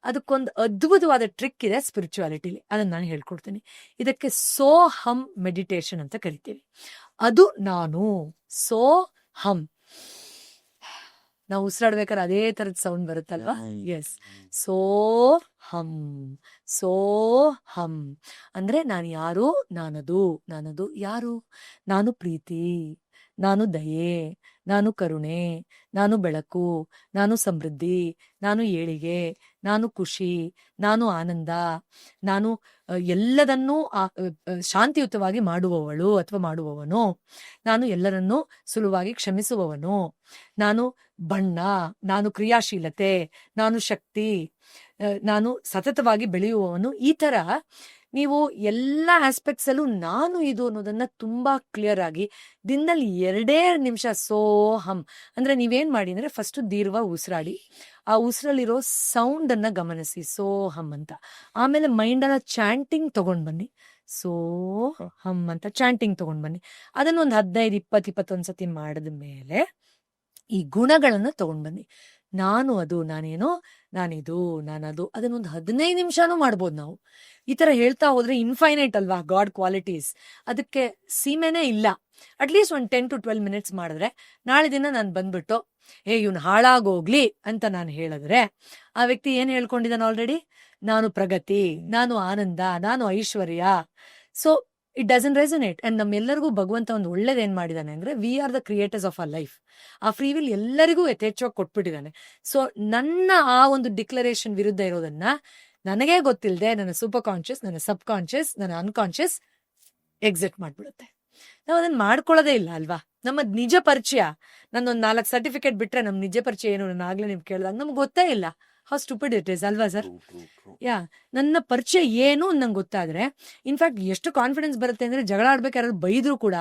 ಅದಕ್ಕೊಂದು ಅದ್ಭುತವಾದ ಟ್ರಿಕ್ ಇದೆ ಸ್ಪಿರಿಚುಯಾಲಿಟಿಲಿ, ಅದನ್ನ ನಾನು ಹೇಳ್ಕೊಡ್ತೀನಿ. ಇದಕ್ಕೆ ಸೋಹಂ ಮೆಡಿಟೇಷನ್ ಅಂತ ಕರಿತೀವಿ. ಅದು ನಾನು ಸೋಹಂ, ನಾವು ಉಸಿರಾಡ್ಬೇಕಾದ್ರೆ ಅದೇ ತರದ ಸೌಂಡ್ ಬರುತ್ತಲ್ವಾ? ಎಸ್, ಸೋಹಂ ಅಂದ್ರೆ ನಾನು ಯಾರು? ನಾನದು ಯಾರು? ನಾನು ಪ್ರೀತಿ, ನಾನು ದಯೆ, ನಾನು ಕರುಣೆ, ನಾನು ಬೆಳಕು, ನಾನು ಸಮೃದ್ಧಿ, ನಾನು ಏಳಿಗೆ, ನಾನು ಖುಷಿ, ನಾನು ಆನಂದ, ನಾನು ಎಲ್ಲದನ್ನೂ ಶಾಂತಿಯುತವಾಗಿ ಮಾಡುವವಳು ಅಥವಾ ಮಾಡುವವನು, ನಾನು ಎಲ್ಲರನ್ನೂ ಸುಲಭವಾಗಿ ಕ್ಷಮಿಸುವವನು, ನಾನು ಬಣ್ಣ, ನಾನು ಕ್ರಿಯಾಶೀಲತೆ, ನಾನು ಶಕ್ತಿ, ನಾನು ಸತತವಾಗಿ ಬೆಳೆಯುವವನು. ಈ ತರ ನೀವು ಎಲ್ಲ ಆಸ್ಪೆಕ್ಟ್ಸ್ ಅಲ್ಲೂ ನಾನು ಇದು ಅನ್ನೋದನ್ನ ತುಂಬಾ ಕ್ಲಿಯರ್ ಆಗಿ ದಿನದಲ್ಲಿ 2 ನಿಮಿಷ ಸೋಹಂ ಅಂದ್ರೆ ನೀವೇನ್ ಮಾಡಿ ಅಂದ್ರೆ, ಫಸ್ಟ್ ದೀರ್ಘವಾಗಿ ಉಸಿರಾಡಿ, ಆ ಉಸಿರಲ್ಲಿರೋ ಸೌಂಡ್ ಅನ್ನ ಗಮನಿಸಿ, ಸೋಹಂ ಅಂತ. ಆಮೇಲೆ ಮೈಂಡ್ ಅನ್ನ ಚಾಂಟಿಂಗ್ ತಗೊಂಡ್ ಬನ್ನಿ, ಸೋಹಂ ಅಂತ ಚಾಂಟಿಂಗ್ ತಗೊಂಡ್ ಬನ್ನಿ. ಅದನ್ನ ಒಂದು 15-20-21 ಸತಿ ಮಾಡಿದ ಮೇಲೆ ಈ ಗುಣಗಳನ್ನ ತಗೊಂಡ್ ಬನ್ನಿ. ನಾನು ಅದು, ನಾನೇನೋ, ನಾನಿದು, ನಾನದು. ಅದನ್ನೊಂದು 15 ನಿಮಿಷನೂ ಮಾಡ್ಬೋದು ನಾವು. ಈ ತರ ಹೇಳ್ತಾ ಹೋದ್ರೆ ಇನ್ಫೈನೈಟ್ ಅಲ್ವಾ ಗಾಡ್ ಕ್ವಾಲಿಟೀಸ್, ಅದಕ್ಕೆ ಸೀಮೆನೇ ಇಲ್ಲ. ಅಟ್ಲೀಸ್ಟ್ ಒಂದು 10-12 ಮಿನಿಟ್ಸ್ ಮಾಡಿದ್ರೆ, ನಾಳೆ ದಿನ ನಾನು ಬಂದ್ಬಿಟ್ಟು ಇವ್ನು ಹಾಳಾಗೋಗ್ಲಿ ಅಂತ ನಾನು ಹೇಳಿದ್ರೆ, ಆ ವ್ಯಕ್ತಿ ಏನ್ ಹೇಳ್ಕೊಂಡಿದ್ದಾನೆ ಆಲ್ರೆಡಿ? ನಾನು ಪ್ರಗತಿ, ನಾನು ಆನಂದ, ನಾನು ಐಶ್ವರ್ಯ. So it doesn't resonate. And ನಮ್ಮೆಲ್ಲರಿಗೂ ಭಗವಂತ ಒಂದು ಒಳ್ಳೇದೇನ್ ಮಾಡಿದಾನೆ ಅಂದ್ರೆ, we are the creators of our life. ಆ ಫ್ರೀ ವಿಲ್ ಎಲ್ಲರಿಗೂ ಯಥೇಚ್ಛವಾಗಿ ಕೊಟ್ಬಿಟ್ಟಿದ್ದಾನೆ. ಸೊ ನನ್ನ ಆ ಒಂದು ಡಿಕ್ಲರೇಷನ್ ವಿರುದ್ಧ ಇರೋದನ್ನ ನನಗೇ ಗೊತ್ತಿಲ್ಲದೆ ನನ್ನ ಸೂಪರ್ ಕಾನ್ಶಿಯಸ್, ನನ್ನ ಸಬ್ ಕಾನ್ಶಿಯಸ್, ನನ್ನ ಅನ್ಕಾನ್ಶಿಯಸ್ ಎಕ್ಸಿಟ್ ಮಾಡ್ಬಿಡುತ್ತೆ. ನಾವು ಅದನ್ನ ಮಾಡ್ಕೊಳ್ಳೋದೇ ಇಲ್ಲ ಅಲ್ವಾ? ನಮ್ಮ ನಿಜ ಪರಿಚಯ, ನನ್ನೊಂದು 4 ಸರ್ಟಿಫಿಕೇಟ್ ಬಿಟ್ರೆ ನಮ್ ನಿಜ ಪರಿಚಯ ಏನು, ನಾನು ಆಗ್ಲೇ ನಿಮ್ಗೆ ಕೇಳಿದಾಗ ನಮ್ಗೆ ಗೊತ್ತೇ ಇಲ್ಲ. ಹೌ ಸ್ಟುಪಿಡ್ ಇಟ್ ಇಸ್ ಅಲ್ವಾ ಸರ್? ಯಾ, ನನ್ನ ಪರಿಚಯ ಏನು ನಂಗೆ ಗೊತ್ತಾದ್ರೆ, ಇನ್ಫ್ಯಾಕ್ಟ್ ಎಷ್ಟು ಕಾನ್ಫಿಡೆನ್ಸ್ ಬರುತ್ತೆ ಅಂದ್ರೆ, ಜಗಳ ಆಡ್ಬೇಕು ಯಾರು ಬೈದ್ರು ಕೂಡ,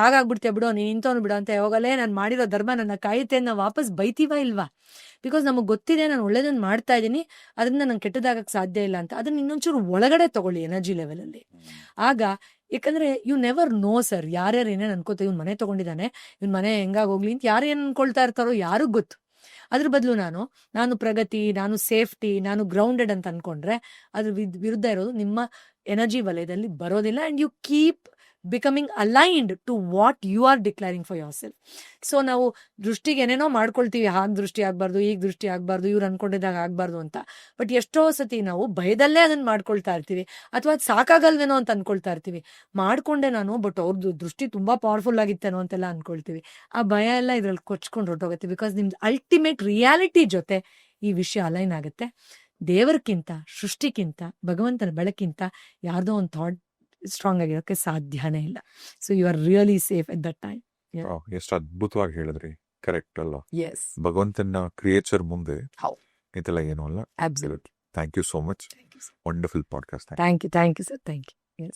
ಹಾಗಾಗ್ಬಿಡ್ತೇ ಬಿಡೋ, ನೀನ್ ಇಂಥವ್ನು ಬಿಡೋ ಅಂತ ಯಾವಾಗಲೇ ನಾನು ಮಾಡಿರೋ ಧರ್ಮ ನನ್ನ ಕಾಯುತ್ತೆ ನಾವು ವಾಪಸ್ ಬೈತೀವ ಇಲ್ವಾ? ಬಿಕಾಸ್ ನಮಗೆ ಗೊತ್ತಿದೆ ನಾನು ಒಳ್ಳೇದನ್ನ ಮಾಡ್ತಾ ಇದ್ದೀನಿ, ಅದರಿಂದ ನಂಗೆ ಕೆಟ್ಟದಾಗಕ್ಕೆ ಸಾಧ್ಯ ಇಲ್ಲ ಅಂತ. ಅದನ್ನ ಇನ್ನೊಂಚೂರು ಒಳಗಡೆ ತಗೊಳ್ಳಿ ಎನರ್ಜಿ ಲೆವೆಲ್ ಅಲ್ಲಿ. ಆಗ, ಯಾಕಂದ್ರೆ ಯು ನೆವರ್ ನೋ ಸರ್, ಯಾರ್ಯಾರು ಏನೇನು ಅನ್ಕೋತ, ಇವ್ನ ಮನೆ ತಗೊಂಡಿದ್ದಾನೆ, ಇವ್ನ ಮನೆ ಹೆಂಗಾಗೋಗ್ಲಿ ಅಂತ ಯಾರು ಏನ್ ಅನ್ಕೊಳ್ತಾ ಇರ್ತಾರೋ ಯಾರಿಗ್ ಗೊತ್ತು. ಅದ್ರ ಬದಲು ನಾನು ಪ್ರಗತಿ, ನಾನು ಸೇಫ್ಟಿ, ನಾನು ಗ್ರೌಂಡೆಡ್ ಅಂತ ಅನ್ಕೊಂಡ್ರೆ ಅದ್ರ ವಿರುದ್ಧ ಇರೋದು ನಿಮ್ಮ ಎನರ್ಜಿ ವಲಯದಲ್ಲಿ ಬರೋದಿಲ್ಲ. And you keep becoming aligned to what you are declaring for yourself. So ನಾವು ದೃಷ್ಟಿಗೆ ಏನೇನೋ ಮಾಡ್ಕೊಳ್ತೀವಿ, ಹಾಗೆ ದೃಷ್ಟಿ ಆಗ್ಬಾರ್ದು, ಈಗ ದೃಷ್ಟಿ ಆಗ್ಬಾರ್ದು, ಇವ್ರು ಅನ್ಕೊಂಡಿದ್ದಾಗ ಆಗ್ಬಾರ್ದು ಅಂತ. ಬಟ್ ಎಷ್ಟೋ ಸತಿ ನಾವು ಭಯದಲ್ಲೇ ಅದನ್ನ ಮಾಡ್ಕೊಳ್ತಾ ಇರ್ತೀವಿ, ಅಥವಾ ಅದು ಸಾಕಾಗಲ್ವೇನೋ ಅಂತ ಅನ್ಕೊಳ್ತಾ ಇರ್ತೀವಿ. ಮಾಡ್ಕೊಂಡೆ ನಾನು, ಬಟ್ ಅವ್ರದ್ದು ದೃಷ್ಟಿ ತುಂಬಾ ಪವರ್ಫುಲ್ ಆಗಿತ್ತೇನೋ ಅಂತೆಲ್ಲ ಅನ್ಕೊಳ್ತೀವಿ. ಆ ಭಯ ಎಲ್ಲ ಇದ್ರಲ್ಲಿ ಕೊಚ್ಕೊಂಡು ಹೊರಟೋಗುತ್ತೆ. ಬಿಕಾಸ್ ನಿಮ್ದು ಅಲ್ಟಿಮೇಟ್ ರಿಯಾಲಿಟಿ ಜೊತೆ ಈ ವಿಷಯ ಅಲೈನ್ ಆಗುತ್ತೆ. ದೇವರಕ್ಕಿಂತ, ಸೃಷ್ಟಿಕ್ಕಿಂತ, ಭಗವಂತನ ಬೆಳಕಿಂತ ಯಾರ್ದೋ ಒಂದು ಥಾಟ್ ಸ್ಟ್ರಾಂಗ್ ಆಗಿರೋಕ್ಕೆ ಸಾಧ್ಯನೇ ಇಲ್ಲ. So you are really safe at that time. ಎಷ್ಟು ಅದ್ಭುತವಾಗಿ ಹೇಳಿದ್ರಿ. ಕರೆಕ್ಟ್ ಅಲ್ಲ? ಎಸ್, ಭಗವಂತನ ಕ್ರಿಯೇಚರ್ ಮುಂದೆ ಹೌದು, ಇದೆಲ್ಲ ಏನೂ ಅಲ್ಲ. Absolute. Thank you so much. Wonderful podcast. Thank you sir, thank you.